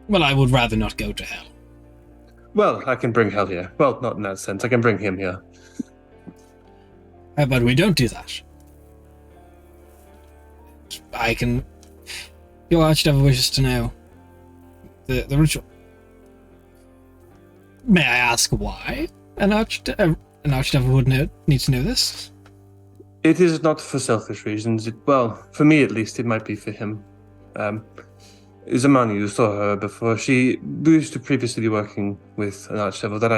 Well, I would rather not go to hell. Well, I can bring Hell here. Well, not in that sense. I can bring him here. How about we don't do that? I can... Your archdevil wishes to know the ritual. May I ask why an archdevil would need to know this? It is not for selfish reasons. For me at least, it might be for him. Zamani, you saw her before. She used to previously be working with an archdevil that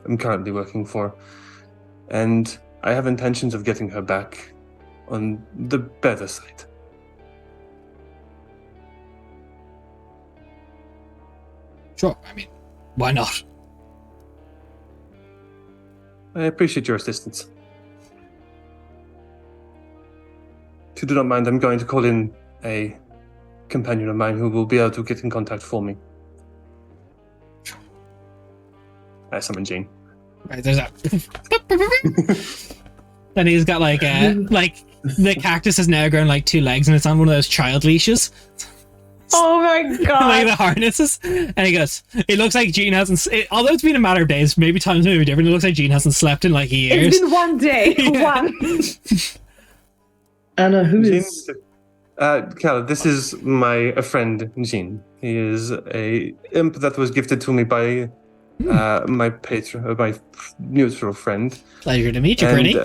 I'm currently working for. And I have intentions of getting her back on the better side. Sure, I mean, why not? I appreciate your assistance. If you do not mind, I'm going to call in a companion of mine who will be able to get in contact for me. I summon Jean. Right, there's that. And he's got like the cactus has now grown like 2 legs and it's on one of those child leashes. Oh my Like god. the harnesses. And he goes, it looks like Jean hasn't, although it's been a matter of days, maybe times may be different, it looks like Jean hasn't slept in like years. It's been one day. Yeah. One. Anna, who Jean, is... Cal, this is a friend, Jean. He is a imp that was gifted to me by my patron, my mutual friend. Pleasure to meet you, And, pretty.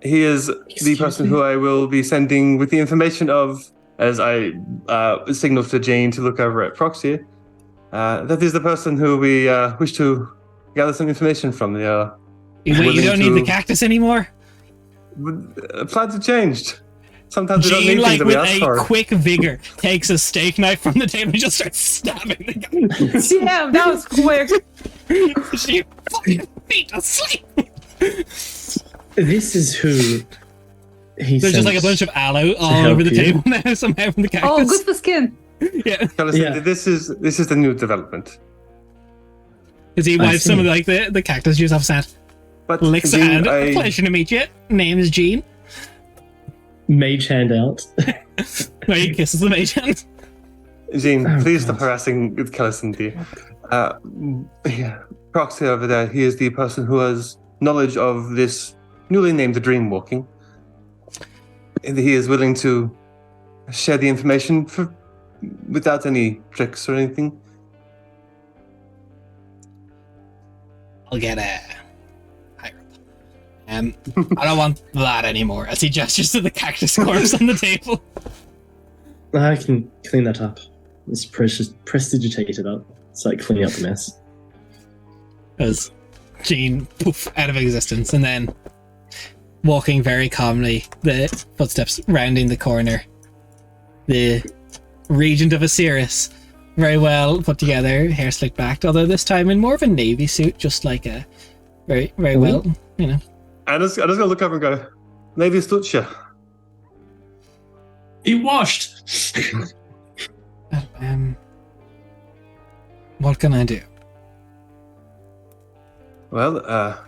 he is the person who I will be sending with the information of, as I signal to Jane to look over at Proxy. That is the person who we wish to gather some information from. Wait, you don't need the cactus anymore? Plans have changed. Sometimes we don't Jean, need like things that we with ask a for. quick vigor, takes a steak knife from the table and just starts stabbing the guy. Yeah, that was quick. She fucking beat asleep. This is who he There's just like a bunch of aloe all over the table now somehow from the cactus. Oh, good for skin. Yeah. Yeah. This is the new development. Because he I wipes some of see. like the cactus juice off his hand. But Licks a Jean, hand. Pleasure to meet you. Name is Jean. Mage hand out. Where he kisses the mage hand. Jean, Oh, please God. stop harassing Callison. Yeah, Proxy over there, he is the person who has knowledge of this newly named Dreamwalking. And he is willing to share the information without any tricks or anything. I'll get higher up. I don't want that anymore. As he gestures to the cactus corpse on the table. I can clean that up. It's prestidigitate it up. It's like cleaning up the mess. As Jean poof out of existence, and then walking very calmly, the footsteps rounding the corner. The Regent of Osiris, very well put together, hair slicked back, although this time in more of a navy suit, just like a very well, you know. I'm just gonna look over and go, Navy Stutcha. He washed. What can I do? Well,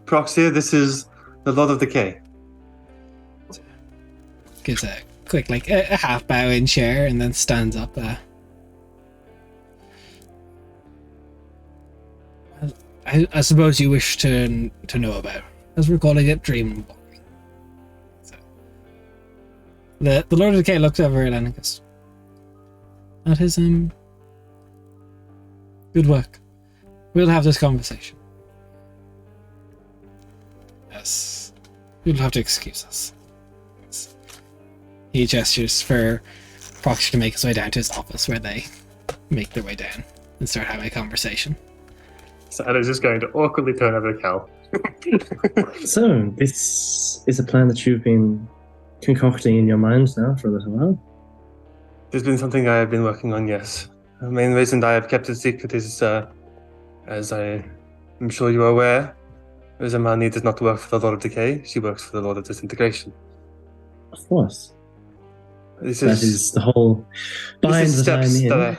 Proxy, this is the Lord of Decay. Gives a quick, like, a half bow in chair, and then stands up. I suppose you wish to know about, as we're calling it, dream walking. So, the Lord of Decay looks over at Lenicus. That is good work. We'll have this conversation. Yes, you'll have to excuse us. Yes. He gestures for Proxy to make his way down to his office, where they make their way down and start having a conversation. So Anna's just going to awkwardly turn over to Cal. So, this is a plan that you've been concocting in your mind now for a little while? There's been something I have been working on, yes. The main reason I have kept it secret is, as I am sure you are aware, Zamani does not work for the Lord of Decay, she works for the Lord of Disintegration. Of course. This That is the whole bind that I'm in.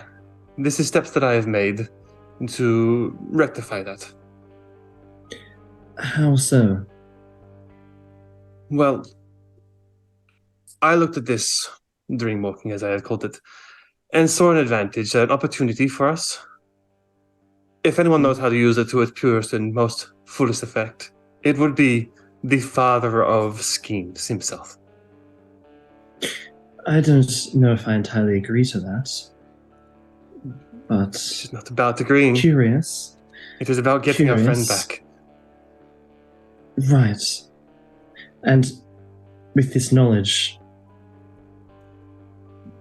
This is steps that I have made to rectify that. How so? Well, I looked at this dreamwalking, as I had called it, and saw an advantage, an opportunity for us. If anyone knows how to use it to its purest and most fullest effect, it would be the father of schemes himself. I don't know if I entirely agree to that, but It's not about agreeing. curious. It is about getting our friend Curious. back. Right. And with this knowledge,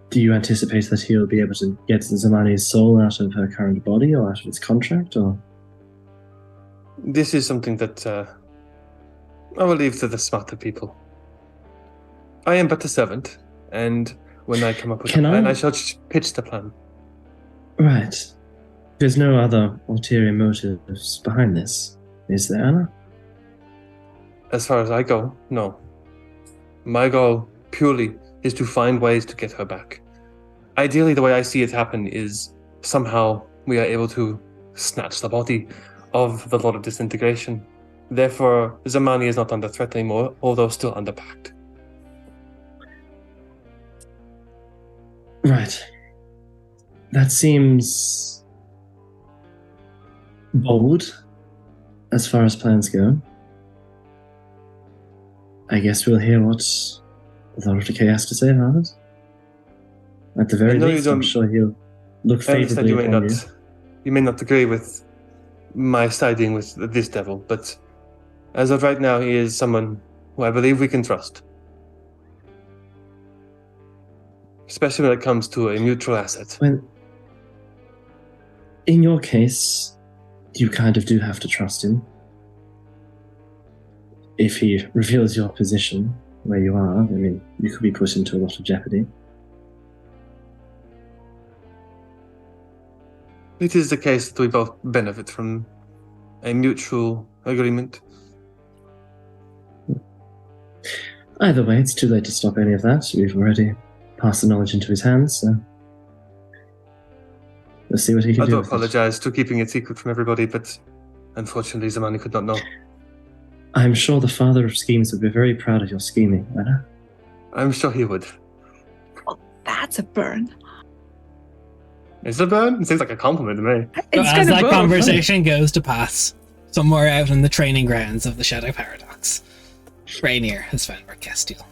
do you anticipate that he'll be able to get Zamani's soul out of her current body or out of its contract, or? This is something that I will leave to the smarter people. I am but a servant, and when I come up with a plan, I shall pitch the plan. Right. There's no other ulterior motives behind this, is there, Anna? As far as I go, no. My goal, purely, is to find ways to get her back. Ideally, the way I see it happen is somehow we are able to snatch the body of the Lord of Disintegration. Therefore, Zamani is not under threat anymore, although still under pact. Right. That seems bold as far as plans go. I guess we'll hear what the Lord of Decay has to say about it. At the very least, I'm sure he'll look I understand favorably upon you. You may not agree with my siding with this devil, but as of right now, he is someone who I believe we can trust. Especially when it comes to a mutual asset. Well, in your case, you kind of do have to trust him. If he reveals your position where you are, I mean, you could be put into a lot of jeopardy. It is the case that we both benefit from a mutual agreement. Either way, it's too late to stop any of that. We've already passed the knowledge into his hands, so let's see what he can I do. do with it. apologize to keeping it secret from everybody, but Unfortunately, Zamani could not know. I'm sure the father of schemes would be very proud of your scheming, Anna. I'm sure he would. That's a burn. Is it a burn? It seems like a compliment to me. It's As kind of that both. conversation goes to pass, somewhere out in the training grounds of the Shadow Paradox, Rainier has found Merc Castile.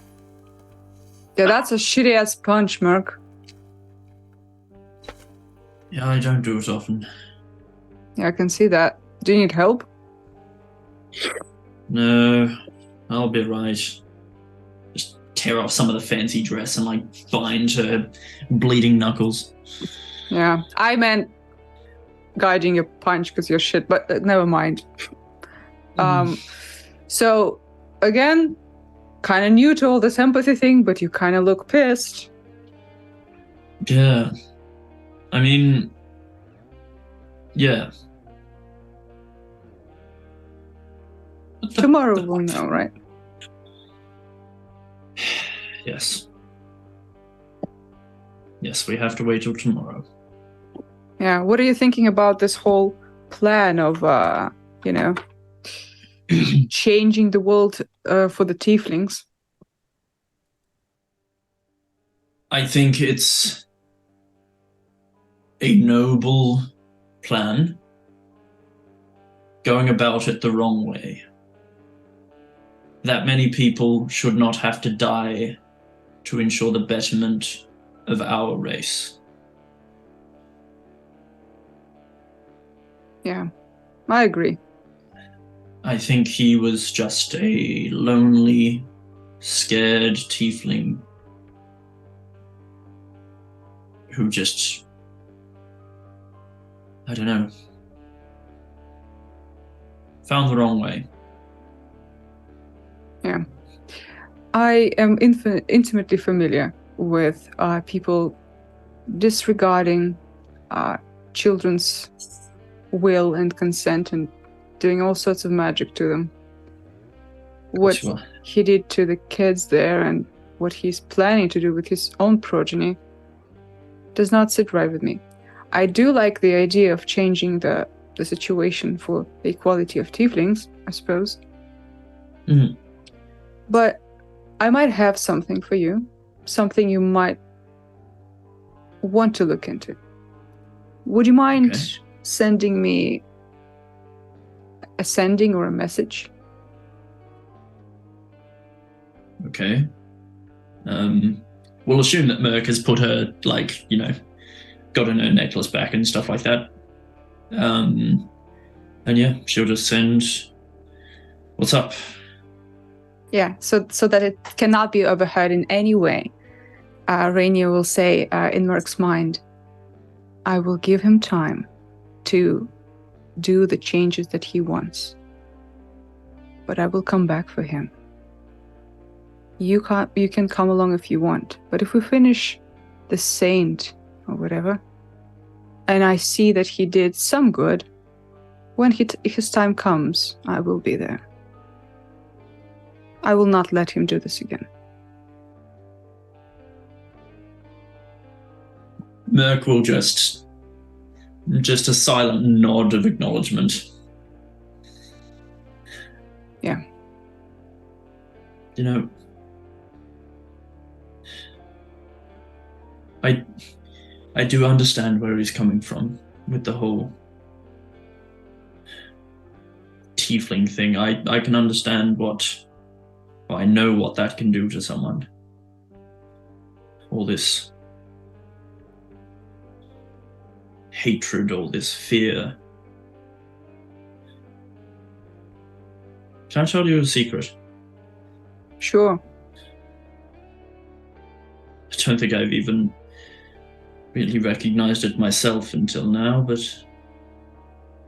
Yeah, that's a shitty ass punch, Merc. Yeah, I don't do it often. Yeah, I can see that. Do you need help? No, I'll be right. Just tear off some of the fancy dress and like bind her bleeding knuckles. Yeah, I meant guiding your punch because you're shit, but never mind. So, again, kind of new to all this empathy thing, but you kind of look pissed. Yeah. I mean, yeah. Tomorrow we'll know, right? Yes. Yes, we have to wait till tomorrow. Yeah, what are you thinking about this whole plan of, changing the world for the tieflings? I think it's a noble plan, going about it the wrong way. That many people should not have to die to ensure the betterment of our race. Yeah, I agree. I think he was just a lonely, scared tiefling who just, I don't know, found the wrong way. Yeah. I am intimately familiar with people disregarding children's will and consent and doing all sorts of magic to them. What Sure. he did to the kids there and what he's planning to do with his own progeny does not sit right with me. I do like the idea of changing the situation for the equality of tieflings, I suppose. Mhm. But I might have something for you, something you might want to look into. Would you mind Okay. sending me a sending or a message? Okay. We'll assume that Merc has put her, gotten her necklace back and stuff like that. And yeah, she'll just send, what's up? Yeah, so that it cannot be overheard in any way. Rainier will say in Merc's mind, I will give him time to do the changes that he wants. But I will come back for him. You can come along if you want, but if we finish the saint or whatever, and I see that he did some good, when his time comes, I will be there. I will not let him do this again. Merc will just a silent nod of acknowledgement. Yeah. You know, I do understand where he's coming from with the whole tiefling thing. I can understand I know what that can do to someone. All this hatred, all this fear. Can I tell you a secret? Sure. I don't think I've even really recognized it myself until now, but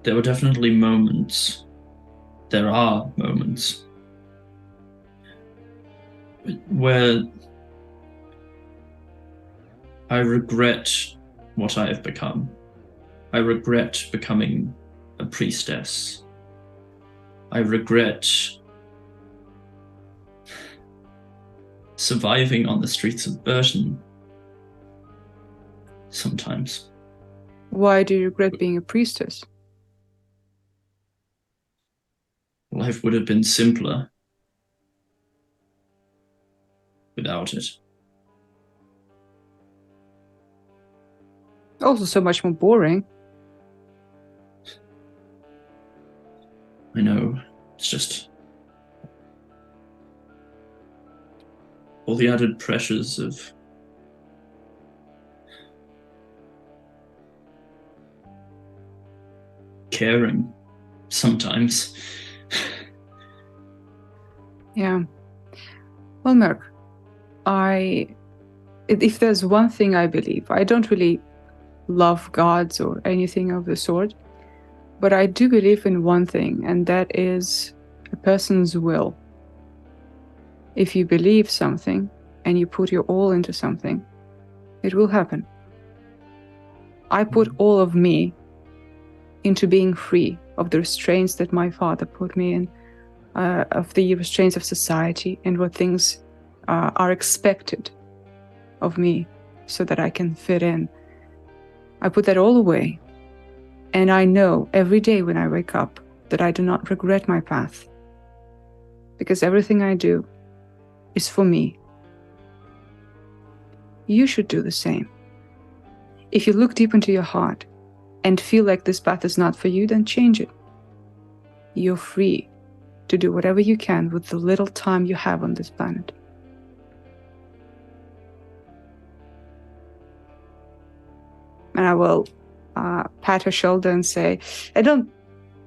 there were definitely moments. There are moments where I regret what I have become. I regret becoming a priestess. I regret surviving on the streets of Burton sometimes. Why do you regret being a priestess? life would have been simpler without it. Also, so much more boring. I know. It's just all the added pressures of caring sometimes. Yeah. Well, Merc, if there's one thing I believe, I don't really love gods or anything of the sort, but I do believe in one thing, and that is a person's will. If you believe something and you put your all into something, it will happen. I put all of me into being free of the restraints that my father put me in, of the restraints of society and what things are expected of me so that I can fit in. I put that all away. And I know every day when I wake up that I do not regret my path. Because everything I do is for me. You should do the same. If you look deep into your heart and feel like this path is not for you, then change it. You're free to do whatever you can with the little time you have on this planet. And I will pat her shoulder and say, I don't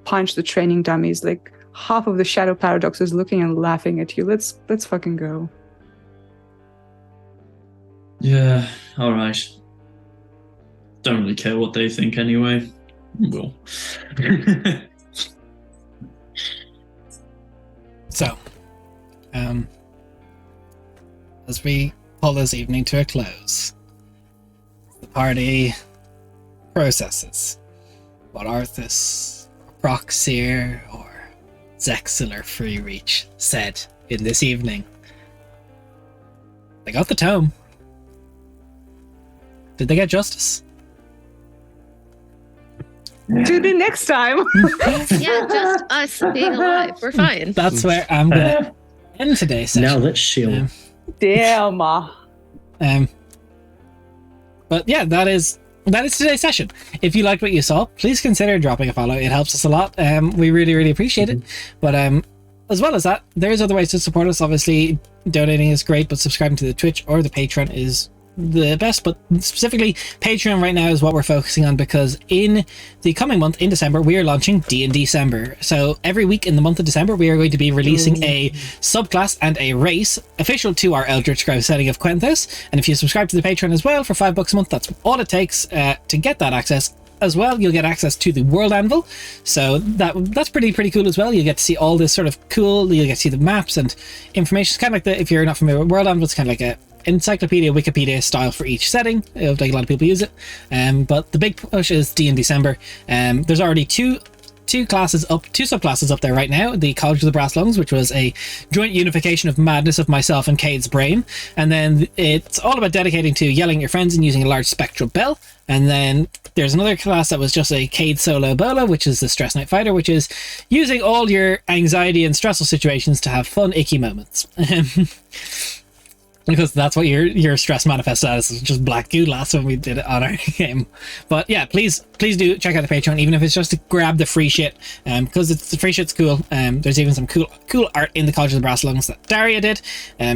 punch the training dummies. Like, half of the Shadow Paradox is looking and laughing at you. Let's fucking go. Yeah, alright. Don't really care what they think anyway. Well. So, as we pull this evening to a close, the party processes what Arthas, Proxir, or Zexel or Free Reach said in this evening. They got the tome. Did they get justice? Tune in next time. Yeah, just us being alive. We're fine. That's where I'm gonna end today's session. Now let's shield. Damn. But yeah, that is today's session. If you liked what you saw, please consider dropping a follow. It helps us a lot. We really, really appreciate it. But as well as that, there's other ways to support us. Obviously, donating is great, but subscribing to the Twitch or the Patreon is the best. But specifically, Patreon right now is what we're focusing on, because in the coming month, in December, we are launching D&December. So every week in the month of December, we are going to be releasing a subclass and a race official to our Eldritch Scribe setting of Quenthos. And if you subscribe to the Patreon as well for $5 a month, that's all it takes to get that access. As well, you'll get access to the World Anvil, so that's pretty cool as well. You get to see all this sort of cool. You get to see the maps and information. It's kind of like if you're not familiar with World Anvil, it's kind of like a encyclopedia, Wikipedia style for each setting. Like a lot of people use it. But the big push is D&December. There's already two subclasses up there right now. The College of the Brass Lungs, which was a joint unification of madness of myself and Cade's brain, and then it's all about dedicating to yelling at your friends and using a large spectral bell. And then there's another class that was just a Cade Solo Bola, which is the Stress Knight Fighter, which is using all your anxiety and stressful situations to have fun, icky moments. Because that's what your stress manifests as, is just black goo last when we did it on our game. But yeah, please do check out the Patreon, even if it's just to grab the free shit, because the free shit's cool. There's even some cool art in the College of the Brass Lungs that Daria did.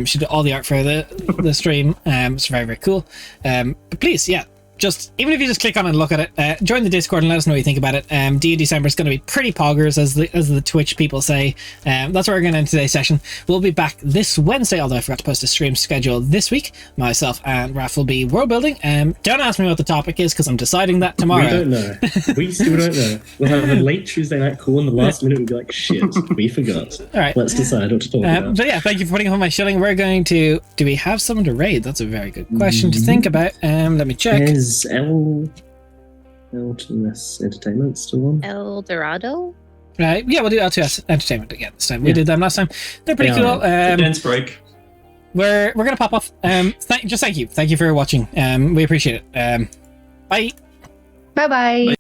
She did all the art for the stream. It's very, very cool. But please, yeah, just even if you just click on and look at it, join the Discord and let us know what you think about it. D&December is going to be pretty poggers, as the Twitch people say. That's where we're going to end today's session. We'll be back this Wednesday, although I forgot to post a stream schedule this week. Myself and Raph will be world building. Don't ask me what the topic is, because I'm deciding that tomorrow. We don't know. We still don't know. We'll have a late Tuesday night call, and the last minute we'll be like, shit, we forgot. All right, let's decide what to talk about. But yeah, thank you for putting up my shilling. We're going to, do we have someone to raid? That's a very good question to think about. Let me check. Is L2S Entertainment still on? El Dorado? Yeah, we'll do L2S Entertainment again this time. We did them last time. They're pretty cool. Dance break. We're gonna pop off. Thank you for watching. We appreciate it. Bye. Bye-bye. Bye.